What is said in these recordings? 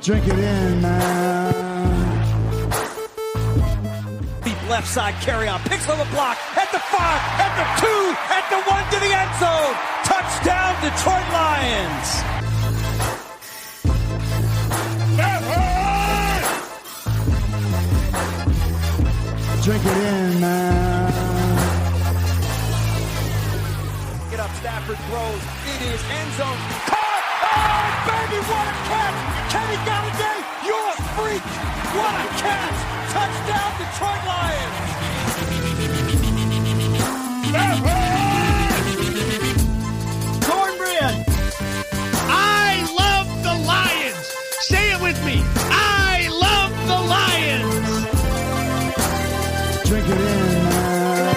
Drink it in, man. Deep left side carry on. Picks on the block. At the 5. At the 2. At the 1 to the end zone. Touchdown, Detroit Lions. Drink it in, man. Get up, Stafford throws. It is end zone. Caught! Oh, baby, what a catch! Kenny Galladay, you're a freak! What a catch! Touchdown, Detroit Lions! Cornbread! I love the Lions! Say it with me! I love the Lions! Drink it in, man.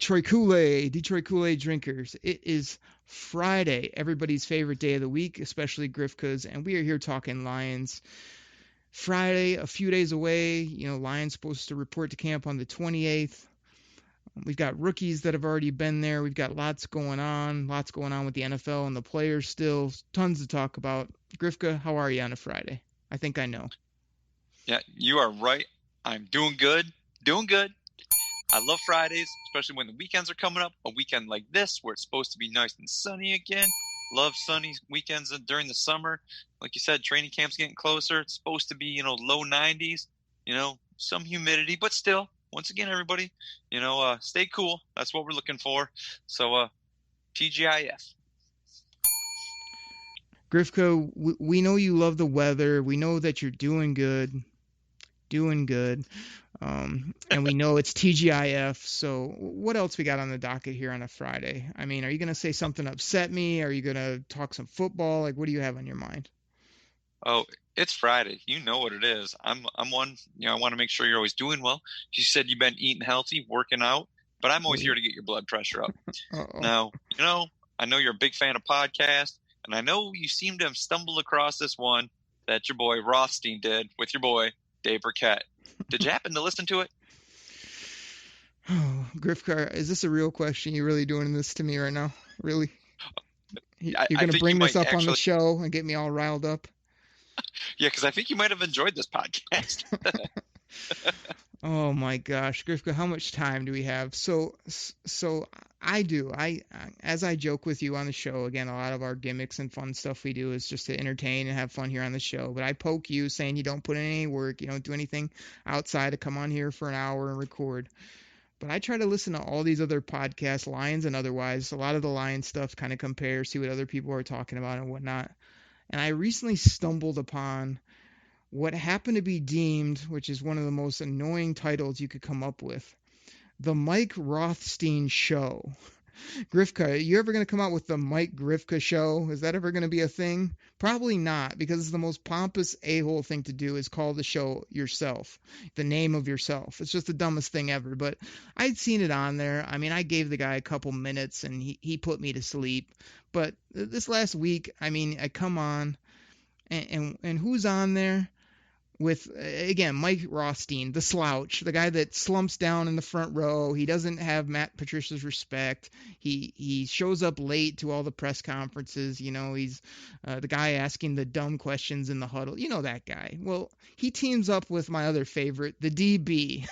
Detroit Koolaid drinkers. It is Friday, everybody's favorite day of the week, especially Grifka's, and we are here talking Lions. Friday, a few days away. Lions supposed to report to camp on the 28th. We've got rookies that have already been there. We've got lots going on with the NFL and the players still. Tons to talk about. Grifka, how are you on a Friday? I think I know. Yeah, you are right. I'm doing good. I love Fridays, especially when the weekends are coming up. A weekend like this where it's supposed to be nice and sunny again. Love sunny weekends during the summer. Like you said, training camp's getting closer. It's supposed to be, low 90s, some humidity, but still, once again, everybody, stay cool. That's what we're looking for. So, TGIF. Grifka, we know you love the weather. We know that you're doing good. And we know it's TGIF. So what else we got on the docket here on a Friday? I mean, are you going to say something upset me? Are you going to talk some football? Like, what do you have on your mind? Oh, it's Friday. You know what it is. I'm one, I want to make sure you're always doing well. You said you've been eating healthy, working out, but I'm always here to get your blood pressure up. Uh-oh. Now, I know you're a big fan of podcasts, and I know you seem to have stumbled across this one that your boy Rothstein did with your boy Dave Burkett. Did you happen to listen to it? Oh, Grifka, is this a real question? You really doing this to me right now? Really? You're going to bring this up on the show and get me all riled up? Yeah, because I think you might have enjoyed this podcast. Oh my gosh, Grifka, how much time do we have? So I do. As I joke with you on the show, again, a lot of our gimmicks and fun stuff we do is just to entertain and have fun here on the show. But I poke you saying you don't put in any work, you don't do anything outside to come on here for an hour and record. But I try to listen to all these other podcasts, Lions and otherwise. A lot of the Lions stuff kind of compare, see what other people are talking about and whatnot. And I recently stumbled upon what happened to be deemed, which is one of the most annoying titles you could come up with, The Mike Rothstein Show. Grifka, are you ever going to come out with the Mike Grifka Show? Is that ever going to be a thing? Probably not, because it's the most pompous a-hole thing to do is call the show yourself, the name of yourself. It's just the dumbest thing ever, but I'd seen it on there. I mean, I gave the guy a couple minutes, and he put me to sleep. But this last week, I mean, I come on, and who's on there? With, again, Mike Rothstein, the slouch, the guy that slumps down in the front row. He doesn't have Matt Patricia's respect. He shows up late to all the press conferences. He's the guy asking the dumb questions in the huddle. You know that guy. Well, he teams up with my other favorite, the DB.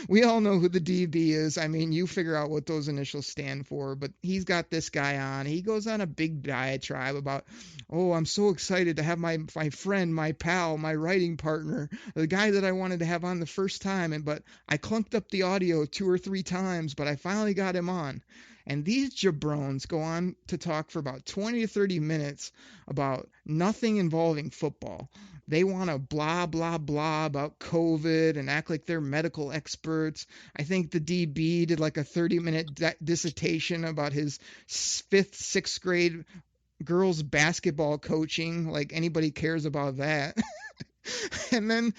We all know who the DB is. I mean, you figure out what those initials stand for. But he's got this guy on. He goes on a big diatribe about, I'm so excited to have my friend, my pal, my writing partner, the guy that I wanted to have on the first time, but I clunked up the audio 2 or 3 times, but I finally got him on. And these jabrones go on to talk for about 20 to 30 minutes about nothing involving football. They want to blah, blah, blah about COVID and act like they're medical experts. I think the DB did like a 30-minute dissertation about his 5th, 6th grade girls basketball coaching, like anybody cares about that. And then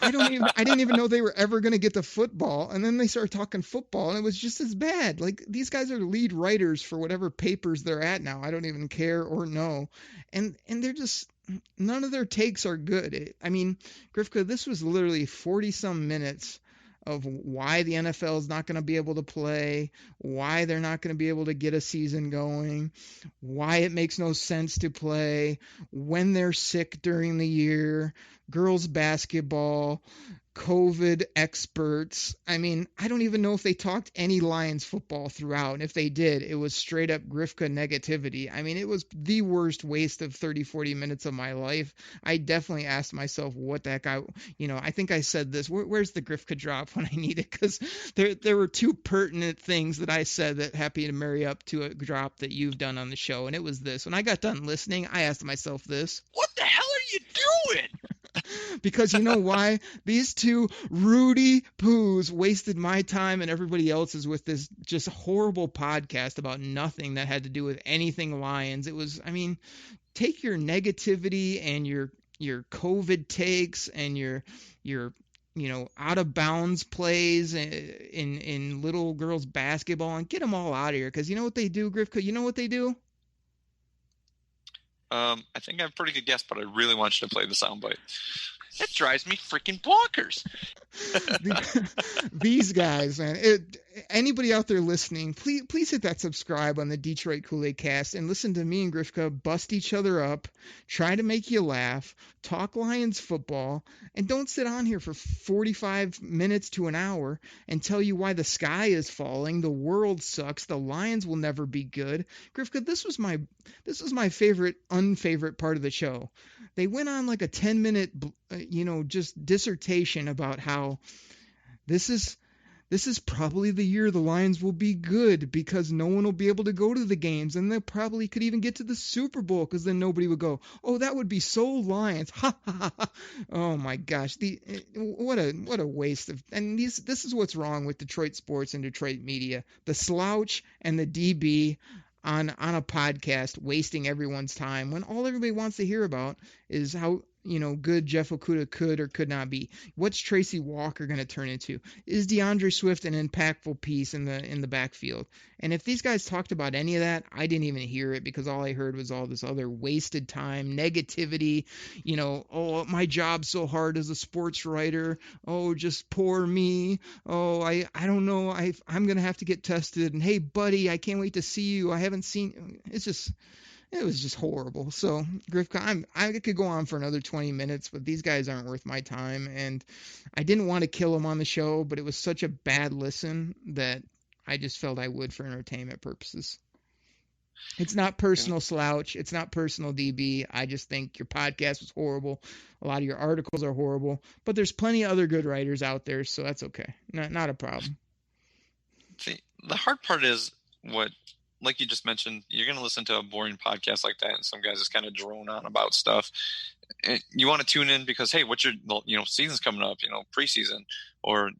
I didn't even know they were ever going to get to football. And then they started talking football, and it was just as bad. Like, these guys are lead writers for whatever papers they're at now. I don't even care or know. And they're just, none of their takes are good. I mean, Grifka, this was literally 40 some minutes of why the NFL is not going to be able to play, why they're not going to be able to get a season going, why it makes no sense to play, when they're sick during the year, girls basketball, COVID experts. I mean, I don't even know if they talked any Lions football throughout. And if they did, it was straight up Grifka negativity. I mean, it was the worst waste of 30, 40 minutes of my life. I definitely asked myself what that guy, I think I said this, where's the Grifka drop when I need it? Because there were two pertinent things that I said that happy to marry up to a drop that you've done on the show. And it was this. When I got done listening, I asked myself this. What the hell are you doing? Because you know why? These two Rudy Poos wasted my time and everybody else's with this just horrible podcast about nothing that had to do with anything Lions. It was, take your negativity and your COVID takes and your out of bounds plays in little girls basketball and get them all out of here. Because you know what they do, Grifka? You know what they do? I think I have a pretty good guess, but I really want you to play the soundbite. That drives me freaking bonkers. These guys, man. Anybody out there listening, please hit that subscribe on the Detroit Koolaid Cast and listen to me and Grifka bust each other up, try to make you laugh, talk Lions football, and don't sit on here for 45 minutes to an hour and tell you why the sky is falling, the world sucks, the Lions will never be good. Grifka, this was my favorite, unfavorite part of the show. They went on like a 10-minute, just dissertation about how this is probably the year the Lions will be good because no one will be able to go to the games, and they probably could even get to the Super Bowl because then nobody would go, oh, that would be so Lions. Ha ha ha ha. Oh my gosh. What a waste of, and this is what's wrong with Detroit sports and Detroit media. The Slouch and the DB on a podcast wasting everyone's time when all everybody wants to hear about is how good Jeff Okudah could or could not be. What's Tracy Walker going to turn into? Is DeAndre Swift an impactful piece in the backfield? And if these guys talked about any of that, I didn't even hear it because all I heard was all this other wasted time, negativity, oh, my job's so hard as a sports writer. Oh, just poor me. Oh, I don't know. I'm going to have to get tested. And hey, buddy, I can't wait to see you. I haven't seen. It was just horrible. So, Grifka, I could go on for another 20 minutes, but these guys aren't worth my time. And I didn't want to kill them on the show, but it was such a bad listen that I just felt I would for entertainment purposes. It's not personal, Slouch. It's not personal, DB. I just think your podcast was horrible. A lot of your articles are horrible. But there's plenty of other good writers out there, so that's okay. Not a problem. See, the hard part is what... Like you just mentioned, you're going to listen to a boring podcast like that, and some guys just kind of drone on about stuff. And you want to tune in because, hey, what's your, season's coming up, preseason, or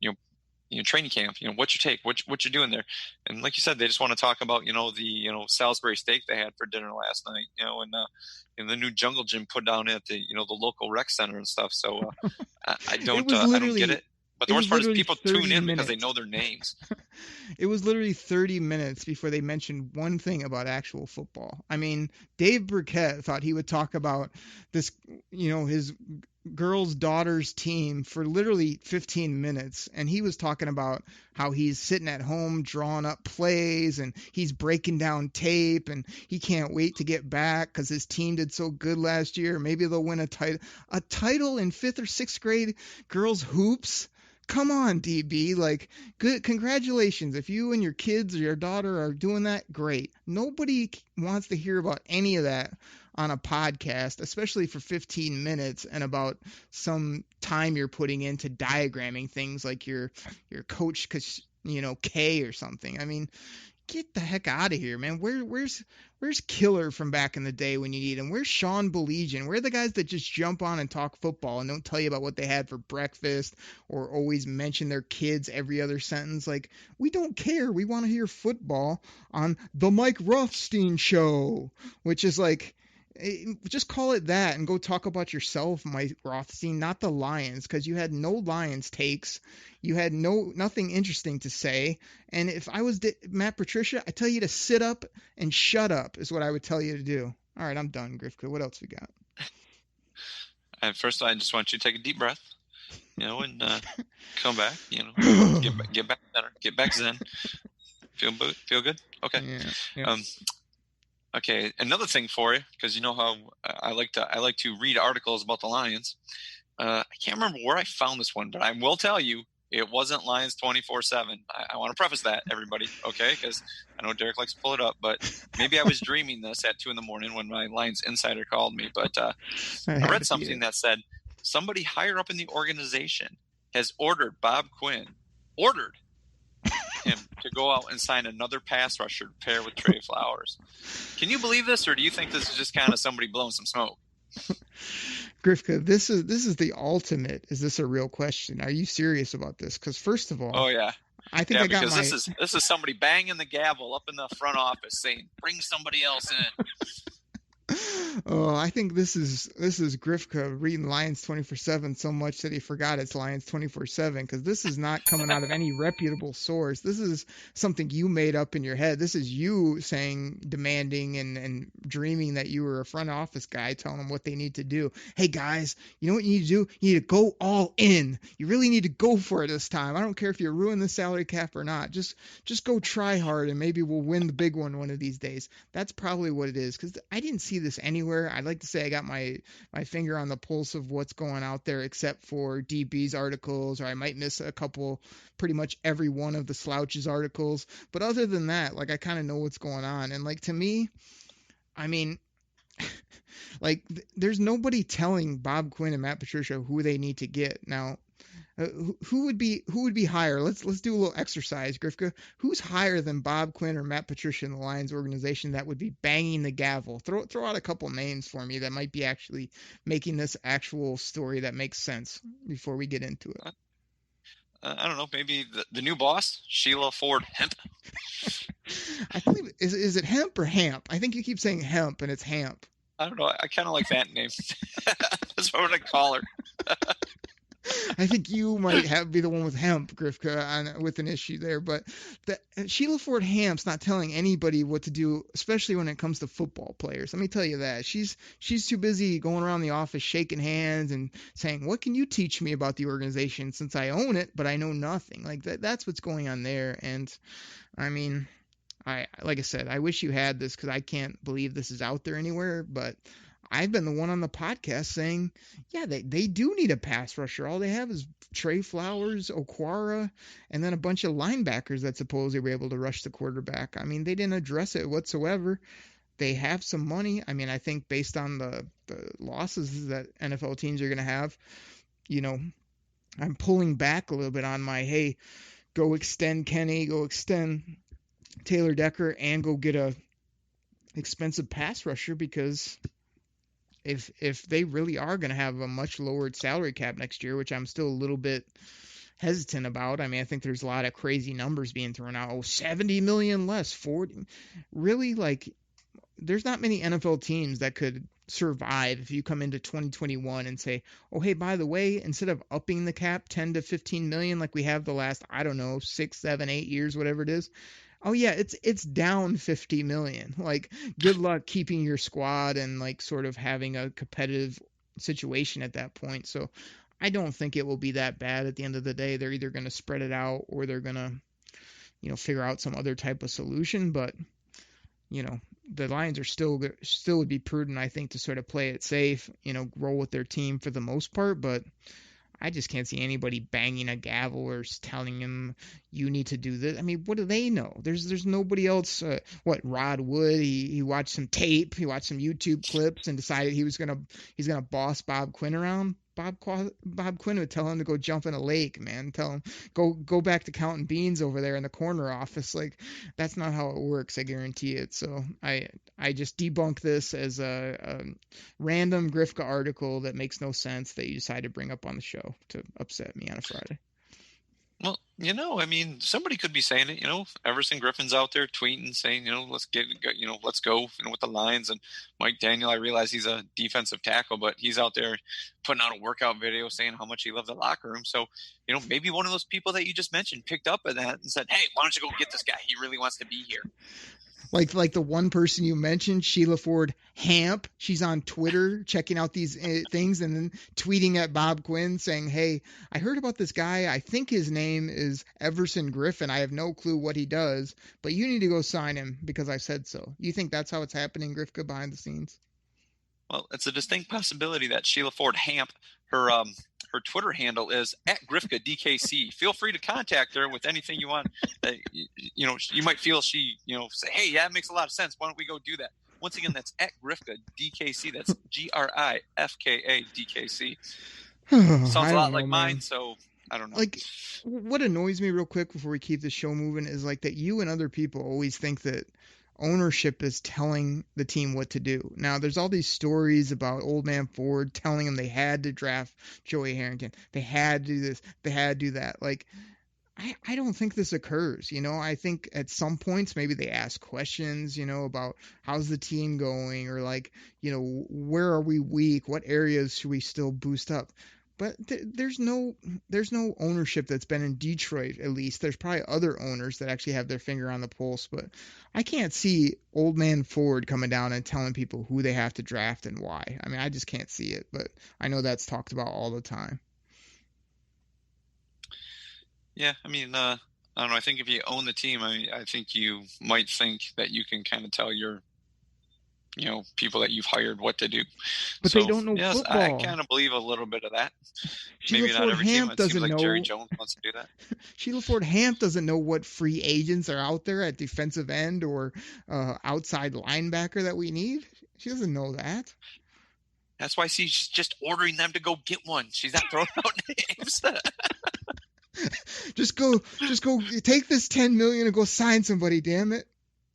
training camp. What's your take? What you're doing there? And like you said, they just want to talk about, the Salisbury steak they had for dinner last night, and the new jungle gym put down at the the local rec center and stuff. So I don't get it. But the worst part is people tune in because they know their names. It was literally 30 minutes before they mentioned one thing about actual football. I mean, Dave Burkett thought he would talk about this, his girl's daughter's team for literally 15 minutes. And he was talking about how he's sitting at home drawing up plays and he's breaking down tape and he can't wait to get back because his team did so good last year. Maybe they'll win a title in 5th or 6th grade girls hoops. Come on, DB, good, congratulations. If you and your kids or your daughter are doing that, great. Nobody wants to hear about any of that on a podcast, especially for 15 minutes and about some time you're putting into diagramming things like your coach, K or something. I mean, get the heck out of here, man. Where's Killer from back in the day when you need him? Where's Sean Belegian? Where are the guys that just jump on and talk football and don't tell you about what they had for breakfast or always mention their kids every other sentence? We don't care. We want to hear football on the Mike Rothstein Show, which is just call it that and go talk about yourself, Mike Rothstein, not the Lions, because you had no Lions takes. You had nothing interesting to say. And if I was Matt Patricia, I tell you to sit up and shut up is what I would tell you to do. All right, I'm done, Grifka. What else we got? First, I just want you to take a deep breath. and come back, get back better, get back zen. Feel good? Okay. Yeah. Okay, another thing for you, because you know how I like to read articles about the Lions. I can't remember where I found this one, but I will tell you it wasn't Lions 24/7. I want to preface that, everybody, okay? Because I know Derek likes to pull it up, but maybe I was dreaming this at 2 a.m. when my Lions insider called me. But I read something that said somebody higher up in the organization has ordered Bob Quinn, him to go out and sign another pass rusher to pair with Trey Flowers. Can you believe this, or do you think this is just kind of somebody blowing some smoke? Grifka, this is the ultimate. Is this a real question? Are you serious about this? Because first of all, oh yeah, I think I got because this is somebody banging the gavel up in the front office saying, "Bring somebody else in." Oh, I think this is Grifka reading Lions 24/7 so much that he forgot it's Lions 24/7, because this is not coming out of any reputable source. This is something you made up in your head. This is you demanding and dreaming that you were a front office guy telling them what they need to do. Hey guys, you know what you need to do? You need to go all in. You really need to go for it this time. I don't care if you ruin the salary cap or not. Just go try hard, and maybe we'll win the big one of these days. That's probably what it is, because I didn't see this anywhere. I'd like to say I got my finger on the pulse of what's going out there, except for DB's articles, or I might miss a couple, pretty much every one of the Slouch's articles. But other than that, like, I kind of know what's going on. And like, to me, I mean, like, there's nobody telling Bob Quinn and Matt Patricia who they need to get. Now, who would be higher? Let's do a little exercise, Grifka. Who's higher than Bob Quinn or Matt Patricia in the Lions organization that would be banging the gavel? Throw out a couple names for me that might be actually making this actual story that makes sense before we get into it. I don't know. Maybe the new boss, Sheila Ford Hemp. I believe is it Hemp or Hamp? I think you keep saying Hemp and it's Hamp. I don't know. I kind of like that name. That's what I call her. I think you might be the one with Hemp, Grifka, with an issue there. But Sheila Ford Hamp's not telling anybody what to do, especially when it comes to football players. Let me tell you that. She's too busy going around the office shaking hands and saying, what can you teach me about the organization, since I own it, but I know nothing. Like, that's what's going on there. And, I mean, like I said, I wish you had this, because I can't believe this is out there anywhere, but I've been the one on the podcast saying, yeah, they do need a pass rusher. All they have is Trey Flowers, Okwara, and then a bunch of linebackers that supposedly were able to rush the quarterback. I mean, they didn't address it whatsoever. They have some money. I mean, I think based on the losses that NFL teams are going to have, I'm pulling back a little bit on my, hey, go extend Kenny, go extend Taylor Decker, and go get a expensive pass rusher, because if they really are going to have a much lowered salary cap next year, which I'm still a little bit hesitant about. I mean, I think there's a lot of crazy numbers being thrown out. 70 million less, 40. Really, like, there's not many NFL teams that could survive if you come into 2021 and say, oh, hey, by the way, instead of upping the cap 10 to 15 million like we have the last, I don't know, 6, 7, 8 years, whatever it is, oh yeah, it's down 50 million. Like, good luck keeping your squad and like sort of having a competitive situation at that point. So I don't think it will be that bad at the end of the day. They're either going to spread it out or they're going to, figure out some other type of solution. But, the Lions are still would be prudent, I think, to sort of play it safe, roll with their team for the most part. But I just can't see anybody banging a gavel or telling him you need to do this. I mean, what do they know? There's nobody else. Rod Wood? He watched some tape. He watched some YouTube clips and decided he's gonna boss Bob Quinn around. Bob Quinn would tell him to go jump in a lake, man. Tell him go back to counting beans over there in the corner office. Like, that's not how it works. I guarantee it. So I just debunk this as a random Grifka article that makes no sense that you decided to bring up on the show to upset me on a Friday. Well, I mean, somebody could be saying it, Everson Griffin's out there tweeting saying, let's go, with the Lions. And Mike Daniel, I realize he's a defensive tackle, but he's out there putting out a workout video saying how much he loved the locker room. So, maybe one of those people that you just mentioned picked up on that and said, hey, why don't you go get this guy? He really wants to be here. Like the one person you mentioned, Sheila Ford Hamp. She's on Twitter checking out these things and then tweeting at Bob Quinn saying, "Hey, I heard about this guy. I think his name is Everson Griffin. I have no clue what he does, but you need to go sign him because I said so." You think that's how it's happening, Grifka, behind the scenes? Well, it's a distinct possibility that Sheila Ford Hamp, her Twitter handle is @GrifkaDKC. Feel free to contact her with anything you want. You might feel she, say, "Hey, yeah, it makes a lot of sense. Why don't we go do that?" Once again, that's @GrifkaDKC. That's GRIFKADKC. Sounds a lot like mine, so I don't know. Like, what annoys me real quick before we keep the show moving is like that you and other people always think that ownership is telling the team what to do. Now, there's all these stories about Old Man Ford telling them they had to draft Joey Harrington. They had to do this. They had to do that. Like, I don't think this occurs. I think at some points maybe they ask questions, about how's the team going, or like, where are we weak? What areas should we still boost up? But there's no ownership that's been in Detroit, at least. There's probably other owners that actually have their finger on the pulse, but I can't see Old Man Ford coming down and telling people who they have to draft and why. I mean, I just can't see it, but I know that's talked about all the time. Yeah, I mean, I don't know. I think if you own the team, I think you might think that you can kind of tell your people that you've hired what to do. But they don't know football. I kind of believe a little bit of that. Sheila Maybe Ford not every Hamp team. It doesn't seems like know. Jerry Jones wants to do that. Sheila Ford Hamp doesn't know what free agents are out there at defensive end or outside linebacker that we need. She doesn't know that. That's why she's just ordering them to go get one. She's not throwing out names. Just go take this $10 million and go sign somebody, damn it.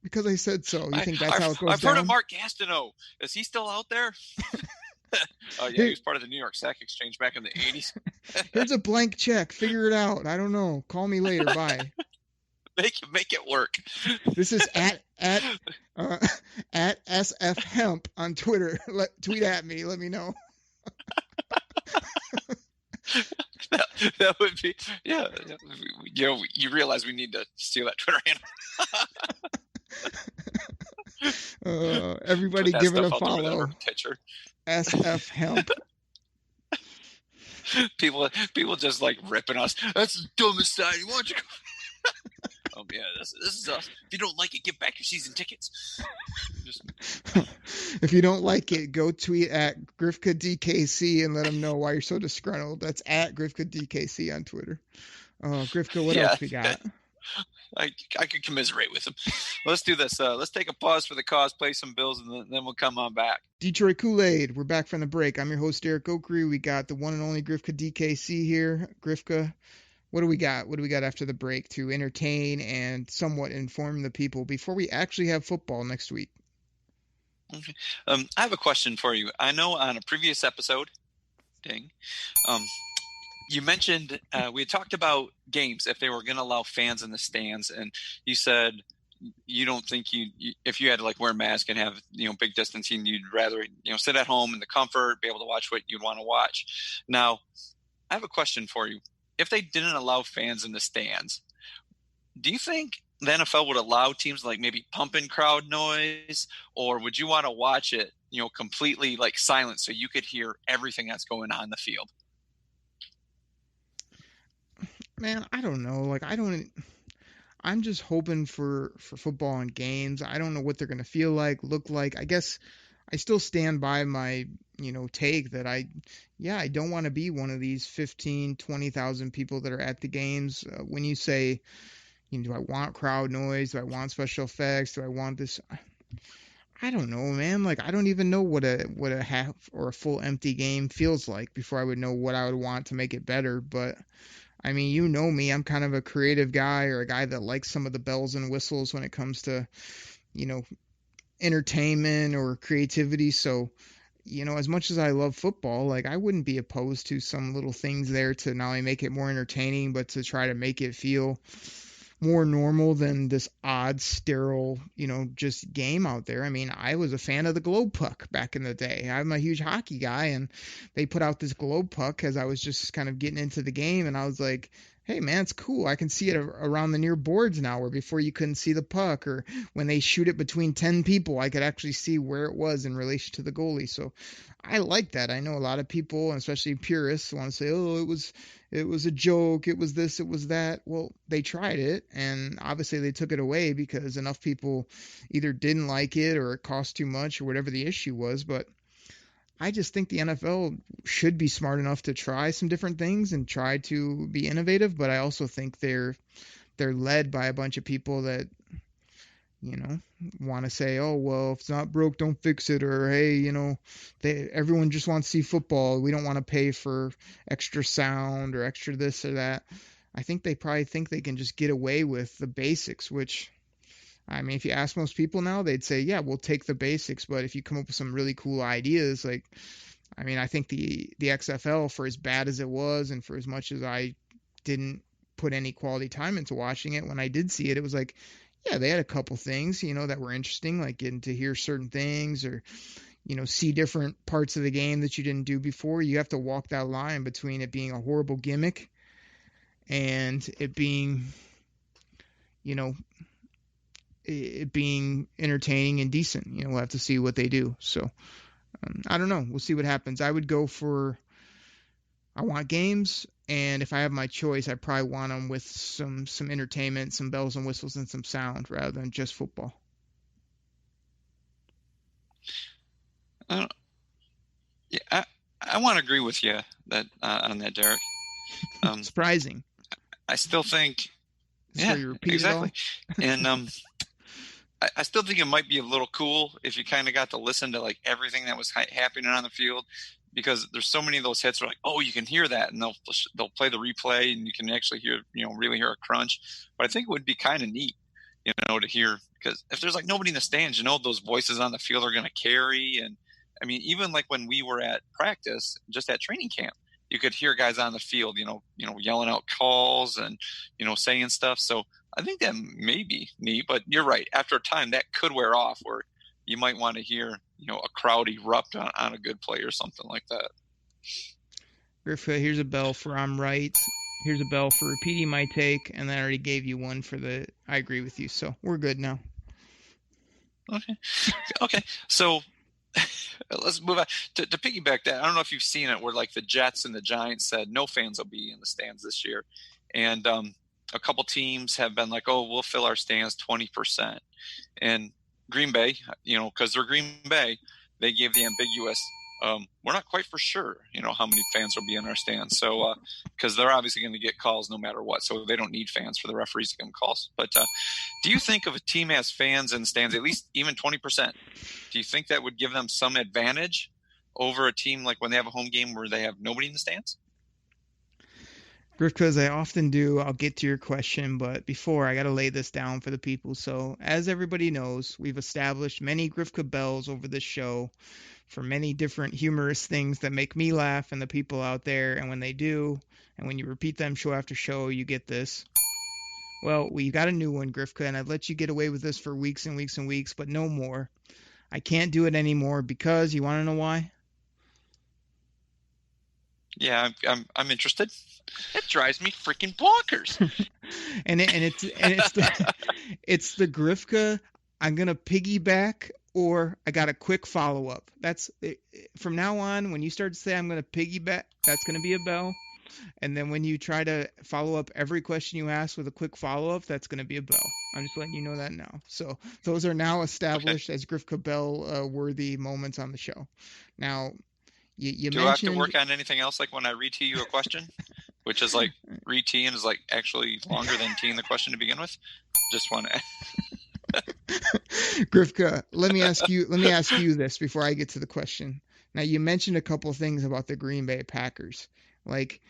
Because I said so. You think that's how it goes I've down? heard of Mark Gastineau. Is he still out there? Oh, yeah, he was part of the New York Sack Exchange back in the 80s. Here's a blank check. Figure it out. I don't know. Call me later. Bye. Make it work. This is at SF Hemp on Twitter. Tweet at me. Let me know. That would be, yeah. You realize we need to steal that Twitter handle. Everybody give it a follow. SF Hemp. People just like ripping us. That's the dumbest sign. Why don't you go? Oh yeah, this is us. If you don't like it, give back your season tickets. If you don't like it, go tweet at GrifkaDKC and let them know why you're so disgruntled. That's at GrifkaDKC on Twitter. Grifka, what else we got? I could commiserate with him. Let's do this. Let's take a pause for the cause, play some bills, and then we'll come on back. Detroit Koolaid, we're back from the break. I'm your host, Derek Oakery. We got the one and only GrifkaDKC here. Grifka, what do we got? What do we got after the break to entertain and somewhat inform the people before we actually have football next week? Okay. I have a question for you. I know on a previous episode, you mentioned we had talked about games if they were going to allow fans in the stands, and you said you don't think if you had to like wear a mask and have big distancing, you'd rather sit at home in the comfort, be able to watch what you'd want to watch. Now, I have a question for you. If they didn't allow fans in the stands, do you think the NFL would allow teams like maybe pumping crowd noise, or would you want to watch it, completely like silent so you could hear everything that's going on in the field? Man, I don't know. I'm just hoping for football and games. I don't know what they're going to feel like, look like. I guess I still stand by my, take that I don't want to be one of these 15, 20,000 people that are at the games. When you say, do I want crowd noise? Do I want special effects? Do I want this? I don't know, man. I don't even know what a half or a full empty game feels like before I would know what I would want to make it better. But I mean, you know me, I'm kind of a creative guy, or a guy that likes some of the bells and whistles when it comes to, entertainment or creativity. So, as much as I love football, I wouldn't be opposed to some little things there to not only make it more entertaining, but to try to make it feel more normal than this odd, sterile, just game out there. I mean, I was a fan of the Globe Puck back in the day. I'm a huge hockey guy, and they put out this Globe Puck as I was just kind of getting into the game, and I was like, hey man, it's cool. I can see it around the near boards now, where before you couldn't see the puck, or when they shoot it between 10 people, I could actually see where it was in relation to the goalie. So I like that. I know a lot of people, and especially purists, want to say, oh, it was a joke, it was this, it was that. Well, they tried it, and obviously they took it away because enough people either didn't like it or it cost too much or whatever the issue was. But I just think the NFL should be smart enough to try some different things and try to be innovative, but I also think they're led by a bunch of people that, want to say, oh, well, if it's not broke, don't fix it, or hey, everyone just wants to see football. We don't want to pay for extra sound or extra this or that. I think they probably think they can just get away with the basics, which, I mean, if you ask most people now, they'd say, yeah, we'll take the basics. But if you come up with some really cool ideas, like, I mean, I think the XFL, for as bad as it was and for as much as I didn't put any quality time into watching it, when I did see it, it was like, yeah, they had a couple things, that were interesting, like getting to hear certain things or, see different parts of the game that you didn't do before. You have to walk that line between it being a horrible gimmick and it being, it being entertaining and decent. We'll have to see what they do. So I don't know. We'll see what happens. I want games, and if I have my choice, I probably want them with some entertainment, some bells and whistles, and some sound rather than just football. Yeah, I want to agree with you that on that, Derek. Surprising. I still think. So Yeah, you repeat exactly. it all? And I still think it might be a little cool if you kind of got to listen to like everything that was happening on the field, because there's so many of those hits where like, oh, you can hear that, and they'll play the replay and you can actually hear, really hear a crunch. But I think it would be kind of neat, to hear, because if there's like nobody in the stands, those voices on the field are going to carry. And I mean, even like when we were at practice, just at training camp, you could hear guys on the field, yelling out calls and, saying stuff. So I think that may be neat, but you're right. After a time, that could wear off, where you might want to hear, a crowd erupt on a good play or something like that. Griffith, here's a bell for I'm right. Here's a bell for repeating my take, and then I already gave you one for the I agree with you. So we're good now. Okay. So let's move on to piggyback that. I don't know if you've seen it, where like the Jets and the Giants said no fans will be in the stands this year, and a couple teams have been like, oh, we'll fill our stands 20%, and Green Bay, because they're Green Bay, they gave the ambiguous, we're not quite for sure, how many fans will be in our stands. So, because they're obviously going to get calls no matter what, so they don't need fans for the referees to give them calls. But do you think if a team has fans in the stands, at least even 20%, do you think that would give them some advantage over a team like when they have a home game where they have nobody in the stands? Because I often do. I'll get to your question, but before, I got to lay this down for the people. So, as everybody knows, we've established many Grifka bells over this show for many different humorous things that make me laugh and the people out there. And when they do, and when you repeat them show after show, you get this. Well, we got a new one, Grifka, and I've let you get away with this for weeks and weeks and weeks, but no more. I can't do it anymore because, you want to know why? Yeah, I'm interested. That drives me freaking bonkers. and it's it's the Grifka. I'm gonna piggyback, or I got a quick follow up. That's from now on. When you start to say I'm gonna piggyback, that's gonna be a bell. And then when you try to follow up every question you ask with a quick follow up, that's gonna be a bell. I'm just letting you know that now. So those are now established as Grifka bell worthy moments on the show. Now. You Do I have to work on anything else, like when I re-tee you a question, which is like re-teeing is like actually longer than teeing the question to begin with? Just want to. Grifka, let me ask you this before I get to the question. Now, you mentioned a couple of things about the Green Bay Packers. Like,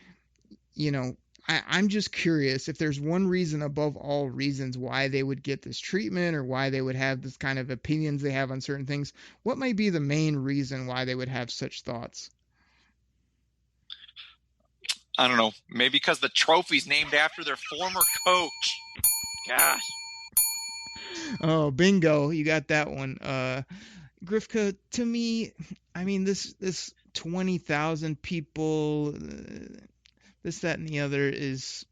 I'm just curious if there's one reason above all reasons why they would get this treatment or why they would have this kind of opinions they have on certain things. What might be the main reason why they would have such thoughts? I don't know. Maybe because the trophy's named after their former coach. Gosh. Oh, bingo. You got that one. Grifka, to me, I mean, this 20,000 people... this, that, and the other is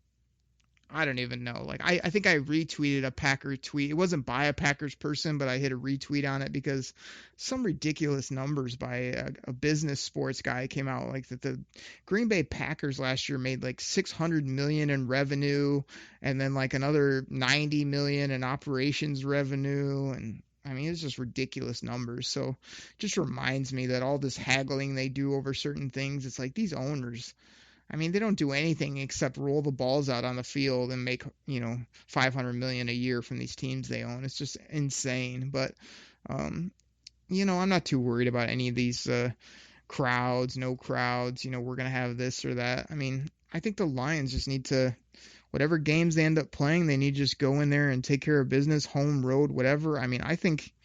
I don't even know. Like, I think I retweeted a Packer tweet. It wasn't by a Packers person, but I hit a retweet on it because some ridiculous numbers by a business sports guy came out, like that the Green Bay Packers last year made like $600 million in revenue, and then like another $90 million in operations revenue, and I mean, it's just ridiculous numbers. So it just reminds me that all this haggling they do over certain things, it's like these owners, I mean, they don't do anything except roll the balls out on the field and make, $500 million a year from these teams they own. It's just insane. But, I'm not too worried about any of these crowds, no crowds, we're going to have this or that. I mean, I think the Lions just need to, whatever games they end up playing, they need to just go in there and take care of business, home, road, whatever. I mean, I think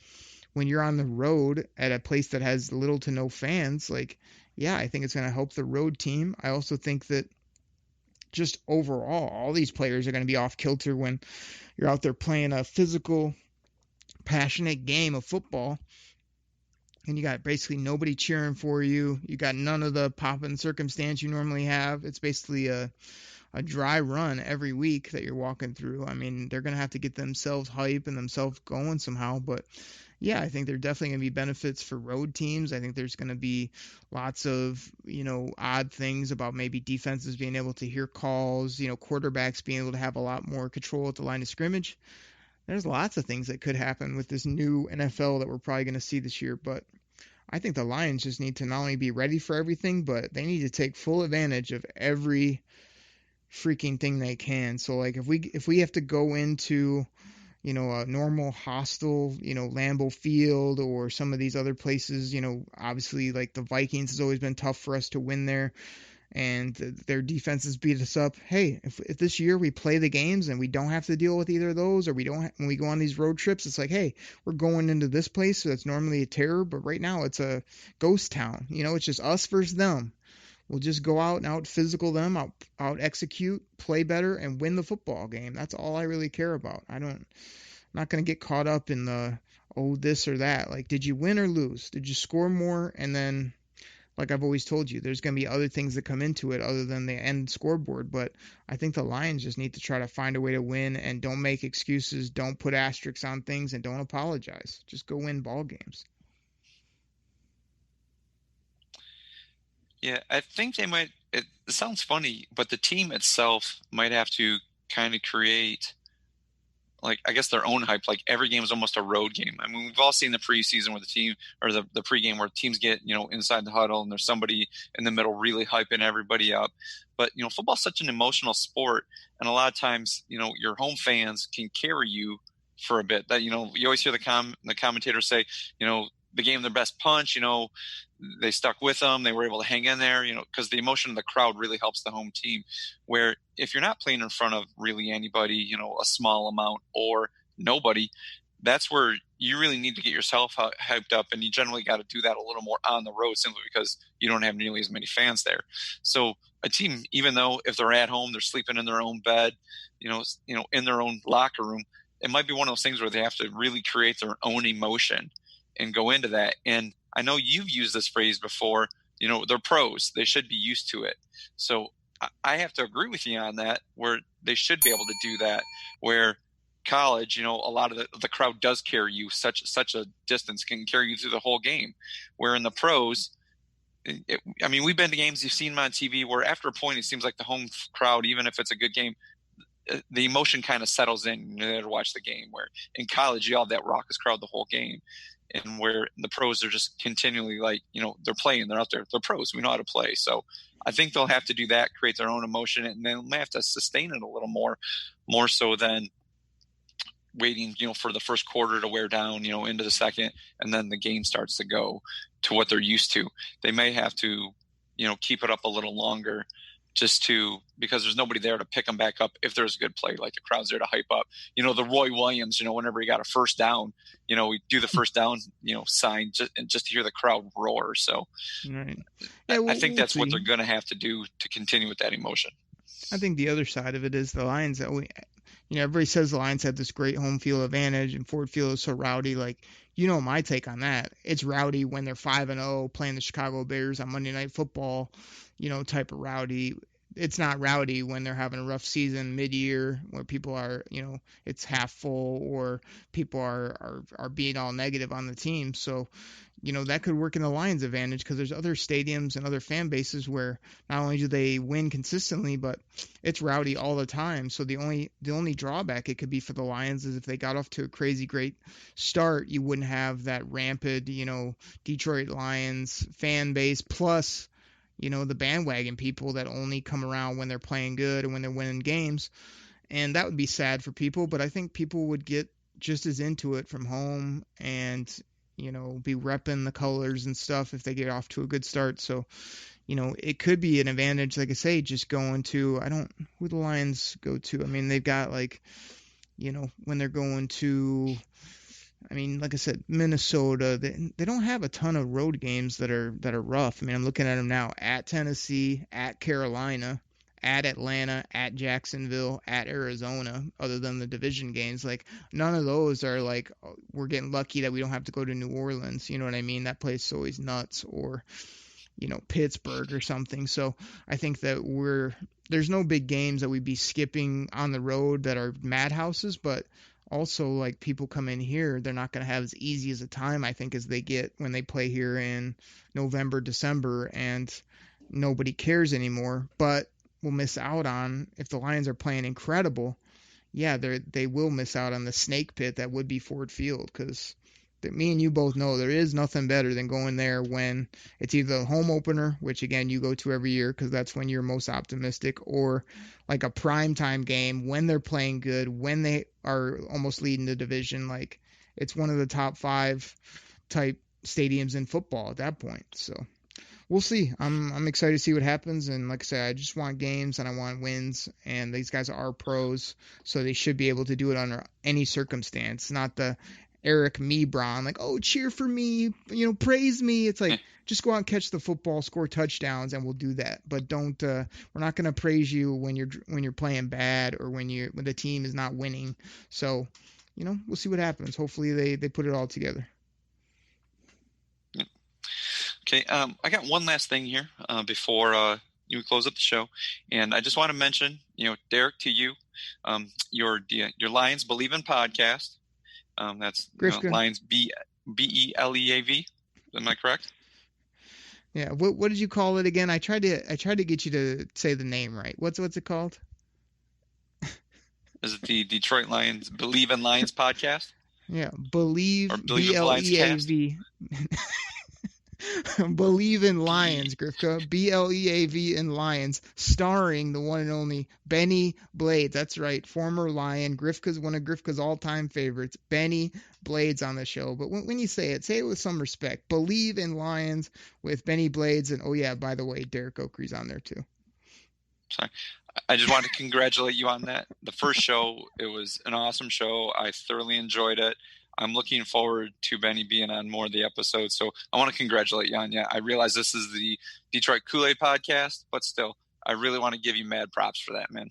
when you're on the road at a place that has little to no fans, like, yeah, I think it's going to help the road team. I also think that just overall, all these players are going to be off kilter when you're out there playing a physical, passionate game of football, and you got basically nobody cheering for you. You got none of the pop and circumstance you normally have. It's basically a dry run every week that you're walking through. I mean, they're going to have to get themselves hype and themselves going somehow, but yeah, I think there are definitely going to be benefits for road teams. I think there's going to be lots of, odd things about maybe defenses being able to hear calls, quarterbacks being able to have a lot more control at the line of scrimmage. There's lots of things that could happen with this new NFL that we're probably going to see this year. But I think the Lions just need to not only be ready for everything, but they need to take full advantage of every freaking thing they can. So, like, if we have to go into a normal hostile, Lambeau Field or some of these other places, obviously like the Vikings has always been tough for us to win there, and their defenses beat us up. Hey, if this year we play the games and we don't have to deal with either of those, or when we go on these road trips, it's like, hey, we're going into this place so that's normally a terror, but right now it's a ghost town. It's just us versus them. We'll just go out and out physical them, out execute, play better, and win the football game. That's all I really care about. I'm not going to get caught up in the, this or that. Like, did you win or lose? Did you score more? And then, like I've always told you, there's going to be other things that come into it other than the end scoreboard. But I think the Lions just need to try to find a way to win and don't make excuses, don't put asterisks on things, and don't apologize. Just go win ball games. Yeah, I think they might. It sounds funny, but the team itself might have to kind of create, like, I guess their own hype. Like, every game is almost a road game. I mean, we've all seen the preseason where the team, or the pregame where teams get, inside the huddle and there's somebody in the middle really hyping everybody up. But, football's such an emotional sport. And a lot of times, your home fans can carry you for a bit. That, you always hear the commentators say, they gave them their best punch, they stuck with them. They were able to hang in there, because the emotion of the crowd really helps the home team. Where if you're not playing in front of really anybody, a small amount or nobody, that's where you really need to get yourself hyped up. And you generally got to do that a little more on the road simply because you don't have nearly as many fans there. So a team, even though if they're at home, they're sleeping in their own bed, in their own locker room, it might be one of those things where they have to really create their own emotion and go into that. And I know you've used this phrase before, they're pros. They should be used to it. So I have to agree with you on that, where they should be able to do that, where college, a lot of the crowd does carry you such a distance, can carry you through the whole game, where in the pros, we've been to games, you've seen them on TV, where after a point, it seems like the home crowd, even if it's a good game, the emotion kind of settles in. You're there to watch the game, where in college, you have that raucous crowd the whole game. And where the pros are just continually like, they're playing, they're out there, they're pros, we know how to play. So I think they'll have to do that, create their own emotion, and then they have to sustain it a little more so than waiting, for the first quarter to wear down, into the second, and then the game starts to go to what they're used to. They may have to, keep it up a little longer because there's nobody there to pick them back up if there's a good play. Like, the crowd's there to hype up. The Roy Williams, whenever he got a first down, we do the first down, sign just to hear the crowd roar. So right. Yeah, I think that's what they're going to have to do to continue with that emotion. I think the other side of it is the Lions that everybody says the Lions have this great home field advantage and Ford Field is so rowdy. Like, my take on that. It's rowdy when they're 5-0 playing the Chicago Bears on Monday Night Football, type of rowdy. it's not rowdy when they're having a rough season mid-year where people are, it's half full, or people are being all negative on the team. So, that could work in the Lions' advantage, because there's other stadiums and other fan bases where not only do they win consistently, but it's rowdy all the time. So the only drawback it could be for the Lions is if they got off to a crazy great start, you wouldn't have that rampant, Detroit Lions fan base, plus the bandwagon people that only come around when they're playing good and when they're winning games. And that would be sad for people, but I think people would get just as into it from home and, be repping the colors and stuff if they get off to a good start. So, it could be an advantage, like I say, just going to, who the Lions go to. I mean, they've got when they're going to, like I said, Minnesota, they don't have a ton of road games that are rough. I mean, I'm looking at them now: at Tennessee, at Carolina, at Atlanta, at Jacksonville, at Arizona, other than the division games. Like, none of those are like, we're getting lucky that we don't have to go to New Orleans. You know what I mean? That place is always nuts. Or, Pittsburgh or something. So I think that there's no big games that we'd be skipping on the road that are madhouses, but also, like, people come in here, they're not going to have as easy as a time, I think, as they get when they play here in November, December, and nobody cares anymore. But we'll miss out on, if the Lions are playing incredible, they will miss out on the snake pit that would be Ford Field, because me and you both know there is nothing better than going there when it's either the home opener, which again you go to every year because that's when you're most optimistic, or like a primetime game when they're playing good, when they are almost leading the division. Like, it's one of the top 5 type stadiums in football at that point. So we'll see. I'm excited to see what happens, and like I said, I just want games and I want wins, and these guys are pros, so they should be able to do it under any circumstance. Not the Eric Mebron, like, oh, cheer for me, praise me. It's like, just go out and catch the football, score touchdowns, and we'll do that. But don't, we're not going to praise you when you're playing bad, or when the team is not winning. So, we'll see what happens. Hopefully they put it all together. Okay. I got one last thing here before you close up the show, and I just want to mention, Derek, to you, your Lions Believe in podcast. That's Lions BELEAV. Am I correct? Yeah. What did you call it again? I tried to get you to say the name right. What's it called? Is it the Detroit Lions Believe in Lions podcast? Yeah, Believe BLEAV. Believe in Lions, Grifka. BLEAV in Lions, starring the one and only Benny Blades. That's right, former Lion. One of Grifka's all-time favorites. Benny Blades on the show. But when you say it with some respect. Believe in Lions with Benny Blades. And, oh, yeah, by the way, Derek Oakrey's on there, too. Sorry. I just wanted to congratulate you on that. The first show, it was an awesome show. I thoroughly enjoyed it. I'm looking forward to Benny being on more of the episodes. So I want to congratulate you on that. I realize this is the Detroit Koolaid podcast, but still, I really want to give you mad props for that, man.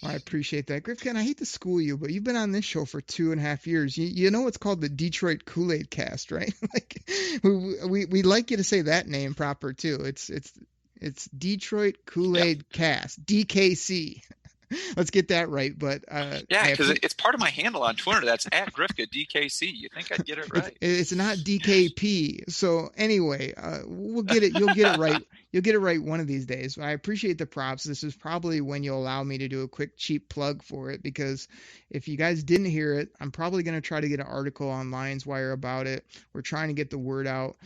Well, I appreciate that. Griffin, I hate to school you, but you've been on this show for 2.5 years. You know what's called the Detroit Koolaid Cast, right? Like, we like you to say that name proper too. It's Detroit Koolaid Cast, DKC. Let's get that right. But because it's part of my handle on Twitter. That's at Grifka DKC. You think I'd get it right? It's not DKP. So anyway, we'll get it. You'll get it right. You'll get it right one of these days. I appreciate the props. This is probably when you'll allow me to do a quick cheap plug for it, because if you guys didn't hear it, I'm probably going to try to get an article on Lions Wire about it. We're trying to get the word out.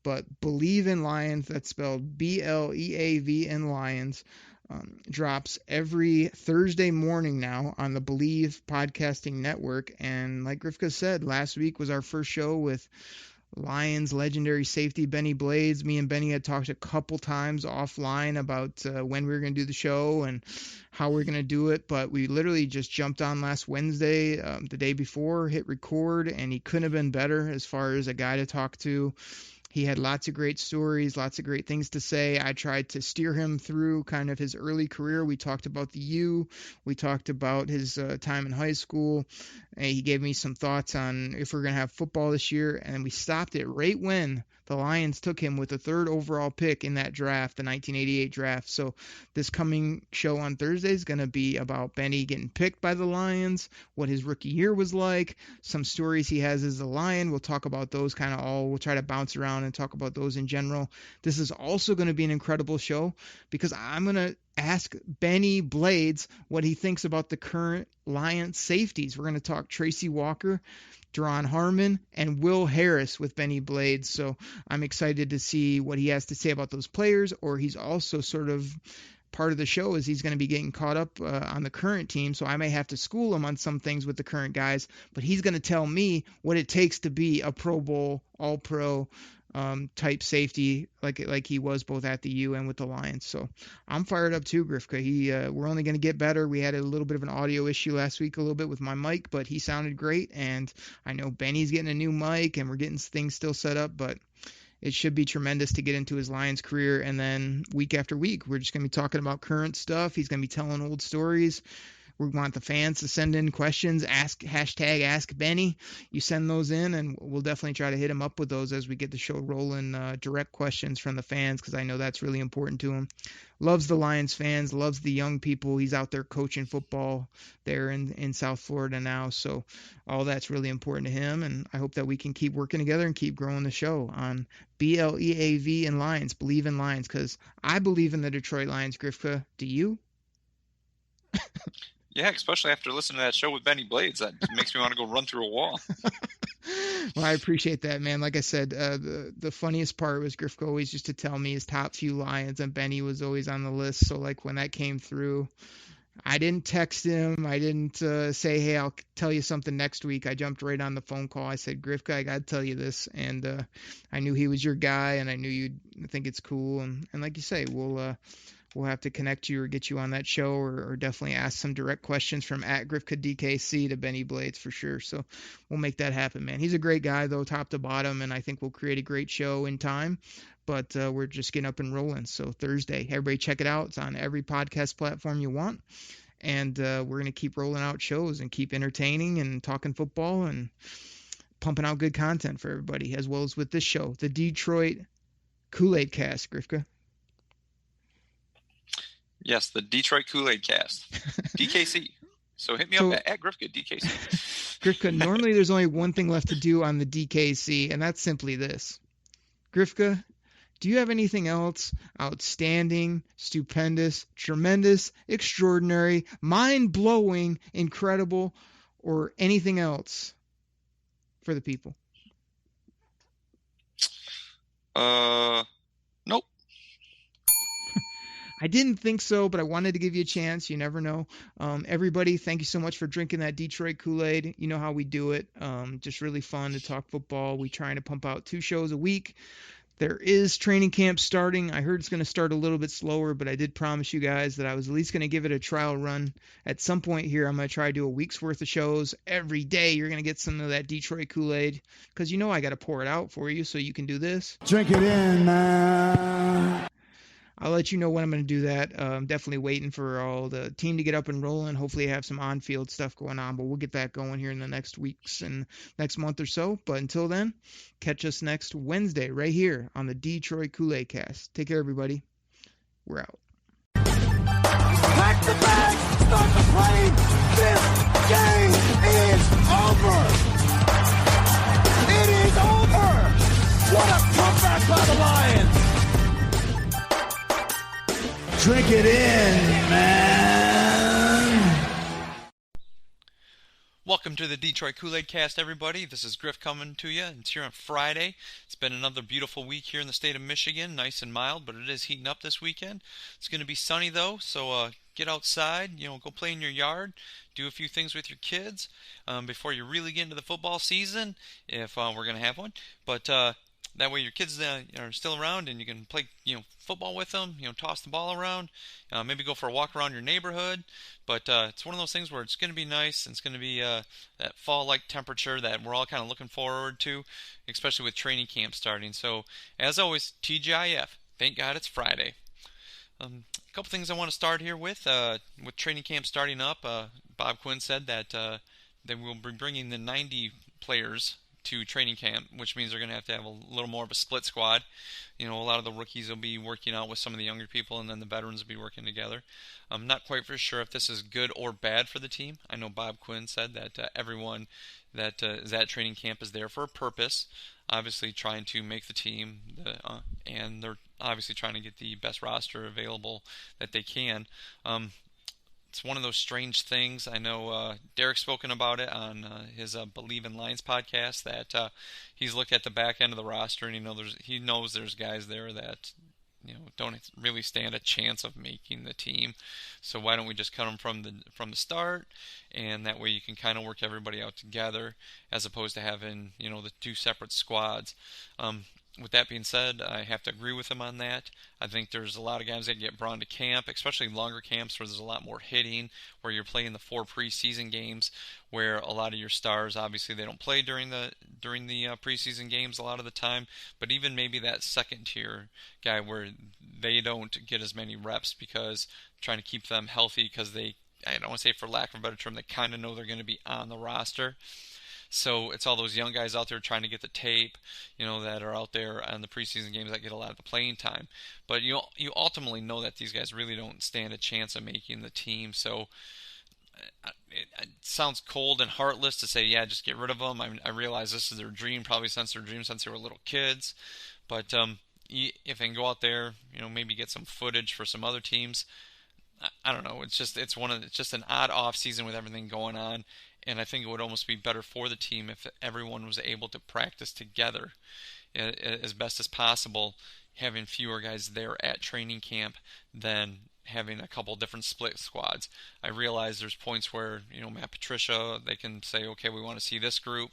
But Believe in Lions, that's spelled BLEAV in Lions, drops every Thursday morning now on the Believe Podcasting Network. And like Grifka said, last week was our first show with Lions legendary safety Benny Blades. Me and Benny had talked a couple times offline about when we were going to do the show and how we're going to do it, but we literally just jumped on last Wednesday, the day before, hit record, and he couldn't have been better as far as a guy to talk to. He had lots of great stories, lots of great things to say. I tried to steer him through kind of his early career. We talked about the U. We talked about his time in high school. And he gave me some thoughts on if we're going to have football this year. And we stopped it right when the Lions took him with the 3rd overall pick in that draft, the 1988 draft. So this coming show on Thursday is going to be about Benny getting picked by the Lions, what his rookie year was like, some stories he has as a Lion. We'll talk about those kind of all. We'll try to bounce around and talk about those in general. This is also going to be an incredible show because I'm going to ask Benny Blades what he thinks about the current Lions safeties. We're going to talk Tracy Walker, Deron Harmon, and Will Harris with Benny Blades. So I'm excited to see what he has to say about those players, or he's also sort of part of the show is he's going to be getting caught up on the current team. So I may have to school him on some things with the current guys, but he's going to tell me what it takes to be a Pro Bowl, All-Pro type safety like he was both at the U and with the Lions. So I'm fired up too, Grifka. We're only going to get better. We had a little bit of an audio issue last week, a little bit with my mic, but he sounded great. And I know Benny's getting a new mic and we're getting things still set up, but it should be tremendous to get into his Lions career. And then week after week, we're just going to be talking about current stuff. He's going to be telling old stories. We want the fans to send in questions, hashtag Ask Benny. You send those in, and we'll definitely try to hit him up with those as we get the show rolling. Direct questions from the fans, because I know that's really important to him. Loves the Lions fans, loves the young people. He's out there coaching football there in South Florida now, so all that's really important to him. And I hope that we can keep working together and keep growing the show on BLEAV and Lions, Believe in Lions, because I believe in the Detroit Lions, Grifka. Do you? Yeah, especially after listening to that show with Benny Blades. That makes me want to go run through a wall. Well, I appreciate that, man. Like I said, the funniest part was Grifka always used to tell me his top few Lions, and Benny was always on the list. So, like, when that came through, I didn't text him. I didn't say, hey, I'll tell you something next week. I jumped right on the phone call. I said, Grifka, I got to tell you this. And I knew he was your guy, and I knew you'd think it's cool. And like you say, we'll have to connect you or get you on that show, or definitely ask some direct questions from @GrifkaDKC to Benny Blades for sure. So we'll make that happen, man. He's a great guy, though, top to bottom, and I think we'll create a great show in time. But we're just getting up and rolling. So Thursday, everybody check it out. It's on every podcast platform you want. And we're going to keep rolling out shows and keep entertaining and talking football and pumping out good content for everybody, as well as with this show, the Detroit Koolaid Cast, Grifka. Yes, the Detroit Koolaid Cast. DKC. So hit me up at Grifka DKC. Grifka, normally there's only one thing left to do on the DKC, and that's simply this. Grifka, do you have anything else outstanding, stupendous, tremendous, extraordinary, mind-blowing, incredible, or anything else for the people? Nope. I didn't think so, but I wanted to give you a chance. You never know. Everybody, thank you so much for drinking that Detroit Kool-Aid. You know how we do it. Just really fun to talk football. We're trying to pump out 2 shows a week. There is training camp starting. I heard it's going to start a little bit slower, but I did promise you guys that I was at least going to give it a trial run. At some point here, I'm going to try to do a week's worth of shows. Every day, you're going to get some of that Detroit Kool-Aid, because you know I got to pour it out for you so you can do this. Drink it in, man. I'll let you know when I'm going to do that. I'm definitely waiting for all the team to get up and rolling. Hopefully have some on-field stuff going on, but we'll get that going here in the next weeks and next month or so. But until then, catch us next Wednesday right here on the Detroit Koolaid Cast. Take care, everybody. We're out. Pack the bags, start the plane. This game is over. It is over. What a comeback by the Lions. Drink it in, man. Welcome to the Detroit Koolaid Cast, everybody. This is Griff coming to you. It's here on Friday. It's been another beautiful week here in the state of Michigan. Nice and mild, but it is heating up this weekend. It's going to be sunny, though, so get outside. Go play in your yard. Do a few things with your kids before you really get into the football season, if we're going to have one. But That way your kids are still around and you can play, football with them, toss the ball around, maybe go for a walk around your neighborhood. But it's one of those things where it's going to be nice and it's going to be that fall-like temperature that we're all kind of looking forward to, especially with training camp starting. So, as always, TGIF. Thank God it's Friday. A couple things I want to start here with training camp starting up. Bob Quinn said that they will be bringing the 90 players to training camp, which means they're going to have a little more of a split squad. A lot of the rookies will be working out with some of the younger people, and then the veterans will be working together. I'm not quite for sure if this is good or bad for the team. I know Bob Quinn said that everyone that is at training camp is there for a purpose, obviously trying to make the team, and they're obviously trying to get the best roster available that they can. It's one of those strange things. I know Derek's spoken about it on his Believe in Lions podcast, that he's looked at the back end of the roster and he knows there's guys there that don't really stand a chance of making the team. So why don't we just cut them from the start, and that way you can kind of work everybody out together as opposed to having the two separate squads. With that being said, I have to agree with him on that. I think there's a lot of guys that get brought into camp, especially longer camps where there's a lot more hitting, where you're playing the 4 preseason games, where a lot of your stars, obviously they don't play during the preseason games a lot of the time, but even maybe that second tier guy where they don't get as many reps because trying to keep them healthy because I don't want to say for lack of a better term, they kind of know they're going to be on the roster. So it's all those young guys out there trying to get the tape, that are out there on the preseason games that get a lot of the playing time. But you ultimately know that these guys really don't stand a chance of making the team. So it sounds cold and heartless to say, yeah, just get rid of them. I realize this is their dream, probably since they were little kids. But if they can go out there, maybe get some footage for some other teams. I don't know. It's just an odd off season with everything going on. And I think it would almost be better for the team if everyone was able to practice together as best as possible, having fewer guys there at training camp than having a couple different split squads. I realize there's points where, Matt Patricia, they can say, okay, we want to see this group,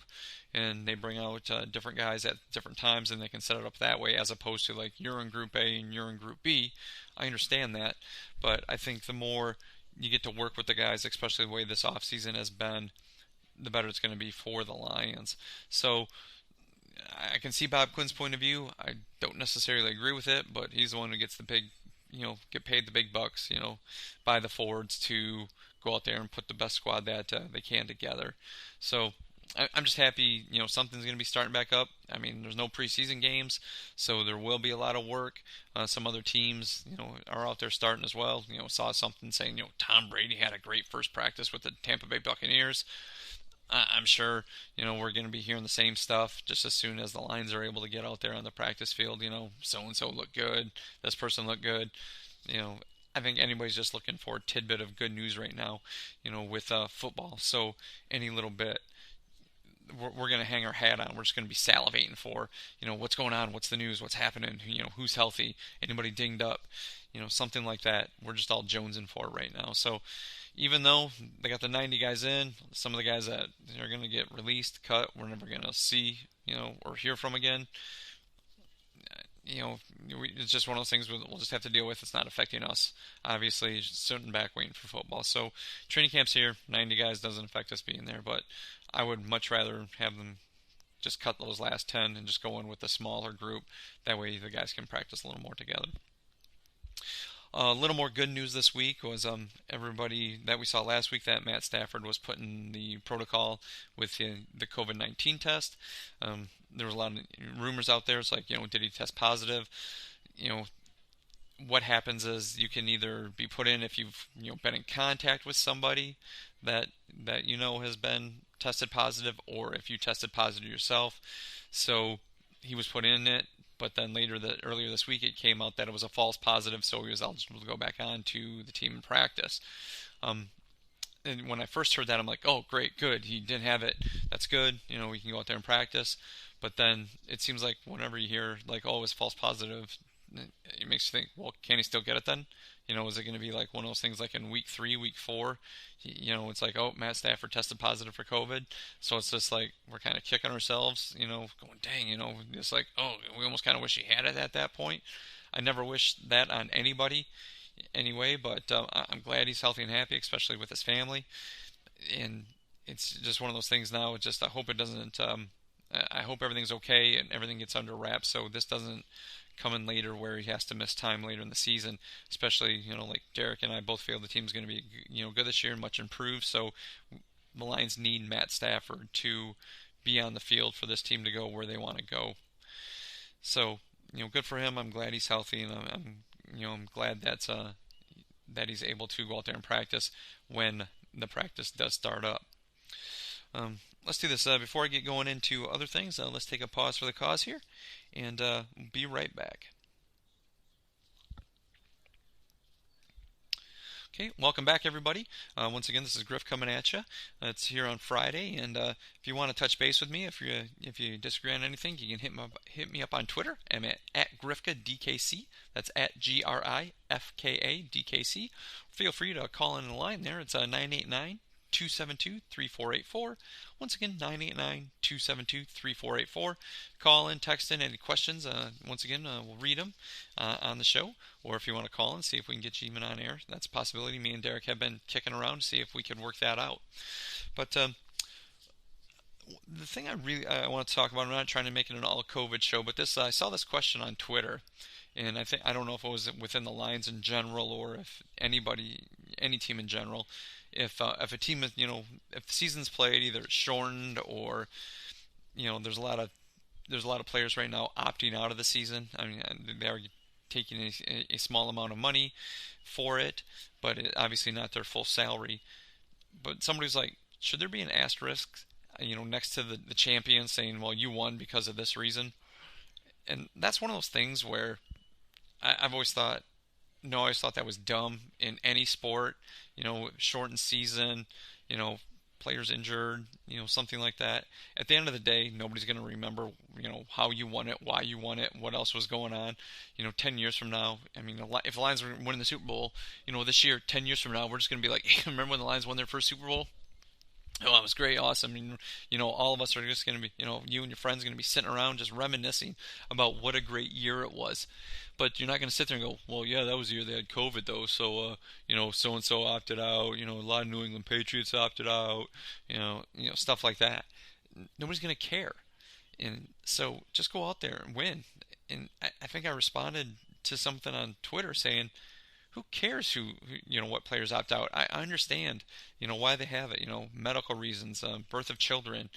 and they bring out different guys at different times, and they can set it up that way as opposed to like you're in Group A and you're in Group B. I understand that, but I think the more you get to work with the guys, especially the way this offseason has been, the better it's going to be for the Lions. So I can see Bob Quinn's point of view. I don't necessarily agree with it, but he's the one who gets the big, get paid the big bucks, by the Fords to go out there and put the best squad that they can together. So I'm just happy, something's going to be starting back up. I mean, there's no preseason games, so there will be a lot of work. Some other teams, are out there starting as well. Saw something saying, Tom Brady had a great first practice with the Tampa Bay Buccaneers. I'm sure, we're going to be hearing the same stuff just as soon as the Lions are able to get out there on the practice field. So-and-so looked good. This person looked good. I think anybody's just looking for a tidbit of good news right now, with football. So any little bit, we're going to hang our hat on. We're just going to be salivating for, what's going on, what's the news, what's happening, who's healthy, anybody dinged up, something like that. We're just all jonesing for right now. So even though they got the 90 guys in, some of the guys that are going to get released, cut, we're never going to see, or hear from again. It's just one of those things we'll just have to deal with. It's not affecting us. Obviously, just sitting back waiting for football. So training camp's here. 90 guys doesn't affect us being there, but I would much rather have them just cut those last 10 and just go in with a smaller group. That way the guys can practice a little more together. A little more good news this week was everybody that we saw last week that Matt Stafford was put in the protocol with the COVID-19 test. There was a lot of rumors out there. It's like, did he test positive? What happens is you can either be put in if you've been in contact with somebody that has been tested positive, or if you tested positive yourself. So he was put in it. But then earlier this week, it came out that it was a false positive, so he was eligible to go back on to the team in practice. And when I first heard that, I'm like, oh, great, good. He didn't have it. That's good. We can go out there and practice. But then it seems like whenever you hear, like, oh, it's false positive, it makes you think, well, can he still get it then? Is it going to be like one of those things like in week 3, week 4? It's like, oh, Matt Stafford tested positive for COVID. So it's just like we're kind of kicking ourselves, going, dang, it's like, oh, we almost kind of wish he had it at that point. I never wish that on anybody anyway, but I'm glad he's healthy and happy, especially with his family. And it's just one of those things now. Just I hope it doesn't. I hope everything's okay and everything gets under wraps, so this doesn't come in later where he has to miss time later in the season. Especially, like Derek and I both feel the team's going to be, good this year and much improved. So the Lions need Matt Stafford to be on the field for this team to go where they want to go. So, good for him. I'm glad he's healthy, and I'm glad that he's able to go out there and practice when the practice does start up. Let's do this. Before I get going into other things, let's take a pause for the cause here, and be right back. Okay, welcome back, everybody. Once again, this is Griff coming at you. It's here on Friday, and if you want to touch base with me, if you disagree on anything, you can hit me up on Twitter. I'm at GriffkaDKC. That's at GRIFKADKC. Feel free to call in the line there. It's 989-272-3484. Once again, 989-272-3484. Call in, text in any questions. Once again, we'll read them on the show. Or if you want to call and see if we can get you even on air, that's a possibility. Me and Derek have been kicking around to see if we could work that out. But the thing I want to talk about, I'm not trying to make it an all COVID show, but I saw this question on Twitter, and I don't know if it was within the Lions in general or if any team in general. If a team is, if the season's played, either it's shortened or, there's a lot of players right now opting out of the season. I mean, they are taking a small amount of money for it, but obviously not their full salary. But somebody's like, should there be an asterisk, next to the champion saying, well, you won because of this reason? And that's one of those things where I've always thought, no, I always thought that was dumb in any sport, shortened season, players injured, something like that. At the end of the day, nobody's going to remember, how you won it, why you won it, what else was going on. 10 years from now, I mean, if the Lions were winning the Super Bowl, this year, 10 years from now, we're just going to be like, hey, remember when the Lions won their first Super Bowl? Oh, it was great, awesome. And, all of us are just going to be, you and your friends are going to be sitting around just reminiscing about what a great year it was. But you're not going to sit there and go, well, yeah, that was the year they had COVID, though. So, so-and-so opted out. A lot of New England Patriots opted out. Stuff like that. Nobody's going to care. And so just go out there and win. And I think I responded to something on Twitter saying, who cares what players opt out? I understand, why they have it, medical reasons, birth of children,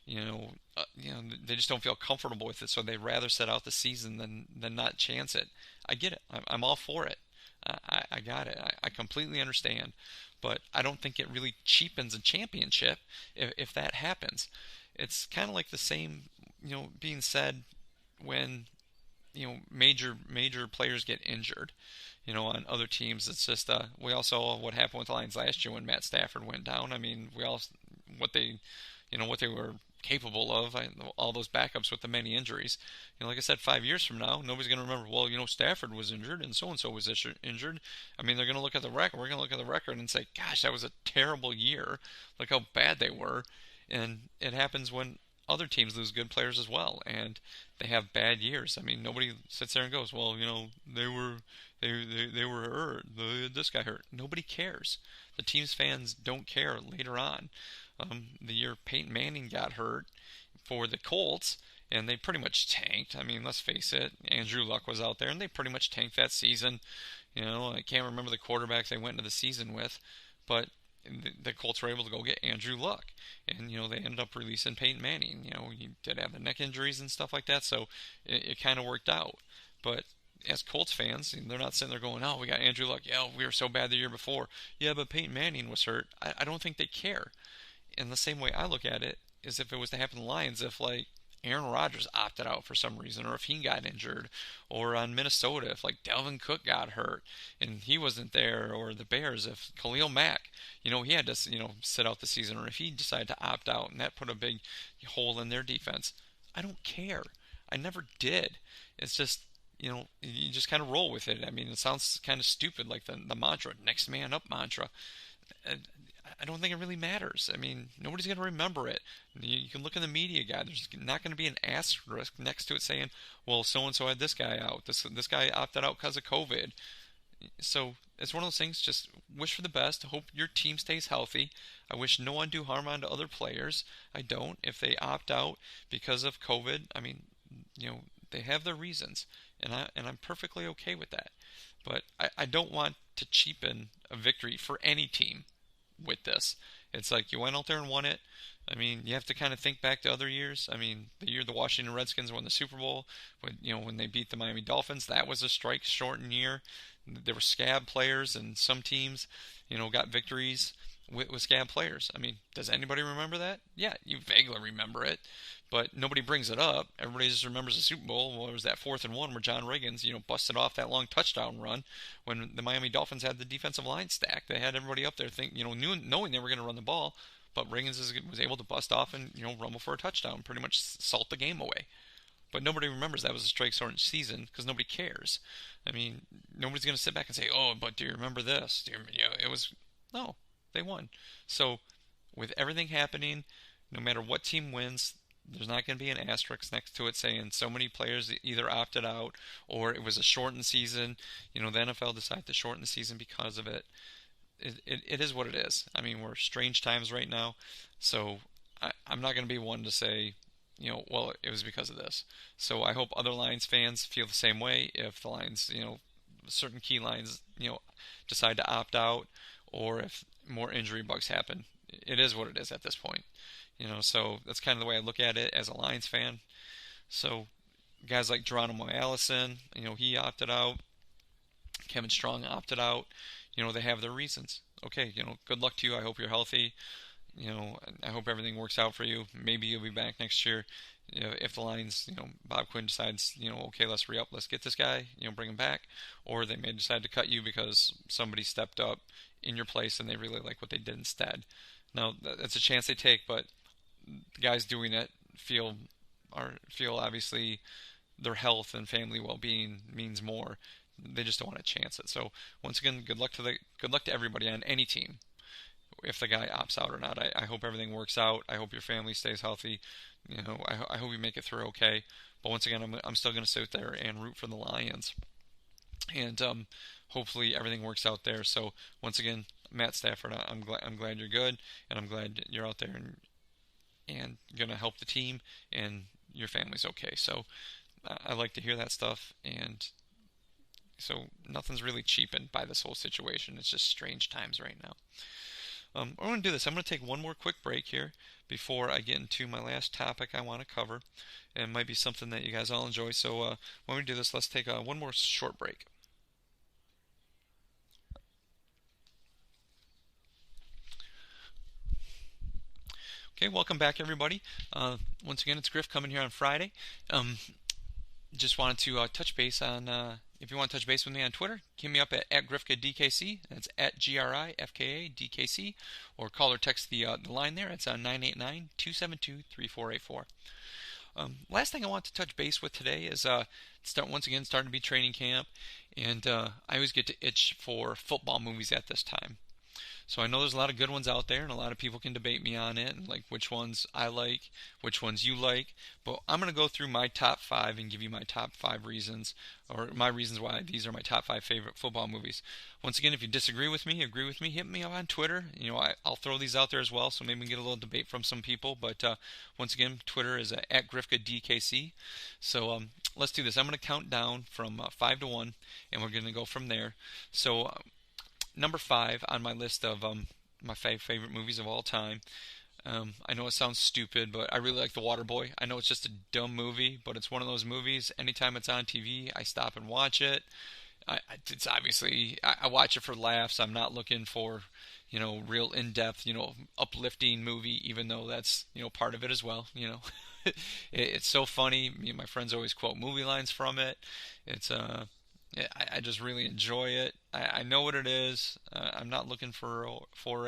they just don't feel comfortable with it, so they'd rather sit out the season than not chance it. I get it. I'm all for it. I got it. I completely understand, but I don't think it really cheapens a championship if that happens. It's kind of like the same, being said when, major players get injured. On other teams, it's just we all saw what happened with the Lions last year when Matt Stafford went down. I mean, we all what they were capable of. All those backups with the many injuries. Like I said, 5 years from now, nobody's going to remember. Well, Stafford was injured and so was injured. I mean, they're going to look at the record. We're going to look at the record and say, "Gosh, that was a terrible year. Look how bad they were." And it happens when other teams lose good players as well, and they have bad years. I mean, nobody sits there and goes, "Well, they were hurt. This guy hurt." Nobody cares. The team's fans don't care later on. The year Peyton Manning got hurt for the Colts, and they pretty much tanked. I mean, let's face it. Andrew Luck was out there, and they pretty much tanked that season. I can't remember the quarterbacks they went into the season with, but the Colts were able to go get Andrew Luck, and they ended up releasing Peyton Manning. He did have the neck injuries and stuff like that, so it kind of worked out. But as Colts fans, they're not sitting there going, "Oh, we got Andrew Luck. Yeah, we were so bad the year before. Yeah, but Peyton Manning was hurt." I don't think they care. And the same way I look at it is if it was to happen to the Lions, if like Aaron Rodgers opted out for some reason, or if he got injured, or on Minnesota, if like Dalvin Cook got hurt and he wasn't there, or the Bears, if Khalil Mack, he had to, sit out the season, or if he decided to opt out and that put a big hole in their defense. I don't care. I never did. It's just, you just kind of roll with it. I mean, it sounds kind of stupid, like the mantra, next man up mantra. I don't think it really matters. I mean, nobody's going to remember it. You can look in the media guide. There's not going to be an asterisk next to it saying, well, so-and-so had this guy out. This guy opted out because of COVID. So it's one of those things, just wish for the best. Hope your team stays healthy. I wish no undue harm onto other players. I don't. If they opt out because of COVID, I mean, they have their reasons. And I'm perfectly okay with that. But I don't want to cheapen a victory for any team with this. It's like you went out there and won it. I mean, you have to kind of think back to other years. I mean, the year the Washington Redskins won the Super Bowl, when they beat the Miami Dolphins, that was a strike-shortened year. There were scab players, and some teams, got victories with scab players. I mean, does anybody remember that? Yeah, you vaguely remember it, but nobody brings it up. Everybody just remembers the Super Bowl. Well, it was that 4th and 1 where John Riggins, busted off that long touchdown run when the Miami Dolphins had the defensive line stacked. They had everybody up there knowing they were going to run the ball, but Riggins was able to bust off and rumble for a touchdown, pretty much salt the game away. But nobody remembers that was a strike-shortened season because nobody cares. I mean, nobody's going to sit back and say, "Oh, but do you remember this?" No, they won. So, with everything happening, no matter what team wins, there's not going to be an asterisk next to it saying so many players either opted out or it was a shortened season. The NFL decided to shorten the season because of it. It is what it is. I mean, we're strange times right now, so I'm not going to be one to say, well, it was because of this. So I hope other Lions fans feel the same way if the Lions, certain key lines, decide to opt out, or if more injury bugs happen. It is what it is at this point. So that's kind of the way I look at it as a Lions fan. So guys like Geronimo Allison, he opted out. Kevin Strong opted out. They have their reasons. Okay, good luck to you. I hope you're healthy. I hope everything works out for you. Maybe you'll be back next year. If the Lions, Bob Quinn decides, okay, let's re-up, let's get this guy, bring him back. Or they may decide to cut you because somebody stepped up in your place and they really like what they did instead. Now, that's a chance they take, but the guys doing it feel obviously their health and family well-being means more. They just don't want to chance it. So once again, good luck to everybody on any team. If the guy opts out or not, I hope everything works out. I hope your family stays healthy. I hope you make it through okay. But once again, I'm still going to sit there and root for the Lions. And hopefully everything works out there. So once again, Matt Stafford, I'm glad you're good, and I'm glad you're out there and going to help the team, and your family's okay. So I like to hear that stuff, and so nothing's really cheapened by this whole situation. It's just strange times right now. I'm going to do this. I'm going to take one more quick break here before I get into my last topic I want to cover. And it might be something that you guys all enjoy. So when we do this, let's take one more short break. Okay, welcome back, everybody. Once again, it's Griff coming here on Friday. Just wanted to touch base on, if you want to touch base with me on Twitter, hit me up at GriffkaDKC. That's at GRIFKADKC. Or call or text the line there. It's 989-272-3484. Last thing I want to touch base with today is starting to be training camp. And I always get to itch for football movies at this time. So I know there's a lot of good ones out there, and a lot of people can debate me on it, and like which ones I like, which ones you like. But I'm going to go through my top 5 and give you my top 5 reasons, or my reasons why these are my top 5 favorite football movies. Once again, if you disagree with me, agree with me, hit me up on Twitter. I'll throw these out there as well, so maybe we can get a little debate from some people. But once again, Twitter is at GriffkaDKC. So let's do this. I'm going to count down from 5 to 1, and we're going to go from there. So number 5 on my list of my 5 favorite movies of all time. I know it sounds stupid, but I really like The Waterboy. I know it's just a dumb movie, but it's one of those movies, anytime it's on TV, I stop and watch it. It's obviously, I watch it for laughs. I'm not looking for, real in-depth, uplifting movie, even though that's, part of it as well, It's so funny. Me and my friends always quote movie lines from it. It's, I just really enjoy it. I know what it is. I'm not looking for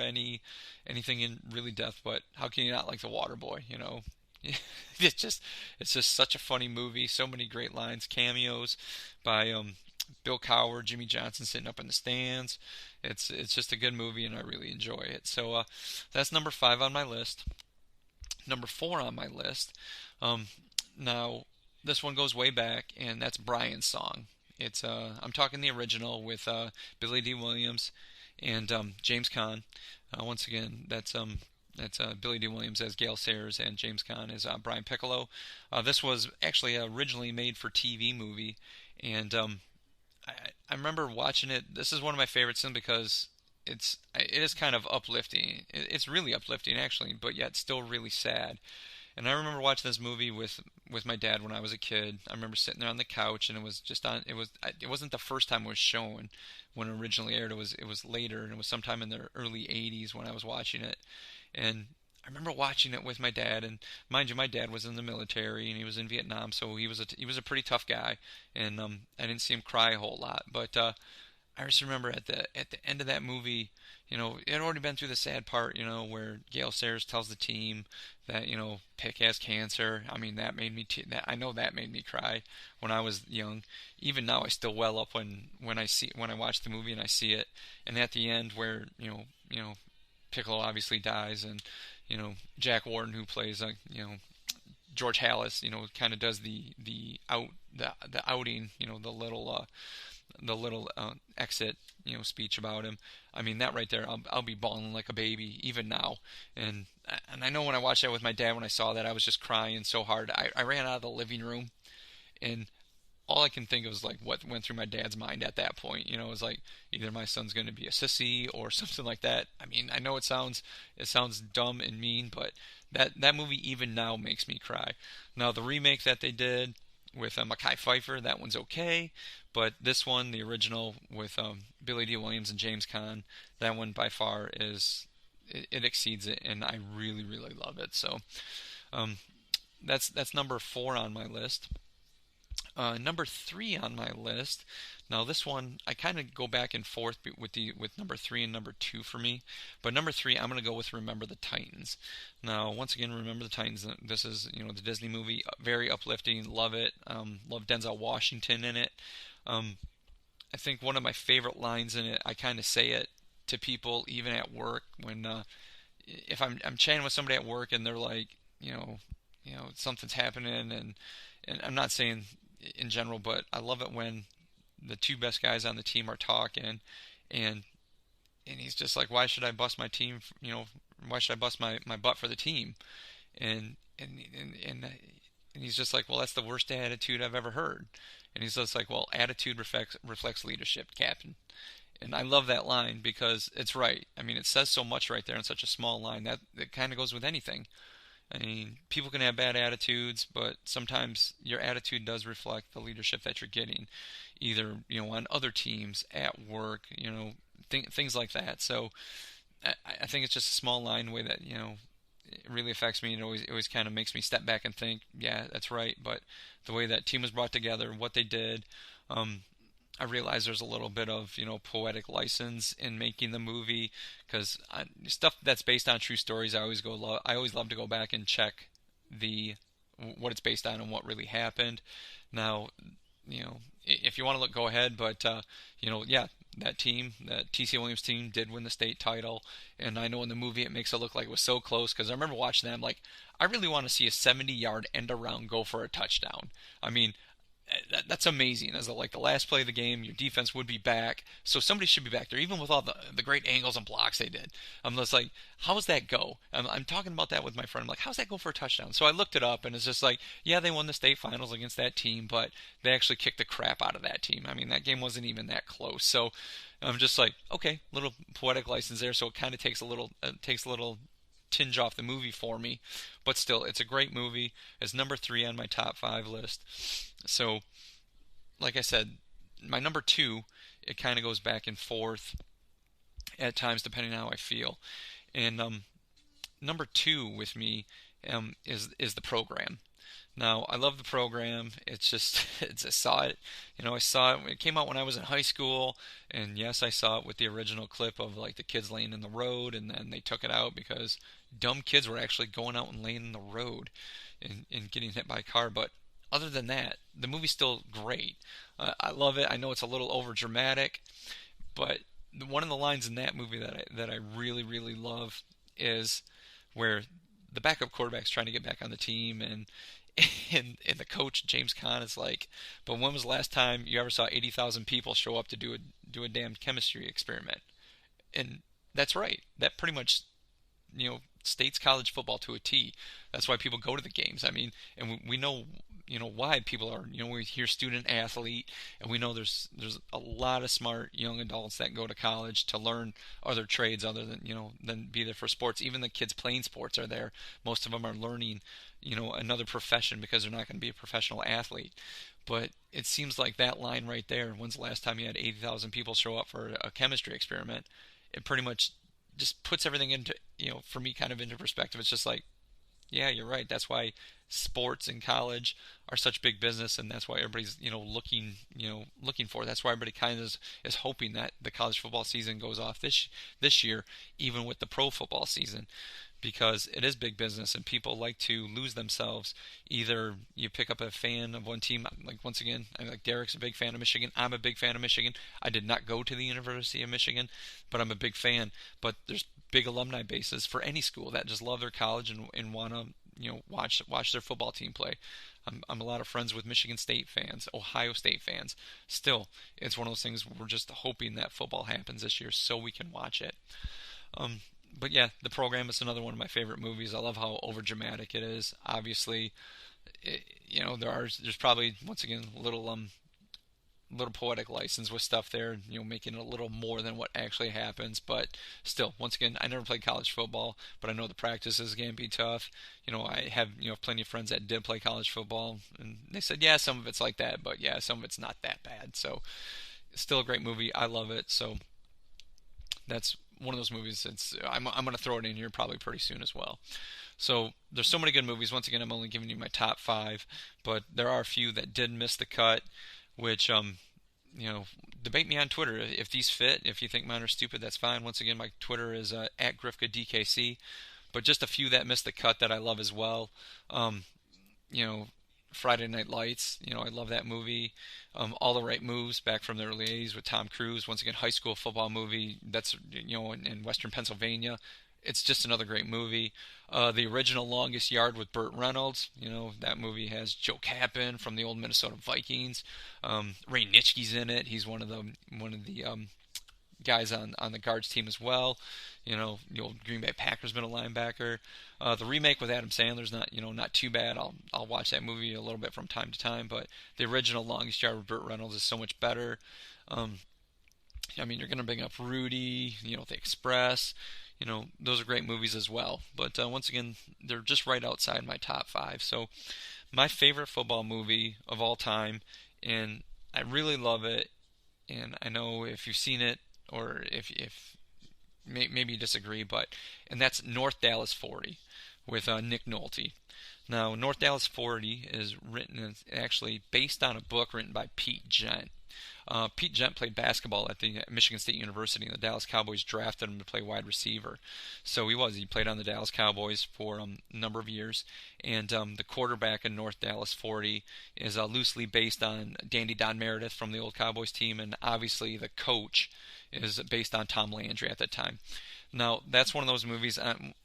anything in really depth, but how can you not like The Waterboy? it's just such a funny movie. So many great lines, cameos by Bill Cowher, Jimmy Johnson sitting up in the stands. It's just a good movie, and I really enjoy it. So that's number 5 on my list. Number 4 on my list. Now this one goes way back, and that's Brian's song. It's I'm talking the original with Billy D. Williams and James Caan. Once again, that's Billy D. Williams as Gale Sayers and James Caan as Brian Piccolo. This was actually originally made for TV movie, and I remember watching it. This is one of my favorites simply because it is kind of uplifting. It's really uplifting actually, but yet still really sad. And I remember watching this movie with my dad when I was a kid. I remember sitting there on the couch, and it was just on. It wasn't the first time it was shown when it originally aired. It was later, and it was sometime in the early '80s when I was watching it. And I remember watching it with my dad. And mind you, my dad was in the military, and he was in Vietnam, so he was a pretty tough guy. And I didn't see him cry a whole lot, but I just remember at the end of that movie, it had already been through the sad part, where Gale Sayers tells the team that Pick has cancer. I mean, that made me I know that made me cry when I was young. Even now, I still well up when I watch the movie and I see it. And at the end, where Piccolo obviously dies, and Jack Warden, who plays George Hallis, kind of does the outing, the little exit speech about him. I mean, that right there, I'll be bawling like a baby even now. And I know when I watched that with my dad, when I saw that, I was just crying so hard. I ran out of the living room, and all I can think of is like what went through my dad's mind at that point. It was like either my son's going to be a sissy or something like that. I mean, I know it sounds dumb and mean, but that movie even now makes me cry. Now the remake that they did with Mekhi Phifer, that one's okay, but this one, the original with Billy D. Williams and James Caan, that one by far it exceeds it, and I really, really love it. So that's number 4 on my list. Number 3 on my list. Now this one I kind of go back and forth with number 3 and number 2 for me, but number 3 I'm going to go with Remember the Titans. Now once again, Remember the Titans. This is the Disney movie, very uplifting. Love it. Love Denzel Washington in it. I think one of my favorite lines in it, I kind of say it to people even at work when if I'm chatting with somebody at work and they're like something's happening, and I'm not saying in general, but I love it when the 2 best guys on the team are talking, and he's just like, why should I bust my team? Why should I bust my butt for the team? And he's just like, well, that's the worst attitude I've ever heard. And he's just like, well, attitude reflects leadership, Captain. And I love that line because it's right. I mean, it says so much right there in such a small line that it kind of goes with anything. I mean, people can have bad attitudes, but sometimes your attitude does reflect the leadership that you're getting, either on other teams, at work, things like that. So I think it's just a small line, the way that it really affects me. It always kind of makes me step back and think, yeah, that's right. But the way that team was brought together, what they did, I realize there's a little bit of poetic license in making the movie, because stuff that's based on true stories, I always love to go back and check what it's based on and what really happened. Now, if you want to look, go ahead, but yeah, that TC Williams team did win the state title, and I know in the movie it makes it look like it was so close, because I remember watching them like, I really want to see a 70-yard end around go for a touchdown. I mean, that's amazing. As the last play of the game, your defense would be back, so somebody should be back there, even with all the great angles and blocks they did. I'm just like, how does that go? I'm talking about that with my friend. I'm like, how's that go for a touchdown? So I looked it up, and it's just like, yeah, they won the state finals against that team, but they actually kicked the crap out of that team. I mean, that game wasn't even that close. So I'm just like, okay, little poetic license there. So it kind of takes a little tinge off the movie for me, but still, it's a great movie. It's number 3 on my top 5 list. So like I said, my number 2, it kind of goes back and forth at times depending on how I feel. And number 2 with me is the program. Now, I love the program. It's just, I saw it. I saw it. It came out when I was in high school, and yes, I saw it with the original clip of like the kids laying in the road, and then they took it out because dumb kids were actually going out and laying in the road. in getting hit by a car. But other than that, the movie's still great. I love it. I know it's a little over dramatic, but one of the lines in that movie that I really, really love is where the backup quarterback's trying to get back on the team, and the coach James Caan is like, "But when was the last time you ever saw 80,000 people show up to do a damn chemistry experiment?" And that's right. That pretty much, states college football to a T. That's why people go to the games. I mean, and we know, why people are, we hear student athlete, and we know there's a lot of smart young adults that go to college to learn other trades other than be there for sports. Even the kids playing sports are there. Most of them are learning, another profession because they're not going to be a professional athlete. But it seems like that line right there, when's the last time you had 80,000 people show up for a chemistry experiment? It pretty much just puts everything into, for me, kind of into perspective. It's just like, yeah, you're right. That's why sports in college are such big business, and that's why everybody's, looking for it. That's why everybody kind of is hoping that the college football season goes off this year, even with the pro football season, because it is big business, and people like to lose themselves. Either you pick up a fan of one team, like once again, like Derek's a big fan of Michigan. I'm a big fan of Michigan. I did not go to the University of Michigan, but I'm a big fan. But there's big alumni bases for any school that just love their college and want to watch their football team play. I'm a lot of friends with Michigan State fans, Ohio State fans. Still, it's one of those things we're just hoping that football happens this year so we can watch it. But yeah, The Program is another one of my favorite movies. I love how overdramatic it is. Obviously, there's probably, once again, a little poetic license with stuff there, making it a little more than what actually happens. But still, once again, I never played college football, but I know the practices can be tough. I have plenty of friends that did play college football, and they said, yeah, some of it's like that, but yeah, some of it's not that bad. So it's still a great movie. I love it. So that's one of those movies. I'm going to throw it in here probably pretty soon as well. So there's so many good movies. Once again, I'm only giving you my top 5, but there are a few that did miss the cut, which debate me on Twitter if these fit. If you think mine are stupid, that's fine. Once again, my Twitter is at GrifkaDKC. But just a few that missed the cut that I love as well. Friday Night Lights, I love that movie. All the Right Moves, back from the early 80s with Tom Cruise. Once again, high school football movie that's, in Western Pennsylvania. It's just another great movie. The original Longest Yard with Burt Reynolds. That movie has Joe Kappen from the old Minnesota Vikings. Ray Nitschke's in it. He's one of the guys on the guards team as well. The old Green Bay Packers been a linebacker. The remake with Adam Sandler's not too bad. I'll watch that movie a little bit from time to time, but the original Longest Yard with Burt Reynolds is so much better. You're going to bring up Rudy, The Express. Those are great movies as well. But once again, they're just right outside my top 5. So my favorite football movie of all time, and I really love it, and I know if you've seen it, or if maybe you disagree, and that's North Dallas 40 with Nick Nolte. Now, North Dallas 40 is actually based on a book written by Pete Gent. Pete Gent played basketball at the Michigan State University, and the Dallas Cowboys drafted him to play wide receiver. So he played on the Dallas Cowboys for a number of years, and the quarterback in North Dallas 40 is loosely based on Dandy Don Meredith from the old Cowboys team, and obviously the coach is based on Tom Landry at that time. Now, that's one of those movies,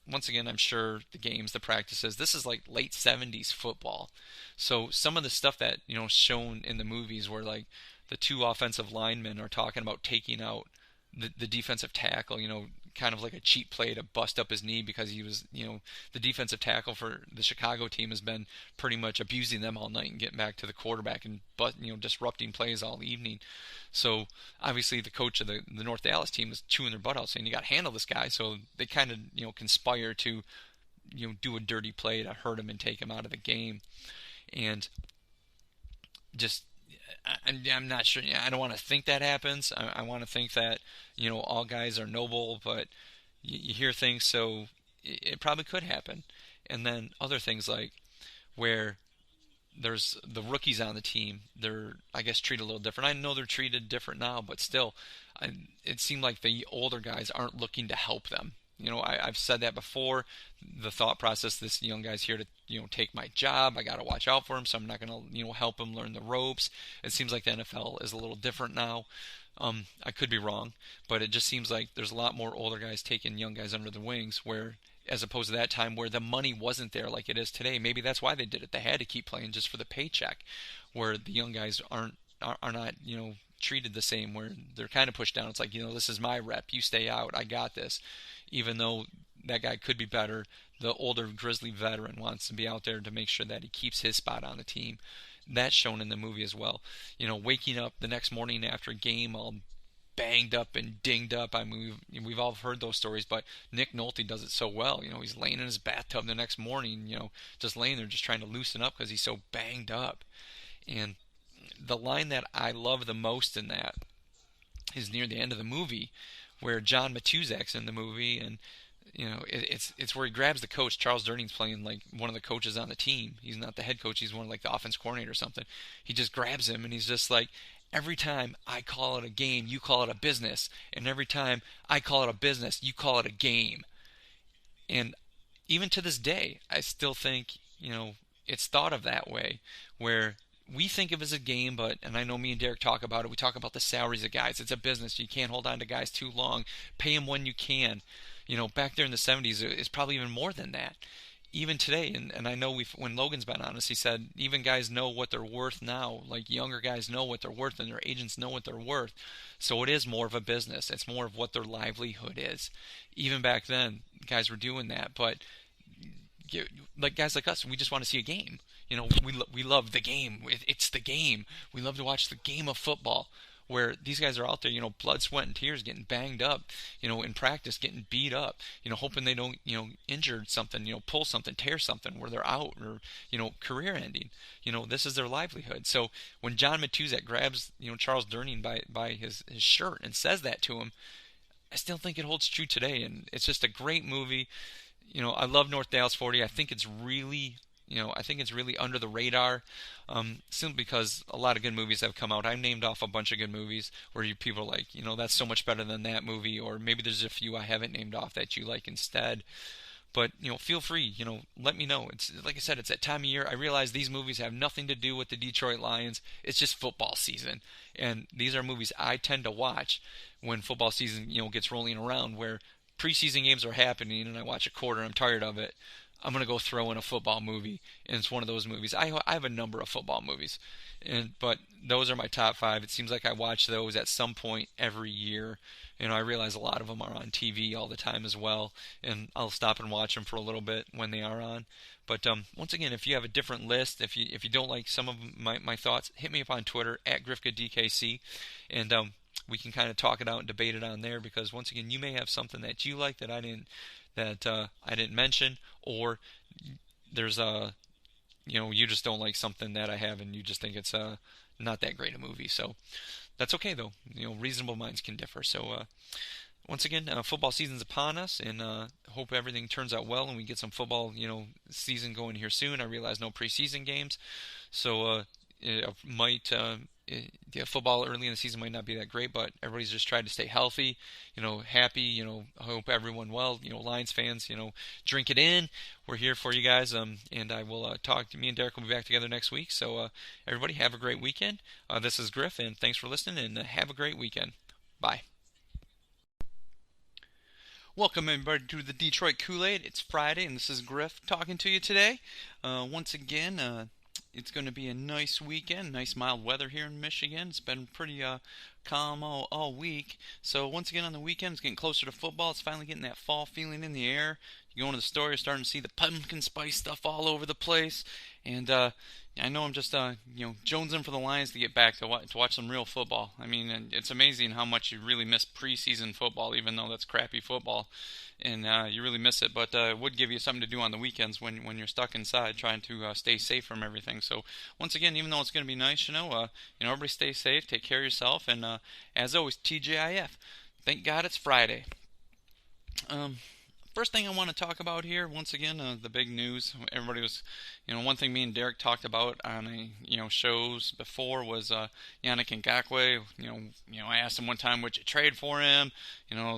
once again, I'm sure the games, the practices, this is like late 70s football. So some of the stuff that, shown in the movies where like the two offensive linemen are talking about taking out the defensive tackle, kind of like a cheap play to bust up his knee because he was, the defensive tackle for the Chicago team has been pretty much abusing them all night and getting back to the quarterback and disrupting plays all evening. So obviously the coach of the North Dallas team is chewing their butt out saying you got to handle this guy. So they kind of conspire to do a dirty play to hurt him and take him out of the game. And just I'm not sure. I don't want to think that happens. I want to think that all guys are noble, but you hear things, so it probably could happen. And then other things like where there's the rookies on the team, they're, I guess, treated a little different. I know they're treated different now, but still, it seemed like the older guys aren't looking to help them. I've said that before. The thought process, this young guy's here to, take my job. I got to watch out for him, so I'm not going to, help him learn the ropes. It seems like the NFL is a little different now. I could be wrong, but it just seems like there's a lot more older guys taking young guys under the wings, where as opposed to that time where the money wasn't there like it is today. Maybe that's why they did it. They had to keep playing just for the paycheck, where the young guys are not, treated the same, where they're kind of pushed down. It's like, this is my rep. You stay out. I got this. Even though that guy could be better, the older grizzly veteran wants to be out there to make sure that he keeps his spot on the team. That's shown in the movie as well. Waking up the next morning after a game all banged up and dinged up. I mean, we've all heard those stories, but Nick Nolte does it so well. He's laying in his bathtub the next morning, just laying there, just trying to loosen up because he's so banged up. And the line that I love the most in that is near the end of the movie, where John Matuzak's in the movie, and it's where he grabs the coach. Charles Durning's playing like one of the coaches on the team. He's not the head coach. He's one of like the offense coordinator or something. He just grabs him and he's just like, every time I call it a game, you call it a business. And every time I call it a business, you call it a game. And even to this day, I still think, it's thought of that way, where we think of it as a game, and I know me and Derek talk about it. We talk about the salaries of guys. It's a business. You can't hold on to guys too long. Pay them when you can. Back there in the 70s, it's probably even more than that. Even today, and I know when Logan's been on us, he said even guys know what they're worth now. Like younger guys know what they're worth, and their agents know what they're worth. So it is more of a business. It's more of what their livelihood is. Even back then, guys were doing that. But like guys like us, we just want to see a game. We love the game. It's the game. We love to watch the game of football, where these guys are out there, blood, sweat, and tears, getting banged up, in practice, getting beat up, hoping they don't, injure something, pull something, tear something, where they're out, or, career ending. This is their livelihood. So when John Matuzak grabs, Charles Durning by his shirt and says that to him, I still think it holds true today, and it's just a great movie. I love North Dallas 40. I think it's really under the radar, simply because a lot of good movies have come out. I named off a bunch of good movies where people are like, that's so much better than that movie, or maybe there's a few I haven't named off that you like instead. But, feel free, let me know. It's like I said, it's that time of year. I realize these movies have nothing to do with the Detroit Lions. It's just football season. And these are movies I tend to watch when football season, gets rolling around, where preseason games are happening and I watch a quarter and I'm tired of it. I'm going to go throw in a football movie, and it's one of those movies. I have a number of football movies, but those are my top 5. It seems like I watch those at some point every year. I realize a lot of them are on TV all the time as well, and I'll stop and watch them for a little bit when they are on. But once again, if you have a different list, if you don't like some of my thoughts, hit me up on Twitter at GrifkaDKC, and we can kind of talk it out and debate it on there, because once again, you may have something that you like that I didn't mention, or there's you just don't like something that I have and you just think it's not that great a movie. So that's okay though. Reasonable minds can differ. So once again, football season's upon us, and hope everything turns out well and we get some football season going here soon. I realize no preseason games, so it might football early in the season might not be that great, but everybody's just trying to stay healthy, happy, I hope everyone well, Lions fans, drink it in. We're here for you guys, and I will me and Derek will be back together next week. So everybody have a great weekend. This is Griff, and thanks for listening, and have a great weekend. Bye. Welcome everybody to the Detroit Koolaid. It's Friday, and this is Griff talking to you today. Once again, it's going to be a nice weekend, nice mild weather here in Michigan. It's been pretty calm all week. So once again on the weekend, it's getting closer to football. It's finally getting that fall feeling in the air. You go into the store, you're starting to see the pumpkin spice stuff all over the place. And I know I'm just jonesing for the Lions to get back to watch some real football. I mean, it's amazing how much you really miss preseason football, even though that's crappy football. And you really miss it, but it would give you something to do on the weekends when you're stuck inside trying to stay safe from everything. So once again, even though it's going to be nice, everybody stay safe, take care of yourself, and as always, TGIF. Thank God it's Friday. first thing I want to talk about here, once again, the big news. Everybody was, one thing me and Derek talked about on shows before was Yannick Ngakoue. I asked him one time, would you trade for him?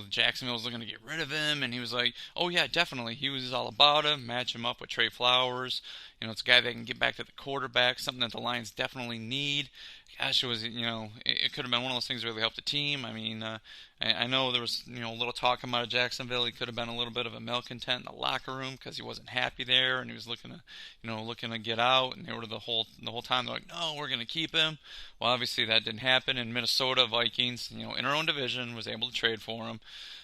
Jacksonville was looking to get rid of him, and he was like, oh yeah, definitely. He was all about him, match him up with Trey Flowers. It's a guy that can get back to the quarterback, something that the Lions definitely need. Gosh, it was, it could have been one of those things that really helped the team. I mean, I know there was, a little talk about Jacksonville. He could have been a little bit of a malcontent in the locker room because he wasn't happy there, and he was looking to get out. And they were the whole time they're like, no, we're going to keep him. Well, obviously that didn't happen. And Minnesota Vikings, in our own division, was able to trade for him.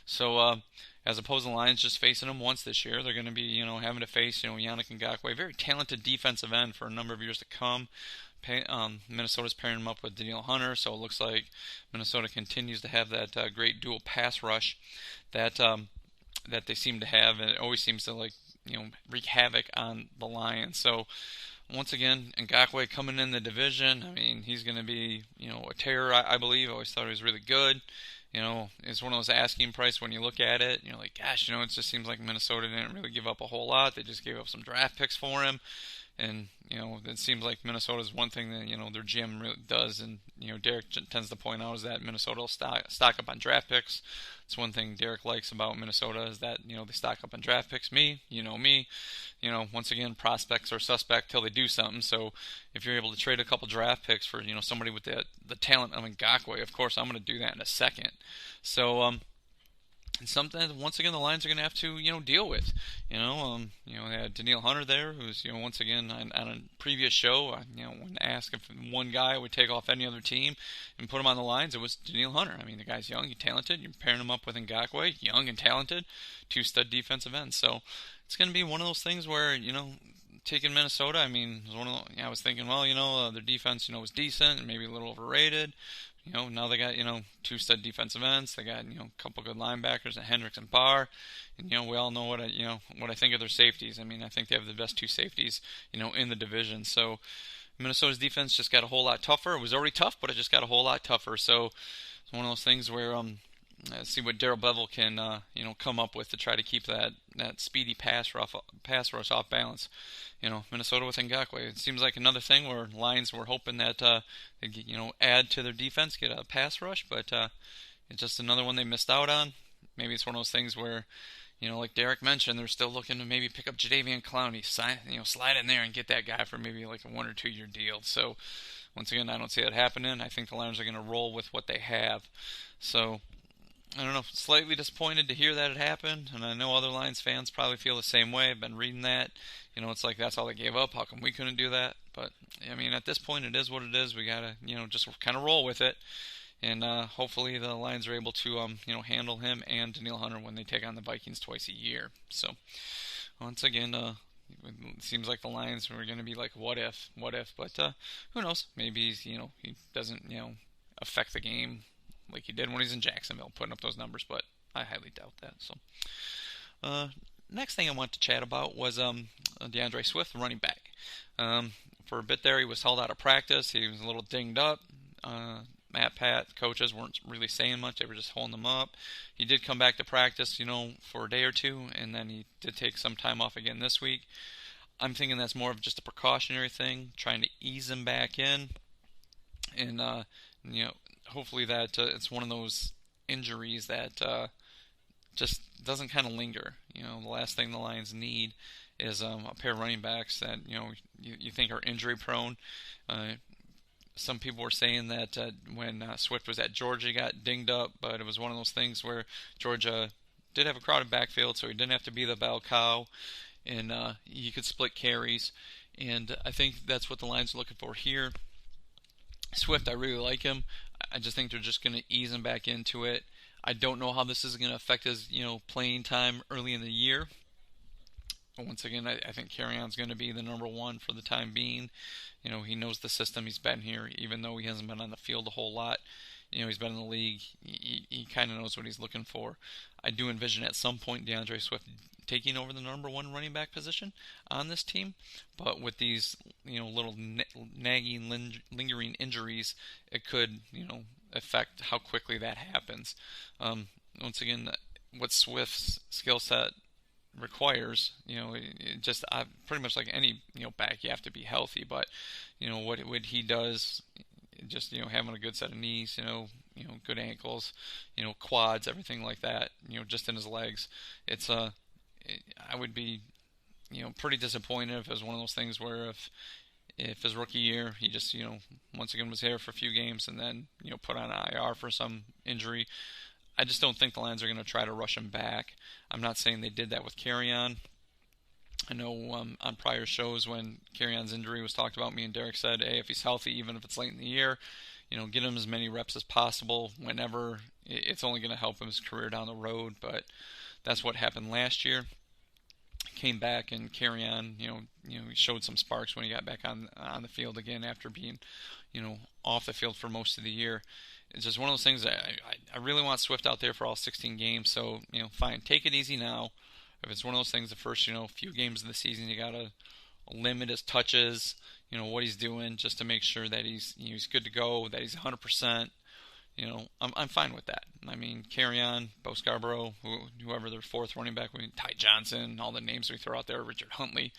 So, as opposed to the Lions just facing him once this year, they're going to be, having to face, Yannick Ngakoue, a very talented defensive end for a number of years to come. Minnesota's pairing him up with Danielle Hunter, so it looks like Minnesota continues to have that great dual pass rush that they seem to have, and it always seems to wreak havoc on the Lions. So once again, Ngakoue coming in the division, I mean, he's going to be a terror, I believe. I always thought he was really good. It's one of those asking price when you look at it. Like, gosh, it just seems like Minnesota didn't really give up a whole lot. They just gave up some draft picks for him. And, it seems like Minnesota's one thing that, their GM really does. And, Derek tends to point out is that Minnesota will stock up on draft picks. It's one thing Derek likes about Minnesota is that, they stock up on draft picks. Me, once again, prospects are suspect till they do something. So if you're able to trade a couple draft picks for, somebody with the talent of Ngakoue, of course, I'm going to do that in a second. So, and something once again the Lions are going to have to deal with. They had Danielle Hunter there, who's once again on a previous show. When asked if one guy would take off any other team and put him on the Lions, it was Danielle Hunter. I mean, the guy's young, he's talented. You're pairing him up with Ngakoue, young and talented, two stud defensive ends. So it's going to be one of those things where taking Minnesota. I mean, it was I was thinking, well, their defense was decent and maybe a little overrated. Now they got, two stud defensive ends. They got, a couple good linebackers, Hendricks and Barr. And, we all know what I think of their safeties. I mean, I think they have the best two safeties, in the division. So Minnesota's defense just got a whole lot tougher. It was already tough, but it just got a whole lot tougher. So it's one of those things where, see what Darrell Bevel can, come up with to try to keep that speedy pass rush off balance. Minnesota with Ngakoue. It seems like another thing where Lions were hoping that they add to their defense, get a pass rush, but it's just another one they missed out on. Maybe it's one of those things where, like Derek mentioned, they're still looking to maybe pick up Jadeveon Clowney, slide in there and get that guy for maybe like a 1 or 2 year deal. So once again, I don't see that happening. I think the Lions are going to roll with what they have. So I don't know, slightly disappointed to hear that it happened, and I know other Lions fans probably feel the same way. I've been reading that. It's like that's all they gave up. How come we couldn't do that? But, I mean, at this point, it is what it is. We got to, just kind of roll with it. And hopefully the Lions are able to, handle him and Danielle Hunter when they take on the Vikings twice a year. So, once again, it seems like the Lions were going to be like, what if? But who knows? Maybe, he doesn't, affect the game like he did when he's in Jacksonville, putting up those numbers, but I highly doubt that. So, next thing I want to chat about was DeAndre Swift, the running back. For a bit there, he was held out of practice. He was a little dinged up. Pat, coaches weren't really saying much. They were just holding him up. He did come back to practice, for a day or two, and then he did take some time off again this week. I'm thinking that's more of just a precautionary thing, trying to ease him back in. And, hopefully that it's one of those injuries that just doesn't kind of linger. The last thing the Lions need is a pair of running backs that you think are injury prone. Some people were saying that when Swift was at Georgia, he got dinged up, but it was one of those things where Georgia did have a crowded backfield, so he didn't have to be the bell cow, and he could split carries. And I think that's what the Lions are looking for here. Swift, I really like him. I just think they're just going to ease him back into it. I don't know how this is going to affect his, playing time early in the year. But once again, I think Kerryon's going to be the number one for the time being. He knows the system. He's been here, even though he hasn't been on the field a whole lot. He's been in the league. He kind of knows what he's looking for. I do envision at some point DeAndre Swift taking over the number one running back position on this team. But with these, little nagging, lingering injuries, it could, affect how quickly that happens. Once again, what Swift's skill set requires, it just pretty much like any back, you have to be healthy. But what he does, just having a good set of knees, good ankles, quads, everything like that, just in his legs. I would be pretty disappointed if it was one of those things where if his rookie year he just once again was here for a few games and then put on IR for some injury. I just don't think the Lions are going to try to rush him back. I'm not saying they did that with Kerryon. I know on prior shows when Kerryon's injury was talked about, me and Derek said, hey, if he's healthy, even if it's late in the year, get him as many reps as possible whenever. It's only going to help him his career down the road. But that's what happened last year. Came back and Kerryon, he showed some sparks when he got back on the field again after being, off the field for most of the year. It's just one of those things that I really want Swift out there for all 16 games. So, fine, take it easy now. If it's one of those things, the first, few games of the season, you got to limit his touches, what he's doing, just to make sure that he's good to go, that he's 100%. I'm fine with that. I mean, Kerryon, Bo Scarborough, whoever their fourth running back, Ty Johnson, all the names we throw out there, Richard Huntley,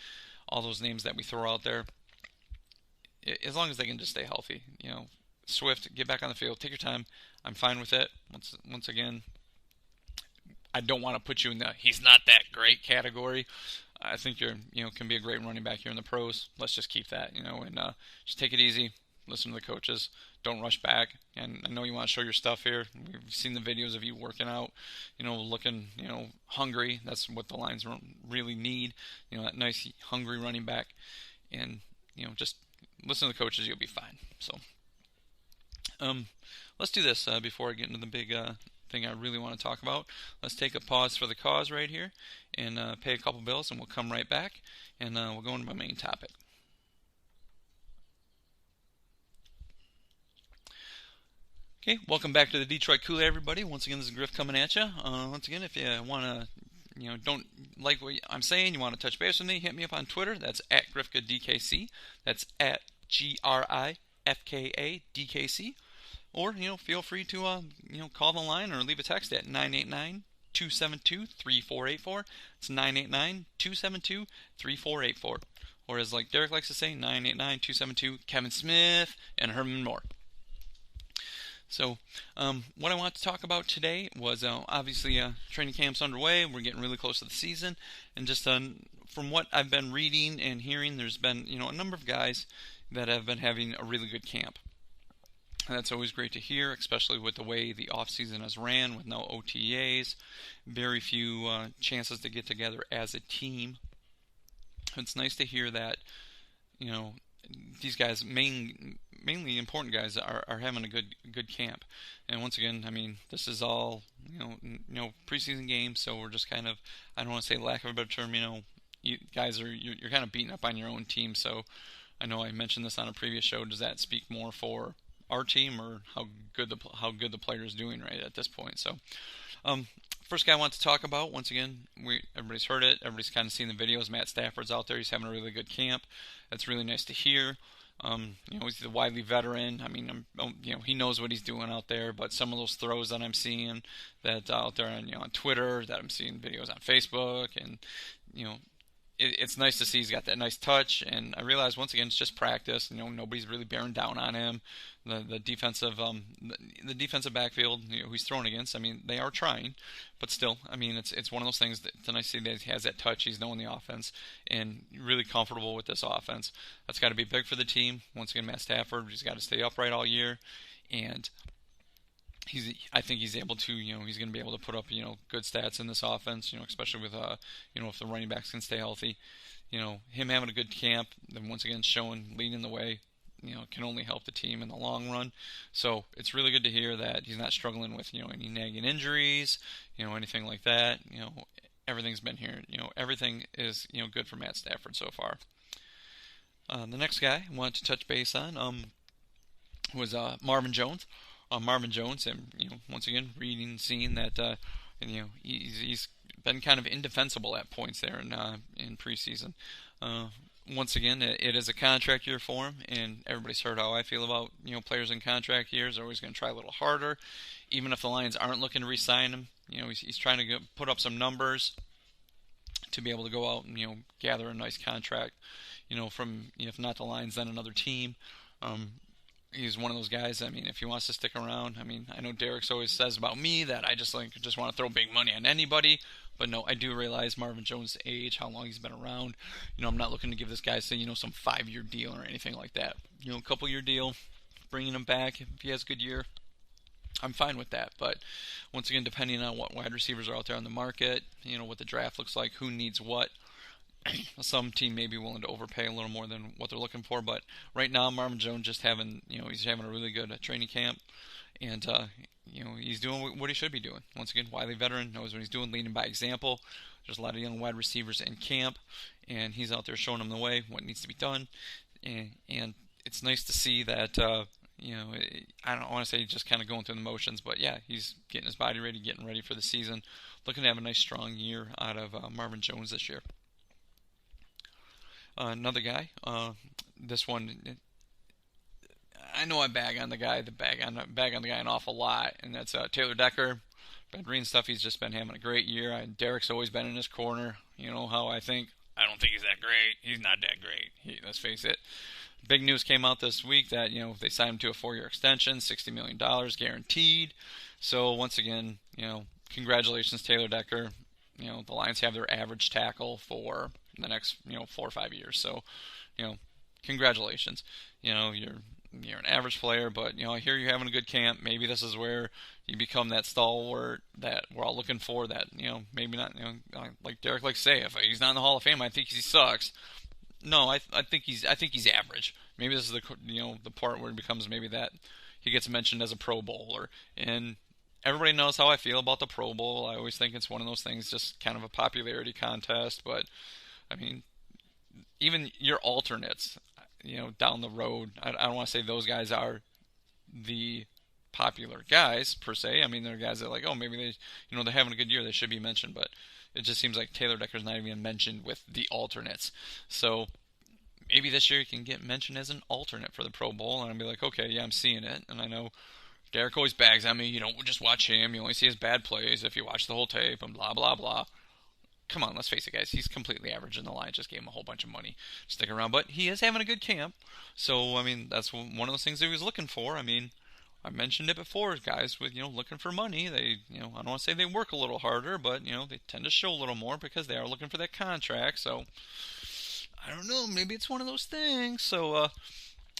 all those names that we throw out there, as long as they can just stay healthy, Swift, get back on the field, take your time. I'm fine with it. Once again, I don't want to put you in the he's not that great category. I think you're can be a great running back here in the pros. Let's just keep that, and just take it easy. Listen to the coaches. Don't rush back. And I know you want to show your stuff here. We've seen the videos of you working out, looking, hungry. That's what the Lions really need. That nice, hungry running back. And, just listen to the coaches. You'll be fine. So, let's do this before I get into the big thing I really want to talk about. Let's take a pause for the cause right here and pay a couple bills, and we'll come right back. And we'll go into my main topic. Okay, welcome back to the Detroit Koolaid, everybody. Once again, this is Griff coming at you. Once again, if you want to, don't like what I'm saying, you want to touch base with me, hit me up on Twitter. That's at GriffkaDKC. That's at GRIFKADKC. Or, feel free to, call the line or leave a text at 989-272-3484. It's 989-272-3484. Or as like Derek likes to say, 989-272 Kevin Smith and Herman Moore. So, what I want to talk about today was obviously training camp's underway. We're getting really close to the season, and just from what I've been reading and hearing, there's been a number of guys that have been having a really good camp. And that's always great to hear, especially with the way the off season has ran with no OTAs, very few chances to get together as a team. It's nice to hear that these guys, mainly important guys, are having a good camp. And once again, I mean, this is all preseason games, so we're just kind of, I don't want to say lack of a better term, you guys you're kind of beating up on your own team. So I know I mentioned this on a previous show. Does that speak more for our team or how good the player is doing right at this point? So first guy I want to talk about, once again, everybody's heard it, everybody's kind of seen the videos. Matt Stafford's out there. He's having a really good camp. That's really nice to hear. He's the wily veteran. I mean, he knows what he's doing out there. But some of those throws that I'm seeing that out there on Twitter, that I'm seeing videos on Facebook, and it's nice to see he's got that nice touch. And I realize once again it's just practice. Nobody's really bearing down on him. The defensive backfield who he's thrown against, I mean, they are trying, but still, I mean, it's one of those things that it's nice to see that he has that touch. He's knowing the offense and really comfortable with this offense. That's got to be big for the team. Once again, Matt Stafford, he's got to stay upright all year, and I think he's able to, he's going to be able to put up, good stats in this offense, especially with, if the running backs can stay healthy. Him having a good camp, then once again leading the way, can only help the team in the long run. So it's really good to hear that he's not struggling with, any nagging injuries, anything like that. Everything's been here. Everything is, good for Matt Stafford so far. The next guy I wanted to touch base on was Marvin Jones. Marvin Jones, and once again, seeing that he's been kind of indefensible at points there in preseason. Once again, it is a contract year for him, and everybody's heard how I feel about players in contract years. They're always going to try a little harder, even if the Lions aren't looking to re-sign him. He's trying to put up some numbers to be able to go out and, gather a nice contract, from, if not the Lions, then another team. He's one of those guys. I mean, if he wants to stick around, I mean, I know Derek's always says about me that I just want to throw big money on anybody. But no, I do realize Marvin Jones' age, how long he's been around. I'm not looking to give this guy, say, some 5-year deal or anything like that. A couple-year deal, bringing him back if he has a good year, I'm fine with that. But once again, depending on what wide receivers are out there on the market, what the draft looks like, who needs what. Some team may be willing to overpay a little more than what they're looking for, but right now Marvin Jones he's having a really good training camp, and he's doing what he should be doing. Once again, wily veteran, knows what he's doing, leading by example. There's a lot of young wide receivers in camp, and he's out there showing them the way, what needs to be done, and it's nice to see that. I don't want to say just kind of going through the motions, but yeah, he's getting his body ready, getting ready for the season, looking to have a nice strong year out of Marvin Jones this year. Another guy, this one, I know I bag on the guy an awful lot, and that's Taylor Decker. Been reading stuff, he's just been having a great year. Derek's always been in his corner. You know how I think. I don't think he's that great. He's not that great. Let's face it. Big news came out this week that, they signed him to a 4-year extension, $60 million guaranteed. So once again, congratulations, Taylor Decker. The Lions have their average tackle for the next, 4 or 5 years. So, congratulations. You're an average player, but, I hear you're having a good camp. Maybe this is where you become that stalwart that we're all looking for, that, maybe not, like Derek likes to say, if he's not in the Hall of Fame, I think he sucks. No, I think he's average. Maybe this is the part where it becomes maybe that he gets mentioned as a Pro Bowler. And everybody knows how I feel about the Pro Bowl. I always think it's one of those things, just kind of a popularity contest. But, I mean, even your alternates, down the road, I don't want to say those guys are the popular guys, per se. I mean, they're guys that are like, oh, maybe they, they're having a good year, they should be mentioned. But it just seems like Taylor Decker's not even mentioned with the alternates. So maybe this year he can get mentioned as an alternate for the Pro Bowl, and I'll be like, okay, yeah, I'm seeing it. And I know Derek always bags on me. You don't just watch him. You only see his bad plays if you watch the whole tape and blah, blah, blah. Come on, let's face it, guys. He's completely average, and the Lions just gave him a whole bunch of money to stick around. But he is having a good camp. So, I mean, that's one of those things that he was looking for. I mean, I mentioned it before, guys, with, looking for money. They, I don't want to say they work a little harder, but, they tend to show a little more because they are looking for that contract. So, I don't know. Maybe it's one of those things. So,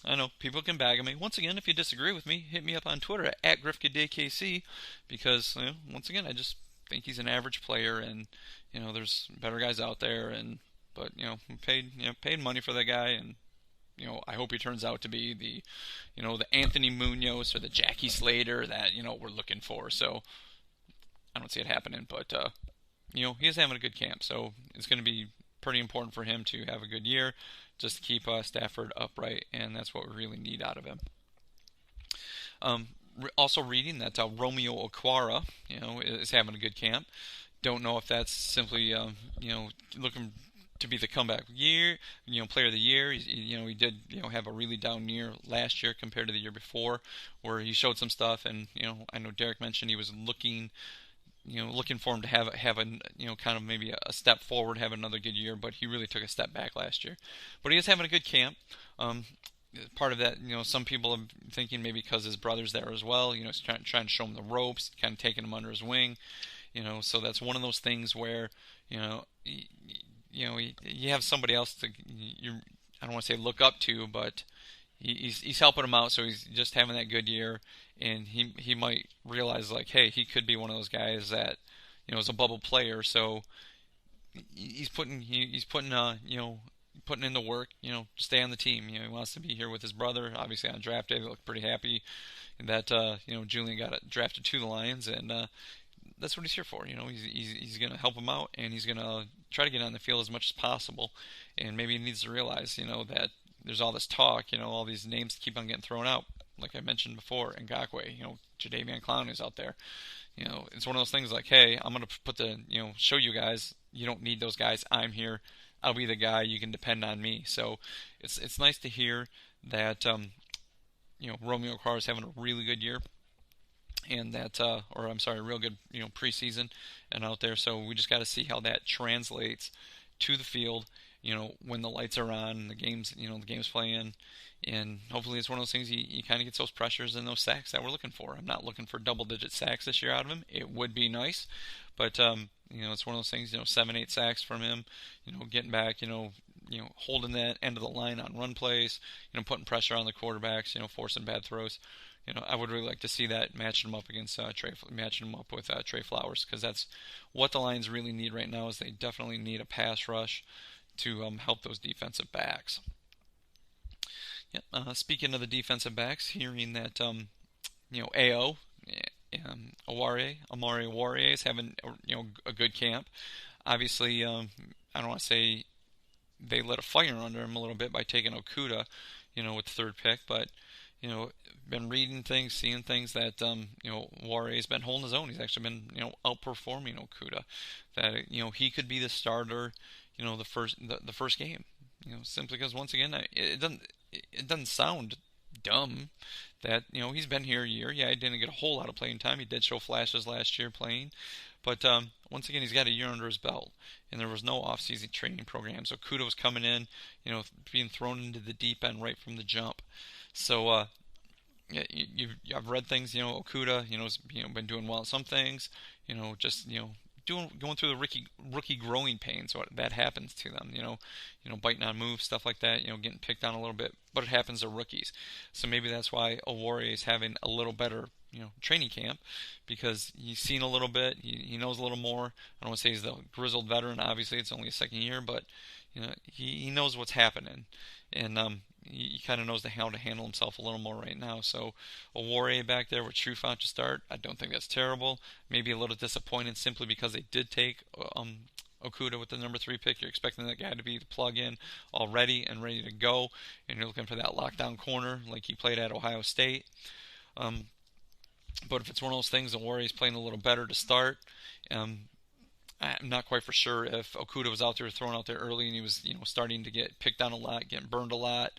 I know people can bag on me. Once again, if you disagree with me, hit me up on Twitter at GrifkaDayKC, because, once again, I just think he's an average player, and, there's better guys out there, but we paid money for that guy, and, I hope he turns out to be the, the Anthony Munoz or the Jackie Slater that, we're looking for. So I don't see it happening, but, he is having a good camp, so it's going to be pretty important for him to have a good year, just to keep Stafford upright, and that's what we really need out of him. Also reading that Romeo Okwara, is having a good camp. Don't know if that's simply, looking to be the comeback year, player of the year. He did, have a really down year last year compared to the year before, where he showed some stuff, and, I know Derek mentioned he was looking for him to have a, kind of maybe a step forward, have another good year, but he really took a step back last year. But he is having a good camp. Part of that, some people are thinking maybe because his brother's there as well, he's trying to show him the ropes, kind of taking him under his wing, so that's one of those things where, you have somebody else to, I don't want to say look up to, but he's helping him out, so he's just having that good year, and he might realize, like, hey, he could be one of those guys that, is a bubble player, so he's putting in the work, to stay on the team. He wants to be here with his brother. Obviously, on draft day, they look pretty happy that, Julian got drafted to the Lions, and that's what he's here for. He's going to help him out, and he's going to try to get on the field as much as possible. And maybe he needs to realize, that there's all this talk, all these names keep on getting thrown out. Like I mentioned before, Ngakoue, Jadeveon Clowney's out there. It's one of those things like, hey, I'm going to show you guys, you don't need those guys. I'm here. I'll be the guy. You can depend on me. So it's nice to hear that, Romeo Okwara is having a really good year. and that, real good, preseason and out there. So we just got to see how that translates to the field, when the lights are on, the game's playing, and hopefully it's one of those things he kind of gets those pressures and those sacks that we're looking for. I'm not looking for double-digit sacks this year out of him. It would be nice, but it's one of those things. 7-8 sacks from him. Getting back. Holding that end of the line on run plays. Putting pressure on the quarterbacks. Forcing bad throws. I would really like to see that matching him up against with Trey Flowers, because that's what the Lions really need right now. Is they definitely need a pass rush to help those defensive backs. Yeah. Speaking of the defensive backs, hearing that AO, Amari Oruwariye is having a good camp. Obviously, I don't want to say they lit a fire under him a little bit by taking Okudah, with the third pick, but been reading things, seeing things that Oruwariye's been holding his own. He's actually been outperforming Okudah. That he could be the starter, the first game. Simply because once again it doesn't sound dumb that he's been here a year. Yeah, he didn't get a whole lot of playing time. He did show flashes last year playing, but once again he's got a year under his belt, and there was no off-season training program. So Okudah was coming in, being thrown into the deep end right from the jump. So I've read things. Okudah, has been doing well at some things. Going through the rookie growing pains. So that happens to them. Biting on moves, stuff like that. Getting picked on a little bit, but it happens to rookies. So maybe that's why Oruwariye is having a little better training camp, because he's seen a little bit. He knows a little more. I don't want to say he's the grizzled veteran. Obviously, it's only his second year, but he knows what's happening, and he kind of knows how to handle himself a little more right now. So Oruwariye back there with Trufant to start, I don't think that's terrible. Maybe a little disappointed simply because they did take Okudah with the number 3 pick. You're expecting that guy to be the plug-in already and ready to go, and you're looking for that lockdown corner like he played at Ohio State. But if it's one of those things, Oruwariye's playing a little better to start. I'm not quite for sure if Okudah was out there thrown out there early and he was starting to get picked on a lot, getting burned a lot.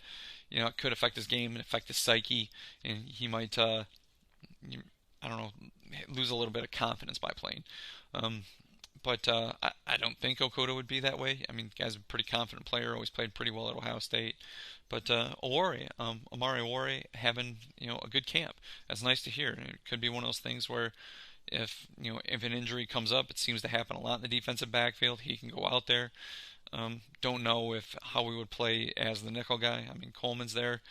It could affect his game and affect his psyche, and he might lose a little bit of confidence by playing. But I don't think Okudah would be that way. I mean, the guy's a pretty confident player, always played pretty well at Ohio State. But Amari Oruwariye having a good camp. That's nice to hear. It could be one of those things where if an injury comes up, it seems to happen a lot in the defensive backfield. He can go out there. Don't know how we would play as the nickel guy. I mean, Coleman's there,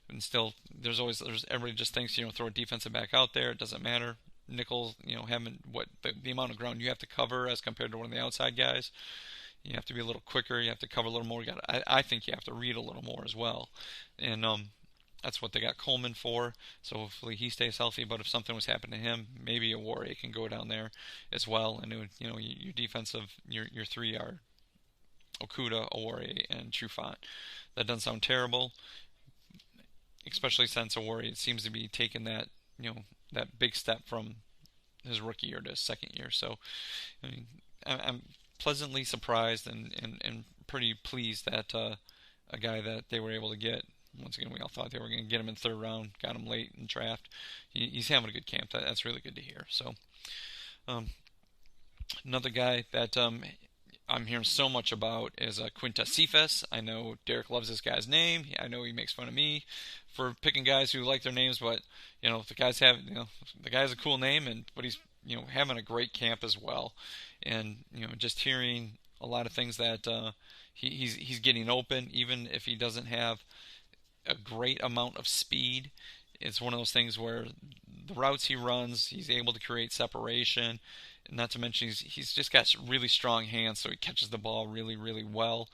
and still there's everybody just thinks throw a defensive back out there. It doesn't matter. Nickel, having the amount of ground you have to cover as compared to one of the outside guys. You have to be a little quicker. You have to cover a little more. I think you have to read a little more as well, and that's what they got Coleman for. So hopefully he stays healthy. But if something was happening to him, maybe Oruwariye can go down there as well. And it would, your defensive, your 3 are Okudah, Oruwariye, and Trufant. That doesn't sound terrible, especially since Oruwariye seems to be taking that that big step from his rookie year to his second year. So I mean, I'm pleasantly surprised and pretty pleased that a guy that they were able to get. Once again, we all thought they were going to get him in the 3rd round, got him late in the draft. He's having a good camp. That's really good to hear. So another guy that I'm hearing so much about is Quintez Cephas. I know Derek loves this guy's name. I know he makes fun of me for picking guys who like their names, but the guy's a cool name, but he's having a great camp as well. And just hearing a lot of things that he's getting open, even if he doesn't have a great amount of speed. It's one of those things where the routes he runs, he's able to create separation. Not to mention he's just got really strong hands, so he catches the ball really, really well.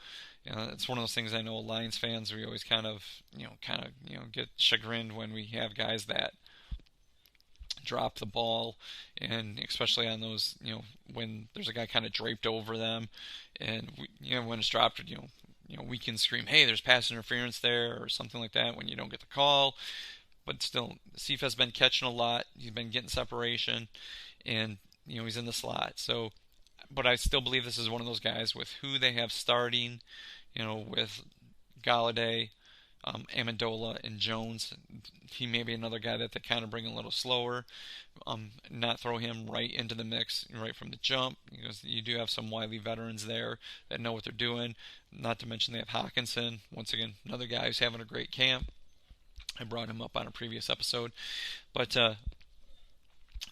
It's one of those things I know Lions fans, we always kind of get chagrined when we have guys that drop the ball, and especially on those, when there's a guy kind of draped over them, and when it's dropped, we can scream, hey, there's pass interference there, or something like that when you don't get the call. But still, Cephas has been catching a lot. He's been getting separation, and he's in the slot. So, but I still believe this is one of those guys with who they have starting, with Golladay, Amendola and Jones. He may be another guy that they kind of bring a little slower. Not throw him right into the mix right from the jump, because you do have some wily veterans there that know what they're doing. Not to mention they have Hawkinson, once again, another guy who's having a great camp. I brought him up on a previous episode. But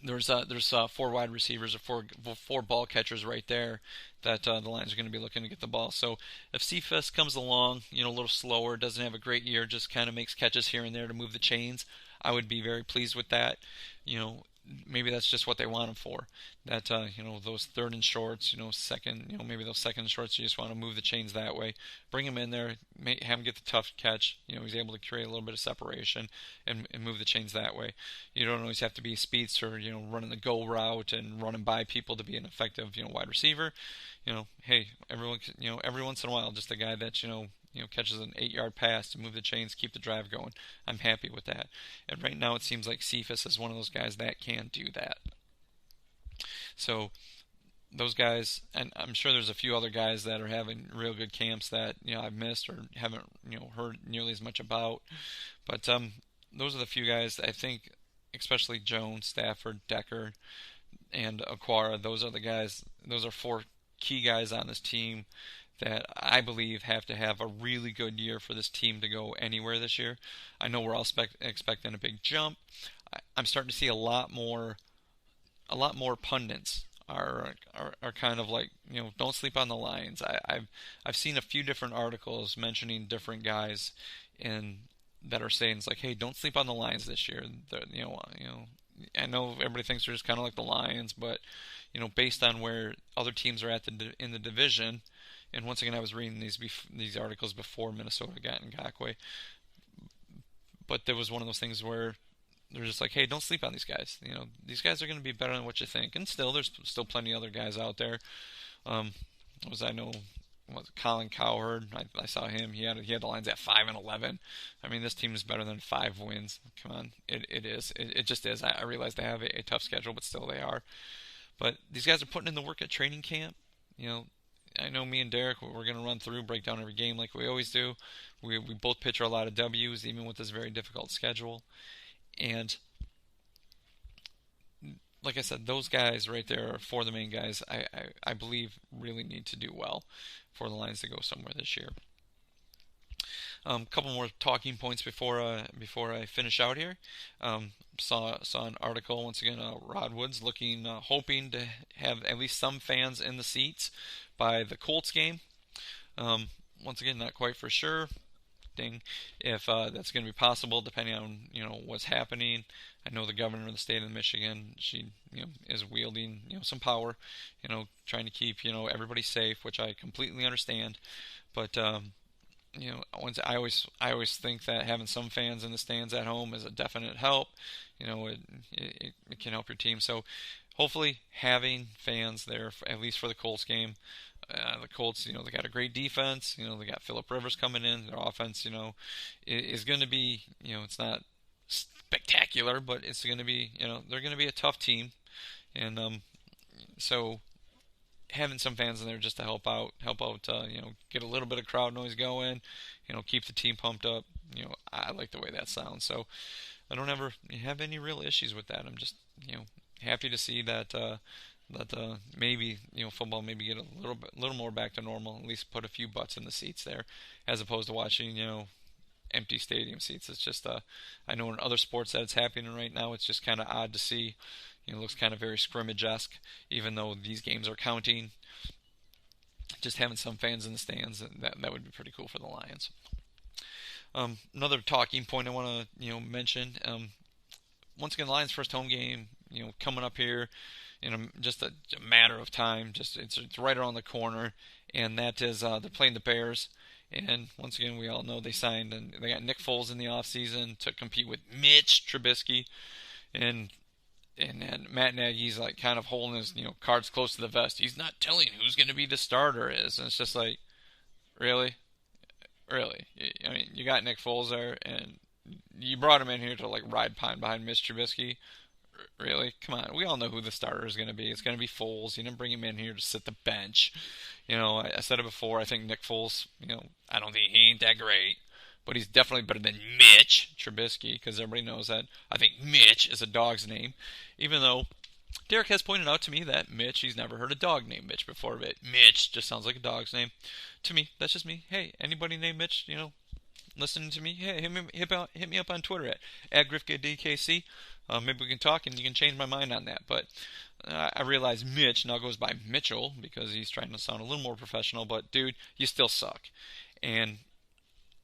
there's 4 wide receivers or four ball catchers right there that the Lions are going to be looking to get the ball. So if Cephas comes along, a little slower, doesn't have a great year, just kind of makes catches here and there to move the chains, I would be very pleased with that. Maybe that's just what they want him for. That those third and shorts, second, maybe those second and shorts, you just want to move the chains that way. Bring him in there, have him get the tough catch. He's able to create a little bit of separation and move the chains that way. You don't always have to be a speedster, running the go route and running by people to be an effective, wide receiver. Hey, everyone, every once in a while, just a guy that catches an 8-yard pass to move the chains, keep the drive going. I'm happy with that. And right now it seems like Cephas is one of those guys that can do that. So those guys, and I'm sure there's a few other guys that are having real good camps that I've missed or haven't heard nearly as much about. But those are the few guys that I think, especially Jones, Stafford, Decker, and Aquara. Those are the guys. Those are 4 key guys on this team that I believe have to have a really good year for this team to go anywhere this year. I know we're all expecting a big jump. I'm starting to see a lot more pundits are kind of like, don't sleep on the Lions. I've seen a few different articles mentioning different guys that are saying it's like, hey, don't sleep on the Lions this year. I know everybody thinks they're just kind of like the Lions, but based on where other teams are at in the division. And once again, I was reading these articles before Minnesota got Ngakoue. But there was one of those things where they're just like, hey, don't sleep on these guys. These guys are going to be better than what you think. And still, there's still plenty of other guys out there. Colin Cowherd. I saw him. He had the Lions at 5-11. I mean, this team is better than 5 wins. Come on, it is. It just is. I realize they have a tough schedule, but still they are. But these guys are putting in the work at training camp. I know me and Derek, we're going to run through, break down every game like we always do. We both picture a lot of W's, even with this very difficult schedule. And like I said, those guys right there are 4 of the main guys I believe really need to do well for the Lions to go somewhere this year. A couple more talking points before I finish out here. Saw an article once again. Rod Woods hoping to have at least some fans in the seats by the Colts game. Once again, not quite for sure. If that's going to be possible, depending on what's happening. I know the governor of the state of Michigan, she is wielding some power, trying to keep everybody safe, which I completely understand. But I always think that having some fans in the stands at home is a definite help. It can help your team. So hopefully having fans there, at least for the Colts game. The Colts, they got a great defense. They got Phillip Rivers coming in. Their offense, is going to be, it's not spectacular, but it's going to be, they're going to be a tough team. And so having some fans in there just to help out, get a little bit of crowd noise going, keep the team pumped up. I like the way that sounds. So I don't ever have any real issues with that. I'm just, happy to see that maybe football maybe get a little more back to normal, at least put a few butts in the seats there, as opposed to watching empty stadium seats. It's just I know in other sports that it's happening right now. It's just kind of odd to see. It looks kind of very scrimmage-esque, even though these games are counting. Just having some fans in the stands, that would be pretty cool for the Lions. Another talking point I want to mention. Once again, Lions' first home game, coming up here in just a matter of time. It's right around the corner, and that is they're playing the Bears. And once again, we all know they signed and they got Nick Foles in the offseason to compete with Mitch Trubisky, and Matt Nagy's like kind of holding his cards close to the vest. He's not telling who's going to be the starter is, and it's just like, really. I mean, you got Nick Foles there, and you brought him in here to like ride behind Mitch Trubisky. Really? Come on. We all know who the starter is going to be. It's going to be Foles. You didn't bring him in here to sit the bench. I said it before. I think Nick Foles, I don't think he ain't that great. but he's definitely better than Mitch Trubisky, because everybody knows that. I think Mitch is a dog's name, even though Derek has pointed out to me that Mitch, he's never heard a dog named Mitch before, but Mitch just sounds like a dog's name. To me, that's just me. Hey, anybody named Mitch, listening to me, hey, hit me up on Twitter at GriffGoodDKC. Maybe we can talk and you can change my mind on that. But I realize Mitch now goes by Mitchell because he's trying to sound a little more professional. But, dude, you still suck. And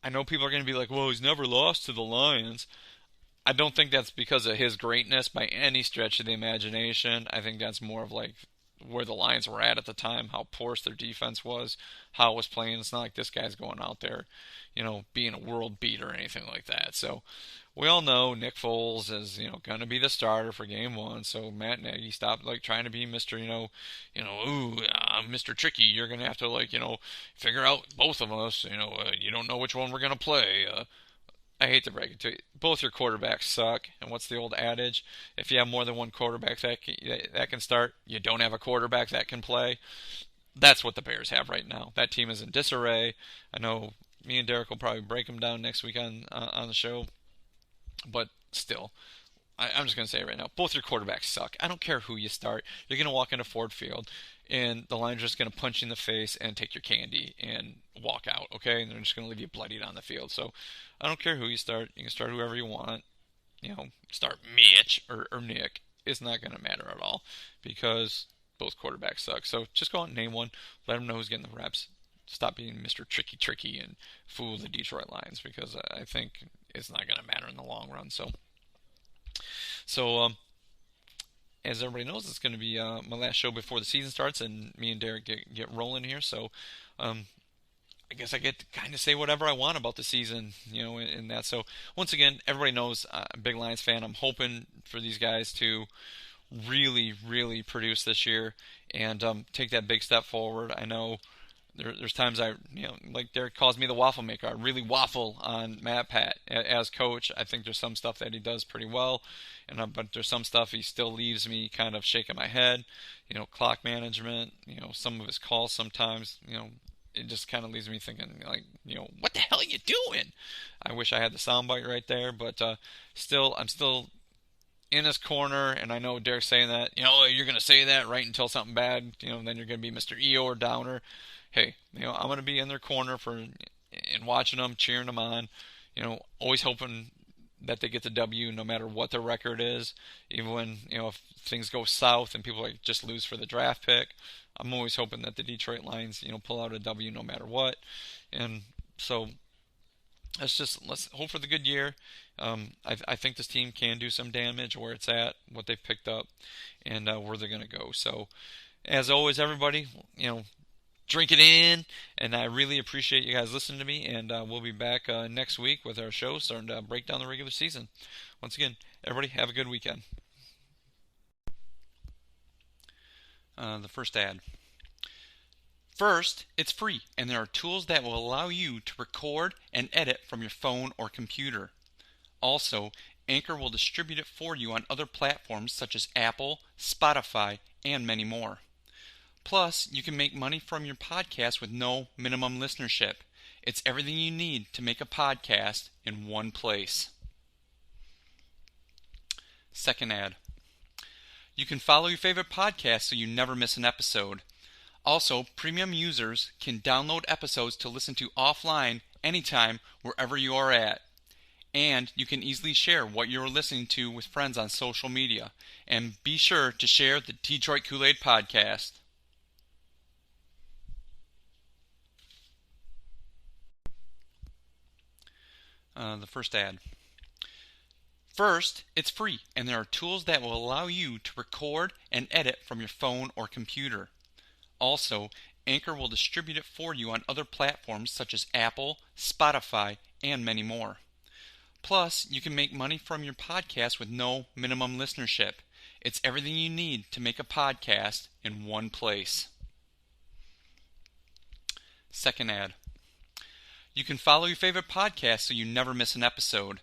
I know people are going to be like, well, he's never lost to the Lions. I don't think that's because of his greatness by any stretch of the imagination. I think that's more of like where the Lions were at the time, how porous their defense was, how it was playing. It's not like this guy's going out there, being a world beater or anything like that. So we all know Nick Foles is, going to be the starter for game one. So Matt Nagy stopped trying to be Mr. I'm Mr. Tricky. You're going to have to figure out both of us. You don't know which one we're going to play. I hate to break it to you. Both your quarterbacks suck. And what's the old adage? If you have more than one quarterback that can start, you don't have a quarterback that can play. That's what the Bears have right now. That team is in disarray. I know me and Derek will probably break them down next week on the show. But still, I'm just going to say it right now. Both your quarterbacks suck. I don't care who you start. You're going to walk into Ford Field, and the Lions are just going to punch you in the face and take your candy and walk out, okay? And they're just going to leave you bloodied on the field. So I don't care who you start. You can start whoever you want. Start Mitch or Nick. It's not going to matter at all because both quarterbacks suck. So just go out and name one. Let them know who's getting the reps. Stop being Mr. Tricky and fool the Detroit Lions because I think it's not going to matter in the long run. So as everybody knows, it's going to be my last show before the season starts, and me and Derek get rolling here. So I guess I get to kind of say whatever I want about the season, in that. So once again, everybody knows I'm a big Lions fan. I'm hoping for these guys to really, really produce this year and take that big step forward. I know there's times like Derek calls me the waffle maker. I really waffle on Matt Pat as coach. I think there's some stuff that he does pretty well, but there's some stuff he still leaves me kind of shaking my head. Clock management. Some of his calls sometimes. It just kind of leaves me thinking what the hell are you doing? I wish I had the soundbite right there, but I'm still in his corner, and I know Derek's saying that. You're going to say that right until something bad. Then you're going to be Mr. Eeyore Downer. Hey, I'm going to be in their corner and watching them, cheering them on, always hoping that they get the W no matter what their record is. Even when, if things go south and people just lose for the draft pick, I'm always hoping that the Detroit Lions, pull out a W no matter what. And so let's hope for the good year. I think this team can do some damage where it's at, what they've picked up, and where they're going to go. So as always, everybody, drink it in, and I really appreciate you guys listening to me, and we'll be back next week with our show starting to break down the regular season. Once again, everybody have a good weekend. The first ad. First, it's free, and there are tools that will allow you to record and edit from your phone or computer. Also, Anchor will distribute it for you on other platforms such as Apple, Spotify, and many more. Plus, you can make money from your podcast with no minimum listenership. It's everything you need to make a podcast in one place. Second ad. You can follow your favorite podcast so you never miss an episode. Also, premium users can download episodes to listen to offline anytime wherever you are at. And you can easily share what you're listening to with friends on social media. And be sure to share the Detroit Koolaid Podcast. The first ad. First, it's free, and there are tools that will allow you to record and edit from your phone or computer. Also, Anchor will distribute it for you on other platforms such as Apple, Spotify, and many more. Plus, you can make money from your podcast with no minimum listenership. It's everything you need to make a podcast in one place. Second ad. You can follow your favorite podcast so you never miss an episode.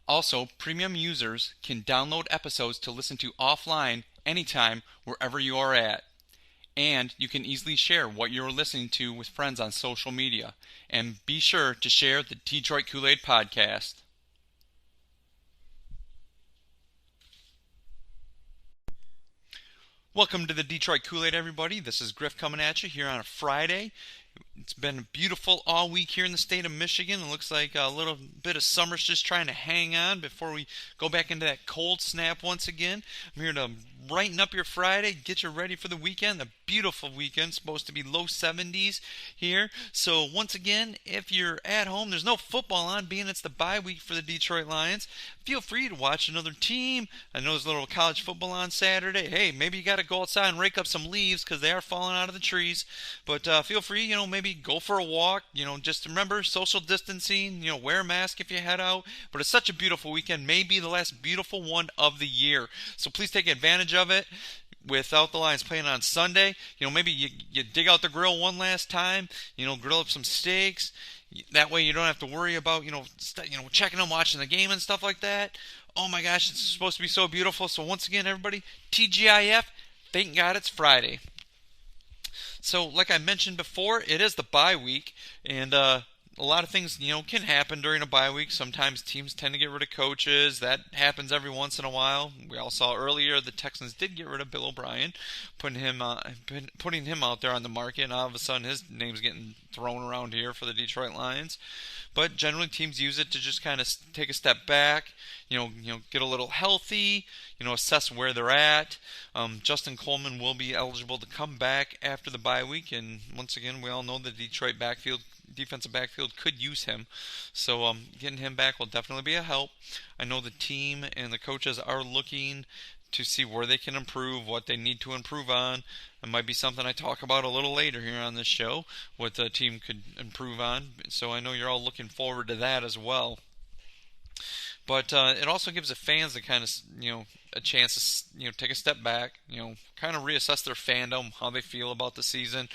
Also, premium users can download episodes to listen to offline anytime wherever you are at. And you can easily share what you're listening to with friends on social media. And be sure to share the Detroit Koolaid Podcast. Welcome to the Detroit Koolaid, everybody. This is Griff coming at you here on a Friday. It's been beautiful all week here in the state of Michigan. It looks like a little bit of summer's just trying to hang on before we go back into that cold snap once again. I'm here to brighten up your Friday, get you ready for the weekend. A beautiful weekend, supposed to be low 70s here. So once again, if you're at home, there's no football on, being it's the bye week for the Detroit Lions. Feel free to watch another team. I know there's a little college football on Saturday. Hey, maybe you got to go outside and rake up some leaves because they are falling out of the trees. But feel free, maybe go for a walk. Just remember social distancing. Wear a mask if you head out. But it's such a beautiful weekend. Maybe the last beautiful one of the year. So please take advantage of it. Without the Lions playing on Sunday, maybe you dig out the grill one last time. Grill up some steaks. That way you don't have to worry about checking them, watching the game and stuff like that. Oh my gosh, it's supposed to be so beautiful. So once again, everybody, TGIF. Thank God it's Friday. So, like I mentioned before, it is the bye week, and a lot of things, can happen during a bye week. Sometimes teams tend to get rid of coaches. That happens every once in a while. We all saw earlier the Texans did get rid of Bill O'Brien, putting him out there on the market, and all of a sudden his name's getting thrown around here for the Detroit Lions. But generally, teams use it to just kind of take a step back, get a little healthy, assess where they're at. Justin Coleman will be eligible to come back after the bye week, and once again, we all know the Detroit defensive backfield could use him. So getting him back will definitely be a help. I know the team and the coaches are looking to see where they can improve, what they need to improve on. It might be something I talk about a little later here on this show, what the team could improve on. So I know you're all looking forward to that as well. But it also gives the fans a kind of, a chance to, take a step back, kind of reassess their fandom, how they feel about the season,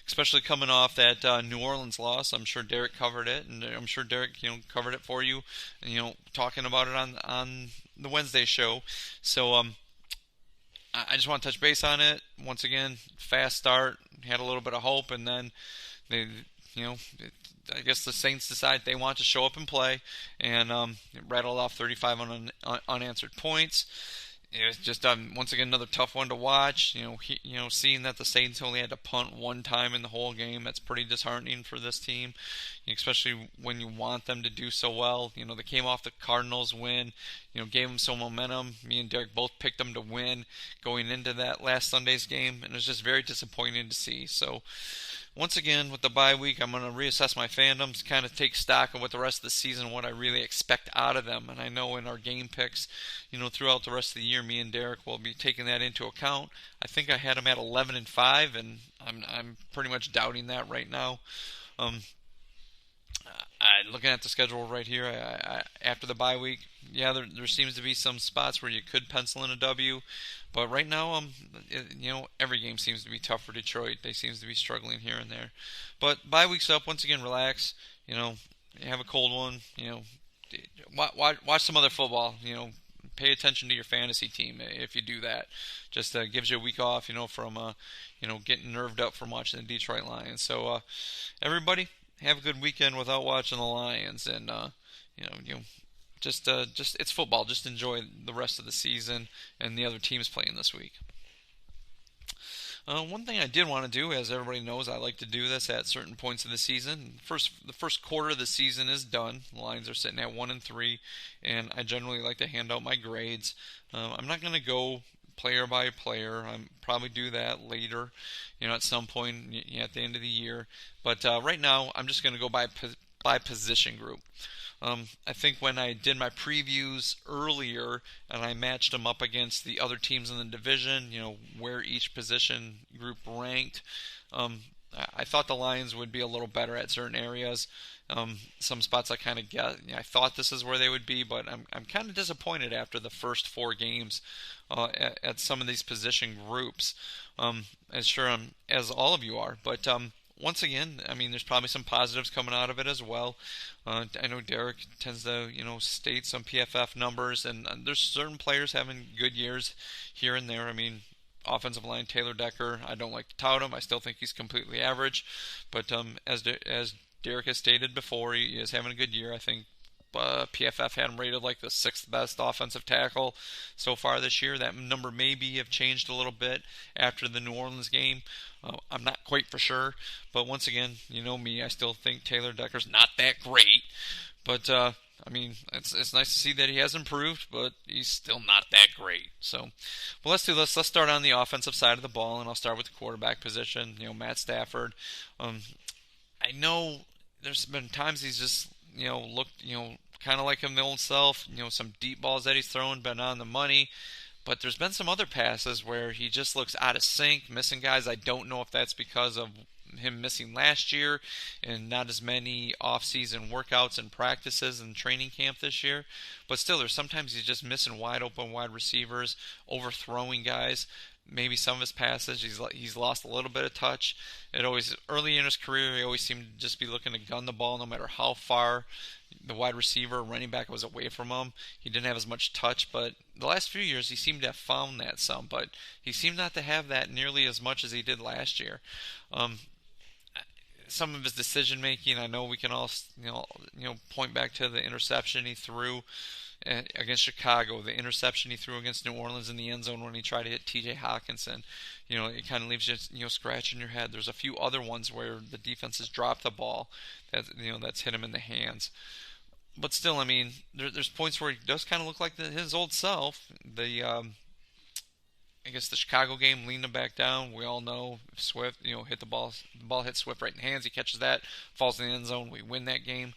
especially coming off that New Orleans loss. I'm sure Derek covered it, and I'm sure Derek, covered it for you, and, talking about it on the Wednesday show. So I just want to touch base on it. Once again, fast start, had a little bit of hope, and then they, I guess the Saints decide they want to show up and play, and rattled off 35 unanswered points. It was just once again another tough one to watch. Seeing that the Saints only had to punt one time in the whole game, that's pretty disheartening for this team, especially when you want them to do so well. They came off the Cardinals win, gave them some momentum. Me and Derek both picked them to win going into that last Sunday's game, and it was just very disappointing to see. So once again, with the bye week, I'm going to reassess my fandoms, kind of take stock of what the rest of the season, what I really expect out of them. And I know in our game picks, throughout the rest of the year, me and Derek will be taking that into account. I think I had them at 11-5, and I'm pretty much doubting that right now. Looking at the schedule right here, after the bye week, there seems to be some spots where you could pencil in a W, but right now, every game seems to be tough for Detroit. They seems to be struggling here and there. But bye week's up. Once again, relax. Have a cold one. Watch some other football. Pay attention to your fantasy team if you do that. Just gives you a week off. From getting nerved up from watching the Detroit Lions. So everybody, have a good weekend without watching the Lions, and just it's football. Just enjoy the rest of the season and the other teams playing this week. One thing I did want to do, as everybody knows, I like to do this at certain points of the season. The first quarter of the season is done. The Lions are sitting at 1-3, and I generally like to hand out my grades. I'm not going to go player by player. I'll probably do that later, at some point at the end of the year. But right now, I'm just going to go by position group. I think when I did my previews earlier and I matched them up against the other teams in the division, where each position group ranked, I thought the Lions would be a little better at certain areas. Some spots I kind of I thought this is where they would be, but I'm kind of disappointed after the first 4 games at some of these position groups, as all of you are. But once again, there's probably some positives coming out of it as well. I know Derek tends to, state some PFF numbers, and there's certain players having good years here and there. offensive line, Taylor Decker, I don't like to tout him. I still think he's completely average. But as Derek has stated before, he is having a good year. I think PFF had him rated like the 6th best offensive tackle so far this year. That number maybe have changed a little bit after the New Orleans game. I'm not quite for sure. But once again, you know me, I still think Taylor Decker's not that great. But I mean, it's nice to see that he has improved, but he's still not that great. So, well, let's do this. Let's start on the offensive side of the ball, and I'll start with the quarterback position. You know, Matt Stafford. I know there's been times he's just, looked, kind of like him, the old self. Some deep balls that he's thrown, been on the money. But there's been some other passes where he just looks out of sync, missing guys. I don't know if that's because of him missing last year and not as many off-season workouts and practices and training camp this year. But still, there's sometimes he's just missing wide open wide receivers, overthrowing guys. Maybe some of his passes, he's lost a little bit of touch. Early in his career, he always seemed to just be looking to gun the ball no matter how far the wide receiver or running back was away from him. He didn't have as much touch, but the last few years he seemed to have found that some, but he seemed not to have that nearly as much as he did last year. Some of his decision making, I know we can all point back to the interception he threw against Chicago, the interception he threw against New Orleans in the end zone when he tried to hit T.J. Hawkinson. It kind of leaves you scratching your head. There's a few other ones where the defense has dropped the ball that's hit him in the hands. But still, I mean, there's points where he does kind of look like his old self. I guess the Chicago game leaned him back down. We all know if Swift, hit the ball hits Swift right in the hands. He catches that, falls in the end zone. We win that game.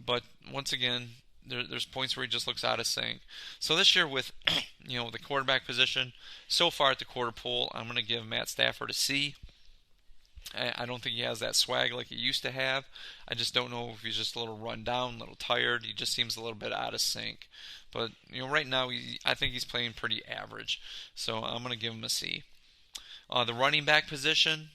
But once again, there's points where he just looks out of sync. So this year with, the quarterback position, so far at the quarter pole, I'm going to give Matt Stafford a C. I don't think he has that swag like he used to have. I just don't know if he's just a little run down, a little tired. He just seems a little bit out of sync. But, right now, I think he's playing pretty average. So I'm going to give him a C. The running back position,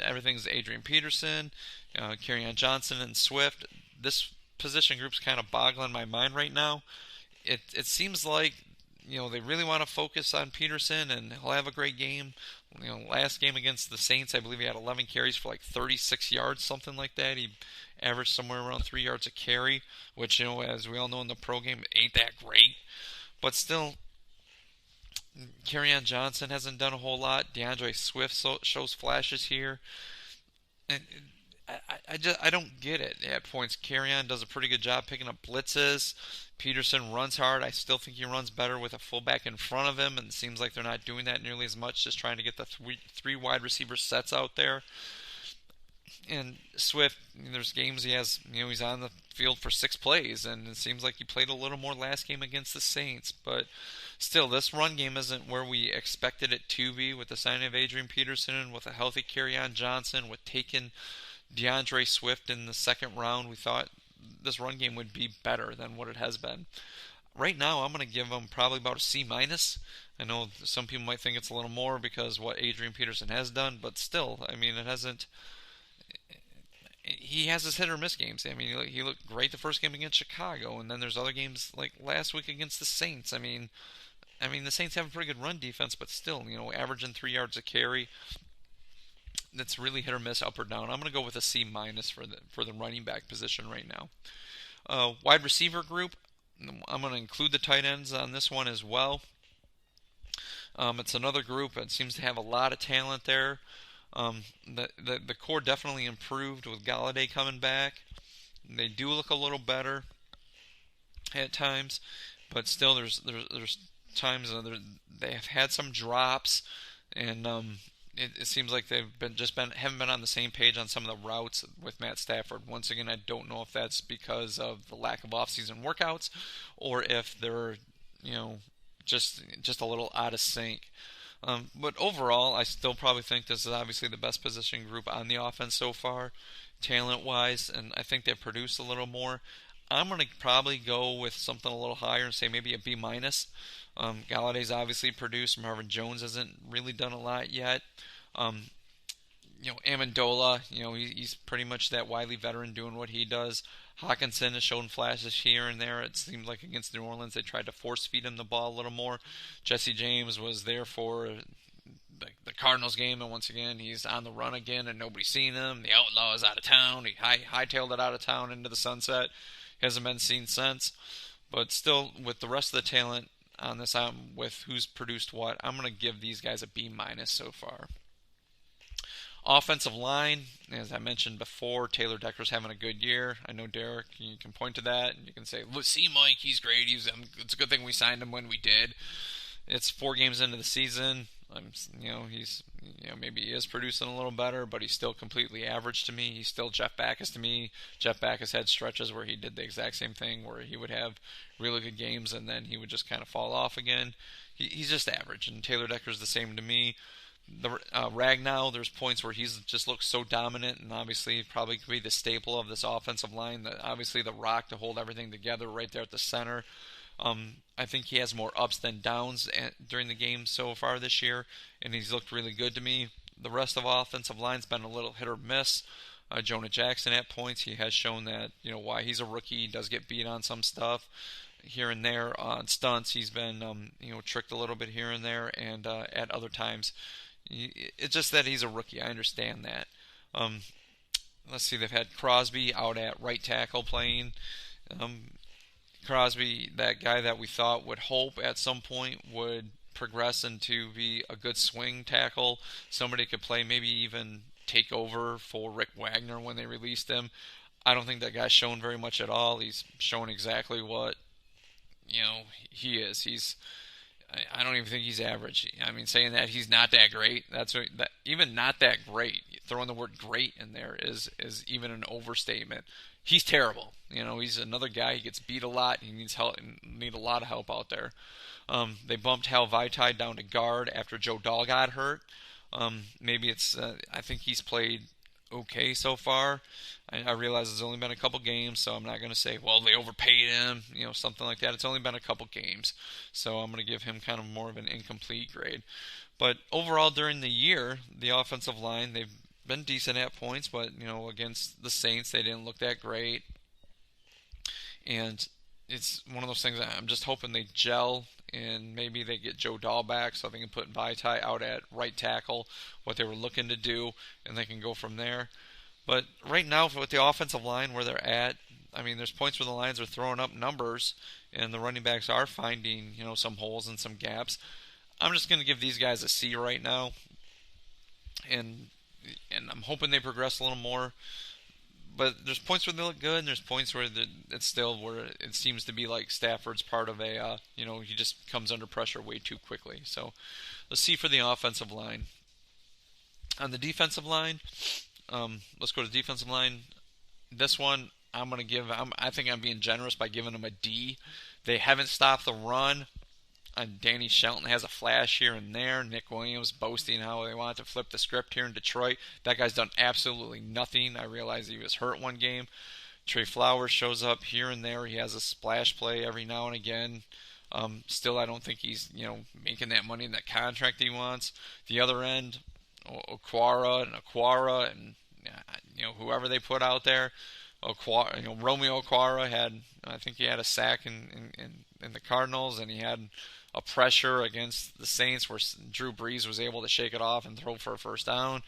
everything's Adrian Peterson, Kerryon Johnson, and Swift. This position group's kind of boggling my mind right now. It seems like, they really want to focus on Peterson, and he'll have a great game. Last game against the Saints, I believe he had 11 carries for like 36 yards, something like that. He averaged somewhere around 3 yards a carry, which, as we all know in the pro game, ain't that great. But still, Kerryon Johnson hasn't done a whole lot. DeAndre Swift shows flashes here. And I don't get it at points. Kerryon does a pretty good job picking up blitzes. Peterson runs hard. I still think he runs better with a fullback in front of him, and it seems like they're not doing that nearly as much, just trying to get the three wide receiver sets out there. And Swift, there's games he has, he's on the field for 6 plays, and it seems like he played a little more last game against the Saints. But still, this run game isn't where we expected it to be with the signing of Adrian Peterson and with a healthy Kerryon Johnson, with taking DeAndre Swift in the second round. We thought this run game would be better than what it has been. Right now, I'm going to give him probably about a C-. I know some people might think it's a little more because what Adrian Peterson has done, but still, I mean, it hasn't. He has his hit or miss games. I mean, he looked great the first game against Chicago, and then there's other games like last week against the Saints. I mean, the Saints have a pretty good run defense, but still, averaging 3 yards a carry. That's really hit or miss, up or down. I'm going to go with a C- for the running back position right now. Wide receiver group, I'm going to include the tight ends on this one as well. It's another group that seems to have a lot of talent there. The core definitely improved with Golladay coming back. They do look a little better at times, but still there's times they have had some drops, and it seems like they've haven't been on the same page on some of the routes with Matt Stafford. Once again, I don't know if that's because of the lack of off-season workouts or if they're just a little out of sync. But overall, I still probably think this is obviously the best position group on the offense so far, talent-wise, and I think they've produced a little more. I'm going to probably go with something a little higher and say maybe a B-. Galladay's obviously produced. Marvin Jones hasn't really done a lot yet. Amendola, he's pretty much that wily veteran doing what he does. Hawkinson has shown flashes here and there. It seemed like against New Orleans they tried to force feed him the ball a little more. Jesse James was there for Cardinals game, and once again, he's on the run again, and nobody's seen him. The outlaw is out of town. He hightailed it out of town into the sunset. He hasn't been seen since. But still, with the rest of the talent on this album, with who's produced what, I'm going to give these guys a B- so far. Offensive line, as I mentioned before, Taylor Decker's having a good year. I know, Derek, you can point to that, and you can say, look, see, Mike, he's great. It's a good thing we signed him when we did. It's 4 games into the season. Maybe he is producing a little better, but he's still completely average to me. He's still Jeff Backus to me. Jeff Backus had stretches where he did the exact same thing, where he would have really good games, and then he would just kind of fall off again. He's just average, and Taylor Decker's the same to me. Ragnow, there's points where he's just looks so dominant, and obviously probably could be the staple of this offensive line. Obviously the rock to hold everything together right there at the center. I think he has more ups than downs during the game so far this year, and he's looked really good to me. The rest of offensive line's been a little hit or miss. Jonah Jackson at points, he has shown that, why he's a rookie. He does get beat on some stuff here and there. On stunts, he's been, tricked a little bit here and there, and at other times, it's just that he's a rookie. I understand that. Let's see, they've had Crosby out at right tackle playing. Crosby, that guy that we thought would hope at some point would progress into be a good swing tackle. Somebody could play, maybe even take over for Rick Wagner when they released him. I don't think that guy's shown very much at all. He's shown exactly what, he is. I don't even think he's average. I mean, saying that he's not that great, even not that great, throwing the word great in there is even an overstatement. He's terrible. He's another guy. He gets beat a lot. He needs help and need a lot of help out there. They bumped Hal Vaitai down to guard after Joe Dahl got hurt. Maybe it's, I think he's played okay so far. I realize it's only been a couple games, so I'm not going to say, well, they overpaid him, something like that. It's only been a couple games, so I'm going to give him kind of more of an incomplete grade. But overall, during the year, the offensive line, they've been decent at points, but, against the Saints, they didn't look that great. And it's one of those things that I'm just hoping they gel, and maybe they get Joe Dahl back so they can put Vaitai out at right tackle, what they were looking to do, and they can go from there. But right now, with the offensive line where they're at, I mean, there's points where the lines are throwing up numbers, and the running backs are finding, some holes and some gaps. I'm just going to give these guys a C right now, and I'm hoping they progress a little more. But there's points where they look good, and there's points where it's still where it seems to be like Stafford's part of a, he just comes under pressure way too quickly. So let's see for the offensive line. On the defensive line, let's go to defensive line. This one, I'm going to give, I think I'm being generous by giving them a D. They haven't stopped the run. Danny Shelton has a flash here and there. Nick Williams boasting how they wanted to flip the script here in Detroit. That guy's done absolutely nothing. I realize he was hurt one game. Trey Flowers shows up here and there. He has a splash play every now and again. Still, I don't think he's making that money in that contract he wants. The other end, Aquara and whoever they put out there. Romeo Aquara had, I think he had a sack in the Cardinals, and he had a pressure against the Saints where Drew Brees was able to shake it off and throw for a first down.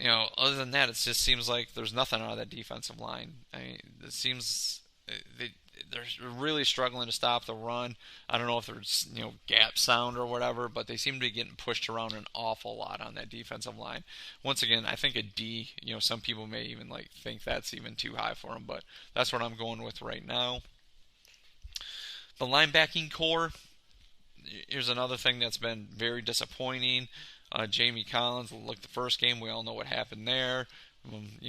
Other than that, it just seems like there's nothing out of that defensive line. I mean, it seems they're really struggling to stop the run. I don't know if there's gap sound or whatever, but they seem to be getting pushed around an awful lot on that defensive line. Once again, I think a D. Some people may even think that's even too high for them, but that's what I'm going with right now. The linebacking core. Here's another thing that's been very disappointing. Jamie Collins, look, the first game, we all know what happened there.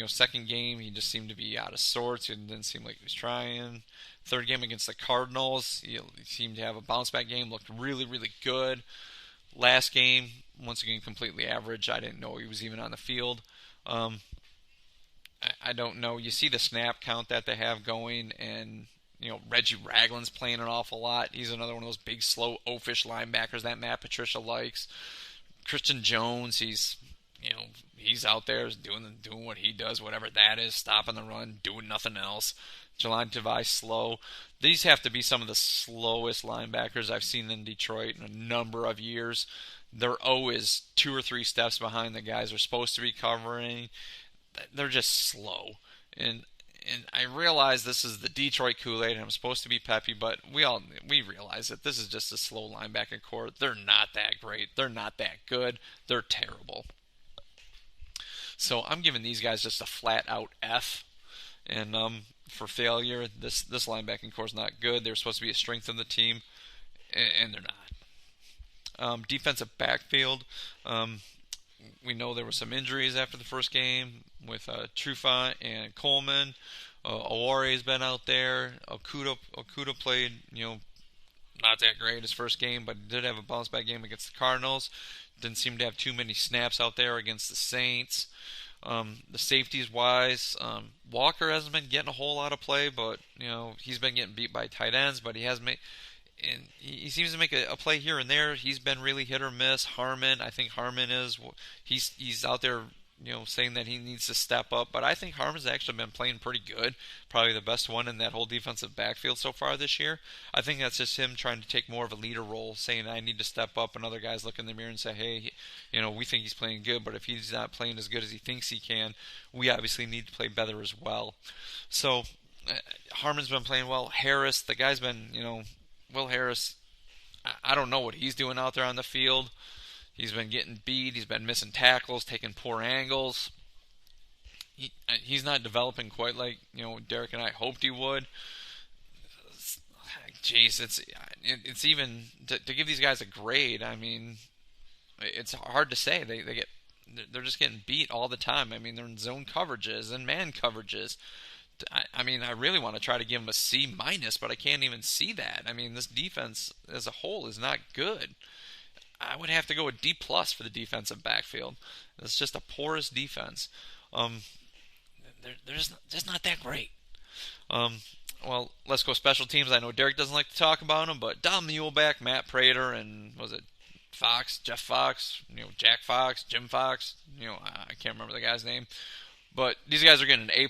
Second game, he just seemed to be out of sorts. It didn't seem like he was trying. Third game against the Cardinals, he seemed to have a bounce-back game, looked really, really good. Last game, once again, completely average. I didn't know he was even on the field. I don't know. You see the snap count that they have going, and Reggie Ragland's playing an awful lot. He's another one of those big, slow, oafish linebackers that Matt Patricia likes. Christian Jones, he's out there doing what he does, whatever that is, stopping the run, doing nothing else. Jelani Tavai slow. These have to be some of the slowest linebackers I've seen in Detroit in a number of years. They're always 2 or 3 steps behind the guys they're supposed to be covering. They're just slow. And I realize this is the Detroit Koolaid, and I'm supposed to be peppy, but we realize that this is just a slow linebacking core. They're not that great. They're not that good. They're terrible. So I'm giving these guys just a flat-out F. And for failure, this linebacking core is not good. They're supposed to be a strength of the team, and they're not. Defensive backfield. We know there were some injuries after the first game with Trufant and Coleman. Aware's been out there. Okuda played, not that great his first game, but did have a bounce back game against the Cardinals. Didn't seem to have too many snaps out there against the Saints. The safeties wise, Walker hasn't been getting a whole lot of play, but he's been getting beat by tight ends, but he has made. And he seems to make a play here and there. He's been really hit or miss. Harmon, I think Harmon he's out there, saying that he needs to step up. But I think Harmon's actually been playing pretty good. Probably the best one in that whole defensive backfield so far this year. I think that's just him trying to take more of a leader role, saying I need to step up, and other guys look in the mirror and say, hey, we think he's playing good, but if he's not playing as good as he thinks he can, we obviously need to play better as well. So Harmon's been playing well. Harris, the guy's been, Will Harris, I don't know what he's doing out there on the field. He's been getting beat. He's been missing tackles, taking poor angles. He's not developing quite like Derek and I hoped he would. Jeez, it's even to give these guys a grade. I mean, it's hard to say. They're just getting beat all the time. I mean, they're in zone coverages and man coverages. I mean, I really want to try to give them a C-, but I can't even see that. I mean, this defense as a whole is not good. I would have to go with D+ for the defensive backfield. It's just the poorest defense. They're just not that great. Well, let's go special teams. I know Derek doesn't like to talk about them, but Dom Muleback, Matt Prater, and Jeff Fox, Jack Fox, Jim Fox, I can't remember the guy's name. But these guys are getting an A++.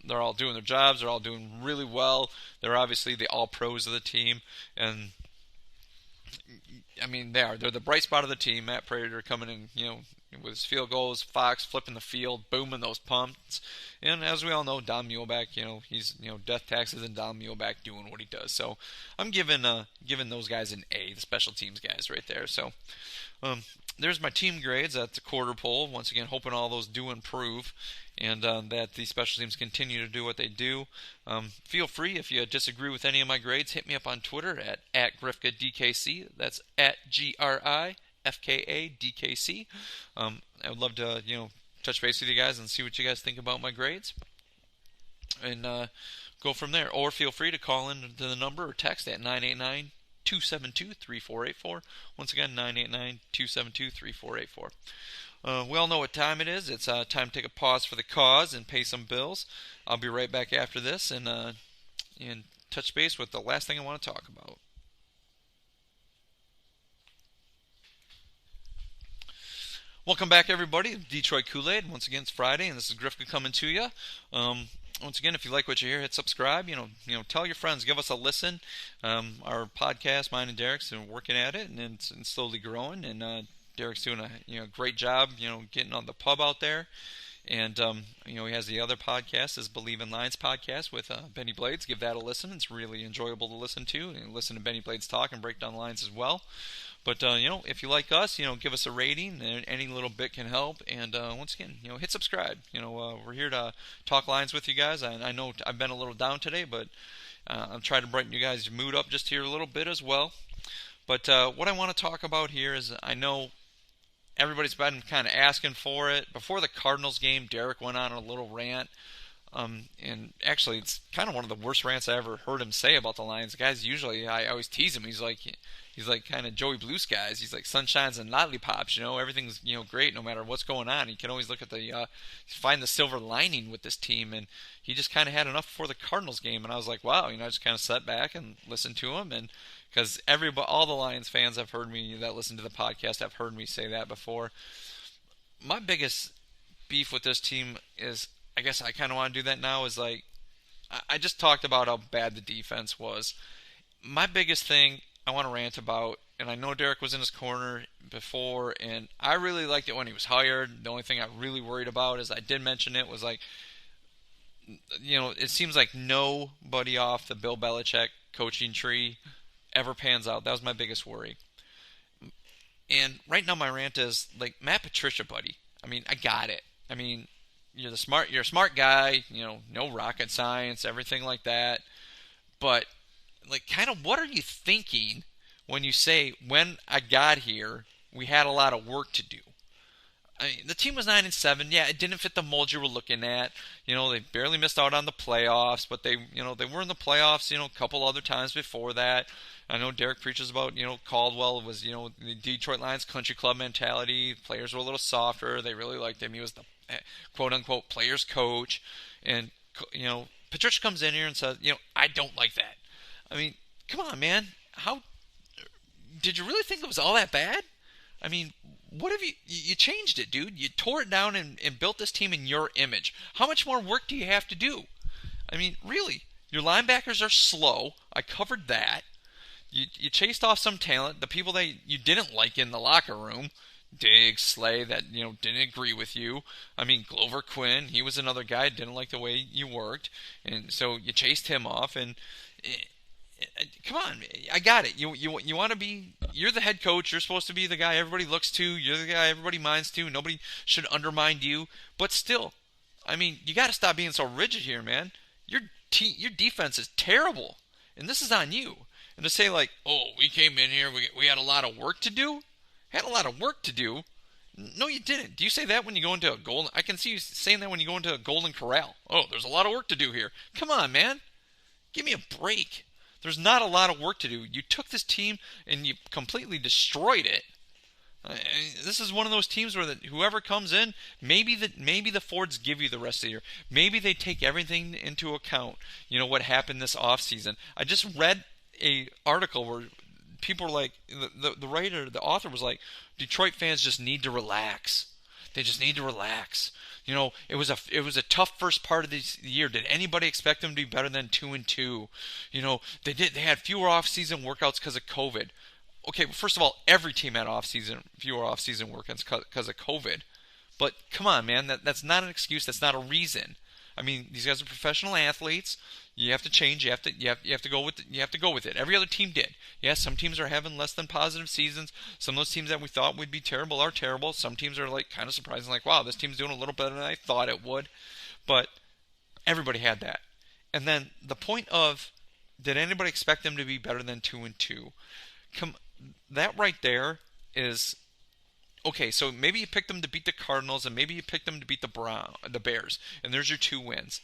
They're all doing their jobs. They're all doing really well. They're obviously the all-pros of the team. And, I mean, they're the bright spot of the team. Matt Prater coming in, with his field goals. Fox flipping the field, booming those punts. And as we all know, Don Muleback, he's, death taxes and Don Muleback doing what he does. So I'm giving those guys an A, the special teams guys right there. So there's my team grades at the quarter poll. Once again, hoping all those do improve and that the special teams continue to do what they do. Feel free, if you disagree with any of my grades, hit me up on Twitter at GrifkaDKC. That's at GRIFKADKC. I would love to, touch base with you guys and see what you guys think about my grades. And go from there. Or feel free to call in to the number or text at 989-272-3484. Once again, 989-272-3484. We all know what time it is. It's time to take a pause for the cause and pay some bills. I'll be right back after this and touch base with the last thing I want to talk about. Welcome back, everybody. Detroit Koolaid. Once again, it's Friday, and this is Grifka coming to you. Once again, if you like what you hear, hit subscribe. Tell your friends, give us a listen. Our podcast, mine and Derek's, are working at it, and it's slowly growing. And Derek's doing a great job, getting on the pub out there. And he has the other podcast, his Believe in Lines podcast with Benny Blades. Give that a listen. It's really enjoyable to listen to. And listen to Benny Blades talk and break down lines as well. But, if you like us, give us a rating. Any little bit can help. And once again, hit subscribe. We're here to talk lines with you guys. I know I've been a little down today, but I'm trying to brighten you guys' mood up just here a little bit as well. But what I want to talk about here is I know everybody's been kind of asking for it. Before the Cardinals game, Derek went on a little rant. And actually, it's kind of one of the worst rants I ever heard him say about the Lions. The guys usually, I always tease him. He's like kind of Joey Blue Skies. He's like sunshines and lollipops. Everything's great no matter what's going on. He can always look at find the silver lining with this team. And he just kind of had enough before the Cardinals game. And I was like, wow. I just kind of sat back and listened to him. And because all the Lions fans have heard me that listen to the podcast have heard me say that before. My biggest beef with this team is, I guess I kind of want to do that now, is like, I just talked about how bad the defense was. My biggest thing I want to rant about, and I know Derek was in his corner before, and I really liked it when he was hired. The only thing I really worried about, is I did mention it, was like, it seems like nobody off the Bill Belichick coaching tree ever pans out. That was my biggest worry. And right now my rant is, like, Matt Patricia, buddy. I mean, I got it. I mean, you're a smart guy, no rocket science, everything like that. But, like, kind of what are you thinking when you say, when I got here, we had a lot of work to do? I mean, the team was 9-7. Yeah, it didn't fit the mold you were looking at. They barely missed out on the playoffs, but they were in the playoffs, a couple other times before that. I know Derek preaches about, Caldwell was, the Detroit Lions country club mentality. Players were a little softer. They really liked him. He was the quote-unquote players coach. And, Patricia comes in here and says, I don't like that. I mean, come on, man. How did you really think it was all that bad? I mean, what have you changed it, dude? You tore it down and built this team in your image. How much more work do you have to do? I mean, really, your linebackers are slow. I covered that. You chased off some talent, the people that you didn't like in the locker room, Diggs, Slay, that didn't agree with you. I mean, Glover Quinn, he was another guy, didn't like the way you worked, and so you chased him off. And come on, I got it. You want to be, you're the head coach. You're supposed to be the guy everybody looks to. You're the guy everybody minds to. Nobody should undermine you. But still, I mean, you got to stop being so rigid here, man. Your defense is terrible, and this is on you. And to say, like, oh, we came in here, we had a lot of work to do? Had a lot of work to do? No, you didn't. Do you say that when you go into a golden... I can see you saying that when you go into a Golden Corral. Oh, there's a lot of work to do here. Come on, man. Give me a break. There's not a lot of work to do. You took this team and you completely destroyed it. This is one of those teams where whoever comes in, maybe the Fords give you the rest of the year. Maybe they take everything into account. What happened this offseason. I just read a article where people were like, the author was like, Detroit fans just need to relax. They just need to relax. It was a tough first part of the year. Did anybody expect them to be better than 2-2? They had fewer off-season workouts because of COVID. Okay, well, first of all, every team had fewer off-season workouts because of COVID. But come on, man, that's not an excuse. That's not a reason. I mean, these guys are professional athletes. You have to change. You have to go with it. Every other team did. Yes, some teams are having less than positive seasons. Some of those teams that we thought would be terrible are terrible. Some teams are like kind of surprising, like, wow, this team's doing a little better than I thought it would. But everybody had that. And then the point of, did anybody expect them to be better than 2-2? That right there is okay. So maybe you picked them to beat the Cardinals, and maybe you picked them to beat the Bears, and there's your 2 wins.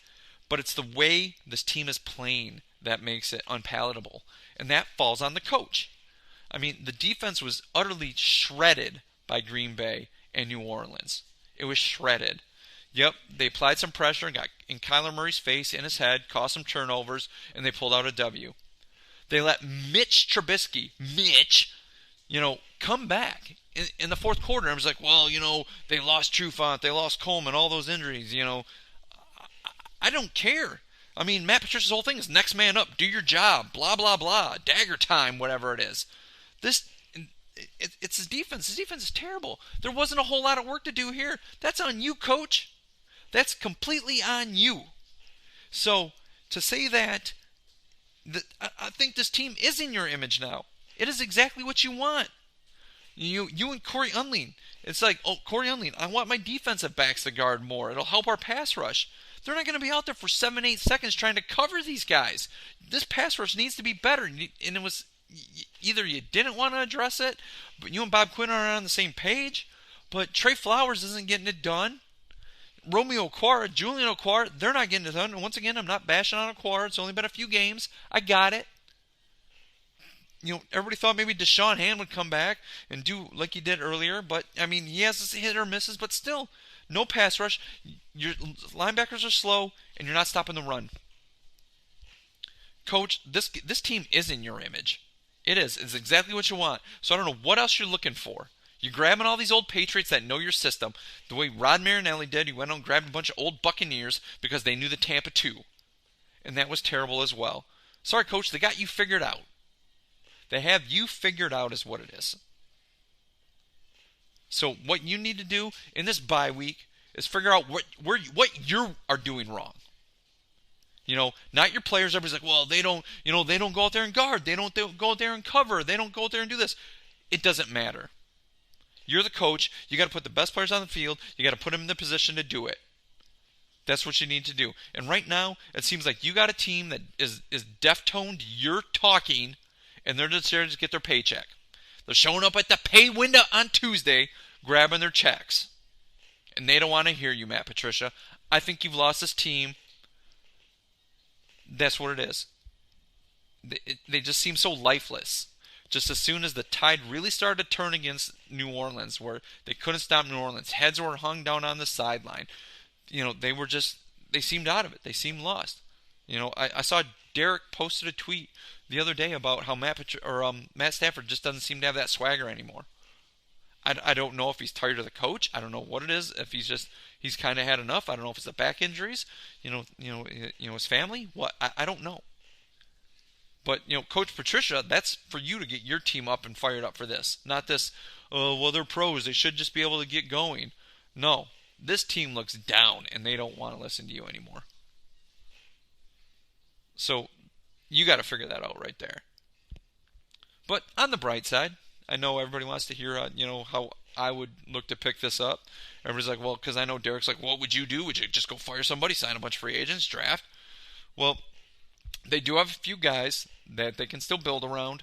But it's the way this team is playing that makes it unpalatable. And that falls on the coach. I mean, the defense was utterly shredded by Green Bay and New Orleans. It was shredded. Yep, they applied some pressure and got in Kyler Murray's face, in his head, caused some turnovers, and they pulled out a W. They let Mitch Trubisky, come back in the fourth quarter. I was like, well, they lost Trufant, they lost Coleman, all those injuries, I don't care. I mean, Matt Patricia's whole thing is next man up, do your job, blah, blah, blah, dagger time, whatever it is. It's his defense. His defense is terrible. There wasn't a whole lot of work to do here. That's on you, coach. That's completely on you. So, to say that, I think this team is in your image now. It is exactly what you want. You and Corey Unling. It's like, oh, Corey Unling, I want my defensive backs to guard more. It'll help our pass rush. They're not going to be out there for 7-8 seconds trying to cover these guys. This pass rush needs to be better. And it was either you didn't want to address it, but you and Bob Quinn are on the same page, but Trey Flowers isn't getting it done. Romeo Okwara, Julian Okwara, they're not getting it done. And once again, I'm not bashing on Okwara. It's only been a few games. I got it. Everybody thought maybe Deshaun Hand would come back and do like he did earlier, but, I mean, he has his hit or misses, but still, no pass rush. Your linebackers are slow, and you're not stopping the run. Coach, this team is in your image. It is. It's exactly what you want. So I don't know what else you're looking for. You're grabbing all these old Patriots that know your system. The way Rod Marinelli did, he went out and grabbed a bunch of old Buccaneers because they knew the Tampa 2. and that was terrible as well. Sorry, Coach, they got you figured out. They have you figured out is what it is. So what you need to do in this bye week is figure out what you are doing wrong. Not your players. Everybody's like, well, they don't go out there and guard. They don't go out there and cover. They don't go out there and do this. It doesn't matter. You're the coach. You got to put the best players on the field. You got to put them in the position to do it. That's what you need to do. And right now, it seems like you got a team that is deaf-toned. You're talking, and they're just there to get their paycheck. They're showing up at the pay window on Tuesday, grabbing their checks. And they don't want to hear you, Matt Patricia. I think you've lost this team. That's what it is. They just seem so lifeless. Just as soon as the tide really started to turn against New Orleans, where they couldn't stop New Orleans, heads were hung down on the sideline. They seemed out of it. They seemed lost. I saw Derek posted a tweet the other day about how Matt Stafford just doesn't seem to have that swagger anymore. I don't know if he's tired of the coach. I don't know what it is. If he's kind of had enough. I don't know if it's the back injuries. His family. What I don't know. But Coach Patricia, that's for you to get your team up and fired up for this. Not this. Oh, well, they're pros. They should just be able to get going. No, this team looks down, and they don't want to listen to you anymore. So you got to figure that out right there. But on the bright side, I know everybody wants to hear, how I would look to pick this up. Everybody's like, well, because I know Derek's like, what would you do? Would you just go fire somebody, sign a bunch of free agents, draft? Well, they do have a few guys that they can still build around.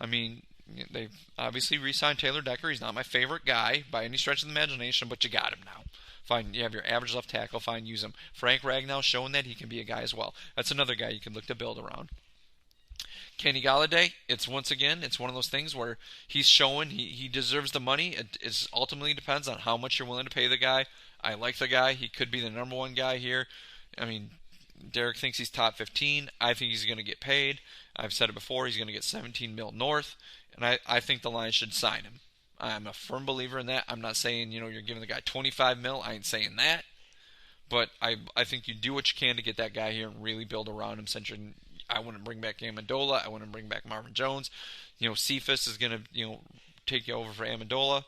I mean, they've obviously re-signed Taylor Decker. He's not my favorite guy by any stretch of the imagination, but you got him now. Fine, you have your average left tackle. Fine, use him. Frank Ragnow's showing that he can be a guy as well. That's another guy you can look to build around. Kenny Golladay, it's one of those things where he's showing he deserves the money. It ultimately depends on how much you're willing to pay the guy. I like the guy. He could be the number one guy here. I mean, Derek thinks he's top 15. I think he's going to get paid. I've said it before. He's going to get $17 million north, and I think the Lions should sign him. I'm a firm believer in that. I'm not saying you're giving the guy $25 million. I ain't saying that, but I think you do what you can to get that guy here and really build around him. I wouldn't bring back Amendola. I wouldn't bring back Marvin Jones. Cephas is going to take you over for Amendola.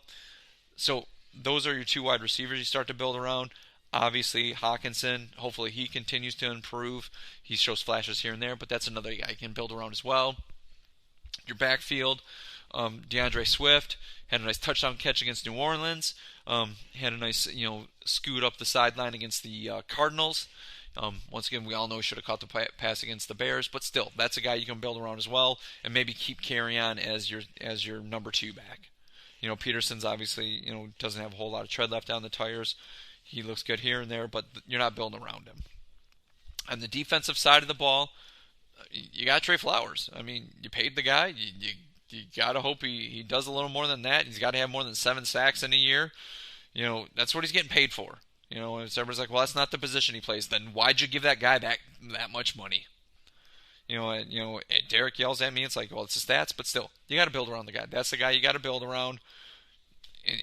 So those are your two wide receivers you start to build around. Obviously, Hawkinson, hopefully he continues to improve. He shows flashes here and there, but that's another guy you can build around as well. Your backfield, DeAndre Swift had a nice touchdown catch against New Orleans. Had a nice, scoot up the sideline against the Cardinals. Once again, we all know he should have caught the pass against the Bears, but still, that's a guy you can build around as well, and maybe keep Carrion as your number two back. Peterson's obviously, doesn't have a whole lot of tread left down the tires. He looks good here and there, but you're not building around him. On the defensive side of the ball, you got Trey Flowers. I mean, you paid the guy. You got to hope he does a little more than that. He's got to have more than 7 sacks in a year. That's what he's getting paid for. And everybody's like, well, that's not the position he plays. Then why'd you give that guy that much money? Derek yells at me. It's like, well, it's the stats, but still, you got to build around the guy. That's the guy you got to build around,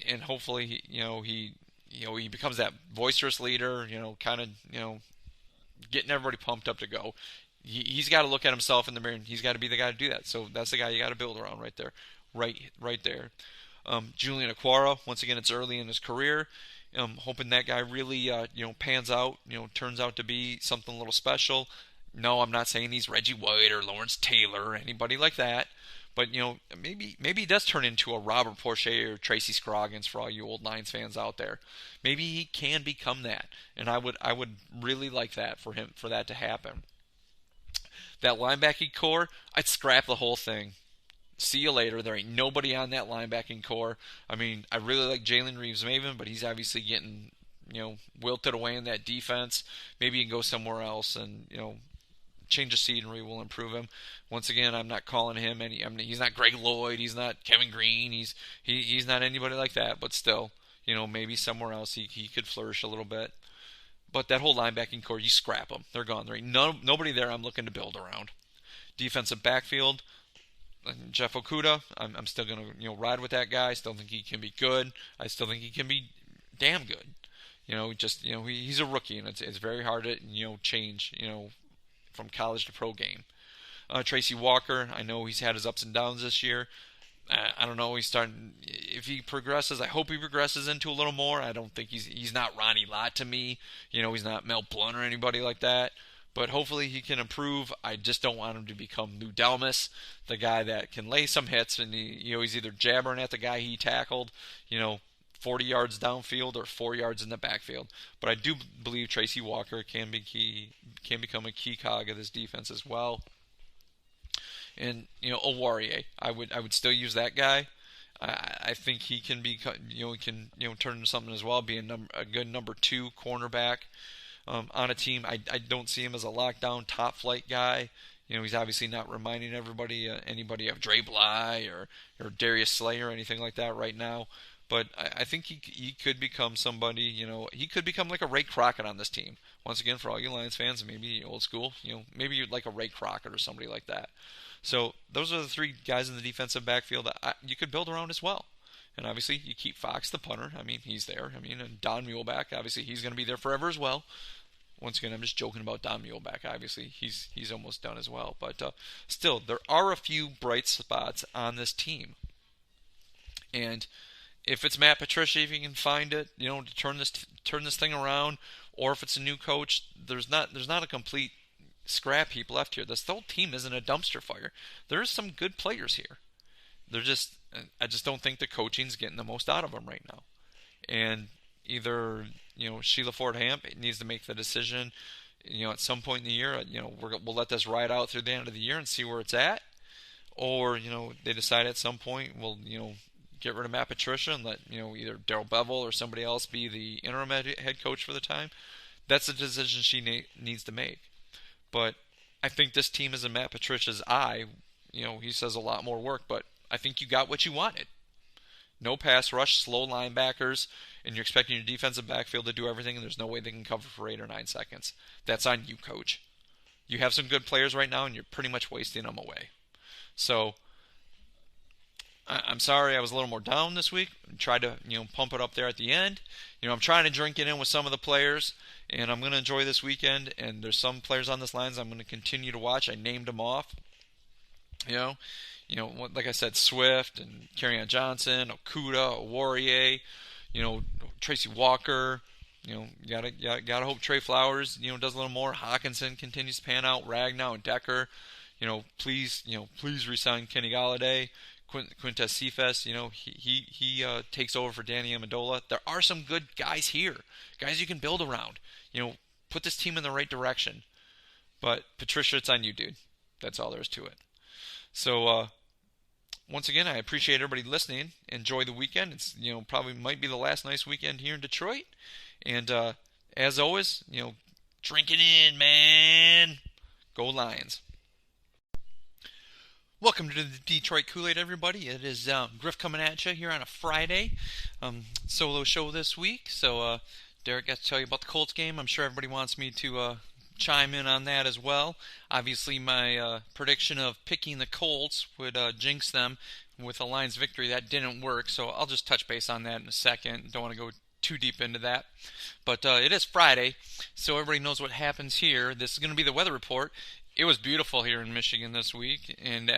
and hopefully, he becomes that boisterous leader. Kind of, getting everybody pumped up to go. He's got to look at himself in the mirror, and he's got to be the guy to do that. So that's the guy you got to build around right there, right there. Julian Okwara, once again, it's early in his career. Hoping that guy really, pans out, turns out to be something a little special. No, I'm not saying he's Reggie White or Lawrence Taylor or anybody like that. But, maybe he does turn into a Robert Porcher or Tracy Scroggins for all you old Lions fans out there. Maybe he can become that. And I would really like that for him, for that to happen. That linebacking core, I'd scrap the whole thing. See you later. There ain't nobody on that linebacking core. I mean, I really like Jalen Reeves-Maven, but he's obviously getting, wilted away in that defense. Maybe he can go somewhere else and, change of scenery will improve him. Once again, I'm not calling him he's not Greg Lloyd. He's not Kevin Green. He's not anybody like that. But still, maybe somewhere else he could flourish a little bit. But that whole linebacking core, you scrap them. They're gone. There ain't nobody there I'm looking to build around. Defensive backfield, Jeff Okudah, I'm still going to ride with that guy. I still think he can be good. I still think he can be damn good. He's a rookie, and it's very hard to change from college to pro game. Tracy Walker, I know he's had his ups and downs this year. I don't know. He's starting. If he progresses, I hope he progresses into a little more. I don't think he's not Ronnie Lott to me. He's not Mel Blount or anybody like that. But hopefully he can improve. I just don't want him to become Lou Delmas, the guy that can lay some hits and he's either jabbering at the guy he tackled, 40 yards downfield or 4 yards in the backfield. But I do believe Tracy Walker can become a key cog of this defense as well. And Owarie, I would still use that guy. I think he can be turn into something as well, be a good number 2 cornerback on a team. I don't see him as a lockdown top flight guy. He's obviously not reminding anybody of Dre Bly or Darius Slay or anything like that right now. But I think he could become somebody. He could become like a Ray Crockett on this team. Once again, for all you Lions fans, maybe old school, maybe you'd like a Ray Crockett or somebody like that. So those are the 3 guys in the defensive backfield that you could build around as well. And obviously you keep Fox, the punter. I mean, he's there. And Don Muhlbach, obviously he's going to be there forever as well. Once again, I'm just joking about Don Muhlbach. Obviously, he's almost done as well. But still, there are a few bright spots on this team. And if it's Matt Patricia, if you can find it, to turn this thing around, or if it's a new coach, there's not a complete scrap heap left here. This whole team isn't a dumpster fire. There's some good players here. I just don't think the coaching's getting the most out of them right now. And either Sheila Ford Hamp needs to make the decision, at some point in the year, we'll let this ride out through the end of the year and see where it's at, or they decide at some point we'll get rid of Matt Patricia and let either Darrell Bevel or somebody else be the interim head coach for the time. That's a decision she needs to make. But I think this team is in Matt Patricia's eye. He says a lot more work, but I think you got what you wanted. No pass rush, slow linebackers, and you're expecting your defensive backfield to do everything, and there's no way they can cover for 8 or 9 seconds. That's on you, coach. You have some good players right now, and you're pretty much wasting them away. So I'm sorry I was a little more down this week. I tried to pump it up there at the end. I'm trying to drink it in with some of the players, and I'm going to enjoy this weekend. And there's some players on this lines I'm going to continue to watch. I named them off. Like I said, Swift and Kerryon Johnson, Okudah, Owarie, Tracy Walker. Gotta hope Trey Flowers, does a little more. Hawkinson continues to pan out. Ragnow and Decker, please resign Kenny Galladay. Quintez Cephas, he takes over for Danny Amendola. There are some good guys here, guys you can build around. Put this team in the right direction. But Patricia, it's on you, dude. That's all there is to it. So once again, I appreciate everybody listening. Enjoy the weekend. It's probably might be the last nice weekend here in Detroit. And as always, drink it in, man. Go Lions. Welcome to the Detroit Koolaid, everybody. It is Griff coming at you here on a Friday. Solo show this week. So Derek got to tell you about the Colts game. I'm sure everybody wants me to chime in on that as well. Obviously, my prediction of picking the Colts would jinx them with a Lions victory. That didn't work, so I'll just touch base on that in a second. Don't want to go too deep into that. But it is Friday, so everybody knows what happens here. This is going to be the weather report. It was beautiful here in Michigan this week, and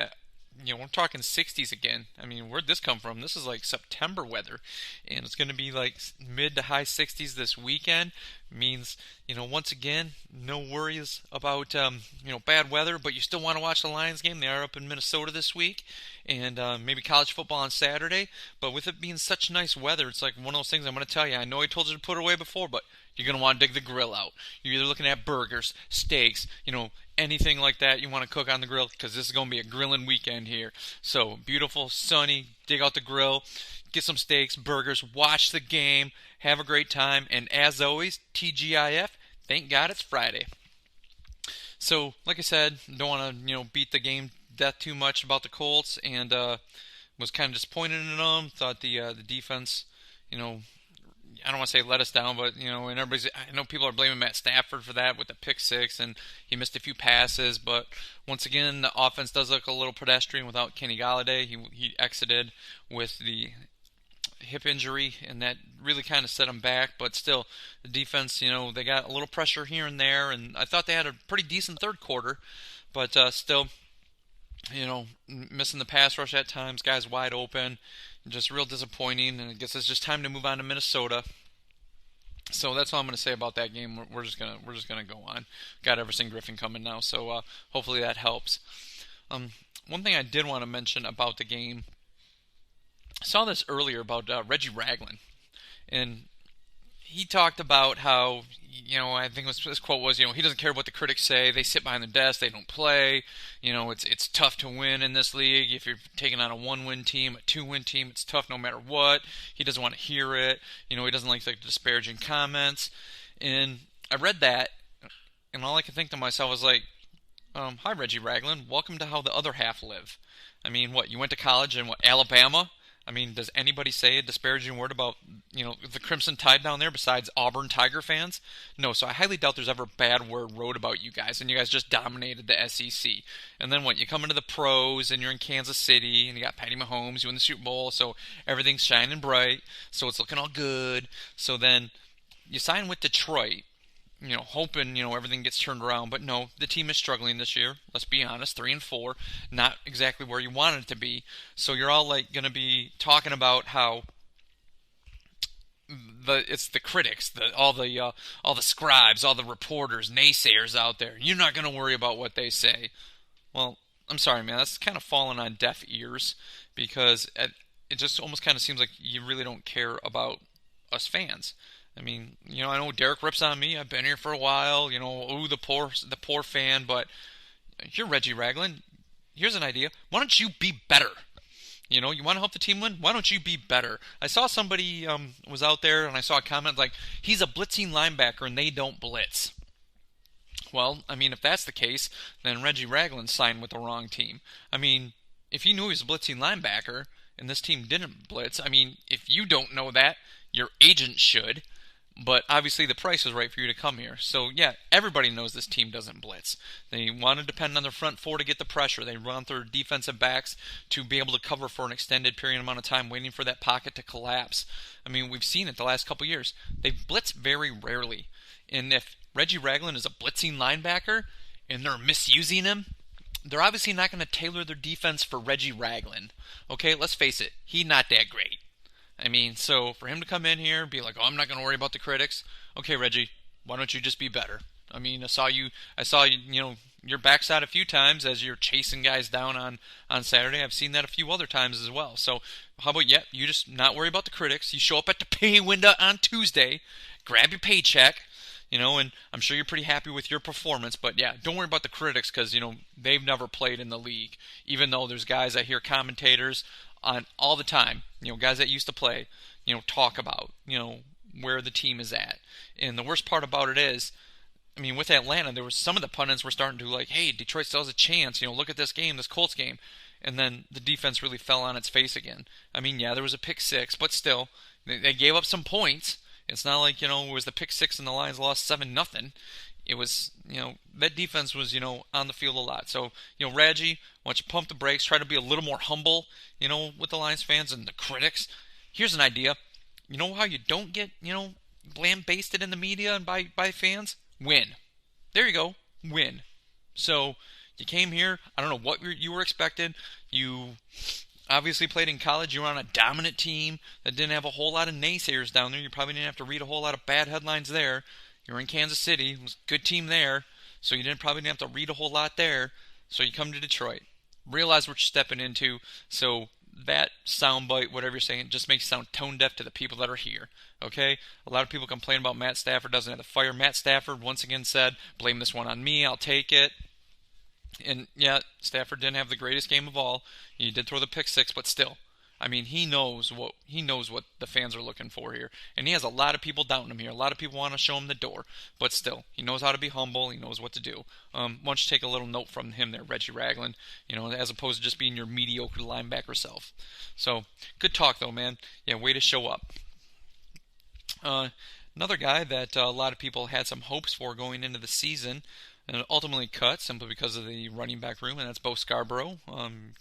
we're talking 60s again. I mean, where'd this come from? This is like September weather, and it's going to be like mid to high 60s this weekend. Means, once again, no worries about, bad weather, but you still want to watch the Lions game. They are up in Minnesota this week, and maybe college football on Saturday. But with it being such nice weather, it's like one of those things I'm going to tell you. I know I told you to put it away before, but you're going to want to dig the grill out. You're either looking at burgers, steaks, anything like that you want to cook on the grill, because this is going to be a grilling weekend here. So, beautiful, sunny, dig out the grill, get some steaks, burgers, watch the game, have a great time, and as always, TGIF, thank God it's Friday. So, like I said, don't want to, beat the game death too much about the Colts, and was kind of disappointed in them. Thought the defense, I don't want to say let us down, but, and I know people are blaming Matt Stafford for that with the pick six, and he missed a few passes, but once again, the offense does look a little pedestrian without Kenny Galladay. He exited with hip injury, and that really kind of set him back. But still, the defense, they got a little pressure here and there, and I thought they had a pretty decent third quarter, but still, missing the pass rush at times, guys wide open, just real disappointing. And I guess it's just time to move on to Minnesota. So that's all I'm going to say about that game. We're just gonna go on. Got Everson Griffin coming now, so hopefully that helps. One thing I did want to mention about the game, I saw this earlier about Reggie Ragland, and he talked about how, I think his quote was, he doesn't care what the critics say. They sit behind the desk. They don't play. It's tough to win in this league. If you're taking on a 1-win team, a 2-win team, it's tough no matter what. He doesn't want to hear it. He doesn't like the disparaging comments. And I read that, and all I could think to myself was like, hi, Reggie Ragland. Welcome to how the other half live. I mean, what, you went to college in, Alabama? I mean, does anybody say a disparaging word about, the Crimson Tide down there besides Auburn Tiger fans? No, so I highly doubt there's ever a bad word wrote about you guys, and you guys just dominated the SEC. And then what, you come into the pros, and you're in Kansas City, and you got Patty Mahomes, you win the Super Bowl, so everything's shining bright, so it's looking all good. So then you sign with Detroit, hoping, everything gets turned around. But no, the team is struggling this year. Let's be honest, 3-4, not exactly where you want it to be. So you're all going to be talking about how it's the critics, all the scribes, all the reporters, naysayers out there. You're not going to worry about what they say. Well, I'm sorry, man. That's kind of fallen on deaf ears, because it just almost kind of seems like you really don't care about us fans. I mean, I know Derek rips on me. I've been here for a while. The poor fan. But you're Reggie Ragland. Here's an idea. Why don't you be better? You want to help the team win? Why don't you be better? I saw somebody was out there, and I saw a comment like, he's a blitzing linebacker and they don't blitz. Well, I mean, if that's the case, then Reggie Ragland signed with the wrong team. I mean, if you knew he was a blitzing linebacker and this team didn't blitz, I mean, if you don't know that, your agent should. But obviously the price is right for you to come here. So, yeah, everybody knows this team doesn't blitz. They want to depend on their front four to get the pressure. They run their defensive backs to be able to cover for an extended period amount of time, waiting for that pocket to collapse. I mean, we've seen it the last couple years. They blitz very rarely. And if Reggie Ragland is a blitzing linebacker and they're misusing him, they're obviously not going to tailor their defense for Reggie Ragland. Okay, let's face it, he's not that great. I mean, so for him to come in here and be like, I'm not going to worry about the critics. Okay, Reggie, why don't you just be better? I mean, I saw you, your backside a few times as you're chasing guys down on Saturday. I've seen that a few other times as well. So how about, you just not worry about the critics. You show up at the pay window on Tuesday, grab your paycheck, and I'm sure you're pretty happy with your performance. But, yeah, don't worry about the critics because, they've never played in the league, even though there's guys I hear commentators on all the time, guys that used to play, talk about, where the team is at. And the worst part about it is, I mean, with Atlanta, there was some of the pundits were starting to like, hey, Detroit still has a chance, look at this game, this Colts game. And then the defense really fell on its face again. I mean, yeah, there was a pick six, but still, they gave up some points. It's not like, it was the pick six and the Lions lost 7-0. It was, that defense was, on the field a lot. So, Reggie, why don't you pump the brakes, try to be a little more humble, with the Lions fans and the critics. Here's an idea. You know how you don't get, lamb-basted in the media and by fans? Win. There you go. Win. So, you came here. I don't know what you were expected. You obviously played in college. You were on a dominant team that didn't have a whole lot of naysayers down there. You probably didn't have to read a whole lot of bad headlines there. You were in Kansas City. It was a good team there. So you probably didn't have to read a whole lot there. So you come to Detroit. Realize what you're stepping into. So that soundbite, whatever you're saying, just makes you sound tone deaf to the people that are here. Okay? A lot of people complain about Matt Stafford doesn't have to fire. Matt Stafford once again said, blame this one on me. I'll take it. And yeah, Stafford didn't have the greatest game of all. He did throw the pick six, but still. I mean, he knows what the fans are looking for here. And he has a lot of people doubting him here. A lot of people want to show him the door. But still, he knows how to be humble. He knows what to do. Why don't you take a little note from him there, Reggie Ragland, as opposed to just being your mediocre linebacker self. So, good talk, though, man. Yeah, way to show up. Another guy that a lot of people had some hopes for going into the season, and ultimately cut simply because of the running back room, and that's Bo Scarborough.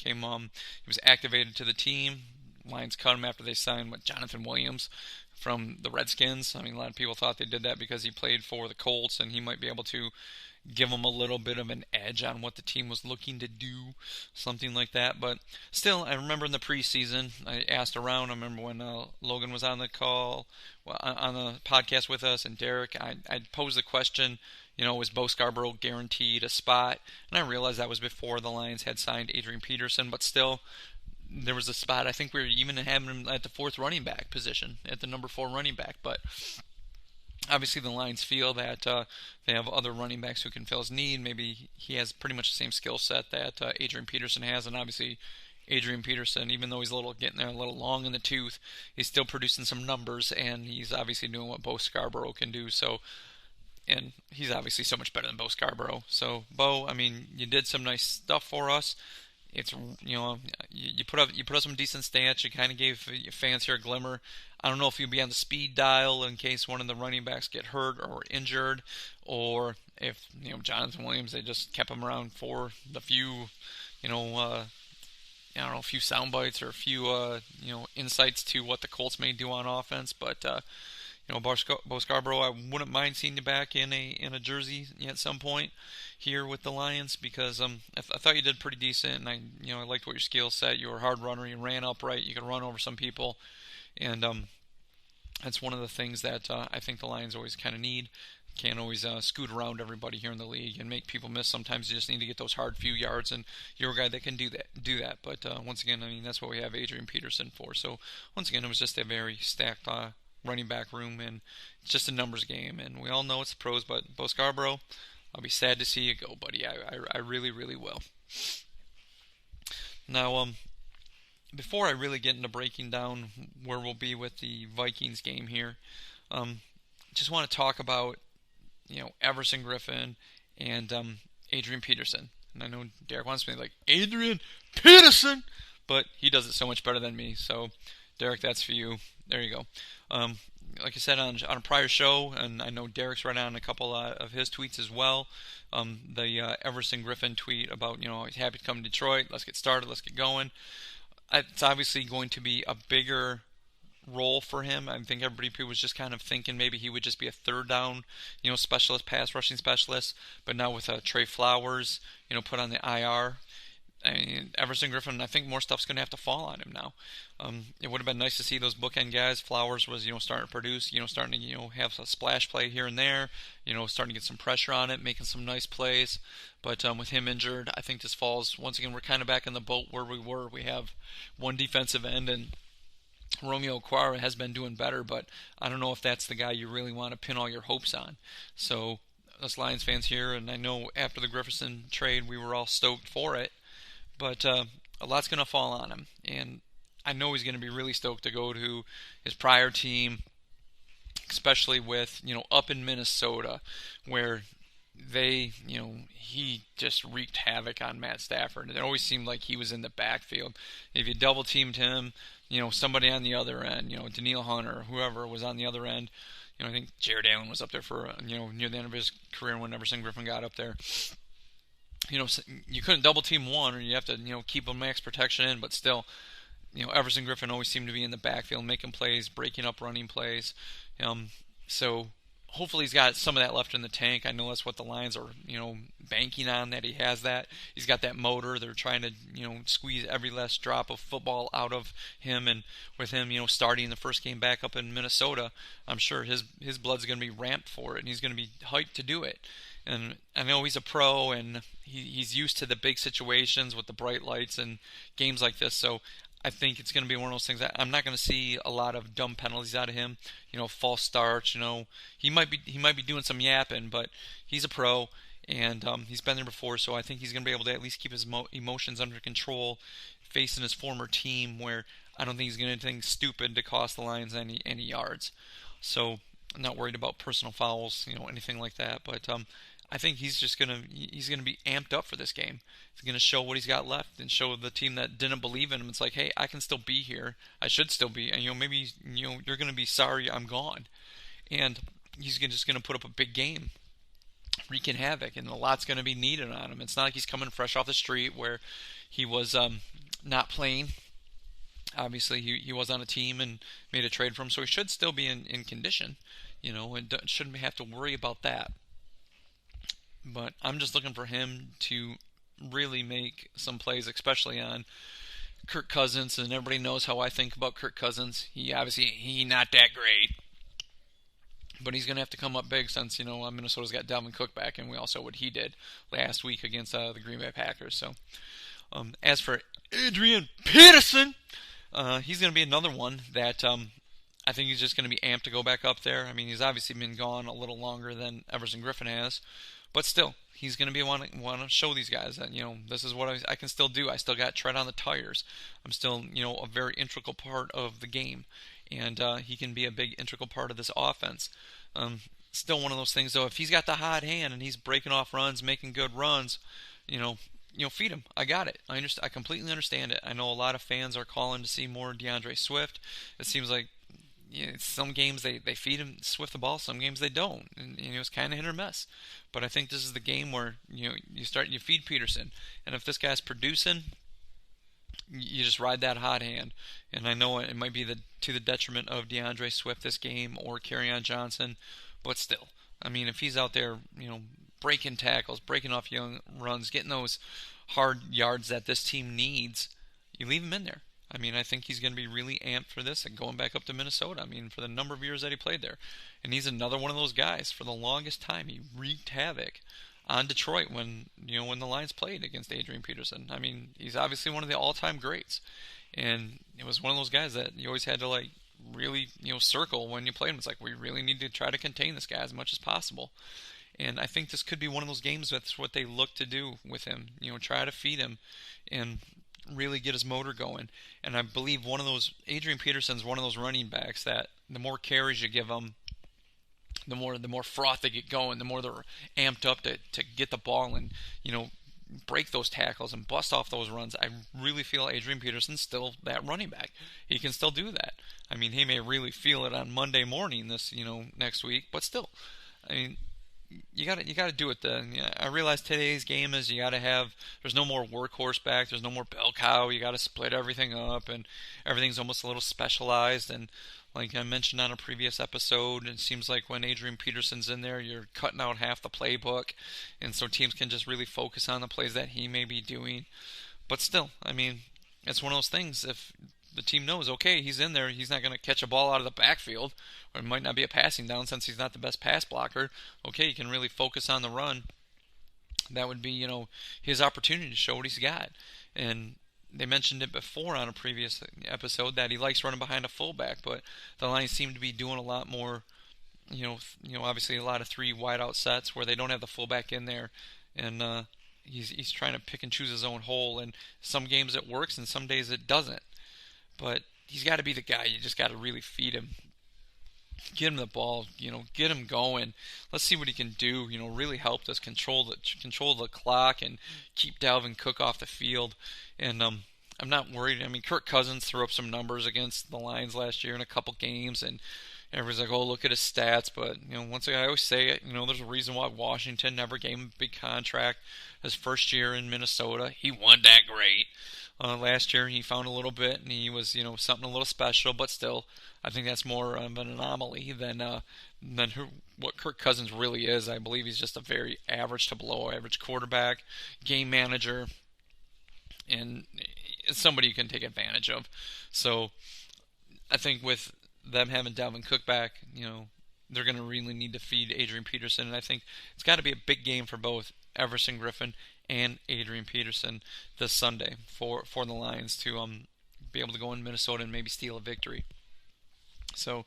He was activated to the team, Lions cut him after they signed Jonathan Williams from the Redskins. I mean, a lot of people thought they did that because he played for the Colts and he might be able to give them a little bit of an edge on what the team was looking to do, something like that. But still, I remember in the preseason, I asked around. I remember when Logan was on the call, on the podcast with us, and Derek, I posed the question, was Bo Scarborough guaranteed a spot? And I realized that was before the Lions had signed Adrian Peterson, but still, there was a spot. I think we were even having him at the fourth running back position, at the number 4 running back. But obviously the Lions feel that they have other running backs who can fill his need. Maybe he has pretty much the same skill set that Adrian Peterson has, and obviously Adrian Peterson, even though he's getting there a little long in the tooth, he's still producing some numbers, and he's obviously doing what Bo Scarborough can do. So, and he's obviously so much better than Bo Scarborough. So, Bo, I mean, you did some nice stuff for us. It's, you put up some decent stats. You kind of gave fans here a glimmer. I don't know if you'll be on the speed dial in case one of the running backs get hurt or injured, or if Jonathan Williams, they just kept him around for the few, I don't know, a few sound bites or a few insights to what the Colts may do on offense. But Bo Scarborough, I wouldn't mind seeing you back in a jersey at some point here with the Lions, because I thought you did pretty decent, and I liked what your skill set. You were a hard runner. You ran upright. You could run over some people, and that's one of the things that I think the Lions always kind of need. Can't always scoot around everybody here in the league and make people miss. Sometimes you just need to get those hard few yards, and you're a guy that can do that. But once again, I mean, that's what we have Adrian Peterson for. So once again, it was just a very stacked running back room, and it's just a numbers game. And we all know it's the pros, but Bo Scarborough, I'll be sad to see you go, buddy. I really, really will. Now, before I really get into breaking down where we'll be with the Vikings game here, just want to talk about Everson Griffin and Adrian Peterson. And I know Derek wants me like, Adrian Peterson, but he does it so much better than me. So, Derek, that's for you. There you go. Like I said on a prior show, and I know Derek's right on a couple of his tweets as well. The Everson Griffin tweet about he's happy to come to Detroit. Let's get started. Let's get going. It's obviously going to be a bigger role for him. I think everybody was just kind of thinking maybe he would just be a third down, specialist, pass rushing specialist. But now with Trey Flowers, put on the IR, I mean, Everson Griffin, I think more stuff's going to have to fall on him now. It would have been nice to see those bookend guys. Flowers was, starting to produce, starting to, have a splash play here and there, starting to get some pressure on it, making some nice plays. But with him injured, I think this falls, once again, we're kind of back in the boat where we were. We have one defensive end, and Romeo Okwara has been doing better, but I don't know if that's the guy you really want to pin all your hopes on. So, us Lions fans here, and I know after the Griffin trade, we were all stoked for it. But a lot's going to fall on him, and I know he's going to be really stoked to go to his prior team, especially with, up in Minnesota, where he just wreaked havoc on Matt Stafford. It always seemed like he was in the backfield. If you double-teamed him, somebody on the other end, Danielle Hunter, whoever was on the other end, I think Jared Allen was up there for, near the end of his career when Everson Griffin got up there. You couldn't double team one, or you have to, keep a max protection in, but still, Everson Griffin always seemed to be in the backfield, making plays, breaking up running plays. So hopefully he's got some of that left in the tank. I know that's what the Lions are, banking on, that he has that. He's got that motor. They're trying to, squeeze every last drop of football out of him, and with him, starting the first game back up in Minnesota, I'm sure his blood's going to be ramped for it, and he's going to be hyped to do it. And I know he's a pro, and he's used to the big situations with the bright lights and games like this. So I think it's going to be one of those things that I'm not going to see a lot of dumb penalties out of him. False starts. He might be doing some yapping, but he's a pro, and he's been there before. So I think he's going to be able to at least keep his emotions under control, facing his former team, where I don't think he's going to do anything stupid to cost the Lions any yards. So I'm not worried about personal fouls, anything like that. But I think he's gonna be amped up for this game. He's gonna show what he's got left and show the team that didn't believe in him. It's like, hey, I can still be here. I should still be. And maybe you're gonna be sorry I'm gone. And he's just gonna put up a big game, wreaking havoc, and a lot's gonna be needed on him. It's not like he's coming fresh off the street where he was not playing Obviously, he was on a team and made a trade for him, so he should still be in condition, and shouldn't have to worry about that. But I'm just looking for him to really make some plays, especially on Kirk Cousins, and everybody knows how I think about Kirk Cousins. He not that great, but he's going to have to come up big since, Minnesota's got Dalvin Cook back, and we all saw what he did last week against the Green Bay Packers. So, as for Adrian Peterson, he's going to be another one that I think he's just going to be amped to go back up there. I mean, he's obviously been gone a little longer than Everson Griffin has, but still, he's going to be want to show these guys that, this is what I can still do. I still got tread on the tires. I'm still, a very integral part of the game, and he can be a big integral part of this offense. Still one of those things, though, if he's got the hot hand and he's breaking off runs, making good runs, feed him. I got it. I completely understand it. I know a lot of fans are calling to see more DeAndre Swift. It seems like some games they feed him Swift the ball, some games they don't, and it's kind of hit or miss. But I think this is the game where you feed Peterson, and if this guy's producing, you just ride that hot hand. And I know it might be to the detriment of DeAndre Swift this game or Kerryon Johnson, but still, I mean, if he's out there, breaking tackles, breaking off young runs, getting those hard yards that this team needs, you leave him in there. I mean, I think he's going to be really amped for this and going back up to Minnesota. I mean, for the number of years that he played there. And he's another one of those guys. For the longest time, he wreaked havoc on Detroit when the Lions played against Adrian Peterson. I mean, he's obviously one of the all-time greats. And it was one of those guys that you always had to, really, circle when you played him. It's like, we really need to try to contain this guy as much as possible. And I think this could be one of those games that's what they look to do with him. Try to feed him and really get his motor going. And I believe Adrian Peterson's one of those running backs that the more carries you give him, the more froth they get going, the more they're amped up to get the ball and, break those tackles and bust off those runs. I really feel Adrian Peterson's still that running back. He can still do that. I mean, he may really feel it on Monday morning next week, but still, I mean, you got to do it. I realize today's game is there's no more workhorse back, there's no more bell cow. You got to split everything up, and everything's almost a little specialized. And like I mentioned on a previous episode, it seems like when Adrian Peterson's in there, you're cutting out half the playbook, and so teams can just really focus on the plays that he may be doing. But still, I mean, it's one of those things. If the team knows, okay, he's in there, he's not going to catch a ball out of the backfield, or it might not be a passing down since he's not the best pass blocker. Okay, he can really focus on the run. That would be, his opportunity to show what he's got. And they mentioned it before on a previous episode that he likes running behind a fullback, but the Lions seem to be doing a lot more, obviously a lot of 3 wideout sets where they don't have the fullback in there, and he's trying to pick and choose his own hole. And some games it works, and some days it doesn't. But he's got to be the guy. You just got to really feed him. Get him the ball, get him going. Let's see what he can do. Really help us control the clock and keep Dalvin Cook off the field. And I'm not worried. I mean, Kirk Cousins threw up some numbers against the Lions last year in a couple games, and everybody's like, "Oh, look at his stats." But once again, I always say it. There's a reason why Washington never gave him a big contract. His first year in Minnesota, he wasn't that great. Last year, he found a little bit, and he was, something a little special. But still, I think that's more of an anomaly than what Kirk Cousins really is. I believe he's just a very average to below average quarterback, game manager, and somebody you can take advantage of. So I think with them having Dalvin Cook back, they're going to really need to feed Adrian Peterson. And I think it's got to be a big game for both Everson Griffin and Adrian Peterson this Sunday for the Lions to be able to go in Minnesota and maybe steal a victory. So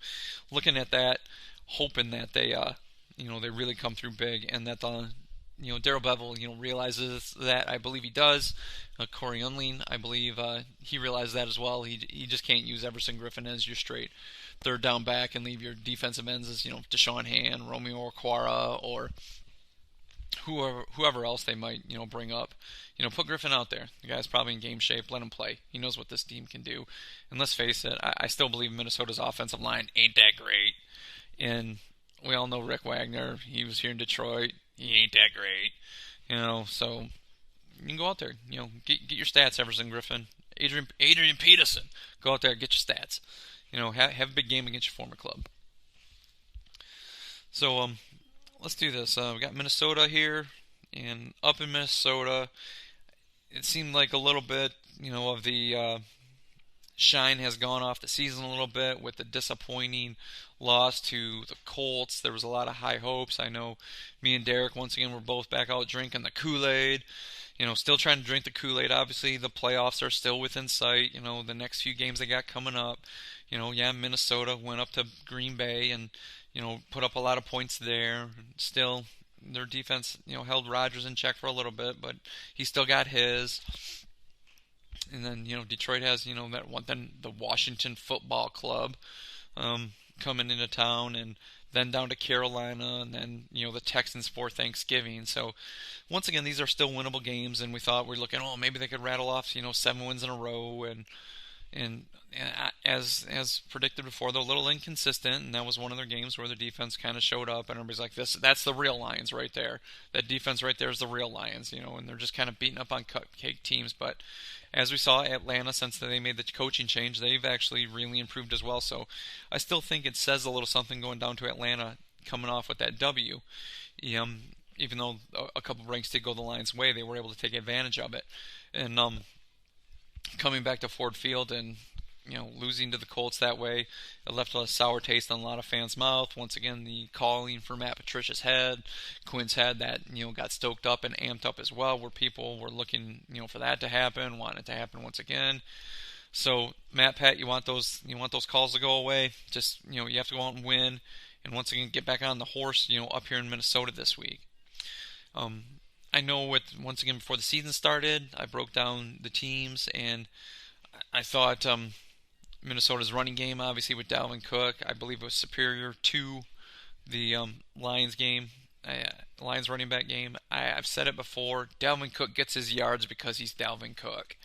looking at that, hoping that they they really come through big, and that Darrell Bevell realizes that. I believe he does. Corey Unling, I believe he realizes that as well. He just can't use Everson Griffin as your straight third down back and leave your defensive ends as Deshaun Hand, Romeo Okwara, or whoever else they might bring up. Put Griffin out there. The guy's probably in game shape. Let him play. He knows what this team can do. And let's face it, I still believe Minnesota's offensive line ain't that great. And we all know Rick Wagner. He was here in Detroit. He ain't that great. So you can go out there. Get your stats, Everson Griffin, Adrian Peterson. Go out there, get your stats. Have a big game against your former club. So let's do this. We got Minnesota here, and up in Minnesota, it seemed like a little bit, of the shine has gone off the season a little bit with the disappointing loss to the Colts. There was a lot of high hopes. I know me and Derek, once again, were both back out drinking the Kool-Aid. Still trying to drink the Kool-Aid. Obviously, the playoffs are still within sight. The next few games they got coming up. Minnesota went up to Green Bay and, put up a lot of points there. Still, their defense, held Rodgers in check for a little bit, but he still got his. And then, Detroit has, that one, then the Washington Football Club coming into town, and then down to Carolina, and then, the Texans for Thanksgiving. So, once again, these are still winnable games, and we thought we were looking, maybe they could rattle off, 7 wins in a row, and as predicted before, they're a little inconsistent, and that was one of their games where their defense kind of showed up, and everybody's like, that's the real Lions right there. That defense right there is the real Lions, and they're just kind of beating up on cupcake teams. But as we saw, Atlanta, since they made the coaching change, they've actually really improved as well. So I still think it says a little something going down to Atlanta, coming off with that W. Even though a couple of ranks did go the Lions' way, they were able to take advantage of it. And coming back to Ford Field and losing to the Colts that way, it left a sour taste on a lot of fans' mouth. Once again, the calling for Matt Patricia's head, Quinn's head, that got stoked up and amped up as well, where people were looking for that to happen, wanting it to happen once again. So Pat, you want those calls to go away. Just you have to go out and win, and once again get back on the horse. Up here in Minnesota this week. I know once again before the season started, I broke down the teams, and I thought Minnesota's running game, obviously with Dalvin Cook, I believe it was superior to the Lions game, Lions running back game. I've said it before, Dalvin Cook gets his yards because he's Dalvin Cook.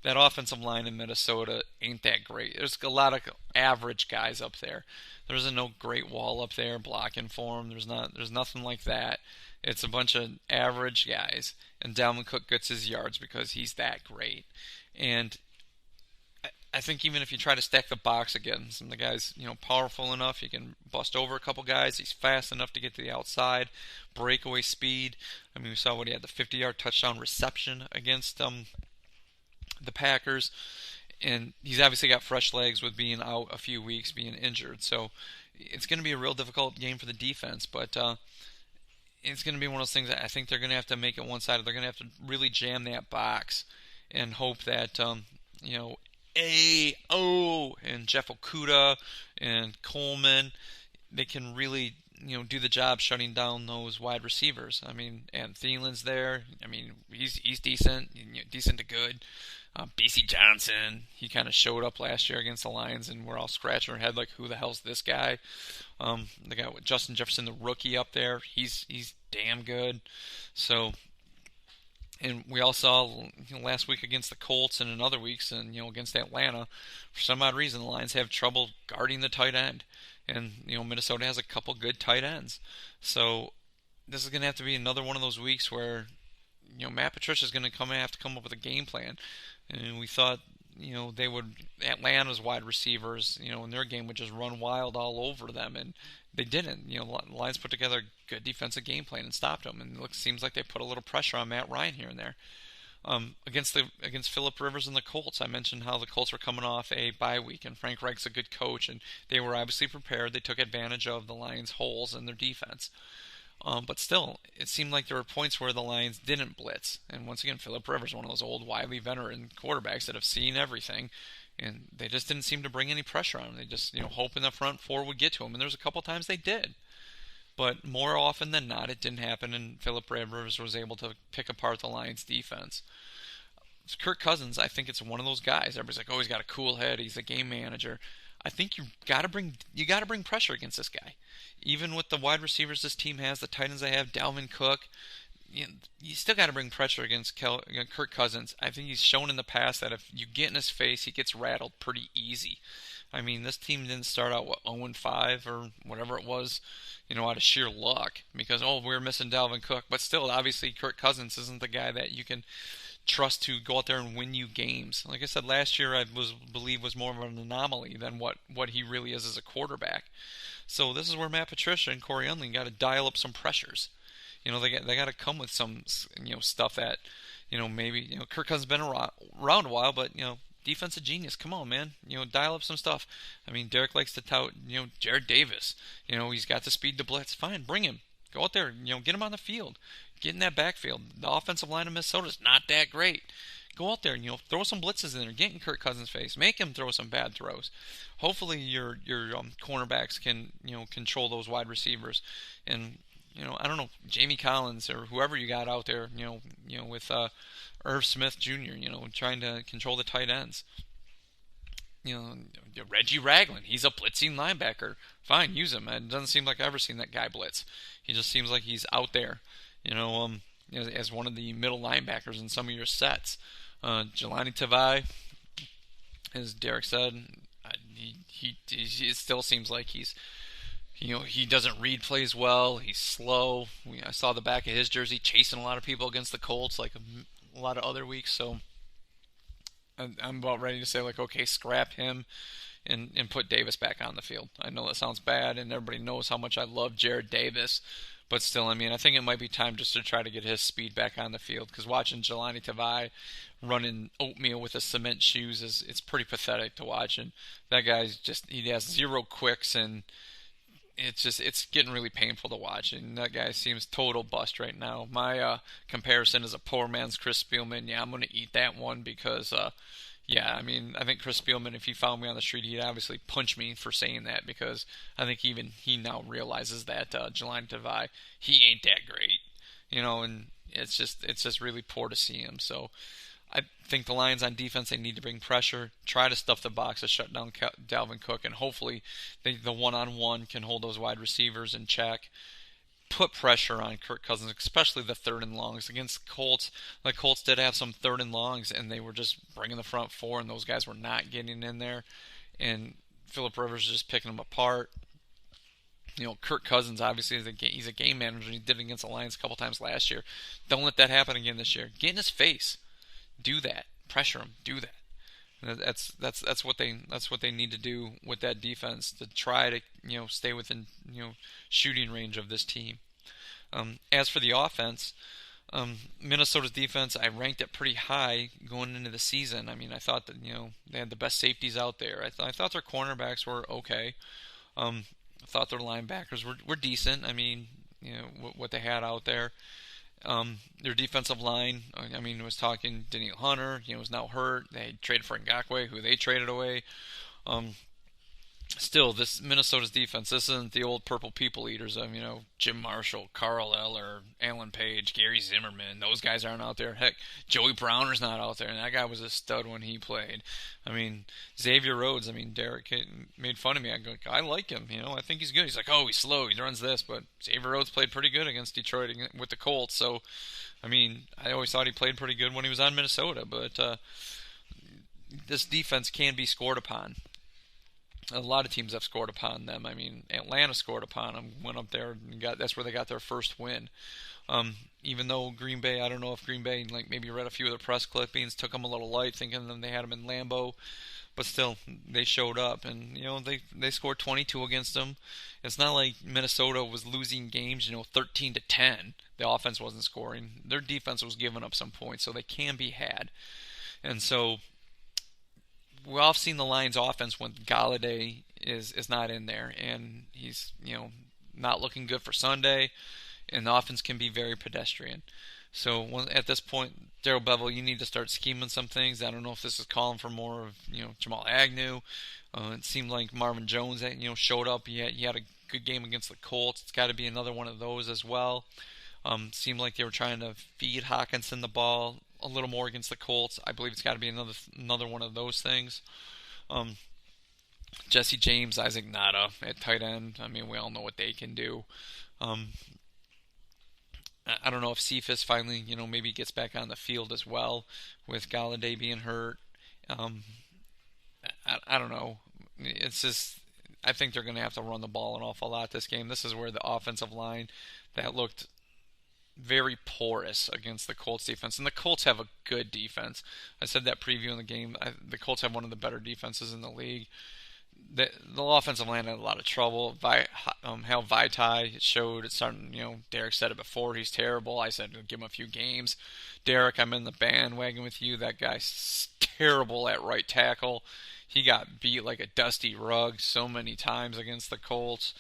That offensive line in Minnesota ain't that great. There's a lot of average guys up there. There isn't no great wall up there blocking for him. There's nothing like that. It's a bunch of average guys, and Dalvin Cook gets his yards because he's that great. And I think even if you try to stack the box again, some of the guys, powerful enough, you can bust over a couple guys. He's fast enough to get to the outside, breakaway speed. I mean, we saw what he had, the 50-yard touchdown reception against the Packers. And he's obviously got fresh legs with being out a few weeks, being injured. So it's going to be a real difficult game for the defense, but it's going to be one of those things that I think they're going to have to make it one-sided. They're going to have to really jam that box and hope that, A.O. and Jeff Okudah and Coleman, they can really, do the job shutting down those wide receivers. I mean, and Thielen's there. I mean, he's decent, decent to good. B.C. Johnson, he kind of showed up last year against the Lions, and we're all scratching our head like, who the hell's this guy? The guy with Justin Jefferson, the rookie up there, he's damn good. So, and we all saw last week against the Colts and in other weeks, and against Atlanta, for some odd reason, the Lions have trouble guarding the tight end, and Minnesota has a couple good tight ends. So this is going to have to be another one of those weeks where Matt Patricia is going to have to come up with a game plan. And we thought, they would, Atlanta's wide receivers, in their game would just run wild all over them, and they didn't. The Lions put together a good defensive game plan and stopped them, and it seems like they put a little pressure on Matt Ryan here and there. Against Phillip Rivers and the Colts, I mentioned how the Colts were coming off a bye week, and Frank Reich's a good coach, and they were obviously prepared. They took advantage of the Lions' holes in their defense. But still, it seemed like there were points where the Lions didn't blitz. And once again, Phillip Rivers, one of those old, wily veteran quarterbacks that have seen everything, and they just didn't seem to bring any pressure on him. They just, hoping the front four would get to him. And there's a couple times they did. But more often than not, it didn't happen, and Phillip Rivers was able to pick apart the Lions' defense. Kirk Cousins, I think it's one of those guys. Everybody's like, oh, he's got a cool head. He's a game manager. I think you got to bring pressure against this guy. Even with the wide receivers this team has, the tight ends they have, Dalvin Cook, you still got to bring pressure against Kirk Cousins. I think he's shown in the past that if you get in his face, he gets rattled pretty easy. I mean, this team didn't start out, 0-5 or whatever it was, out of sheer luck because, we're missing Dalvin Cook. But still, obviously, Kirk Cousins isn't the guy that you can trust to go out there and win you games. Like I said, last year I believe was more of an anomaly than what he really is as a quarterback. So this is where Matt Patricia and Corey Unling got to dial up some pressures. They got to come with some stuff that maybe Kirk Cousins has been around a while, but defensive genius. Come on, man. Dial up some stuff. I mean, Derek likes to tout Jared Davis. He's got the speed to blitz. Fine, bring him. Go out there. Get him on the field. Get in that backfield. The offensive line of Minnesota is not that great. Go out there and throw some blitzes in there. Get in Kirk Cousins' face. Make him throw some bad throws. Hopefully your cornerbacks can control those wide receivers. And I don't know, Jamie Collins or whoever you got out there. With Irv Smith Jr. Trying to control the tight ends. Reggie Ragland, he's a blitzing linebacker. Fine, use him. It doesn't seem like I've ever seen that guy blitz. He just seems like he's out there, as one of the middle linebackers in some of your sets. Jelani Tavai, as Derek said, it still seems like he's, he doesn't read plays well. He's slow. I saw the back of his jersey chasing a lot of people against the Colts, like a lot of other weeks. So I'm about ready to say, like, okay, scrap him and put Davis back on the field. I know that sounds bad, and everybody knows how much I love Jared Davis. But still, I mean, I think it might be time just to try to get his speed back on the field, because watching Jelani Tavai running oatmeal with his cement shoes it's pretty pathetic to watch. And that guy's he has zero quicks, and it's getting really painful to watch. And that guy seems total bust right now. My comparison is a poor man's Chris Spielman. Yeah, I'm going to eat that one because, I mean, I think Chris Spielman, if he found me on the street, he'd obviously punch me for saying that, because I think even he now realizes that Jelani Tavai, he ain't that great, and it's just really poor to see him. So I think the Lions on defense, they need to bring pressure, try to stuff the box to shut down Dalvin Cook, and hopefully the one-on-one can hold those wide receivers in check. Put pressure on Kirk Cousins, especially the third and longs. Against Colts, the Colts did have some third and longs, and they were just bringing the front four, and those guys were not getting in there. And Phillip Rivers just picking them apart. Kirk Cousins, obviously, he's a game manager. He did it against the Lions a couple times last year. Don't let that happen again this year. Get in his face. Do that. Pressure him. Do that. That's what they need to do with that defense to try to stay within shooting range of this team. As for the offense, Minnesota's defense, I ranked it pretty high going into the season. I mean, I thought that they had the best safeties out there. I thought their cornerbacks were okay. I thought their linebackers were decent. I mean, what they had out there. Their defensive line, I mean, was talking Daniel Hunter, was now hurt. They traded for Ngakoue, who they traded away. Still, this Minnesota's defense, this isn't the old purple people eaters of, Jim Marshall, Carl Eller, Alan Page, Gary Zimmerman. Those guys aren't out there. Heck, Joey Browner's not out there, and that guy was a stud when he played. I mean, Xavier Rhodes, I mean, Derek made fun of me. I like him, I think he's good. He's like, oh, he's slow, he runs this, but Xavier Rhodes played pretty good against Detroit with the Colts. So, I mean, I always thought he played pretty good when he was on Minnesota, but this defense can be scored upon. A lot of teams have scored upon them. I mean, Atlanta scored upon them, went up there and that's where they got their first win. Even though Green Bay, I don't know if Green Bay, like, maybe read a few of their press clippings, took them a little light, thinking that they had them in Lambeau, but still, they showed up, and they scored 22 against them. It's not like Minnesota was losing games, 13-10. The offense wasn't scoring. Their defense was giving up some points, so they can be had. And so we've all seen the Lions' offense when Golladay is not in there, and he's not looking good for Sunday, and the offense can be very pedestrian. So at this point, Darrell Bevell, you need to start scheming some things. I don't know if this is calling for more of Jamal Agnew. It seemed like Marvin Jones showed up. He had a good game against the Colts. It's got to be another one of those as well. Seemed like they were trying to feed Hawkinson the ball a little more against the Colts. I believe it's got to be another one of those things. Jesse James, Isaac Nada at tight end. I mean, we all know what they can do. I don't know if Cephas finally, maybe gets back on the field as well with Golladay being hurt. I don't know. It's just, I think they're going to have to run the ball an awful lot this game. This is where the offensive line that looked very porous against the Colts defense, and the Colts have a good defense. I said that previewing the game. The Colts have one of the better defenses in the league. The offensive line had a lot of trouble. Hal Vaitai showed it starting, Derek said it before, he's terrible. I said give him a few games. Derek, I'm in the bandwagon with you. That guy's terrible at right tackle. He got beat like a dusty rug so many times against the Colts.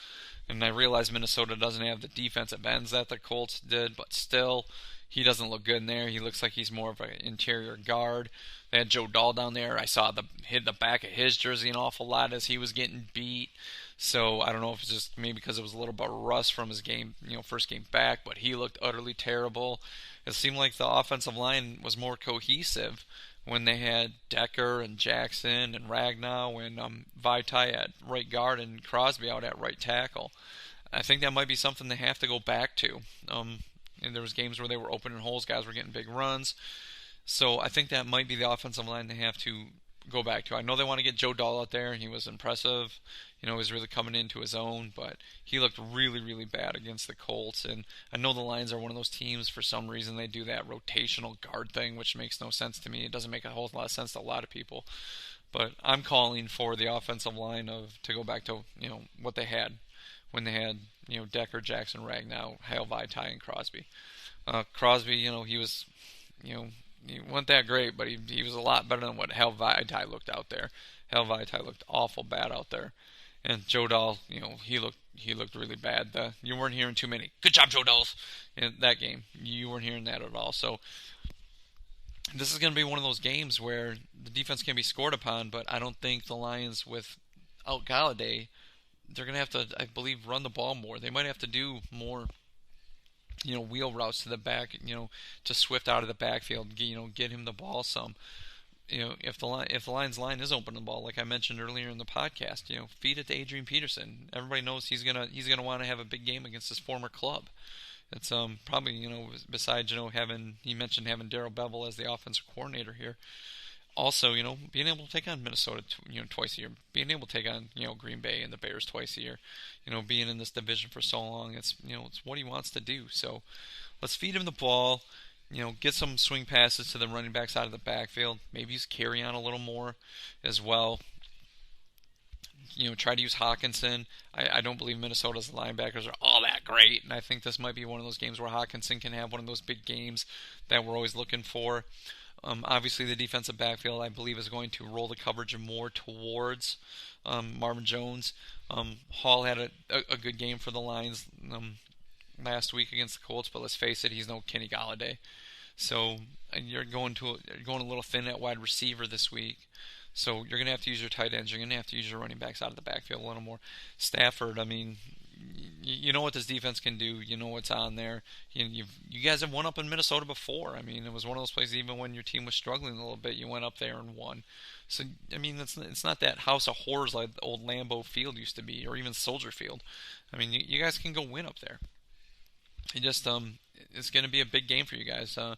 And I realize Minnesota doesn't have the defensive ends that the Colts did, but still, he doesn't look good in there. He looks like he's more of an interior guard. They had Joe Dahl down there. I saw hit the back of his jersey an awful lot as he was getting beat. So I don't know if it's just maybe because it was a little bit of rust from his game, first game back, but he looked utterly terrible. It seemed like the offensive line was more cohesive when they had Decker and Jackson and Ragnow and Vaitai at right guard and Crosby out at right tackle. I think that might be something they have to go back to. And there was games where they were opening holes, guys were getting big runs. So I think that might be the offensive line they have to go back to. I know they want to get Joe Dahl out there, and he was impressive. He was really coming into his own, but he looked really, really bad against the Colts. And I know the Lions are one of those teams, for some reason, they do that rotational guard thing, which makes no sense to me. It doesn't make a whole lot of sense to a lot of people. But I'm calling for the offensive line to go back to, what they had when they had, Decker, Jackson, Ragnow, Hale, Vaitai, and Crosby. Crosby, he was, he wasn't that great, but he was a lot better than what Hale Vaitai looked out there. Hale Vaitai looked awful bad out there. And Joe Dahl, he looked really bad. You weren't hearing too many "good job, Joe Dahl" in that game. You weren't hearing that at all. So this is going to be one of those games where the defense can be scored upon, but I don't think the Lions, without Golladay, they're going to have to, I believe, run the ball more. They might have to do more, wheel routes to the back, to Swift out of the backfield, get him the ball some. If the Lions line is open the ball, like I mentioned earlier in the podcast, feed it to Adrian Peterson. Everybody knows he's gonna want to have a big game against his former club. It's probably besides he mentioned having Darrell Bevell as the offensive coordinator here. Also, being able to take on Minnesota, twice a year, being able to take on, Green Bay and the Bears twice a year, being in this division for so long, it's what he wants to do. So let's feed him the ball. Get some swing passes to the running backs out of the backfield. Maybe use carry on a little more as well. Try to use Hawkinson. I don't believe Minnesota's linebackers are all that great, and I think this might be one of those games where Hawkinson can have one of those big games that we're always looking for. Obviously, the defensive backfield, I believe, is going to roll the coverage more towards Marvin Jones. Hall had a good game for the Lions last week against the Colts, but let's face it, he's no Kenny Golladay. So you're going a little thin at wide receiver this week. So you're going to have to use your tight ends. You're going to have to use your running backs out of the backfield a little more. Stafford, you know what this defense can do. You know what's on there. You guys have won up in Minnesota before. It was one of those places, even when your team was struggling a little bit, you went up there and won. So, it's not that house of horrors like the old Lambeau Field used to be, or even Soldier Field. You guys can go win up there. It's going to be a big game for you guys to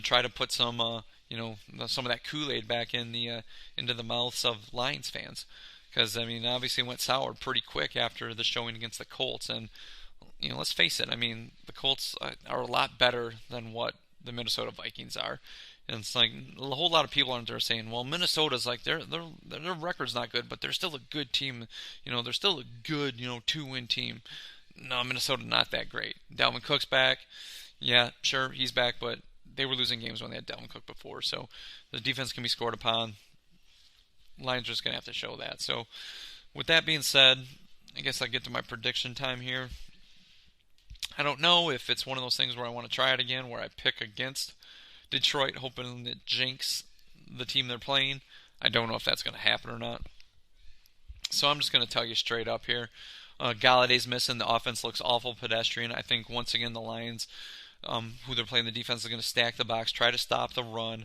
try to put some of that Kool-Aid back into the mouths of Lions fans, because obviously it went sour pretty quick after the showing against the Colts, and let's face it, the Colts are a lot better than what the Minnesota Vikings are, and it's like a whole lot of people out there saying, well, Minnesota's like their record's not good, but they're still a good team, they're still a good 2-win team. No, Minnesota not that great. Dalvin Cook's back. Yeah, sure, he's back, but they were losing games when they had Dalvin Cook before. So the defense can be scored upon. Lions are just going to have to show that. So with that being said, I guess I'll get to my prediction time here. I don't know if it's one of those things where I want to try it again, where I pick against Detroit, hoping it jinx the team they're playing. I don't know if that's going to happen or not. So I'm just going to tell you straight up here. Galladay's missing. The offense looks awful pedestrian. I think, once again, the Lions, who they're playing the defense, is going to stack the box, try to stop the run.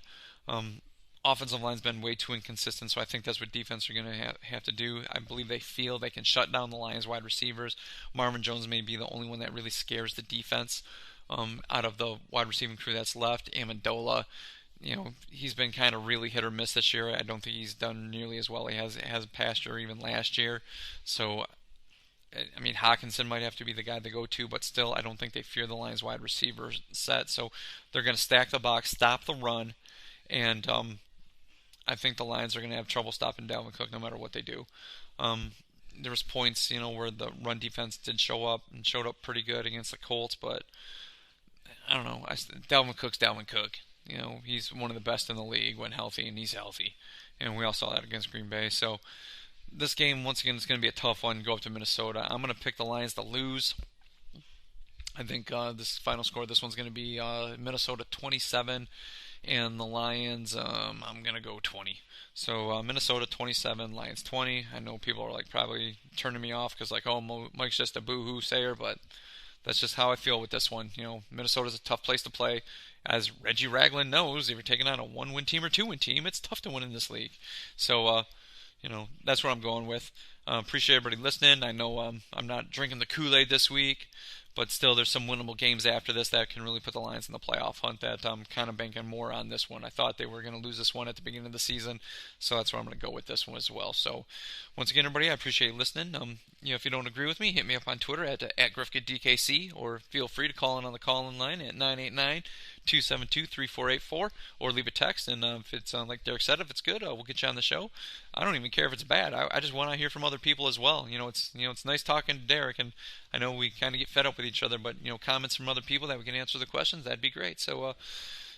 Offensive line's been way too inconsistent, so I think that's what defense are going to have to do. I believe they feel they can shut down the Lions wide receivers. Marvin Jones may be the only one that really scares the defense out of the wide receiving crew that's left. Amendola, he's been kind of really hit or miss this year. I don't think he's done nearly as well he has past year or even last year. So I mean, Hawkinson might have to be the guy they go to, but still, I don't think they fear the Lions wide receiver set. So they're going to stack the box, stop the run, and I think the Lions are going to have trouble stopping Dalvin Cook no matter what they do. There was points, where the run defense did show up and showed up pretty good against the Colts, but I don't know. Dalvin Cook's Dalvin Cook. He's one of the best in the league when healthy, and he's healthy. And we all saw that against Green Bay. So this game, once again, is going to be a tough one. Go up to Minnesota. I'm going to pick the Lions to lose. I think this final score, this one's going to be Minnesota 27, and the Lions, I'm going to go 20. So Minnesota 27, Lions 20. I know people are probably turning me off because Mike's just a boo-hoo sayer, but that's just how I feel with this one. Minnesota's a tough place to play. As Reggie Ragland knows, if you're taking on a 1-win team or 2-win team, it's tough to win in this league. So, that's what I'm going with. Appreciate everybody listening. I know I'm not drinking the Kool-Aid this week, but still there's some winnable games after this that can really put the Lions in the playoff hunt that I'm kind of banking more on this one. I thought they were going to lose this one at the beginning of the season, so that's where I'm going to go with this one as well. So once again, everybody, I appreciate you listening. If you don't agree with me, hit me up on Twitter at GriffKidDKC, or feel free to call in on the call-in line at 989-272-3484, or leave a text, and if it's like Derek said, if it's good, we'll get you on the show. I don't even care if it's bad. I just want to hear from other people as well. It's nice talking to Derek, and I know we kind of get fed up with each other, but comments from other people that we can answer the questions, that'd be great. So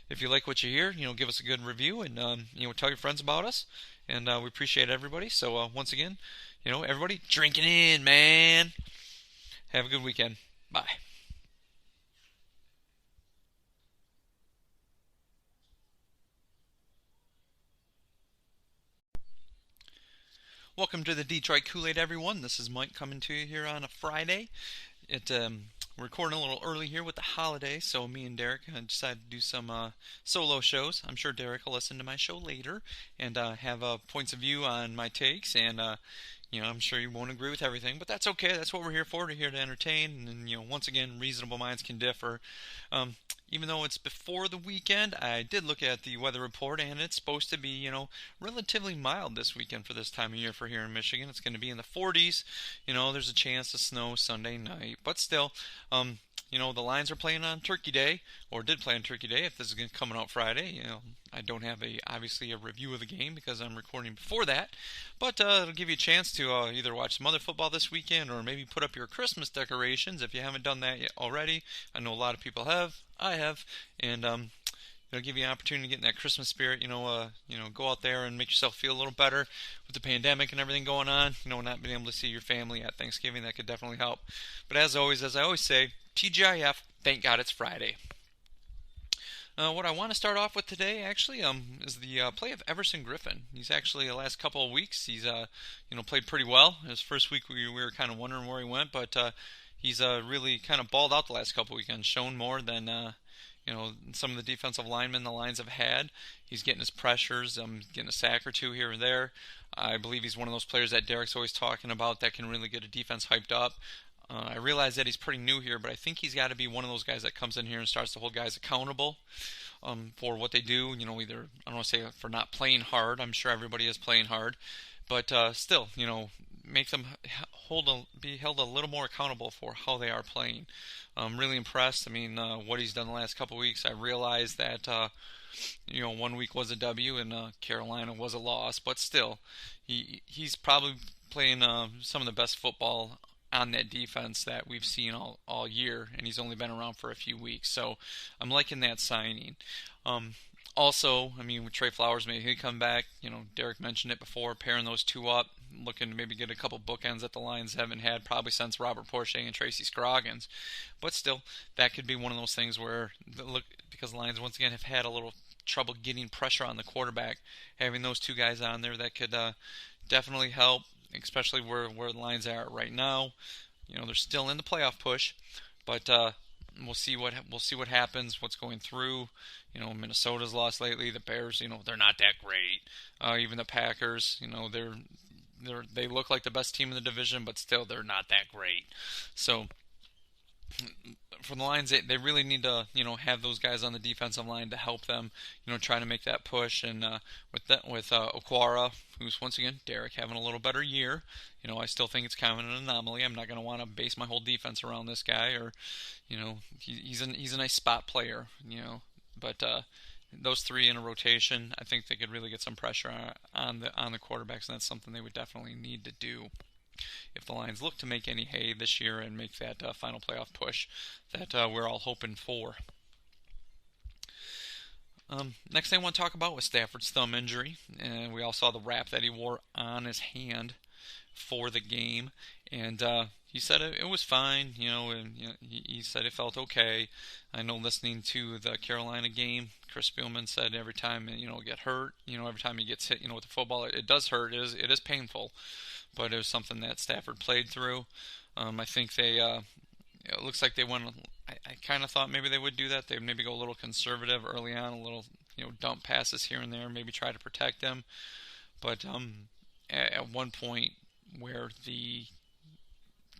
if you like what you hear, give us a good review, and tell your friends about us, and we appreciate everybody. So once again, everybody, drinking in, man. Have a good weekend. Bye. Welcome to the Detroit Koolaid, everyone. This is Mike coming to you here on a Friday. We're recording a little early here with the holiday, so me and Derek decided to do some solo shows. I'm sure Derek will listen to my show later and have points of view on my takes, and I'm sure you won't agree with everything, but that's okay. That's what we're here for. We're here to entertain, and once again, reasonable minds can differ. Even though it's before the weekend, I did look at the weather report, and it's supposed to be, relatively mild this weekend for this time of year for here in Michigan. It's going to be in the 40s. There's a chance of snow Sunday night, but still, the Lions are playing on Turkey Day, or did play on Turkey Day. If this is coming out Friday, I don't have obviously a review of the game because I'm recording before that, but it'll give you a chance to either watch some other football this weekend, or maybe put up your Christmas decorations if you haven't done that yet already. I know a lot of people have. I have, and it'll give you an opportunity to get in that Christmas spirit. Go out there and make yourself feel a little better with the pandemic and everything going on. Not being able to see your family at Thanksgiving, that could definitely help. But as always, as I always say, TGIF. Thank God it's Friday. What I want to start off with today, actually, is the play of Everson Griffin. He's actually, the last couple of weeks, he's played pretty well. His first week, we were kind of wondering where he went, but he's really kind of balled out the last couple of weekends, shown more than some of the defensive linemen the Lions have had. He's getting his pressures, getting a sack or two here and there. I believe he's one of those players that Derek's always talking about that can really get a defense hyped up. I realize that he's pretty new here, but I think he's got to be one of those guys that comes in here and starts to hold guys accountable for what they do. Either, I don't want to say for not playing hard. I'm sure everybody is playing hard, but still, make them be held a little more accountable for how they are playing. I'm really impressed. What he's done the last couple of weeks. I realized that 1 week was a W and Carolina was a loss, but still, he's probably playing some of the best football on that defense that we've seen all year, and he's only been around for a few weeks. So I'm liking that signing. Also, with Trey Flowers, maybe he'll come back. Derek mentioned it before, pairing those two up, looking to maybe get a couple bookends that the Lions haven't had probably since Robert Porcher and Tracy Scroggins. But still, that could be one of those things where, because the Lions once again have had a little trouble getting pressure on the quarterback, having those two guys on there that could definitely help, especially where the Lions are right now. They're still in the playoff push, but we'll see what happens. What's going through? Minnesota's lost lately. The Bears, they're not that great. Even the Packers, they look like the best team in the division, but still they're not that great. So for the Lions, they really need to, have those guys on the defensive line to help them, try to make that push. And with Okwara, who's once again Derek having a little better year, I still think it's kind of an anomaly. I'm not going to want to base my whole defense around this guy, or, he's a nice spot player, but. Those three in a rotation, I think they could really get some pressure on the quarterbacks, and that's something they would definitely need to do if the Lions look to make any hay this year and make that final playoff push that we're all hoping for. Next thing I want to talk about was Stafford's thumb injury, and we all saw the wrap that he wore on his hand for the game, and he said it was fine, and he said it felt okay. I know listening to the Carolina game, Chris Spielman said every time get hurt, every time he gets hit, with the football, it does hurt. It is painful, but it was something that Stafford played through. I think it looks like they went. I kind of thought maybe they would do that. They'd maybe go a little conservative early on, a little dump passes here and there, maybe try to protect him. But at one point where the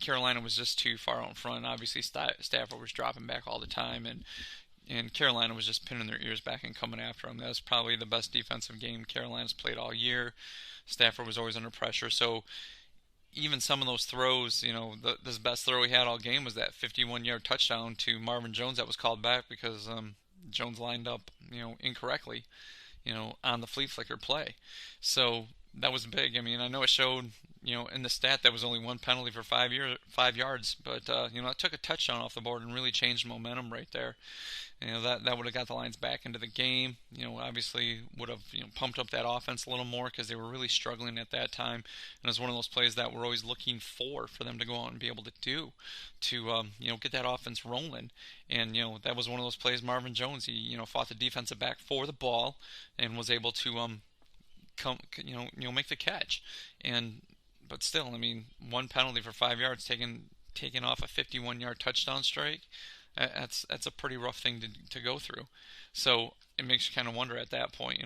Carolina was just too far out in front, obviously Stafford was dropping back all the time, and Carolina was just pinning their ears back and coming after him. That was probably the best defensive game Carolina's played all year. Stafford was always under pressure, so even some of those throws, the best throw he had all game was that 51-yard touchdown to Marvin Jones that was called back because Jones lined up, incorrectly, on the flea flicker play. So that was big. I mean, I know it showed, in the stat that was only one penalty for 5 yards, but it took a touchdown off the board and really changed momentum right there. That would have got the Lions back into the game. Obviously would have pumped up that offense a little more because they were really struggling at that time. And it was one of those plays that we're always looking for them to go out and be able to do to get that offense rolling. And that was one of those plays. Marvin Jones, he fought the defensive back for the ball and was able to make the catch. But still, I mean, one penalty for 5 yards taken off a 51-yard touchdown strike. That's a pretty rough thing to go through. So it makes you kind of wonder at that point,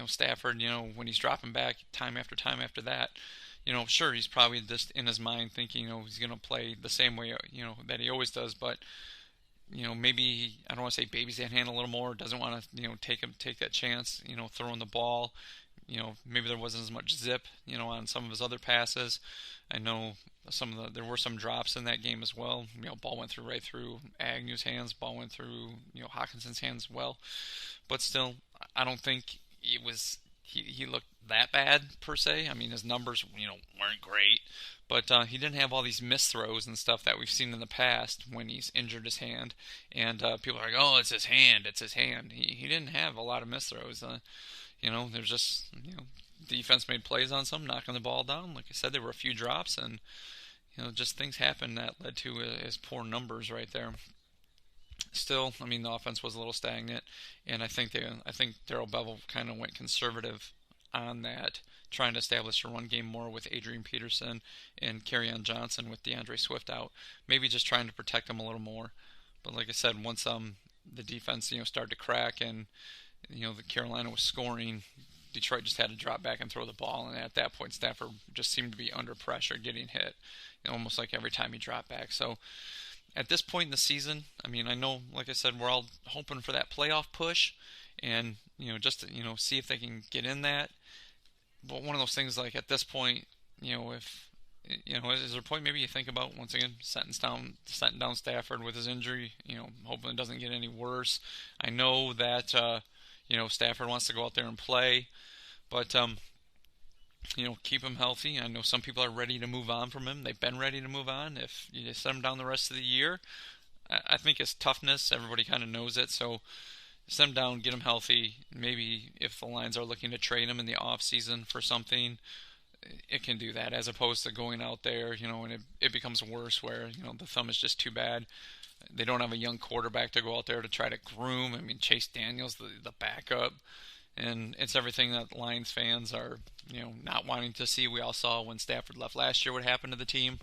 Stafford, when he's dropping back time after time after that, sure, he's probably just in his mind thinking, he's going to play the same way, that he always does, but maybe, I don't want to say babies that hand a little more, doesn't want to, take that chance, throwing the ball. Maybe there wasn't as much zip, on some of his other passes. I know there were some drops in that game as well. Ball went right through Agnew's hands. Ball went through, Hawkinson's hands as well. But still, I don't think it was he looked that bad per se. I mean, his numbers, weren't great. But he didn't have all these missed throws and stuff that we've seen in the past when he's injured his hand. And people are like, oh, it's his hand. He didn't have a lot of missed throws. There's just, defense made plays on some, knocking the ball down. Like I said, there were a few drops, and, just things happened that led to his poor numbers right there. Still, I mean, the offense was a little stagnant, and I think Darrell Bevell kind of went conservative on that, trying to establish a run game more with Adrian Peterson and Kerryon Johnson with DeAndre Swift out. Maybe just trying to protect them a little more. But like I said, once the defense, started to crack and, the Carolina was scoring, Detroit just had to drop back and throw the ball, and at that point Stafford just seemed to be under pressure, getting hit, almost like every time he dropped back. So at this point in the season, I mean, I know, like I said, we're all hoping for that playoff push, and just to, see if they can get in that. But one of those things, like at this point, if is there a point maybe you think about once again setting down Stafford with his injury, hoping it doesn't get any worse. I know that Stafford wants to go out there and play, but keep him healthy. I know some people are ready to move on from him. They've been ready to move on. If you just set him down the rest of the year, I think his toughness, everybody kind of knows it. So set him down, get him healthy. Maybe if the Lions are looking to trade him in the off season for something, it can do that, as opposed to going out there, and it becomes worse where, the thumb is just too bad. They don't have a young quarterback to go out there to try to groom. I mean, Chase Daniel's the backup, and it's everything that Lions fans are, not wanting to see. We all saw when Stafford left last year what happened to the team,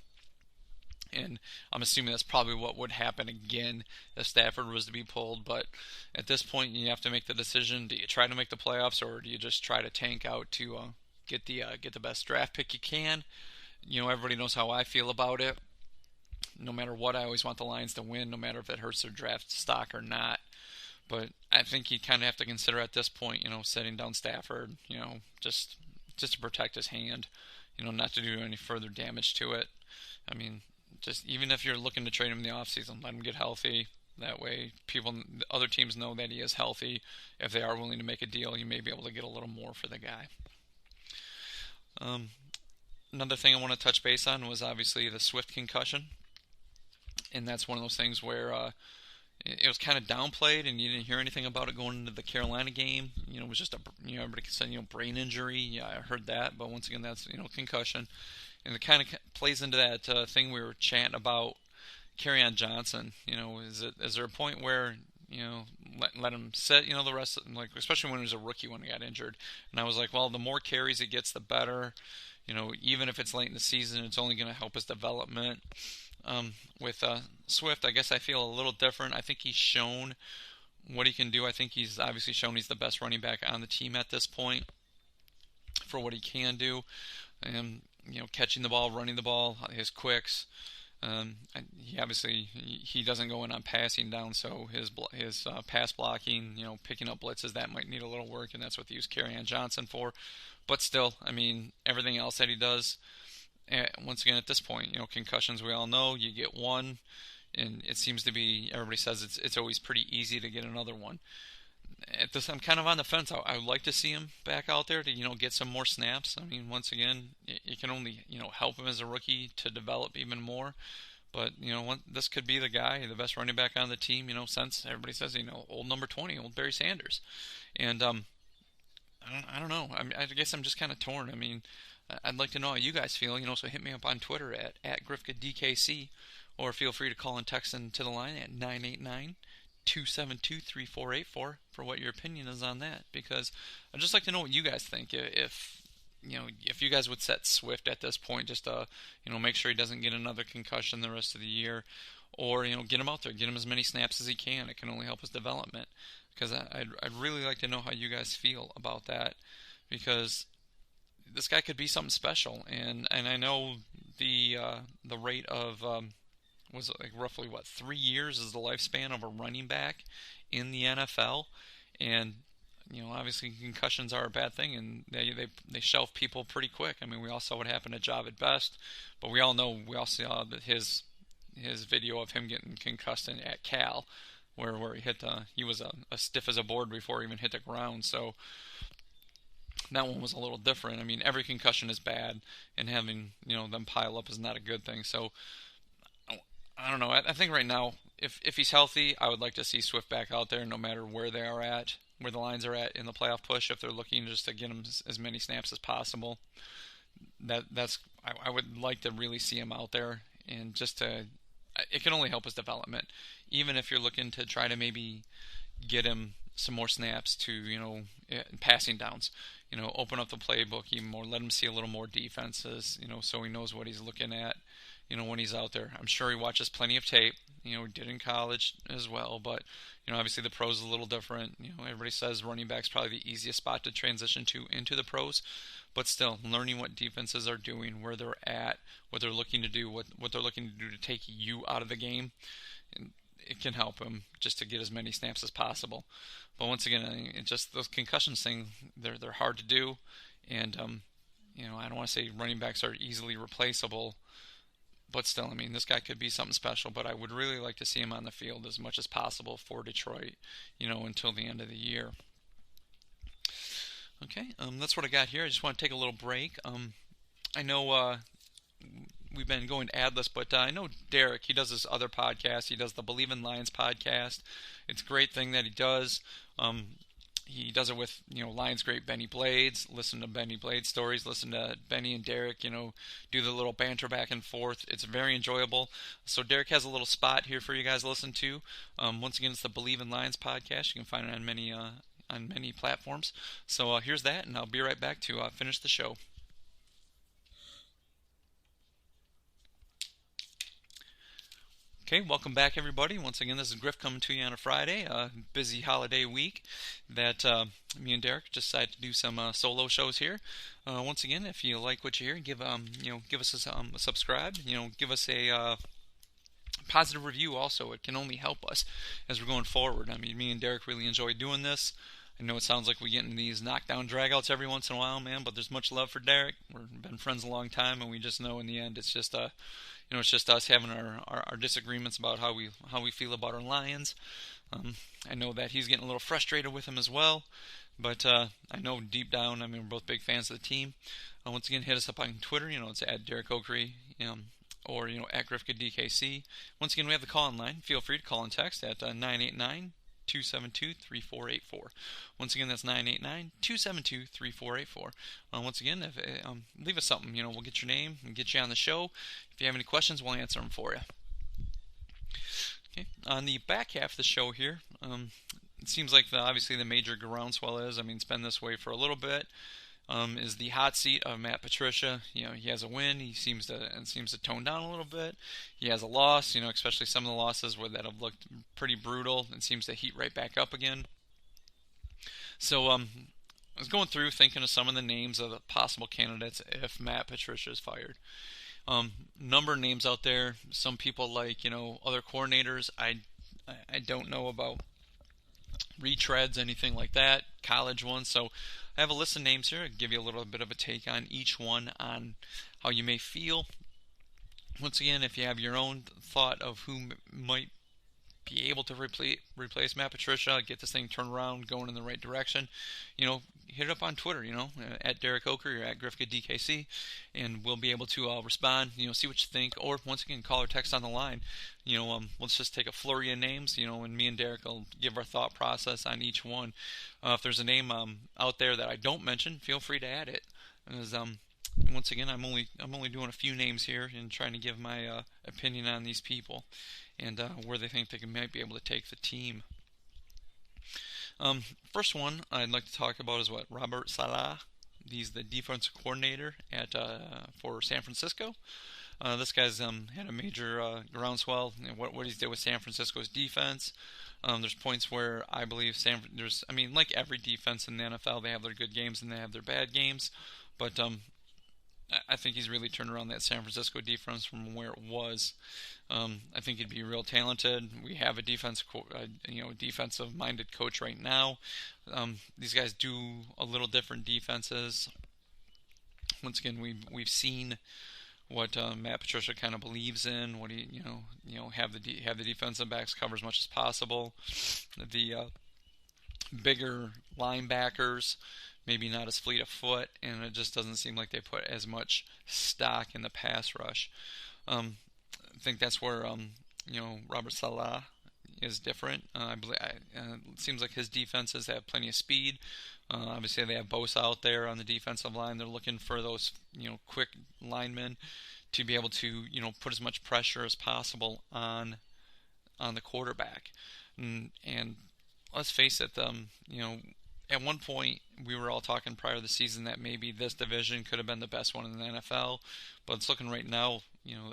and I'm assuming that's probably what would happen again if Stafford was to be pulled. But at this point, you have to make the decision: do you try to make the playoffs, or do you just try to tank out to get the best draft pick you can? Everybody knows how I feel about it. no matter what, I always want the Lions to win, no matter if it hurts their draft stock or not. But I think you kind of have to consider at this point, setting down Stafford, just to protect his hand, not to do any further damage to it. I mean, just even if you're looking to trade him in the offseason, let him get healthy. That way, other teams know that he is healthy. If they are willing to make a deal, you may be able to get a little more for the guy. Another thing I want to touch base on was obviously the Swift concussion. And that's one of those things where it was kind of downplayed, and you didn't hear anything about it going into the Carolina game. It was just everybody said, brain injury. Yeah, I heard that, but once again, that's, concussion. And it kind of plays into that thing we were chatting about, Kerryon Johnson. Is there a point where, let him sit, the rest of, like, especially when he was a rookie when he got injured. And I was like, well, the more carries he gets, the better. Even if it's late in the season, it's only going to help his development. With Swift, I guess I feel a little different. I think he's shown what he can do. I think he's obviously shown he's the best running back on the team at this point for what he can do. Catching the ball, running the ball, his quicks. He doesn't go in on passing down, so his pass blocking, picking up blitzes, that might need a little work, and that's what they use Kerryon Johnson for. But still, I mean, everything else that he does, once again, at this point, concussions, we all know, you get one, and it seems to be, everybody says it's always pretty easy to get another one. At this, I'm kind of on the fence. I would like to see him back out there to, get some more snaps. I mean, once again, it can only, help him as a rookie to develop even more. But, this could be the guy, the best running back on the team, since everybody says, old number 20, old Barry Sanders. And, I don't know. I guess I'm just kind of torn. I mean, I'd like to know how you guys feel, so hit me up on Twitter at GrifkaDKC, or feel free to call and text into the line at 989-272-3484 for what your opinion is on that, because I'd just like to know what you guys think. If you guys would set Swift at this point, just to, make sure he doesn't get another concussion the rest of the year, or, get him out there, get him as many snaps as he can. It can only help his development, because I'd really like to know how you guys feel about that, because this guy could be something special, and I know the rate of was like roughly 3 years is the lifespan of a running back in the NFL, and obviously concussions are a bad thing, and they shelf people pretty quick. I mean, we all saw what happened to Javid Best, but we all saw that his video of him getting concussed at Cal, where he was as stiff as a board before he even hit the ground. So that one was a little different. I mean, every concussion is bad, and having them pile up is not a good thing. So I don't know. I think right now, if he's healthy, I would like to see Swift back out there, no matter where they are at, where the Lions are at in the playoff push. If they're looking just to get him as many snaps as possible, I would like to really see him out there, and it can only help his development. Even if you're looking to try to maybe get him some more snaps to, passing downs, open up the playbook even more, let him see a little more defenses, so he knows what he's looking at, when he's out there. I'm sure he watches plenty of tape, he did in college as well, but, obviously the pros is a little different. Everybody says running back's probably the easiest spot to transition into the pros, but still, learning what defenses are doing, where they're at, what they're looking to do, what they're looking to do to take you out of the game, and it can help him just to get as many snaps as possible. But once again, it's just those concussions thing, they're hard to do, and I don't want to say running backs are easily replaceable, but still, I mean, this guy could be something special. But I would really like to see him on the field as much as possible for Detroit, until the end of the year. Okay, that's what I got here. I just want to take a little break. I know we've been going adless, but I know Derek, he does this other podcast. He does the Believe in Lions podcast. It's a great thing that he does. He does it with, Lions great Benny Blades. Listen to Benny Blades stories. Listen to Benny and Derek, do the little banter back and forth. It's very enjoyable. So Derek has a little spot here for you guys to listen to. Once again, it's the Believe in Lions podcast. You can find it on many platforms. So here's that, and I'll be right back to finish the show. Okay, welcome back, everybody. Once again, this is Griff coming to you on a Friday, busy holiday week that me and Derek just decided to do some solo shows here. Once again, if you like what you hear, give us a subscribe. Give us a positive review also. It can only help us as we're going forward. I mean, me and Derek really enjoy doing this. I know it sounds like we get into these knockdown dragouts every once in a while, man, but there's much love for Derek. We've been friends a long time, and we just know in the end it's just it's just us having our disagreements about how we feel about our Lions. I know that he's getting a little frustrated with them as well, but I know deep down, I mean, we're both big fans of the team. Once again, hit us up on Twitter. It's at Derek Oakery, or at GriffKidDKC. Once again, we have the call-in line. Feel free to call and text at 989-272-3484. Once again, that's 989-272-3484. Once again, leave us something. We'll get your name and get you on the show. If you have any questions, we'll answer them for you. Okay. On the back half of the show here, it seems like obviously the major groundswell is, it's been this way for a little bit, is the hot seat of Matt Patricia. He has a win. He seems to tone down a little bit. He has a loss, especially some of the losses that have looked pretty brutal, and seems to heat right back up again. So I was going through thinking of some of the names of the possible candidates if Matt Patricia is fired. Number of names out there. Some people like, other coordinators. I don't know about retreads, anything like that, college ones. So I have a list of names here. I'll give you a little bit of a take on each one on how you may feel. Once again, if you have your own thought of who might be able to replace Matt Patricia, get this thing turned around, going in the right direction, hit it up on Twitter, at Derek Oaker or at GriffKidDKC, and we'll be able to respond, see what you think, or once again, call or text on the line. Let's just take a flurry of names, and me and Derek will give our thought process on each one. If there's a name out there that I don't mention, feel free to add it. Because, once again, I'm only doing a few names here and trying to give my opinion on these people and where they think they might be able to take the team. First one I'd like to talk about is Robert Saleh. He's the defensive coordinator for San Francisco. This guy's had a major groundswell. What he's did with San Francisco's defense. There's points where I believe like every defense in the NFL, they have their good games and they have their bad games. But I think he's really turned around that San Francisco defense from where it was. I think he'd be real talented. We have a defensive-minded coach right now. These guys do a little different defenses. Once again, we've seen what Matt Patricia kind of believes in. What he have the defensive backs cover as much as possible. The bigger linebackers, maybe not as fleet of foot, and it just doesn't seem like they put as much stock in the pass rush. I think that's where Robert Saleh is different. It seems like his defenses have plenty of speed. Obviously, they have Bosa out there on the defensive line. They're looking for those quick linemen to be able to put as much pressure as possible on the quarterback. And let's face it, at one point, we were all talking prior to the season that maybe this division could have been the best one in the NFL, but it's looking right now,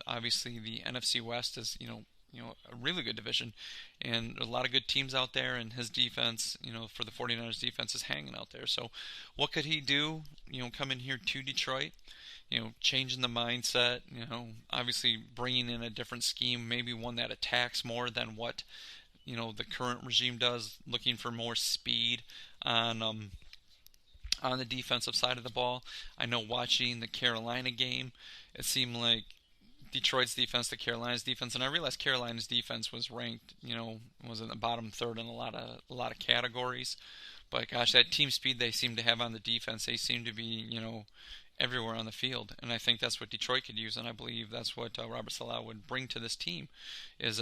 obviously the NFC West is, a really good division, and there's a lot of good teams out there, and his defense, for the 49ers defense is hanging out there. So what could he do, come in here to Detroit, changing the mindset, obviously bringing in a different scheme, maybe one that attacks more than what the current regime does, looking for more speed on the defensive side of the ball. I know watching the Carolina game, it seemed like Detroit's defense to Carolina's defense, and I realized Carolina's defense was ranked, was in the bottom third in a lot of categories. But gosh, that team speed they seem to have on the defense, they seem to be, everywhere on the field, and I think that's what Detroit could use, and I believe that's what Robert Saleh would bring to this team, is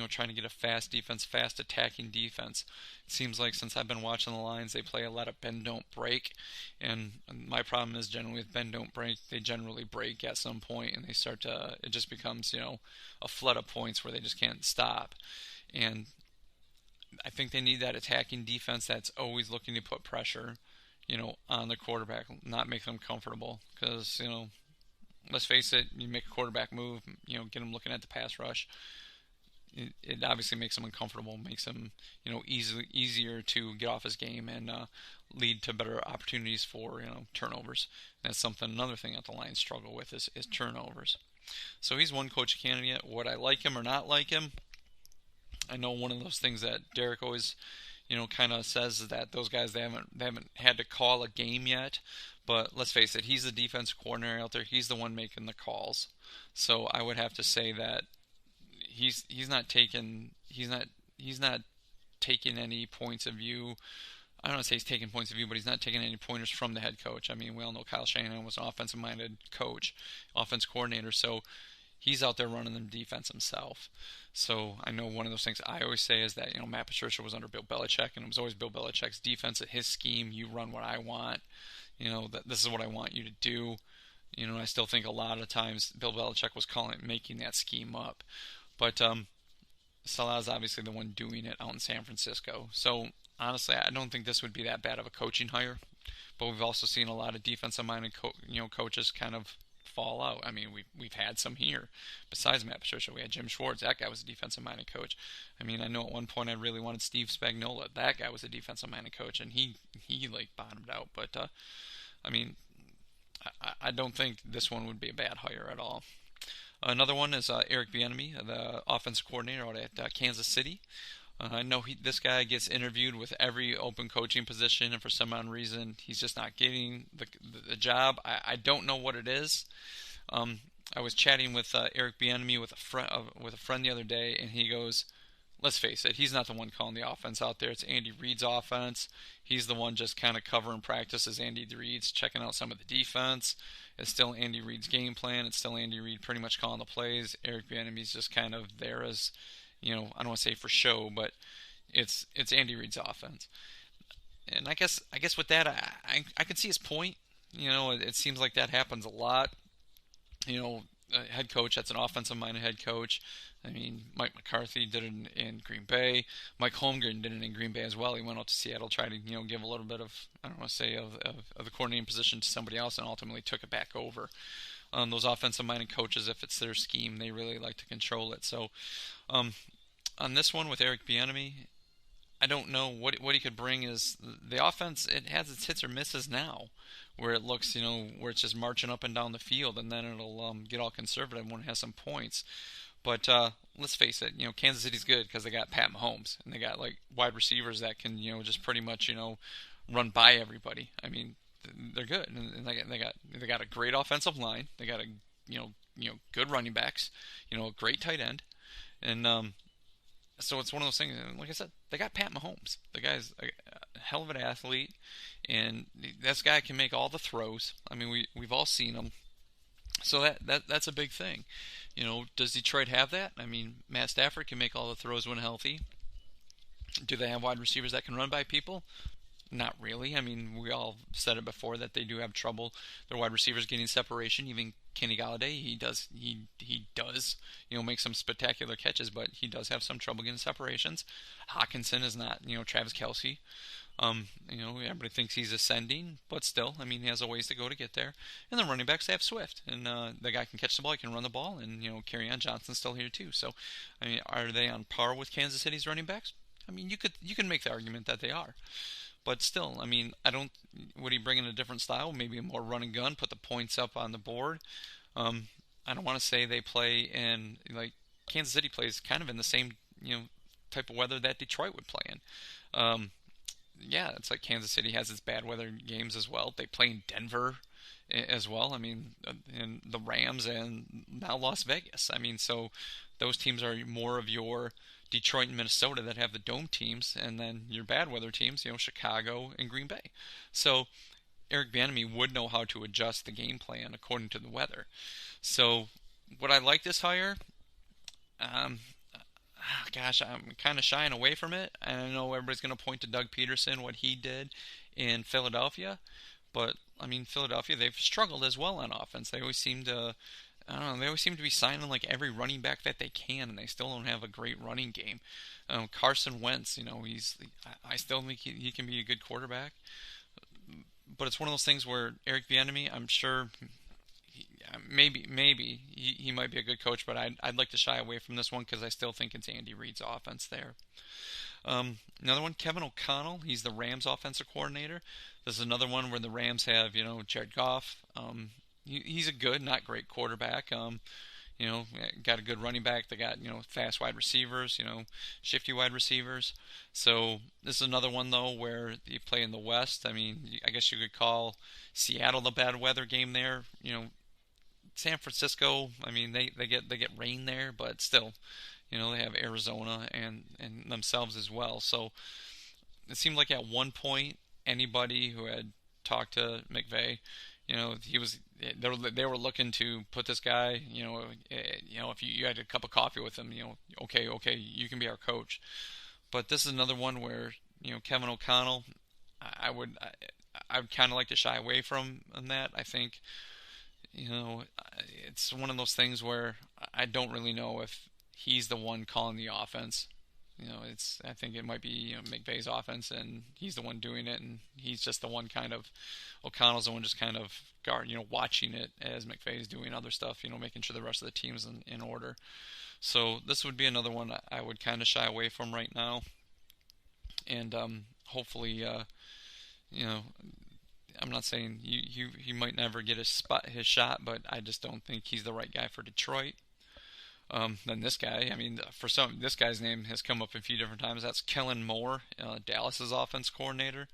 trying to get a fast defense, fast attacking defense. It seems like since I've been watching the Lions, they play a lot of bend don't break, and my problem is generally with bend don't break, they generally break at some point, and they start to, it just becomes a flood of points where they just can't stop, and I think they need that attacking defense that's always looking to put pressure on the quarterback, not make them comfortable. Because, let's face it, you make a quarterback move, get them looking at the pass rush. It obviously makes him uncomfortable, makes him, easier to get off his game and lead to better opportunities for, turnovers. And that's another thing that the Lions struggle with is turnovers. So he's one coach candidate. Would I like him or not like him? I know one of those things that Derek always, kind of says is that those guys, they haven't had to call a game yet. But let's face it, he's the defense coordinator out there. He's the one making the calls. So I would have to say that he's not taking any points of view. I don't want to say he's taking points of view, but he's not taking any pointers from the head coach. I mean, we all know Kyle Shanahan was an offensive-minded coach, offense coordinator, so he's out there running the defense himself. So I know one of those things I always say is that, Matt Patricia was under Bill Belichick, and it was always Bill Belichick's defense at his scheme. You run what I want. This is what I want you to do. I still think a lot of times Bill Belichick was making that scheme up. But Salah is obviously the one doing it out in San Francisco. So honestly, I don't think this would be that bad of a coaching hire. But we've also seen a lot of defensive-minded coaches kind of fall out. I mean, we've had some here. Besides Matt Patricia, we had Jim Schwartz. That guy was a defensive-minded coach. I mean, I know at one point I really wanted Steve Spagnuolo. That guy was a defensive-minded coach, and he bottomed out. But I mean, I don't think this one would be a bad hire at all. Another one is Eric Bieniemy, the offensive coordinator out at Kansas City. I know this guy gets interviewed with every open coaching position, and for some odd reason, he's just not getting the job. I don't know what it is. I was chatting with Eric Bieniemy with a friend the other day, and he goes, let's face it, he's not the one calling the offense out there. It's Andy Reid's offense. He's the one just kind of covering practice as Andy Reid's checking out some of the defense. It's still Andy Reid's game plan. It's still Andy Reid pretty much calling the plays. Eric Bieniemy's just kind of there as, I don't want to say for show, but it's Andy Reid's offense. And I guess with that, I can see his point. It seems like that happens a lot. A head coach that's an offensive-minded head coach. I mean, Mike McCarthy did it in Green Bay. Mike Holmgren did it in Green Bay as well. He went out to Seattle, tried to give a little bit of, I don't want to say of the coordinating position to somebody else, and ultimately took it back over. Those offensive-minded coaches, if it's their scheme, they really like to control it. So, on this one with Eric Bieniemy, I don't know what he could bring. Is the offense, it has its hits or misses now, where it looks, where it's just marching up and down the field, and then it'll get all conservative when it has some points. But let's face it, Kansas City's good because they got Pat Mahomes, and they got like wide receivers that can, just pretty much, run by everybody. I mean, they're good, and they got a great offensive line. They got good running backs, a great tight end, and so it's one of those things. Like I said, they got Pat Mahomes. The guy's a hell of an athlete, and this guy can make all the throws. I mean, we've all seen him. So that's a big thing. Does Detroit have that? I mean, Matt Stafford can make all the throws when healthy. Do they have wide receivers that can run by people? Not really. I mean, we all said it before that they do have trouble. Their wide receivers getting separation. Even Kenny Galladay, he does, make some spectacular catches, but he does have some trouble getting separations. Hawkinson is not, Travis Kelce. Everybody thinks he's ascending, but still, I mean, he has a ways to go to get there. And the running backs, they have Swift, and the guy can catch the ball, he can run the ball, and Kerryon Johnson's still here too. So, I mean, are they on par with Kansas City's running backs? I mean, you can make the argument that they are. But still, I mean, would he bring in a different style? Maybe a more run and gun, put the points up on the board. I don't want to say they play in, like, Kansas City plays kind of in the same, type of weather that Detroit would play in. Yeah, it's like Kansas City has its bad weather games as well. They play in Denver as well. I mean, and the Rams and now Las Vegas. I mean, so those teams are more of your Detroit and Minnesota that have the dome teams, and then your bad weather teams, Chicago and Green Bay. So Eric Bieniemy would know how to adjust the game plan according to the weather. So would I like this hire? Gosh, I'm kind of shying away from it. And I know everybody's going to point to Doug Peterson, what he did in Philadelphia. But, I mean, Philadelphia, they've struggled as well on offense. They always seem to, be signing like every running back that they can, and they still don't have a great running game. Carson Wentz, I still think he can be a good quarterback. But it's one of those things where Eric Bieniemy, I'm sure, maybe he might be a good coach, but I'd like to shy away from this one because I still think it's Andy Reid's offense there. Another one, Kevin O'Connell. He's the Rams offensive coordinator. This is another one where the Rams have, Jared Goff. He's a good, not great quarterback. got a good running back. They got, fast wide receivers, shifty wide receivers. So this is another one, though, where you play in the West. I mean, I guess you could call Seattle the bad weather game there. San Francisco, I mean, they get rain there, but still, they have Arizona and themselves as well. So it seemed like at one point, anybody who had talked to McVay, they were looking to put this guy, if you had a cup of coffee with him, okay, you can be our coach. But this is another one where, Kevin O'Connell, I would kind of like to shy away from that. I think, it's one of those things where I don't really know if he's the one calling the offense. I think it might be McVay's offense, and he's the one doing it, and he's just the one O'Connell's the one just kind of watching it as McVay's doing other stuff, making sure the rest of the team's in order. So this would be another one I would kind of shy away from right now, and hopefully, I'm not saying he might never get his shot, but I just don't think he's the right guy for Detroit. Then this guy, I mean, this guy's name has come up a few different times. That's Kellen Moore, Dallas's offense coordinator.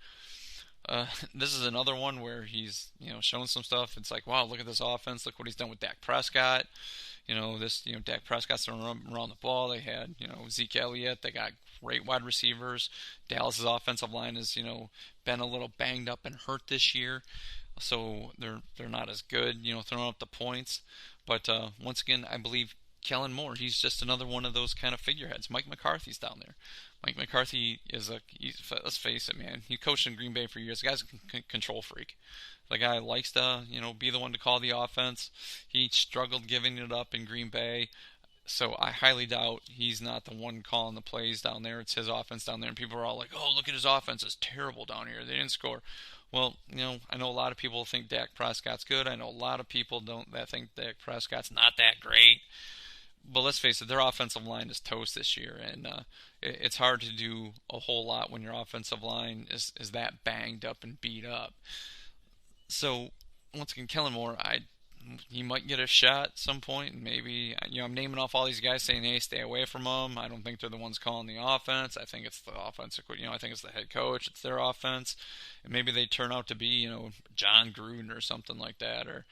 This is another one where he's, showing some stuff. It's like, wow, look at this offense. Look what he's done with Dak Prescott. Dak Prescott's throwing around the ball. They had, Zeke Elliott. They got great wide receivers. Dallas's offensive line has, been a little banged up and hurt this year. So they're not as good, throwing up the points. But once again, I believe Kellen Moore, he's just another one of those kind of figureheads. Mike McCarthy's down there. Mike McCarthy is let's face it, man. He coached in Green Bay for years. The guy's a control freak. The guy likes to, be the one to call the offense. He struggled giving it up in Green Bay. So I highly doubt he's not the one calling the plays down there. It's his offense down there. And people are all like, oh, look at his offense. It's terrible down here. They didn't score. Well, I know a lot of people think Dak Prescott's good. I know a lot of people that think Dak Prescott's not that great. But let's face it, their offensive line is toast this year, and it's hard to do a whole lot when your offensive line is that banged up and beat up. So, once again, Kellen Moore, he might get a shot at some point, and maybe, I'm naming off all these guys saying, hey, stay away from them. I don't think they're the ones calling the offense. I think it's the offensive, I think it's the head coach. It's their offense. And maybe they turn out to be, John Gruden or something like that, or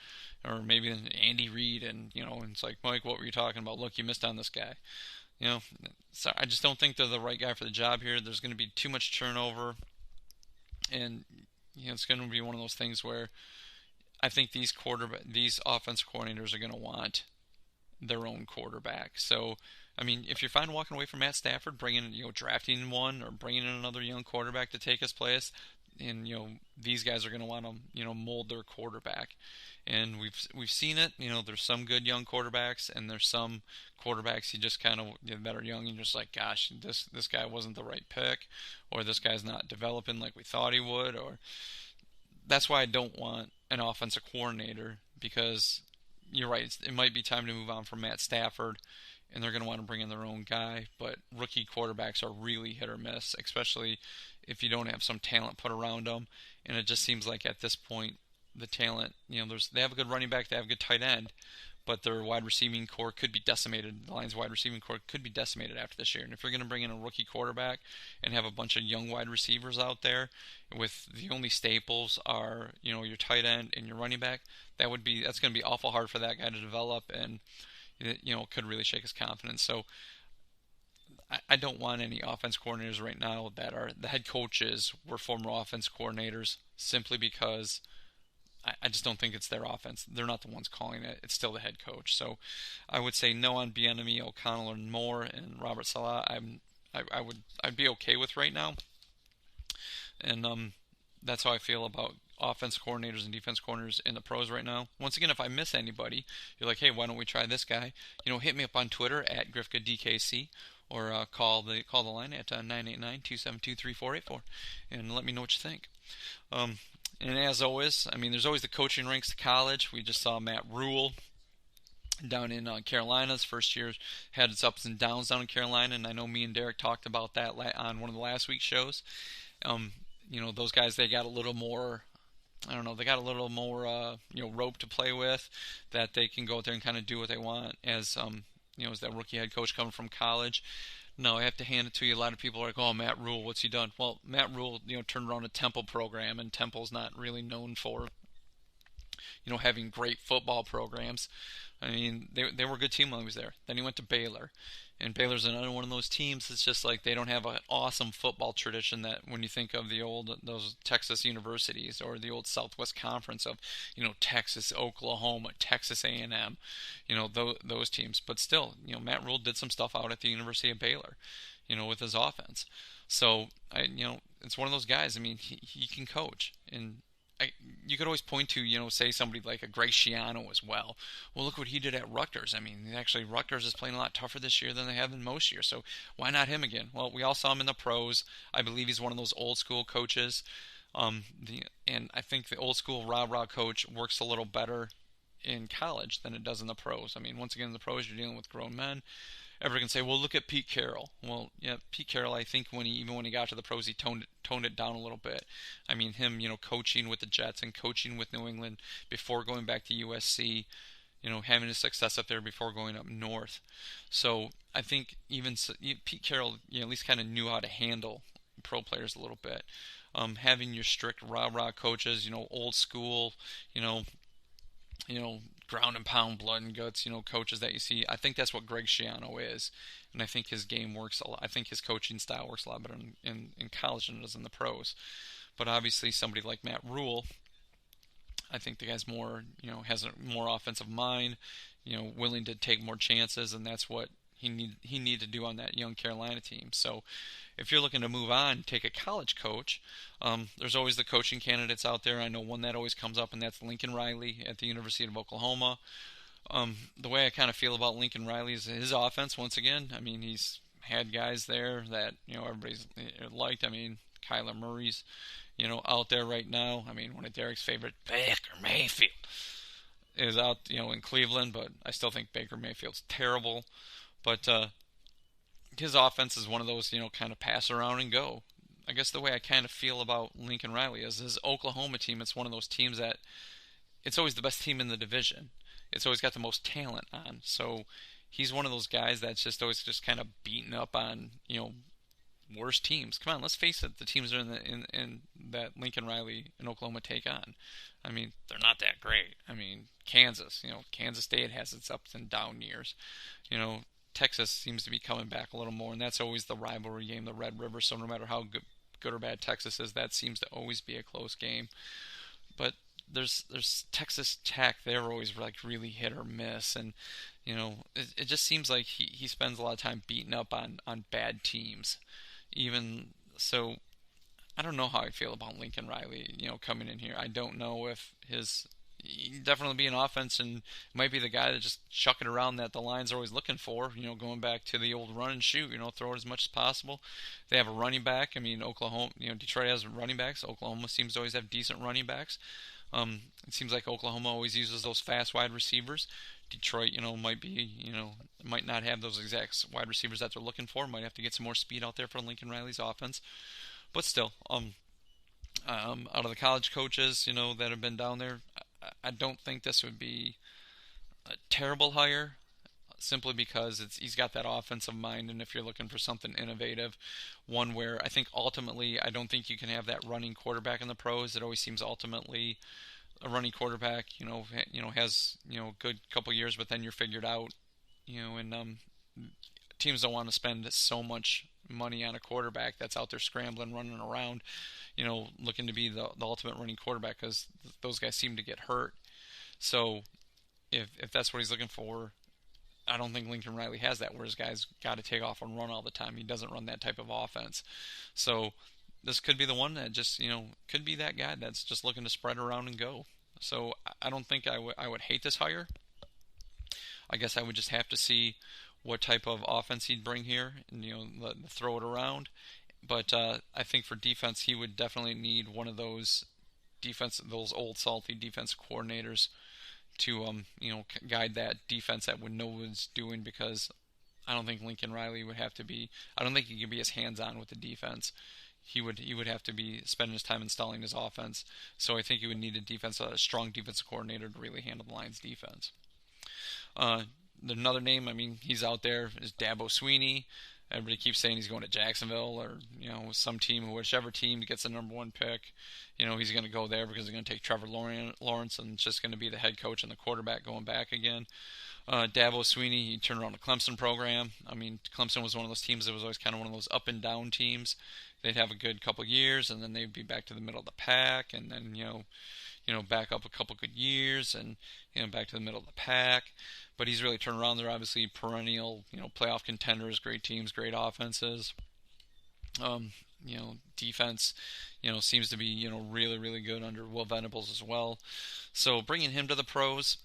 maybe Andy Reid, and it's like, Mike, what were you talking about? Look, you missed on this guy. So I just don't think they're the right guy for the job here. There's going to be too much turnover, and it's going to be one of those things where I think these offense coordinators are going to want their own quarterback. So, I mean, if you're fine walking away from Matt Stafford, drafting one or bringing in another young quarterback to take his place, and these guys are going to want to mold their quarterback. And we've seen it. There's some good young quarterbacks, and there's some quarterbacks you just kind of that are young, and you're just like, gosh, this guy wasn't the right pick, or this guy's not developing like we thought he would. Or that's why I don't want an offensive coordinator, because you're right. It might be time to move on from Matt Stafford, and they're going to want to bring in their own guy. But rookie quarterbacks are really hit or miss, especially if you don't have some talent put around them. And it just seems like at this point, the talent, they have a good running back, they have a good tight end, but their wide receiving core could be decimated. The Lions' wide receiving core could be decimated after this year. And if you're going to bring in a rookie quarterback and have a bunch of young wide receivers out there with the only staples are, your tight end and your running back, that's going to be awful hard for that guy to develop, and could really shake his confidence. So I don't want any offense coordinators right now that are the head coaches were former offense coordinators, simply because I just don't think it's their offense. They're not the ones calling it. It's still the head coach. So I would say no on Bieniemy, O'Connell, and Moore, and Robert Saleh. I'd be okay with right now. And that's how I feel about offense coordinators and defense coordinators in the pros right now. Once again, if I miss anybody, you're like, hey, why don't we try this guy? Hit me up on Twitter at GrifkaDKC, or call the line at 989-272-3484 and let me know what you think. And as always, there's always the coaching ranks to college. We just saw Matt Rule down in Carolina's first year, had its ups and downs down in Carolina, and I know me and Derek talked about that on one of the last week's shows. Those guys, they got a little more I don't know, they got a little more, rope to play with, that they can go out there and kind of do what they want as, as that rookie head coach coming from college. No, I have to hand it to you. A lot of people are like, oh, Matt Rule, what's he done? Well, Matt Rule, turned around a Temple program, and Temple's not really known for, having great football programs. I mean, they were a good team while he was there. Then he went to Baylor. And Baylor's another one of those teams. It's just like they don't have an awesome football tradition that when you think of those Texas universities or the old Southwest Conference of, Texas, Oklahoma, Texas A&M, those teams. But still, Matt Rule did some stuff out at the University of Baylor, with his offense. So, it's one of those guys. I mean, he can coach. And you could always point to, say somebody like a Greg Schiano as well. Well, look what he did at Rutgers. I mean, actually, Rutgers is playing a lot tougher this year than they have in most years. So why not him again? Well, we all saw him in the pros. I believe he's one of those old school coaches. And I think the old school rah-rah coach works a little better in college than it does in the pros. I mean, once again, in the pros, you're dealing with grown men. Everyone can say, well, look at Pete Carroll. Well, yeah, Pete Carroll, I think when he got to the pros, he toned it down a little bit. I mean, him, coaching with the Jets and coaching with New England before going back to USC, having his success up there before going up north. So I think even Pete Carroll, at least kind of knew how to handle pro players a little bit. Having your strict rah-rah coaches, old school, ground and pound, blood and guts, coaches that you see. I think that's what Greg Schiano is, and I think his game works a lot. I think his coaching style works a lot better in college than it does in the pros. But obviously, somebody like Matt Rule, I think the guy's more, has a more offensive mind, willing to take more chances, and that's what he needed to do on that young Carolina team. So if you're looking to move on, take a college coach, there's always the coaching candidates out there. I know one that always comes up, and that's Lincoln Riley at the University of Oklahoma. The way I kind of feel about Lincoln Riley is his offense, once again. I mean, he's had guys there that, everybody's liked. I mean, Kyler Murray's, out there right now. I mean, one of Derek's favorite, Baker Mayfield, is out, in Cleveland, but I still think Baker Mayfield's terrible. But his offense is one of those, kind of pass around and go. I guess the way I kind of feel about Lincoln Riley is his Oklahoma team. It's one of those teams that it's always the best team in the division. It's always got the most talent on. So he's one of those guys that's just always just kind of beating up on, worse teams. Come on, let's face it. The teams are in that Lincoln Riley and Oklahoma take on. I mean, they're not that great. I mean, Kansas, Kansas State has its ups and down years. Texas seems to be coming back a little more, and that's always the rivalry game, the Red River. So no matter how good or bad Texas is, that seems to always be a close game. But there's Texas Tech. They're always like really hit or miss, and it just seems like he spends a lot of time beating up on bad teams. Even so, I don't know how I feel about Lincoln Riley, coming in here. I don't know if he'd definitely be an offense and might be the guy that just chuck it around that the Lions are always looking for, going back to the old run and shoot, throw it as much as possible. They have a running back. I mean, Oklahoma, Detroit has running backs. Oklahoma seems to always have decent running backs. It seems like Oklahoma always uses those fast wide receivers. Detroit, might not have those exact wide receivers that they're looking for. Might have to get some more speed out there for Lincoln Riley's offense. But still, out of the college coaches, that have been down there, I don't think this would be a terrible hire, simply because he's got that offensive mind, and if you're looking for something innovative, one where I think ultimately I don't think you can have that running quarterback in the pros. It always seems ultimately a running quarterback, has a good couple years, but then you're figured out, and teams don't want to spend so much money on a quarterback that's out there scrambling, running around, looking to be the ultimate running quarterback, because those guys seem to get hurt. So if that's what he's looking for, I don't think Lincoln Riley has that, where his guys got to take off and run all the time. He doesn't run that type of offense. So this could be the one that just, could be that guy that's just looking to spread around and go. So I don't think I would hate this hire. I guess I would just have to see what type of offense he'd bring here and, throw it around. But I think for defense, he would definitely need one of those those old salty defense coordinators to, guide that defense that would know what it's doing, because I don't think Lincoln Riley would have to be, I don't think he could be as hands-on with the defense. he would have to be spending his time installing his offense. So I think he would need a strong defensive coordinator to really handle the Lions defense. Another name, I mean, he's out there, is Dabo Swinney. Everybody keeps saying he's going to Jacksonville or, some team, whichever team gets the number one pick. He's going to go there because they're going to take Trevor Lawrence and it's just going to be the head coach and the quarterback going back again. Dabo Swinney, he turned around the Clemson program. I mean, Clemson was one of those teams that was always kind of one of those up and down teams. They'd have a good couple years and then they'd be back to the middle of the pack and then, back up a couple good years and, back to the middle of the pack. But he's really turned around. They're obviously perennial, playoff contenders, great teams, great offenses. Defense, seems to be, really, really good under Will Venables as well. So bringing him to the pros,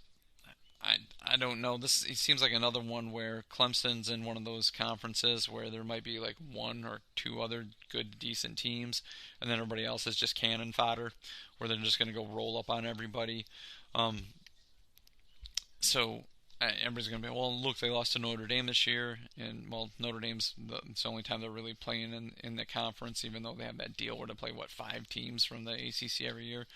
I don't know. He seems like another one where Clemson's in one of those conferences where there might be like one or two other good, decent teams, and then everybody else is just cannon fodder, where they're just going to go roll up on everybody. So everybody's going to be, well, look, they lost to Notre Dame this year, and, well, Notre Dame's it's the only time they're really playing in the conference, even though they have that deal where they play, 5 teams from the ACC every year.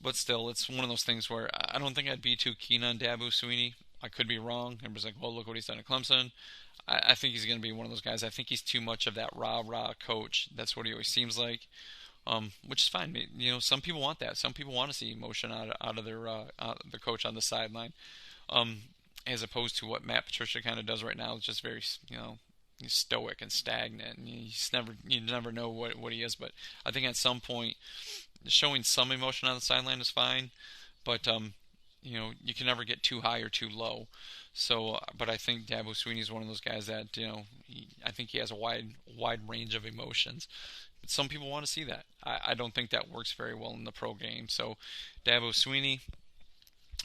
But still, it's one of those things where I don't think I'd be too keen on Dabo Swinney. I could be wrong. Everybody's like, well, look what he's done at Clemson. I think he's going to be one of those guys. I think he's too much of that rah-rah coach. That's what he always seems like, which is fine. Some people want that. Some people want to see emotion out of their coach on the sideline, as opposed to what Matt Patricia kind of does right now. It's just very, he's stoic and stagnant. And you never know what he is. But I think at some point, showing some emotion on the sideline is fine, but you can never get too high or too low. So, but I think Dabo Swinney is one of those guys that I think he has a wide range of emotions. But some people want to see that. I don't think that works very well in the pro game. So, Dabo Swinney,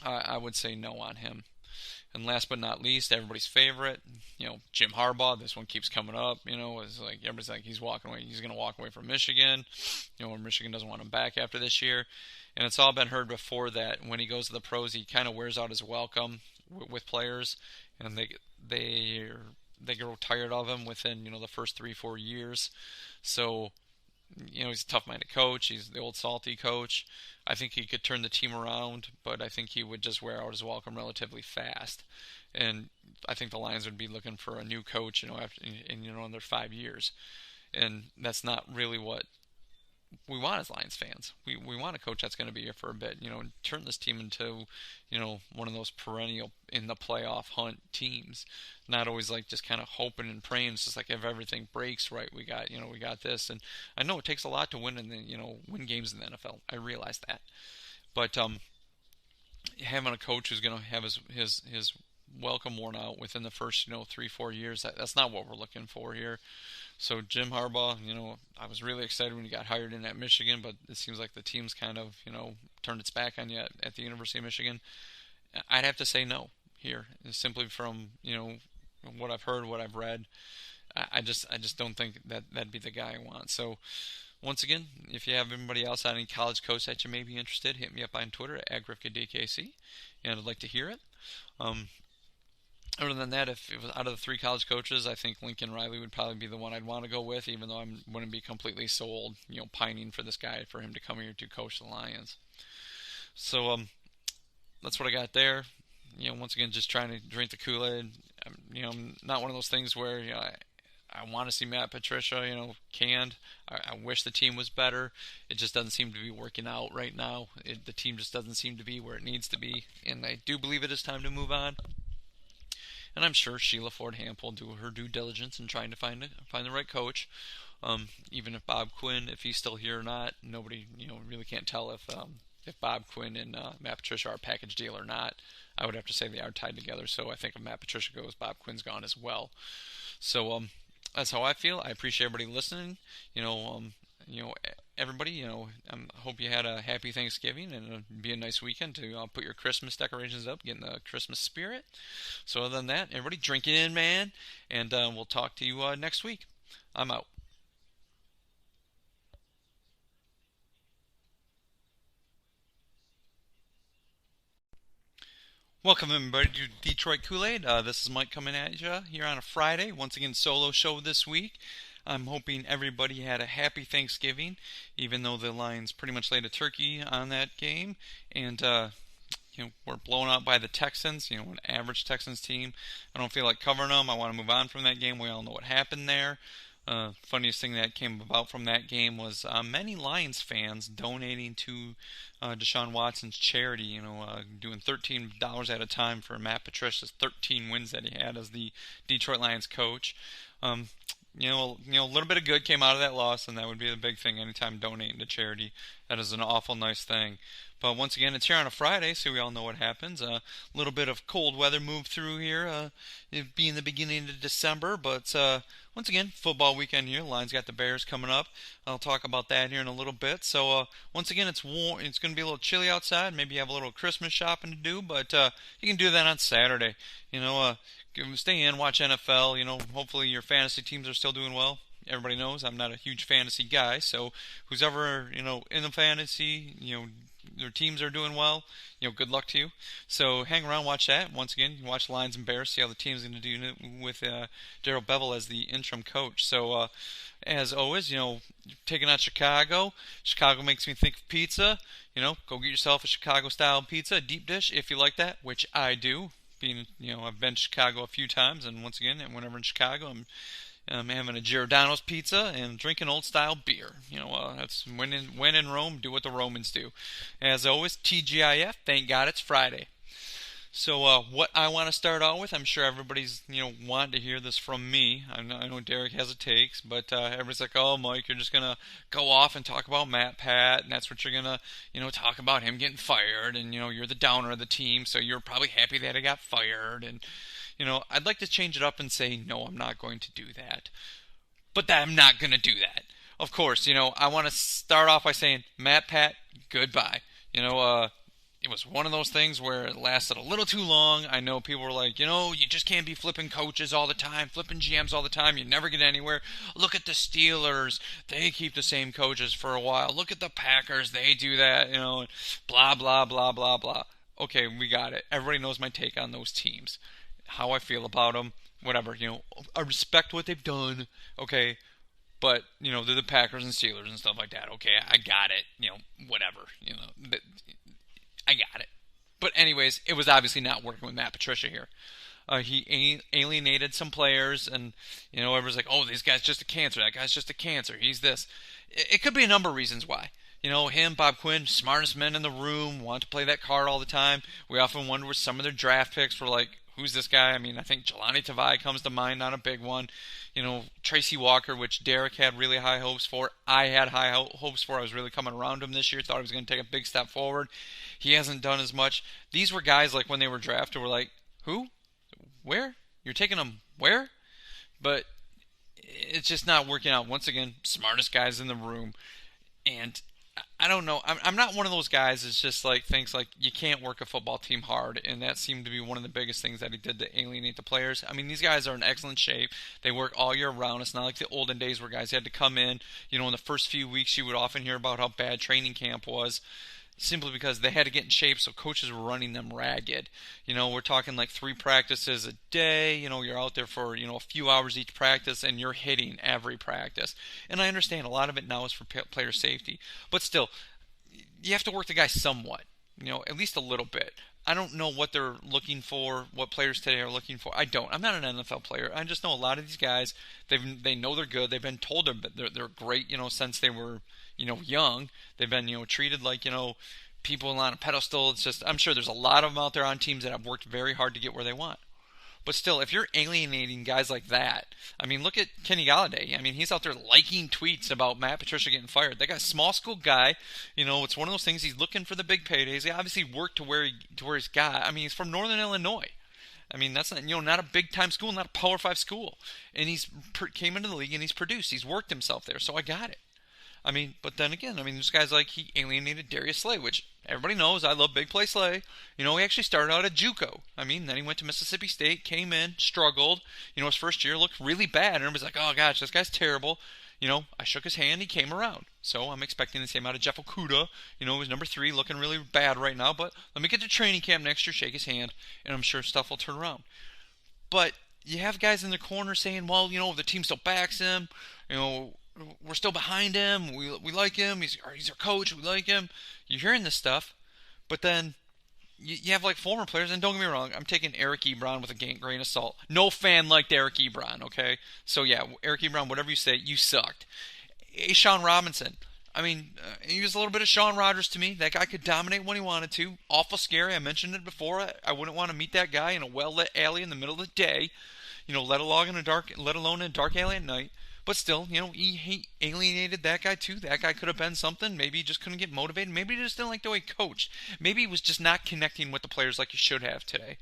I would say no on him. And last but not least, everybody's favorite, Jim Harbaugh. This one keeps coming up. It's like everybody's like he's walking away. He's going to walk away from Michigan. When Michigan doesn't want him back after this year. And it's all been heard before that when he goes to the pros, he kind of wears out his welcome with players, and they grow tired of him within the first 3-4 years. So. He's a tough-minded coach. He's the old salty coach. I think he could turn the team around, but I think he would just wear out his welcome relatively fast. And I think the Lions would be looking for a new coach, after in their 5 years. And that's not really what we want as Lions fans. We want a coach that's going to be here for a bit, turn this team into, one of those perennial in the playoff hunt teams. Not always like just kind of hoping and praying. It's just like if everything breaks right, we got this. And I know it takes a lot to win win games in the NFL. I realize that. But having a coach who's going to have his welcome worn out within the first 3-4 years, that's not what we're looking for here. So Jim Harbaugh, I was really excited when he got hired in at Michigan, but it seems like the team's kind of, turned its back on you at the University of Michigan. I'd have to say no here, simply from, what I've heard, what I've read. I just don't think that'd be the guy I want. So once again, if you have anybody else on any college coach that you may be interested, hit me up on Twitter at @GrifkaDKC, and I'd like to hear it. Other than that, if it was out of the 3 college coaches, I think Lincoln Riley would probably be the one I'd want to go with, even though I wouldn't be completely sold, pining for this guy, for him to come here to coach the Lions. So that's what I got there. Once again, just trying to drink the Kool-Aid. I'm not one of those things where I want to see Matt Patricia, canned. I wish the team was better. It just doesn't seem to be working out right now. The team just doesn't seem to be where it needs to be, and I do believe it is time to move on. And I'm sure Sheila Ford Hamp will do her due diligence in trying to find the right coach. Even if Bob Quinn, if he's still here or not, nobody really can't tell if Bob Quinn and Matt Patricia are a package deal or not. I would have to say they are tied together. So I think if Matt Patricia goes, Bob Quinn's gone as well. So that's how I feel. I appreciate everybody listening. Everybody, I hope you had a happy Thanksgiving, and it'll be a nice weekend to put your Christmas decorations up, get in the Christmas spirit. So other than that, everybody drink it in, man, and we'll talk to you next week. I'm out. Welcome, everybody, to Detroit Koolaid. This is Mike coming at you here on a Friday. Once again, solo show this week. I'm hoping everybody had a happy Thanksgiving, even though the Lions pretty much laid a turkey on that game. And, we're blown out by the Texans, an average Texans team. I don't feel like covering them. I want to move on from that game. We all know what happened there. Funniest thing that came about from that game was many Lions fans donating to Deshaun Watson's charity, doing $13 at a time for Matt Patricia's 13 wins that he had as the Detroit Lions coach. A little bit of good came out of that loss, and that would be the big thing anytime donating to charity. That is an awful nice thing. But once again, it's here on a Friday, so we all know what happens. A little bit of cold weather moved through here, it being the beginning of December. But once again, football weekend here. Lions got the Bears coming up. I'll talk about that here in a little bit. So once again, it's warm. It's going to be a little chilly outside. Maybe you have a little Christmas shopping to do, but you can do that on Saturday. Stay in, watch NFL. Hopefully your fantasy teams are still doing well. Everybody knows I'm not a huge fantasy guy, so who's ever in the fantasy, their teams are doing well, good luck to you. So hang around, watch that. Once again, you watch Lions and Bears, see how the team's going to do with Darrell Bevell as the interim coach. So as always, taking out Chicago. Chicago makes me think of pizza. Go get yourself a Chicago-style pizza, a deep dish, if you like that, which I do. Being, I've been to Chicago a few times, and once again, whenever in Chicago, I'm having a Giordano's pizza and drinking old-style beer. That's when in Rome, do what the Romans do. As always, TGIF, thank God it's Friday. So what I want to start out with, I'm sure everybody's, wanting to hear this from me. I know Derek has a takes, but everybody's like, oh, Mike, you're just going to go off and talk about Matt Pat, and that's what you're going to, talk about him getting fired, and, you're the downer of the team, so you're probably happy that he got fired, and, I'd like to change it up and say, no, I'm not going to do that. But I'm not going to do that. Of course, I want to start off by saying, Matt Pat, goodbye. It was one of those things where it lasted a little too long. I know people were like, you just can't be flipping coaches all the time, flipping GMs all the time. You never get anywhere. Look at the Steelers. They keep the same coaches for a while. Look at the Packers. They do that, blah, blah, blah, blah, blah. Okay, we got it. Everybody knows my take on those teams, how I feel about them, whatever. I respect what they've done, okay? But, they're the Packers and Steelers and stuff like that. Okay, I got it. Whatever. I got it. But anyways, it was obviously not working with Matt Patricia here. He alienated some players, and, everyone's like, oh, this guy's just a cancer. That guy's just a cancer. He's this. It could be a number of reasons why. Him, Bob Quinn, smartest men in the room, want to play that card all the time. We often wonder where some of their draft picks were like, who's this guy? I mean, I think Jelani Tavai comes to mind on a big one. Tracy Walker, which Derek had really high hopes for. I had high hopes for. I was really coming around him this year. Thought he was going to take a big step forward. He hasn't done as much. These were guys like when they were drafted were like, who? Where? You're taking them where? But it's just not working out. Once again, smartest guys in the room. And I don't know. I'm not one of those guys that's just like thinks like you can't work a football team hard, and that seemed to be one of the biggest things that he did to alienate the players. I mean, these guys are in excellent shape. They work all year round. It's not like the olden days where guys had to come in. In the first few weeks, you would often hear about how bad training camp was, simply because they had to get in shape, so coaches were running them ragged. We're talking like 3 practices a day. You're out there for, a few hours each practice, and you're hitting every practice. And I understand a lot of it now is for player safety. But still, you have to work the guy somewhat, at least a little bit. I don't know what they're looking for, what players today are looking for. I don't. I'm not an NFL player. I just know a lot of these guys, they know they're good. They've been told they're great, since they were, young. They've been, treated like, people on a pedestal. It's just, I'm sure there's a lot of them out there on teams that have worked very hard to get where they want. But still, if you're alienating guys like that, I mean, look at Kenny Galladay. I mean, he's out there liking tweets about Matt Patricia getting fired. That guy's a small school guy. It's one of those things. He's looking for the big paydays. He obviously worked to where he's got. I mean, he's from Northern Illinois. I mean, that's not, not a big-time school, not a Power 5 school. And he's came into the league and he's produced. He's worked himself there, so I got it. I mean, but then again, there's guys like he alienated Darius Slay, which everybody knows I love big play Slay. He actually started out at JUCO. Then he went to Mississippi State, came in, struggled. His first year looked really bad. And everybody's like, oh gosh, this guy's terrible. I shook his hand, he came around. So I'm expecting the same out of Jeff Okudah. Who's number 3, looking really bad right now. But let me get to training camp next year, shake his hand, and I'm sure stuff will turn around. But you have guys in the corner saying, well, the team still backs him. We're still behind him. We like him. He's our coach. We like him. You're hearing this stuff, but then you have like former players, and don't get me wrong, I'm taking Eric Ebron with a grain of salt. No fan liked Eric Ebron, okay? So yeah, Eric Ebron, whatever you say, you sucked. Sean Robinson, I mean, he was a little bit of Sean Rogers to me. That guy could dominate when he wanted to. Awful scary. I mentioned it before. I wouldn't want to meet that guy in a well-lit alley in the middle of the day, let alone in a dark alley at night. But still, he alienated that guy too. That guy could have been something. Maybe he just couldn't get motivated. Maybe he just didn't like the way he coached. Maybe he was just not connecting with the players like he should have today.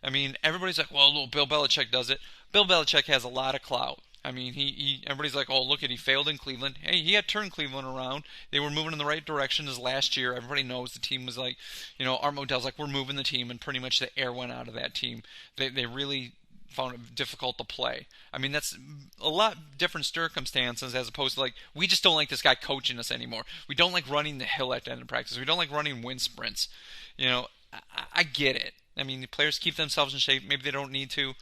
I mean, everybody's like, well, Bill Belichick does it. Bill Belichick has a lot of clout. I mean, everybody's like, oh, look at, he failed in Cleveland. Hey, he had turned Cleveland around. They were moving in the right direction as last year. Everybody knows the team was like, Art Modell's like, we're moving the team, and pretty much the air went out of that team. They really found it difficult to play. I mean, that's a lot different circumstances as opposed to like, we just don't like this guy coaching us anymore. We don't like running the hill at the end of practice. We don't like running wind sprints. I get it. I mean, the players keep themselves in shape. Maybe they don't need to,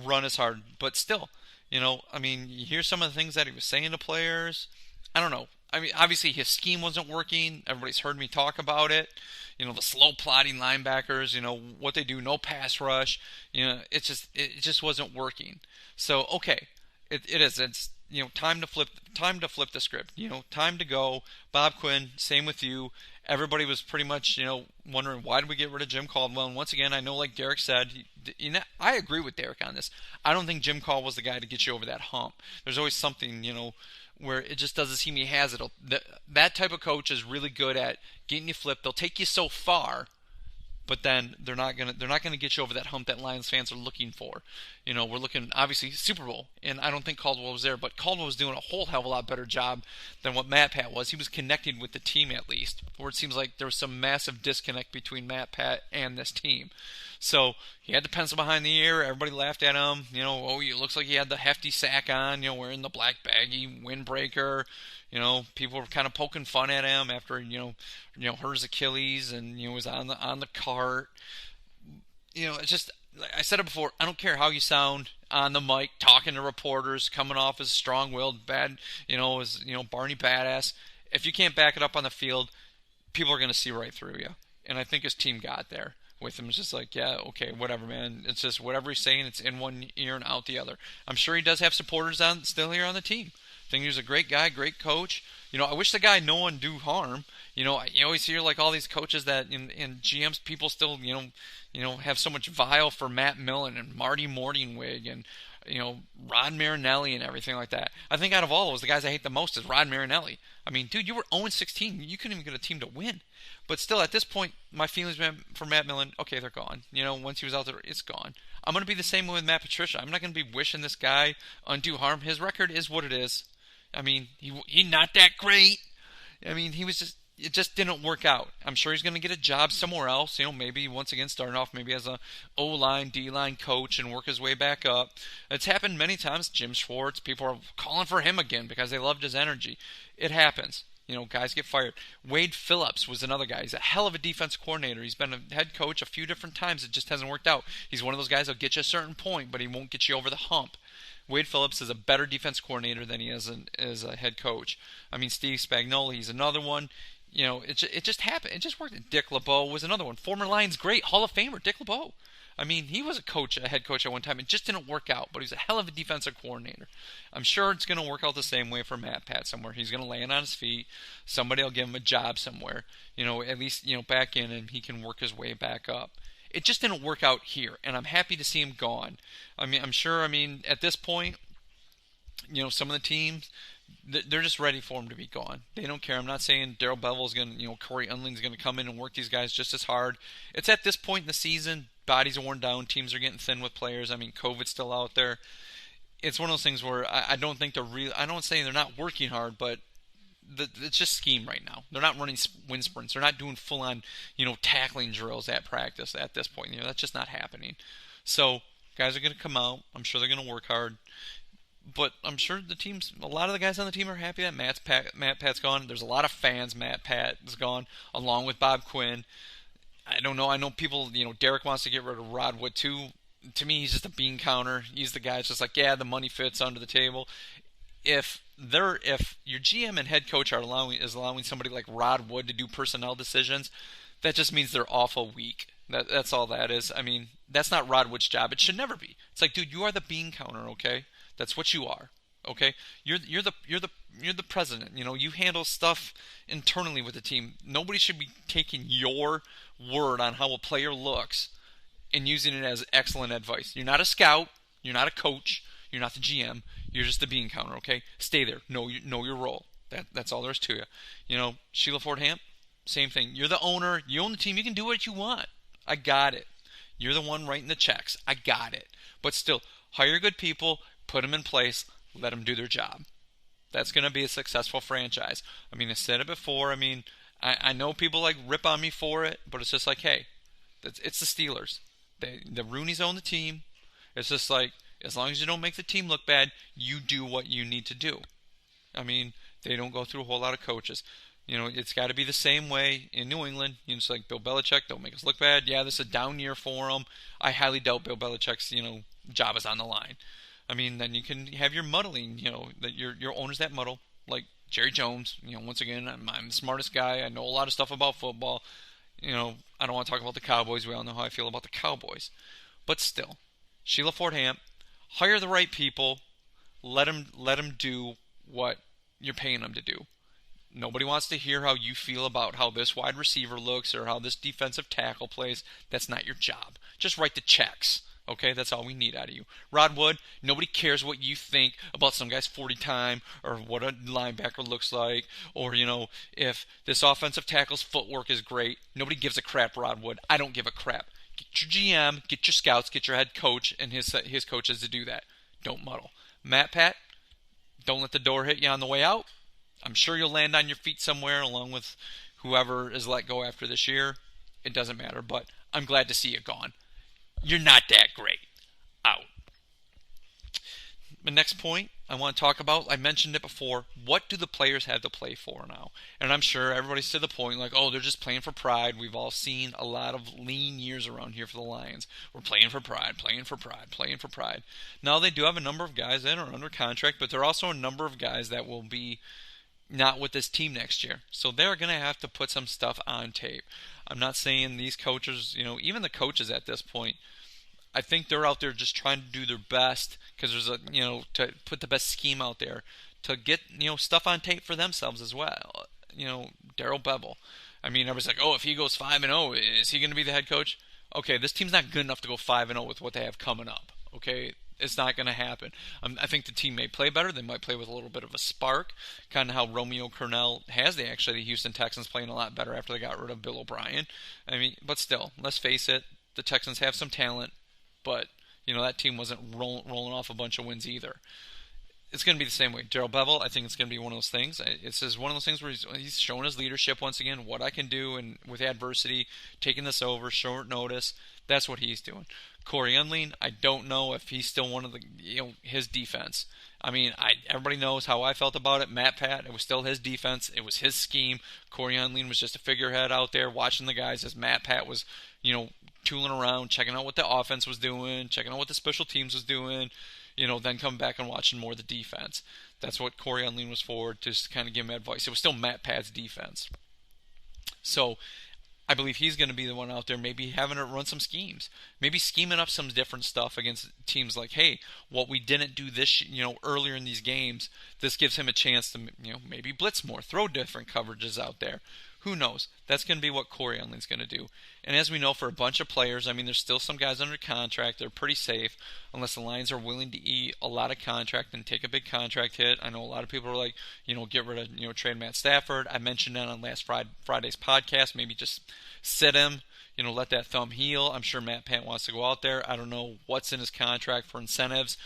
run as hard. But still, I mean, you hear some of the things that he was saying to players. I don't know. I mean, obviously his scheme wasn't working. Everybody's heard me talk about it. The slow plotting linebackers, what they do, no pass rush. It just wasn't working. So, okay, it is. It's, time to flip the script. Time to go. Bob Quinn, same with you. Everybody was pretty much, wondering why did we get rid of Jim Caldwell? And once again, I know, like Derek said, I agree with Derek on this. I don't think Jim Caldwell was the guy to get you over that hump. There's always something, where it just doesn't seem he has it. That type of coach is really good at getting you flipped. They'll take you so far, but then they're not gonna get you over that hump that Lions fans are looking for. We're looking, obviously, Super Bowl, and I don't think Caldwell was there, but Caldwell was doing a whole hell of a lot better job than what Matt Pat was. He was connecting with the team at least, where it seems like there was some massive disconnect between Matt Pat and this team. So he had the pencil behind the ear. Everybody laughed at him. It looks like he had the hefty sack on, wearing the black baggy windbreaker. People were kind of poking fun at him after, hurt his Achilles and, was on the cart. It's just, like I said it before, I don't care how you sound on the mic, talking to reporters, coming off as strong-willed, bad, as, Barney Badass. If you can't back it up on the field, people are going to see right through you. And I think his team got there with him. It's just like, yeah, okay, whatever, man. It's just whatever he's saying, it's in one ear and out the other. I'm sure he does have supporters still here on the team. I think he was a great guy, great coach. I wish the guy no one do harm. You always hear like all these coaches that in GMs, people still, have so much vile for Matt Millen and Marty Morningwig and, Rod Marinelli and everything like that. I think out of all those, the guys I hate the most is Rod Marinelli. I mean, dude, you were 0-16. You couldn't even get a team to win. But still, at this point, my feelings for Matt Millen, okay, they're gone. Once he was out there, it's gone. I'm going to be the same way with Matt Patricia. I'm not going to be wishing this guy undue harm. His record is what it is. I mean, he's not that great. I mean, it just didn't work out. I'm sure he's going to get a job somewhere else. Maybe once again starting off maybe as a O-line, D-line coach and work his way back up. It's happened many times. Jim Schwartz, people are calling for him again because they loved his energy. It happens. Guys get fired. Wade Phillips was another guy. He's a hell of a defense coordinator. He's been a head coach a few different times. It just hasn't worked out. He's one of those guys that'll get you a certain point, but he won't get you over the hump. Wade Phillips is a better defense coordinator than he is as a head coach. I mean, Steve Spagnuolo, he's another one. It just happened. It just worked. Dick LeBeau was another one. Former Lions great, Hall of Famer, Dick LeBeau. I mean, he was a head coach at one time. It just didn't work out, but he's a hell of a defensive coordinator. I'm sure it's going to work out the same way for Matt Pat somewhere. He's going to land on his feet. Somebody will give him a job somewhere. At least, back in, and he can work his way back up. It just didn't work out here, and I'm happy to see him gone. I mean, I'm sure, at this point, some of the teams, they're just ready for him to be gone. They don't care. I'm not saying Darrell Bevel's going to, Corey Unling's going to come in and work these guys just as hard. It's at this point in the season, bodies are worn down, teams are getting thin with players. I mean, COVID's still out there. It's one of those things where I don't think I don't say they're not working hard, but it's just scheme right now. They're not running wind sprints. They're not doing full-on, tackling drills at practice at this point. That's just not happening. So guys are going to come out. I'm sure they're going to work hard. But I'm sure a lot of the guys on the team are happy that Matt Pat's gone. There's a lot of fans Matt Pat is gone, along with Bob Quinn. I don't know. I know people, Derek wants to get rid of Rod Wood too. to me, he's just a bean counter. He's the guy that's just like, yeah, the money fits under the table. If your GM and head coach is allowing somebody like Rod Wood to do personnel decisions, that just means they're awful weak. That's all that is. I mean, that's not Rod Wood's job. It should never be. It's like, dude, you are the bean counter, okay? That's what you are, okay? You're the president. You know, you handle stuff internally with the team. Nobody should be taking your word on how a player looks and using it as excellent advice. You're not a scout. You're not a coach. You're not the GM. You're just the bean counter, okay? Stay there. Know your role. That's all there is to you. You know, Sheila Ford Hamp, same thing. You're the owner. You own the team. You can do what you want. I got it. You're the one writing the checks. I got it. But still, hire good people, put them in place, let them do their job. That's going to be a successful franchise. I mean, I said it before. I mean, I know people like rip on me for it, but it's just like, hey, it's the Steelers. The Rooneys own the team. It's just like, as long as you don't make the team look bad, you do what you need to do. I mean, they don't go through a whole lot of coaches. You know, it's got to be the same way in New England. You know, it's like Bill Belichick, don't make us look bad. Yeah, this is a down year for him. I highly doubt Bill Belichick's, job is on the line. I mean, then you can have your muddling, that your owners that muddle, like Jerry Jones. Once again, I'm the smartest guy. I know a lot of stuff about football. I don't want to talk about the Cowboys. We all know how I feel about the Cowboys. But still, Sheila Ford Hamp, hire the right people. Let them do what you're paying them to do. Nobody wants to hear how you feel about how this wide receiver looks or how this defensive tackle plays. That's not your job. Just write the checks. Okay, that's all we need out of you. Rod Wood, nobody cares what you think about some guy's 40 time or what a linebacker looks like or, if this offensive tackle's footwork is great. Nobody gives a crap, Rod Wood. I don't give a crap. Get your GM, get your scouts, get your head coach and his coaches to do that. Don't muddle. Matt Pat, don't let the door hit you on the way out. I'm sure you'll land on your feet somewhere along with whoever is let go after this year. It doesn't matter, but I'm glad to see you gone. You're not that great. Out. The next point I want to talk about, I mentioned it before, what do the players have to play for now? And I'm sure everybody's to the point like, oh, they're just playing for pride. We've all seen a lot of lean years around here for the Lions. We're playing for pride, playing for pride, playing for pride. Now they do have a number of guys that are under contract, but there are also a number of guys that will be not with this team next year. So they're going to have to put some stuff on tape. I'm not saying these coaches, even the coaches at this point, I think they're out there just trying to do their best because there's to put the best scheme out there to get, stuff on tape for themselves as well. Darrell Bevel. I mean, everybody's like, oh, if he goes 5-0, is he going to be the head coach? Okay, this team's not good enough to go 5-0 with what they have coming up. Okay, it's not going to happen. I think the team may play better. They might play with a little bit of a spark, kind of how Romeo Cornell has the Houston Texans playing a lot better after they got rid of Bill O'Brien. I mean, but still, let's face it, the Texans have some talent, but that team wasn't rolling off a bunch of wins either. It's going to be the same way. Darrell Bevel, I think it's going to be one of those things. It's just one of those things where he's showing his leadership once again, what I can do, and with adversity, taking this over, short notice. That's what he's doing. Corey Unlean, I don't know if he's still one of the, his defense. I mean, everybody knows how I felt about it. Matt Pat, it was still his defense. It was his scheme. Corey Unlean was just a figurehead out there watching the guys as Matt Pat was, tooling around, checking out what the offense was doing, checking out what the special teams was doing, then coming back and watching more of the defense. That's what Corey Unlean was for, just to kind of give him advice. It was still Matt Pat's defense. So I believe he's going to be the one out there maybe having to run some schemes. Maybe scheming up some different stuff against teams like, hey, what we didn't do this, earlier in these games, this gives him a chance to, maybe blitz more, throw different coverages out there. Who knows? That's going to be what Corey Unling's going to do. And as we know, for a bunch of players, I mean, there's still some guys under contract. They're pretty safe unless the Lions are willing to eat a lot of contract and take a big contract hit. I know a lot of people are like, get rid of, trade Matt Stafford. I mentioned that on last Friday's podcast. Maybe just sit him, let that thumb heal. I'm sure Matt Pat wants to go out there. I don't know what's in his contract for incentives,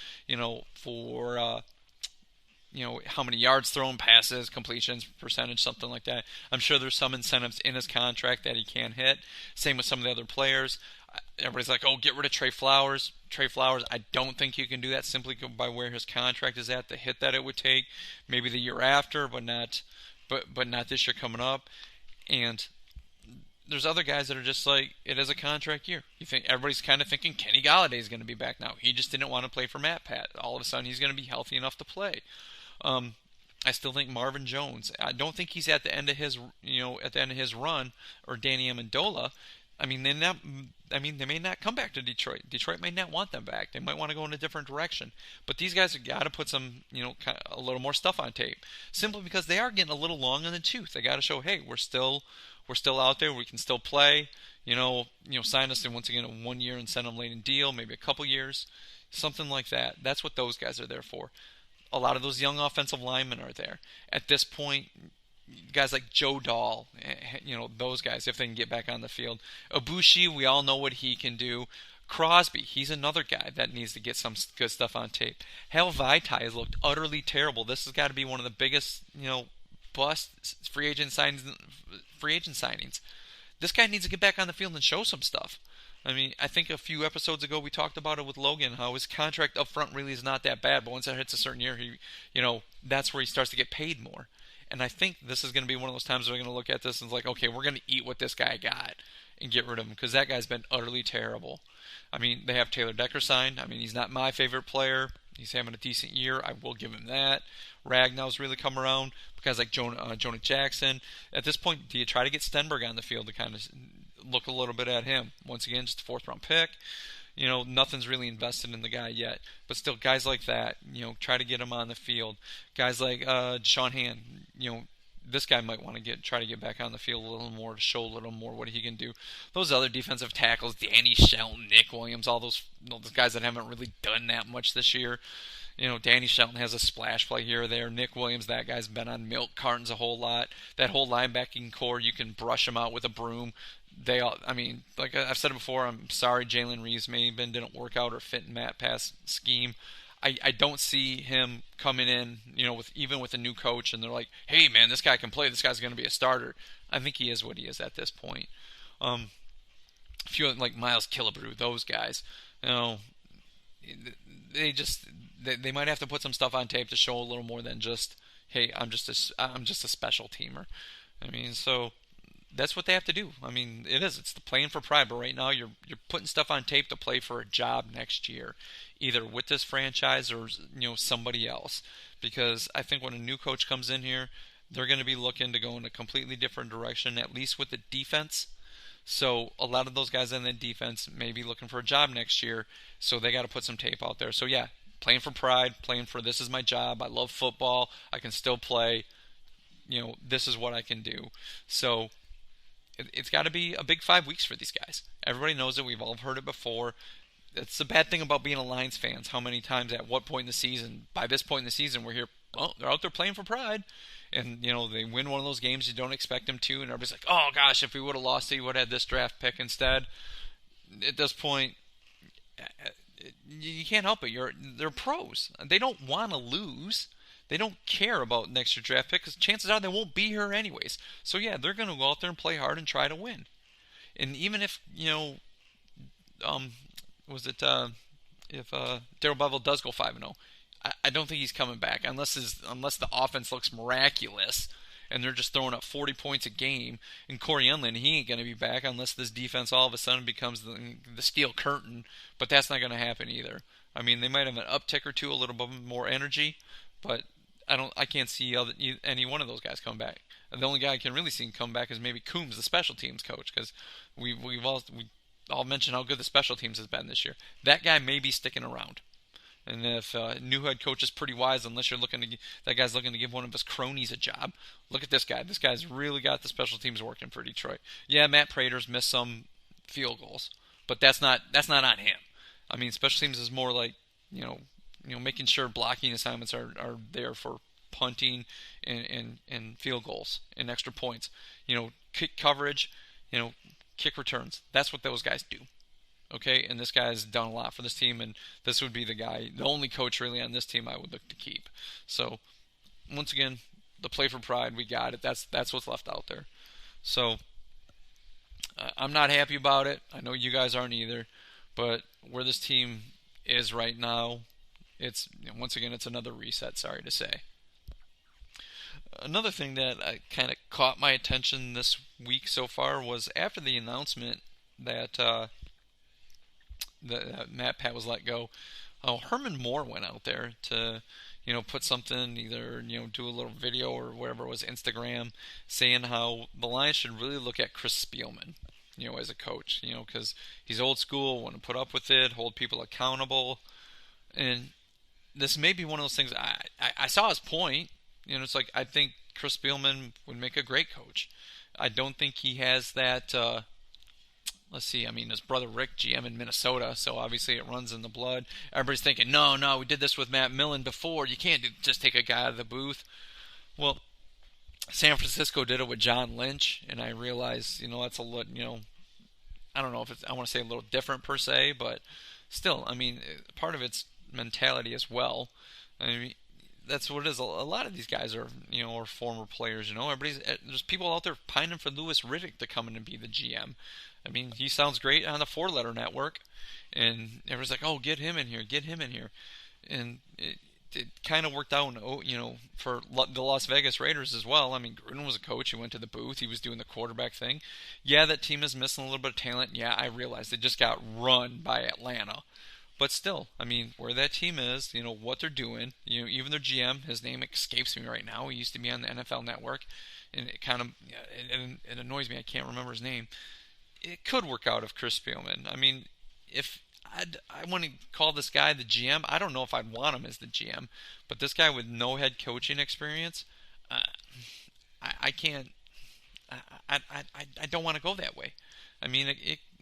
for how many yards thrown, passes, completions, percentage, something like that. I'm sure there's some incentives in his contract that he can hit. Same with some of the other players. Everybody's like, oh, get rid of Trey Flowers. Trey Flowers, I don't think you can do that simply by where his contract is at, the hit that it would take. Maybe the year after, but not this year coming up. And there's other guys that are just like, it is a contract year. You think everybody's kind of thinking Kenny Galladay is going to be back now. He just didn't want to play for Matt Pat. All of a sudden, he's going to be healthy enough to play. I still think Marvin Jones. I don't think he's at the end of his run, or Danny Amendola. I mean, they may not come back to Detroit. Detroit may not want them back. They might want to go in a different direction. But these guys have got to put some, kind of a little more stuff on tape, simply because they are getting a little long in the tooth. They got to show, hey, we're still out there. We can still play. Sign us in once again a 1 year incentive laden deal, maybe a couple years, something like that. That's what those guys are there for. A lot of those young offensive linemen are there. At this point, guys like Joe Dahl, those guys, if they can get back on the field. Ibushi, we all know what he can do. Crosby, he's another guy that needs to get some good stuff on tape. Hal Vaitai has looked utterly terrible. This has got to be one of the biggest, bust free agent signings. This guy needs to get back on the field and show some stuff. I mean, I think a few episodes ago we talked about it with Logan, how his contract up front really is not that bad, but once it hits a certain year, that's where he starts to get paid more. And I think this is going to be one of those times where we're going to look at this and it's like, okay, we're going to eat what this guy got and get rid of him, because that guy's been utterly terrible. I mean, they have Taylor Decker signed. I mean, he's not my favorite player. He's having a decent year. I will give him that. Ragnow's really come around. Guys like Jonah Jackson. At this point, do you try to get Stenberg on the field to kind of look a little bit at him? Once again, just a fourth-round pick. Nothing's really invested in the guy yet. But still, guys like that, try to get him on the field. Guys like Deshaun Hand, this guy might want to try to get back on the field a little more to show a little more what he can do. Those other defensive tackles, Danny Shelton, Nick Williams, all those guys that haven't really done that much this year. Danny Shelton has a splash play here or there. Nick Williams, that guy's been on milk cartons a whole lot. That whole linebacking core, you can brush them out with a broom. Like I've said it before, I'm sorry Jalen Reeves didn't work out or fit in Matt Pass scheme. I don't see him coming in, with a new coach, and they're like, hey man, this guy can play. This guy's going to be a starter. I think he is what he is at this point. A few like Miles Killebrew, those guys, they might have to put some stuff on tape to show a little more than just, hey, I'm just a special teamer. I mean, so that's what they have to do. I mean, it's the playing for pride, but right now you're putting stuff on tape to play for a job next year, either with this franchise or somebody else. Because I think when a new coach comes in here, they're going to be looking to go in a completely different direction, at least with the defense. So a lot of those guys in the defense may be looking for a job next year, so they got to put some tape out there. So yeah, playing for pride, playing for this is my job. I love football. I can still play. This is what I can do. So it's got to be a big 5 weeks for these guys. Everybody knows it. We've all heard it before. It's the bad thing about being a Lions fans. How many times at what point in the season, by this point in the season, we're here, oh, they're out there playing for pride. And, they win one of those games you don't expect them to. And everybody's like, oh, gosh, if we would have lost it, you would have had this draft pick instead. At this point, you can't help it. They're pros. They don't want to lose. They don't care about next year's draft pick because chances are they won't be here anyways. So, yeah, they're going to go out there and play hard and try to win. And even if, if Daryl Bevell does go 5-0, I don't think he's coming back unless the offense looks miraculous and they're just throwing up 40 points a game. And Corey Unlin, he ain't going to be back unless this defense all of a sudden becomes the steel curtain. But that's not going to happen either. I mean, they might have an uptick or two, a little bit more energy, but I can't see any one of those guys come back. And the only guy I can really see come back is maybe Coombs, the special teams coach, because we all mentioned how good the special teams has been this year. That guy may be sticking around. And if new head coach is pretty wise, unless that guy's looking to give one of his cronies a job. Look at this guy. This guy's really got the special teams working for Detroit. Yeah, Matt Prater's missed some field goals, but that's not on him. I mean, special teams is more like making sure blocking assignments are there for punting and field goals and extra points. Kick coverage, kick returns. That's what those guys do. Okay, and this guy's done a lot for this team, and this would be the only coach really on this team I would look to keep. So, once again, the play for pride, we got it. That's what's left out there. So, I'm not happy about it. I know you guys aren't either, but where this team is right now, it's once again, it's another reset, sorry to say. another thing that kind of caught my attention this week so far was after the announcement that that Matt Pat was let go. Herman Moore went out there to, put something, either, do a little video or whatever it was, Instagram, saying how the Lions should really look at Chris Spielman, as a coach, because he's old school, want to put up with it, hold people accountable. And this may be one of those things, I saw his point. It's like, I think Chris Spielman would make a great coach. I don't think he has that, let's see, his brother Rick, GM in Minnesota, so obviously it runs in the blood. Everybody's thinking, no, we did this with Matt Millen before. You can't just take a guy out of the booth. Well, San Francisco did it with John Lynch, and I realize, that's a little, I don't know if I want to say a little different per se, but still, part of it's mentality as well. That's what it is. A lot of these guys are, are former players. There's people out there pining for Louis Riddick to come in and be the GM. He sounds great on the 4-letter network, and everyone's like, "Oh, get him in here, get him in here," and it kind of worked out, for the Las Vegas Raiders as well. Gruden was a coach. He went to the booth. He was doing the quarterback thing. Yeah, that team is missing a little bit of talent. Yeah, I realize they just got run by Atlanta. But still, where that team is, what they're doing, even their GM, his name escapes me right now. He used to be on the NFL Network, and it kind of, it annoys me. I can't remember his name. It could work out if Chris Spielman. If I want to call this guy the GM, I don't know if I'd want him as the GM, but this guy with no head coaching experience, I can't. I don't want to go that way.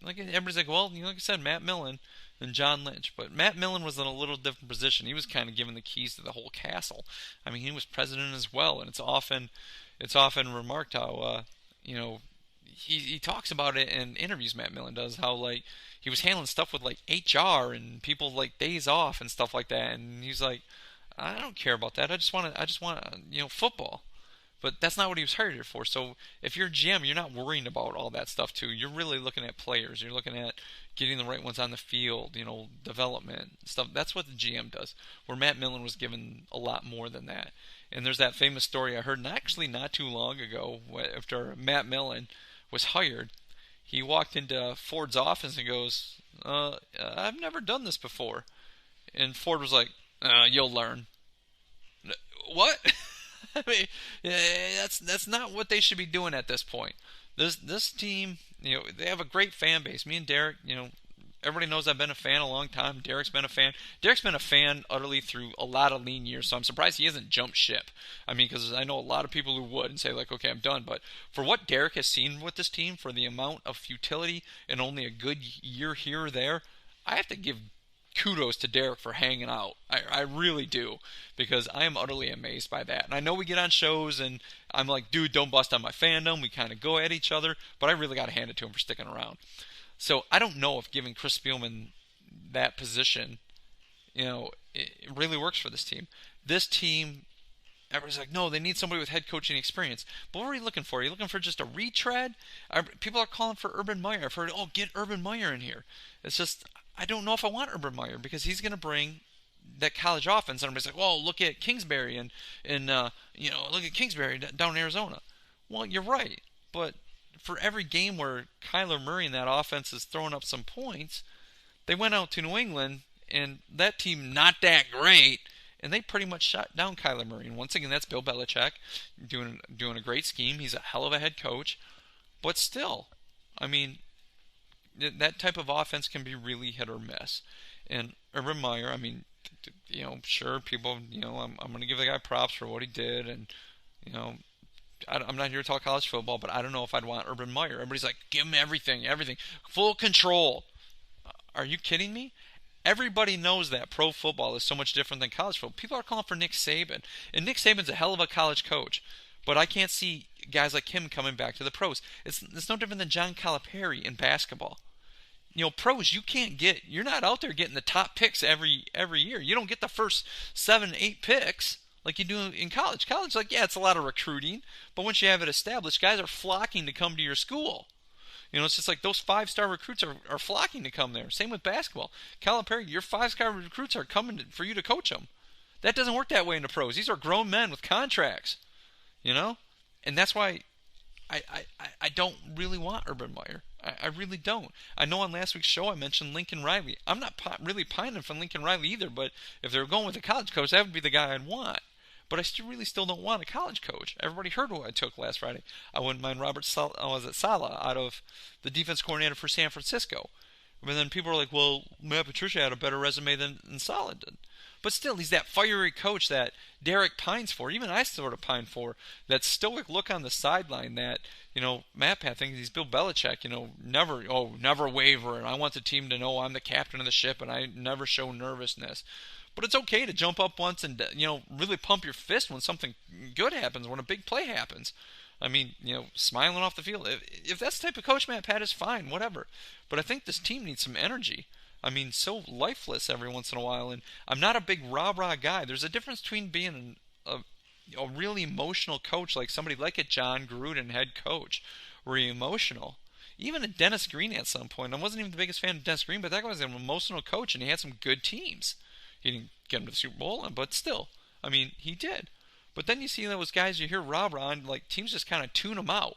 Like everybody's like, well, like I said, Matt Millen and John Lynch, but Matt Millen was in a little different position. He was kind of given the keys to the whole castle. He was president as well, and it's often remarked how he talks about it in interviews. Matt Millen does, how like he was handling stuff with like HR and people like days off and stuff like that, and he's like, I don't care about that. I just want football. But that's not what he was hired here for. So if you're a GM, you're not worrying about all that stuff too. You're really looking at players. You're looking at getting the right ones on the field, development stuff. That's what the GM does. Where Matt Millen was given a lot more than that. And there's that famous story I heard not too long ago, after Matt Millen was hired. He walked into Ford's office and goes, I've never done this before. And Ford was like, you'll learn. What? That's not what they should be doing at this point. This team, they have a great fan base. Me and Derek, everybody knows I've been a fan a long time. Derek's been a fan. Derek's been a fan utterly through a lot of lean years, so I'm surprised he hasn't jumped ship. Because I know a lot of people who would and say, like, okay, I'm done. But for what Derek has seen with this team, for the amount of futility and only a good year here or there, I have to give kudos to Derek for hanging out. I really do, because I am utterly amazed by that. And I know we get on shows and I'm like, dude, don't bust on my fandom. We kind of go at each other, but I really got to hand it to him for sticking around. So I don't know if giving Chris Spielman that position, it really works for this team. This team, everybody's like, no, they need somebody with head coaching experience. But what are you looking for? Are you looking for just a retread? People are calling for Urban Meyer. I've heard, get Urban Meyer in here. It's just, I don't know if I want Urban Meyer, because he's going to bring that college offense. And everybody's like, well, look at Kingsbury and look at Kingsbury down in Arizona. Well, you're right. But for every game where Kyler Murray and that offense is throwing up some points, they went out to New England, and that team not that great, and they pretty much shut down Kyler Murray. And once again, that's Bill Belichick doing a great scheme. He's a hell of a head coach. But still, that type of offense can be really hit or miss. And Urban Meyer, sure, people, I'm going to give the guy props for what he did, and, I'm not here to talk college football, but I don't know if I'd want Urban Meyer. Everybody's like, give him everything, full control. Are you kidding me? Everybody knows that pro football is so much different than college football. People are calling for Nick Saban, and Nick Saban's a hell of a college coach, but I can't see guys like him coming back to the pros. It's no different than John Calipari in basketball. Pros, you're not out there getting the top picks every year. You don't get the first 7-8 picks like you do in college. College, it's a lot of recruiting, but once you have it established, guys are flocking to come to your school. It's just like those 5-star recruits are flocking to come there. Same with basketball. Calipari, your 5-star recruits are coming for you to coach them. That doesn't work that way in the pros. These are grown men with contracts. you know? And that's why I don't really want Urban Meyer. I really don't. I know on last week's show I mentioned Lincoln Riley. I'm not really pining for Lincoln Riley either, but if they were going with a college coach, that would be the guy I'd want. But I still don't want a college coach. Everybody heard what I took last Friday. I wouldn't mind Robert Saleh out of the defense coordinator for San Francisco. But then people were like, well, Matt Patricia had a better resume than Saleh did. But still, he's that fiery coach that Derek pines for. Even I sort of pine for. That stoic look on the sideline that, Matt Pat thinks he's Bill Belichick, never waver. And I want the team to know I'm the captain of the ship and I never show nervousness. But it's okay to jump up once and, really pump your fist when something good happens, when a big play happens. I mean, smiling off the field. If that's the type of coach Matt Pat is, fine, whatever. But I think this team needs some energy. I mean, so lifeless every once in a while. And I'm not a big rah-rah guy. There's a difference between being a really emotional coach, like somebody like a John Gruden, head coach, where you're emotional. Even a Dennis Green at some point. I wasn't even the biggest fan of Dennis Green, but that guy was an emotional coach, and he had some good teams. He didn't get him to the Super Bowl, but still, I mean, he did. But then you see those guys you hear rah-rah, and like teams just kind of tune them out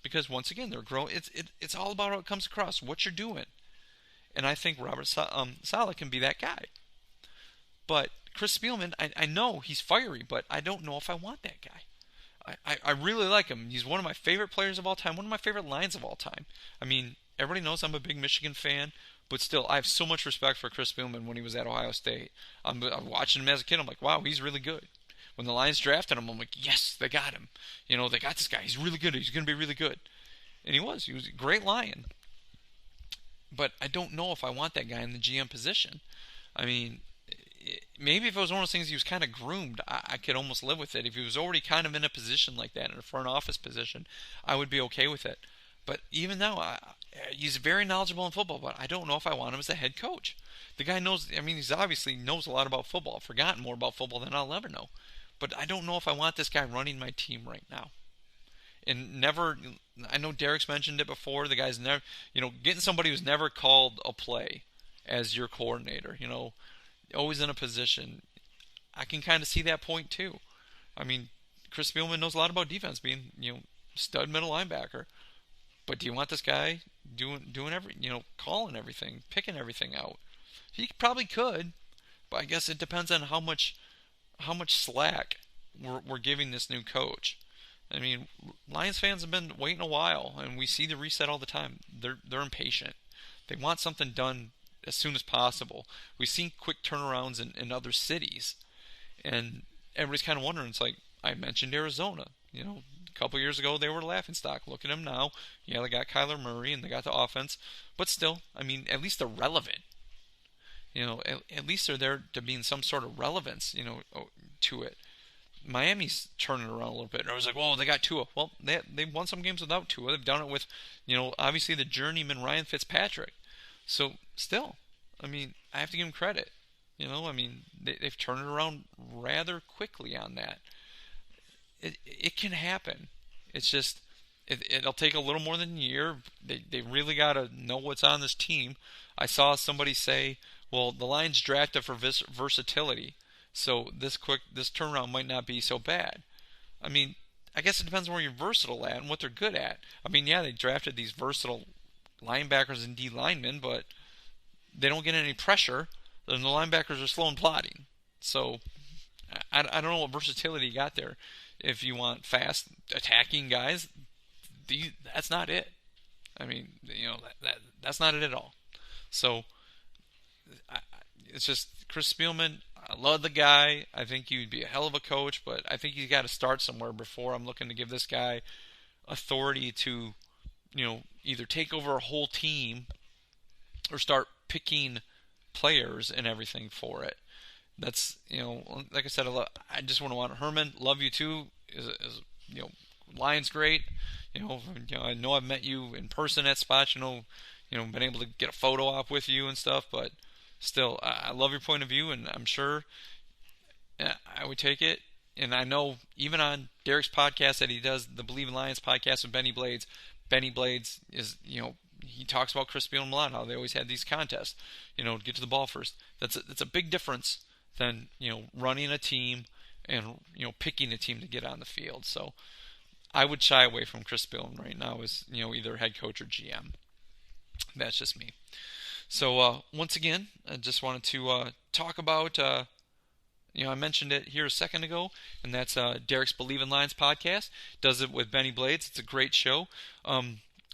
because once again they're growing. It's all about how it comes across, what you're doing, and I think Robert Saleh can be that guy. But Chris Spielman, I know he's fiery, but I don't know if I want that guy. I really like him. He's one of my favorite players of all time, one of my favorite lines of all time. I mean, everybody knows I'm a big Michigan fan. But still, I have so much respect for Chris Spielman when he was at Ohio State. I'm watching him as a kid. I'm like, wow, he's really good. When the Lions drafted him, I'm like, yes, they got him. They got this guy. He's really good. He's going to be really good. And he was. He was a great Lion. But I don't know if I want that guy in the GM position. I mean, maybe if it was one of those things he was kind of groomed, I could almost live with it. If he was already kind of in a position like that, in a front office position, I would be okay with it. But even now, he's very knowledgeable in football, but I don't know if I want him as a head coach. The guy knows, he's obviously knows a lot about football. I've forgotten more about football than I'll ever know. But I don't know if I want this guy running my team right now. And I know Derek's mentioned it before, the guy's never, getting somebody who's never called a play as your coordinator, always in a position. I can kind of see that point too. I mean, Chris Spielman knows a lot about defense, being, stud middle linebacker. But do you want this guy doing calling everything, picking everything out? He probably could, but I guess it depends on how much slack we're giving this new coach. I mean, Lions fans have been waiting a while, and we see the reset all the time. They're impatient. They want something done as soon as possible. We've seen quick turnarounds in other cities, and everybody's kind of wondering. It's like I mentioned Arizona, A couple years ago, they were a laughingstock. Look at them now. Yeah, they got Kyler Murray and they got the offense. But still, I mean, at least they're relevant. At least they're there to be in some sort of relevance, to it. Miami's turning around a little bit. And I was like, whoa, they got Tua. Well, they've won some games without Tua. They've done it with, obviously the journeyman Ryan Fitzpatrick. So, still, I mean, I have to give them credit. They've turned it around rather quickly on that. It can happen. It's just it'll take a little more than a year. They really got to know what's on this team. I saw somebody say, well, the Lions drafted for versatility, so this turnaround might not be so bad. I mean, I guess it depends on where you're versatile at and what they're good at. I mean, yeah, they drafted these versatile linebackers and D linemen, but they don't get any pressure. Then the linebackers are slow and plodding. So I don't know what versatility you got there. If you want fast attacking guys, that's not it. I mean, that's not it at all. So it's just Chris Spielman. I love the guy. I think he would be a hell of a coach, but I think he's got to start somewhere before I'm looking to give this guy authority to, either take over a whole team or start picking players and everything for it. That's, like I said, I just want Herman. Love you too. Is Lions great. I know I've met you in person at spots. Been able to get a photo op with you and stuff. But still, I love your point of view, and I'm sure I would take it. And I know even on Derek's podcast that he does, the Believe in Lions podcast with Benny Blades. Benny Blades is, he talks about Chris Spielman a lot, how they always had these contests, to get to the ball first. That's a big difference than, running a team and picking a team to get on the field. So I would shy away from Chris Spillane right now as either head coach or GM. That's just me. So once again, I just wanted to talk about I mentioned it here a second ago, and that's Derek's Believe in Lions podcast. Does it with Benny Blades. It's a great show.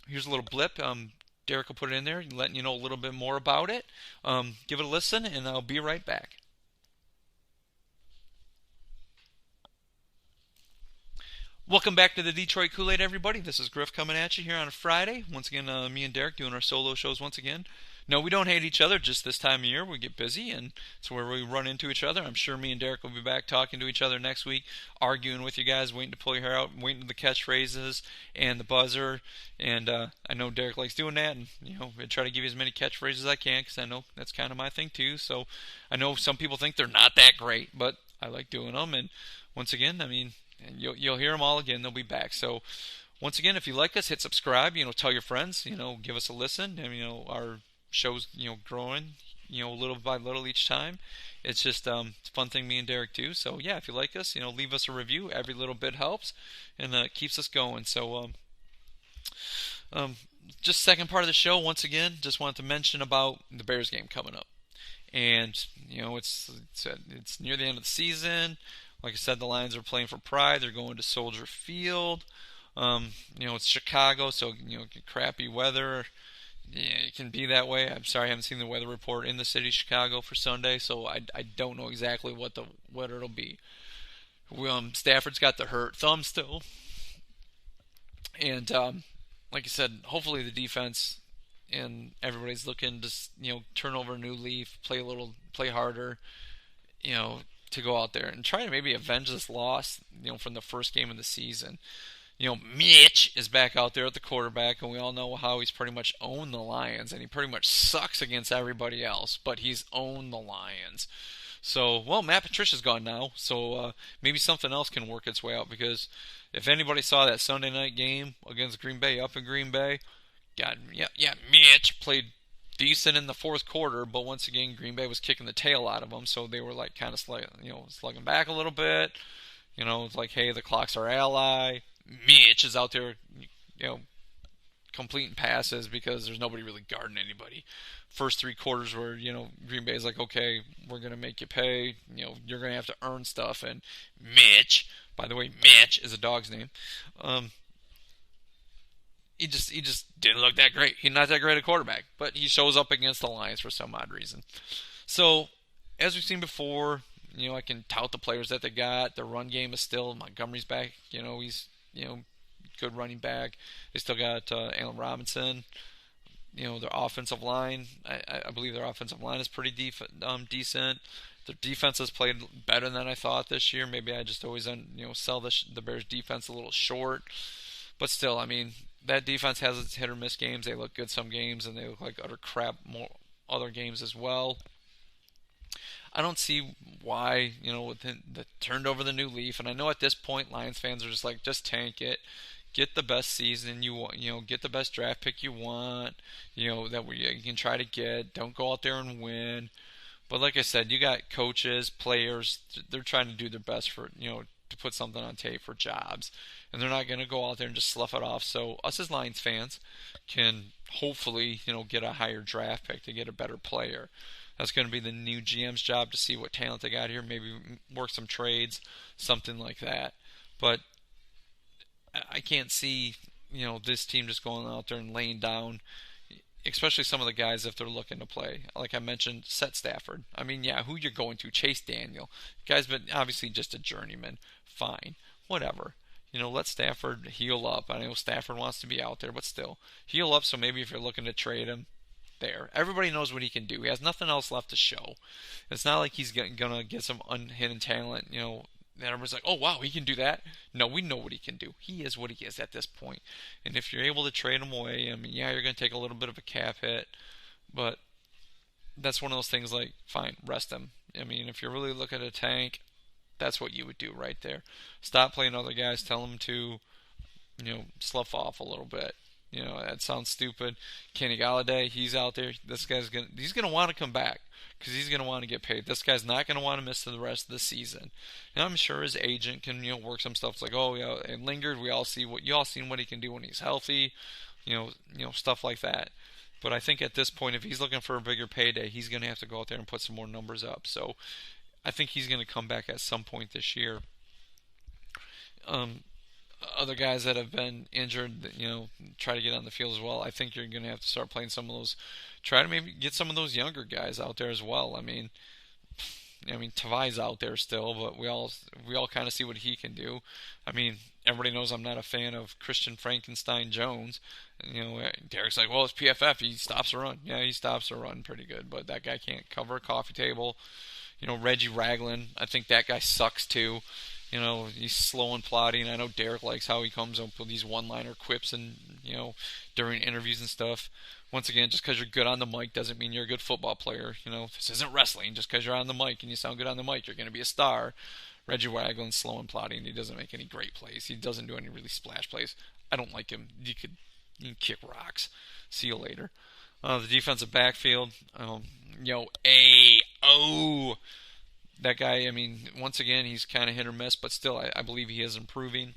Here's a little blip. Derek will put it in there, letting you know a little bit more about it. Give it a listen, and I'll be right back. Welcome back to the Detroit Koolaid, everybody. This is Griff coming at you here on a Friday. Once again, me and Derek doing our solo shows once again. No, we don't hate each other. Just this time of year, we get busy, and it's where we run into each other. I'm sure me and Derek will be back talking to each other next week, arguing with you guys, waiting to pull your hair out, waiting for the catchphrases and the buzzer. And I know Derek likes doing that, and I try to give you as many catchphrases as I can, because I know that's kind of my thing too. So I know some people think they're not that great, but I like doing them. And once again, I mean, you'll hear them all again. They'll be back. So once again, if you like us, hit subscribe. Tell your friends. Give us a listen. And our show's growing little by little each time. It's just it's a fun thing me and Derek do. So yeah, if you like us, leave us a review. Every little bit helps, and keeps us going. So just second part of the show, once again, just wanted to mention about the Bears game coming up. And it's near the end of the season. Like I said, the Lions are playing for pride. They're going to Soldier Field. It's Chicago, so crappy weather. Yeah, it can be that way. I'm sorry, I haven't seen the weather report in the city of Chicago for Sunday, so I don't know exactly what the weather it'll be. Stafford's got the hurt thumb still, and like I said, hopefully the defense and everybody's looking to turn over a new leaf, play harder, to go out there and try to maybe avenge this loss, from the first game of the season. Mitch is back out there at the quarterback, and we all know how he's pretty much owned the Lions, and he pretty much sucks against everybody else, but he's owned the Lions. So, well, Matt Patricia's gone now, so maybe something else can work its way out, because if anybody saw that Sunday night game against Green Bay up in Green Bay, Mitch played decent in the fourth quarter, but once again, Green Bay was kicking the tail out of them, so they were like kind of slugging back a little bit. It's like, hey, the clock's our ally. Mitch is out there, completing passes because there's nobody really guarding anybody. First three quarters where, Green Bay's like, okay, we're going to make you pay. You're going to have to earn stuff. And Mitch, by the way, Mitch is a dog's name. He just didn't look that great. He's not that great a quarterback, but he shows up against the Lions for some odd reason. So, as we've seen before, I can tout the players that they got. The run game is still, Montgomery's back. He's, good running back. They still got Allen Robinson. Their offensive line, I believe their offensive line is pretty decent. Their defense has played better than I thought this year. Maybe I just always sell the Bears defense a little short. But still, I mean, that defense has its hit or miss games. They look good some games, and they look like utter crap other games as well. I don't see why, with the turned over the new leaf. And I know at this point, Lions fans are just like, just tank it. Get the best season you want, get the best draft pick you want, that you can try to get. Don't go out there and win. But like I said, you got coaches, players, they're trying to do their best for, to put something on tape for jobs. And they're not going to go out there and just slough it off. So us as Lions fans can hopefully, get a higher draft pick to get a better player. That's going to be the new GM's job to see what talent they got here, maybe work some trades, something like that. But I can't see, this team just going out there and laying down, especially some of the guys if they're looking to play. Like I mentioned, Set Stafford. I mean, yeah, who you're going to? Chase Daniel. The guy's been obviously just a journeyman. Fine. Whatever. Let Stafford heal up. I know Stafford wants to be out there, but still, heal up so maybe if you're looking to trade him, there. Everybody knows what he can do. He has nothing else left to show. It's not like he's going to get some unhidden talent, that everyone's like, oh, wow, he can do that. No, we know what he can do. He is what he is at this point. And if you're able to trade him away, I mean, yeah, you're going to take a little bit of a cap hit, but that's one of those things like, fine, rest him. I mean, if you're really looking at a tank, that's what you would do right there. Stop playing other guys. Tell them to, slough off a little bit. That sounds stupid. Kenny Galladay, he's out there. This guy's he's gonna want to come back because he's gonna want to get paid. This guy's not gonna want to miss the rest of the season. And I'm sure his agent can work some stuff. It's like, oh yeah, and Lingard, you all seen what he can do when he's healthy, stuff like that. But I think at this point, if he's looking for a bigger payday, he's gonna have to go out there and put some more numbers up. So I think he's gonna come back at some point this year. Other guys that have been injured, try to get on the field as well. I think you're going to have to start playing some of those. Try to maybe get some of those younger guys out there as well. I mean, Tavai's out there still, but we all kind of see what he can do. I mean, everybody knows I'm not a fan of Christian Frankenstein Jones. Derek's like, well, it's PFF. He stops a run. Yeah, he stops a run pretty good, but that guy can't cover a coffee table. Reggie Ragland, I think that guy sucks too. He's slow and plodding. I know Derek likes how he comes up with these one-liner quips and, during interviews and stuff. Once again, just because you're good on the mic doesn't mean you're a good football player. This isn't wrestling. Just because you're on the mic and you sound good on the mic, you're going to be a star. Reggie Ragland's slow and plodding. He doesn't make any great plays. He doesn't do any really splash plays. I don't like him. You can kick rocks. See you later. The defensive backfield, that guy, once again, he's kind of hit or miss, but still, I believe he is improving,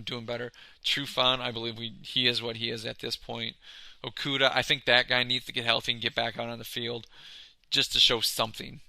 doing better. Trufant, I believe he is what he is at this point. Okuda, I think that guy needs to get healthy and get back out on the field just to show something.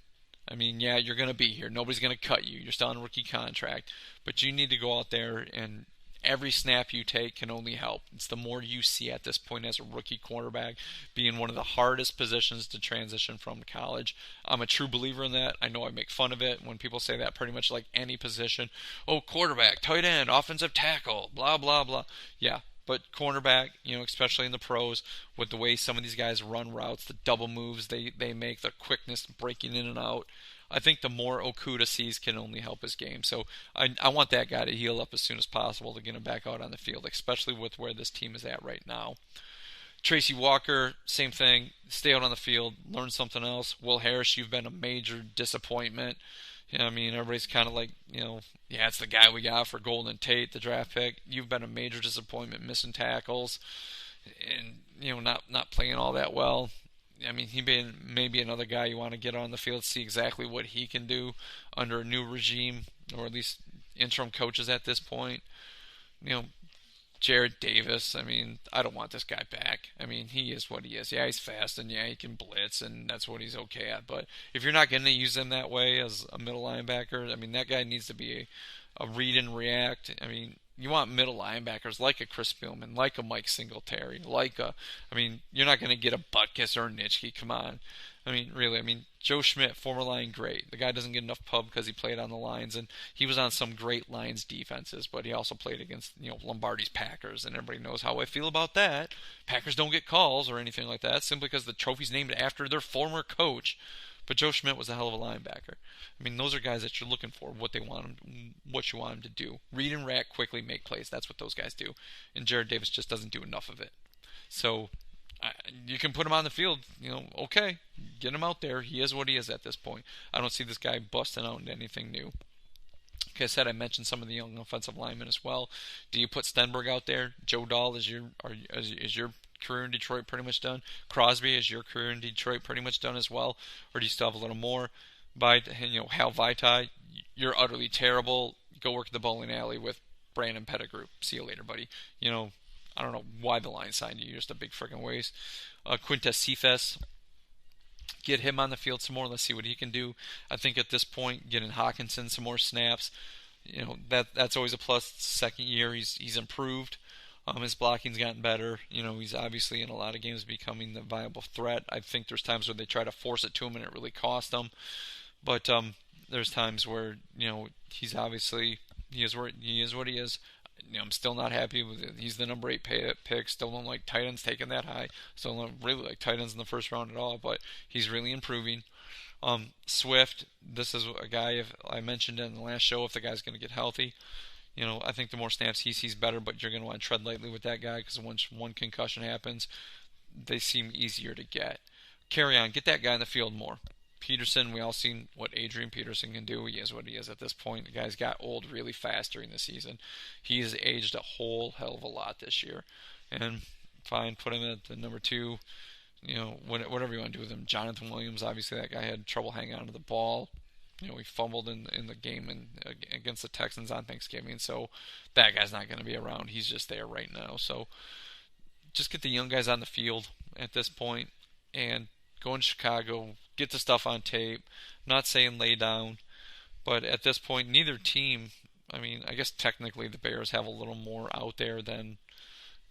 Yeah, you're going to be here. Nobody's going to cut you. You're still on a rookie contract, but you need to go out there and every snap you take can only help. It's the more you see at this point as a rookie quarterback, being one of the hardest positions to transition from college. I'm a true believer in that. I know I make fun of it when people say that pretty much like any position. Oh, quarterback, tight end, offensive tackle, blah, blah, blah. Yeah, but cornerback, especially in the pros, with the way some of these guys run routes, the double moves they make, the quickness breaking in and out, I think the more Okuda sees can only help his game. So I want that guy to heal up as soon as possible to get him back out on the field, especially with where this team is at right now. Tracy Walker, same thing. Stay out on the field, learn something else. Will Harris, you've been a major disappointment. Everybody's kind of like, it's the guy we got for Golden Tate, the draft pick. You've been a major disappointment, missing tackles and, not playing all that well. He being maybe another guy you want to get on the field, see exactly what he can do under a new regime, or at least interim coaches at this point. Jared Davis, I don't want this guy back. He is what he is. Yeah, he's fast, and yeah, he can blitz, and that's what he's okay at. But if you're not going to use him that way as a middle linebacker, that guy needs to be a read and react. You want middle linebackers like a Chris Spielman, like a Mike Singletary, you're not going to get a Butkus or a Nitschke, come on. Really, Joe Schmidt, former Lion, great. The guy doesn't get enough pub because he played on the Lions, and he was on some great Lions defenses, but he also played against, Lombardi's Packers, and everybody knows how I feel about that. Packers don't get calls or anything like that, simply because the trophy's named after their former coach. But Joe Schmidt was a hell of a linebacker. Those are guys that you're looking for, what you want them to do. Read and react quickly, make plays. That's what those guys do. And Jared Davis just doesn't do enough of it. So you can put him on the field, okay, get him out there. He is what he is at this point. I don't see this guy busting out into anything new. Like I said, I mentioned some of the young offensive linemen as well. Do you put Stenberg out there? Joe Dahl is your career in Detroit pretty much done? Crosby, is your career in Detroit pretty much done as well? Or do you still have a little more? Hal Vaitai, you're utterly terrible. Go work at the bowling alley with Brandon Pettigrew. See you later, buddy. I don't know why the Lions signed you. You're just a big freaking waste. Quintez Cephas, get him on the field some more. Let's see what he can do. I think at this point, getting Hawkinson some more snaps, that's always a plus. Second year, he's improved. His blocking's gotten better. He's obviously in a lot of games becoming the viable threat. I think there's times where they try to force it to him and it really cost him. But there's times where, he's obviously, he is what he is. I'm still not happy with it. He's the number 8 pick. Still don't like tight ends taken that high. Still don't really like tight ends in the first round at all. But he's really improving. Swift, this is a guy, if I mentioned in the last show, if the guy's going to get healthy. I think the more snaps he sees, better, but you're going to want to tread lightly with that guy because once one concussion happens, they seem easier to get. Carry on. Get that guy in the field more. Peterson, we all seen what Adrian Peterson can do. He is what he is at this point. The guy's got old really fast during the season. He's aged a whole hell of a lot this year. and fine, put him at the number 2. Whatever you want to do with him. Jonathan Williams, obviously that guy had trouble hanging on to the ball. He fumbled in the game against the Texans on Thanksgiving, so that guy's not going to be around. He's just there right now. So just get the young guys on the field at this point and go in Chicago, get the stuff on tape. I'm not saying lay down, but at this point, neither team, I guess technically the Bears have a little more out there than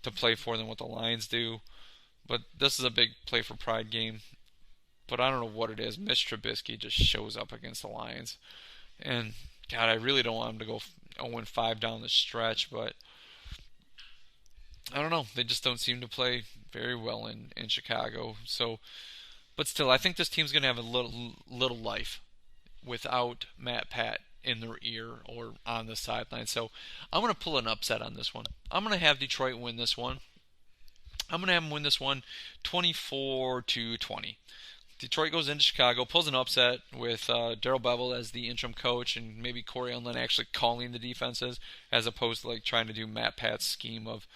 to play for than what the Lions do. But this is a big play for pride game. But I don't know what it is. Mitch Trubisky just shows up against the Lions. And, God, I really don't want him to go 0-5 down the stretch. But I don't know. They just don't seem to play very well in Chicago. So, but still, I think this team's going to have a little life without Matt Pat in their ear or on the sideline. So I'm going to pull an upset on this one. I'm going to have Detroit win this one. I'm going to have them win this one 24-20. Detroit goes into Chicago, pulls an upset with Darrell Bevell as the interim coach and maybe Corey Undlin actually calling the defenses as opposed to trying to do Matt Pat's scheme of,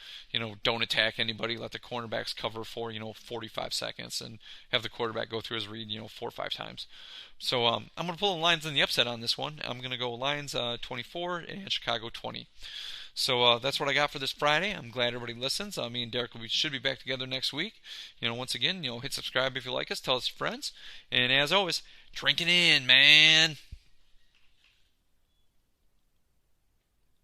don't attack anybody, let the cornerbacks cover for, 45 seconds and have the quarterback go through his read, 4 or 5 times. So I'm going to pull the Lions in the upset on this one. I'm going to go Lions 24 and Chicago 20. So that's what I got for this Friday. I'm glad everybody listens. Me and Derek should be back together next week. Once again, hit subscribe if you like us. Tell us your friends. And as always, drink it in, man.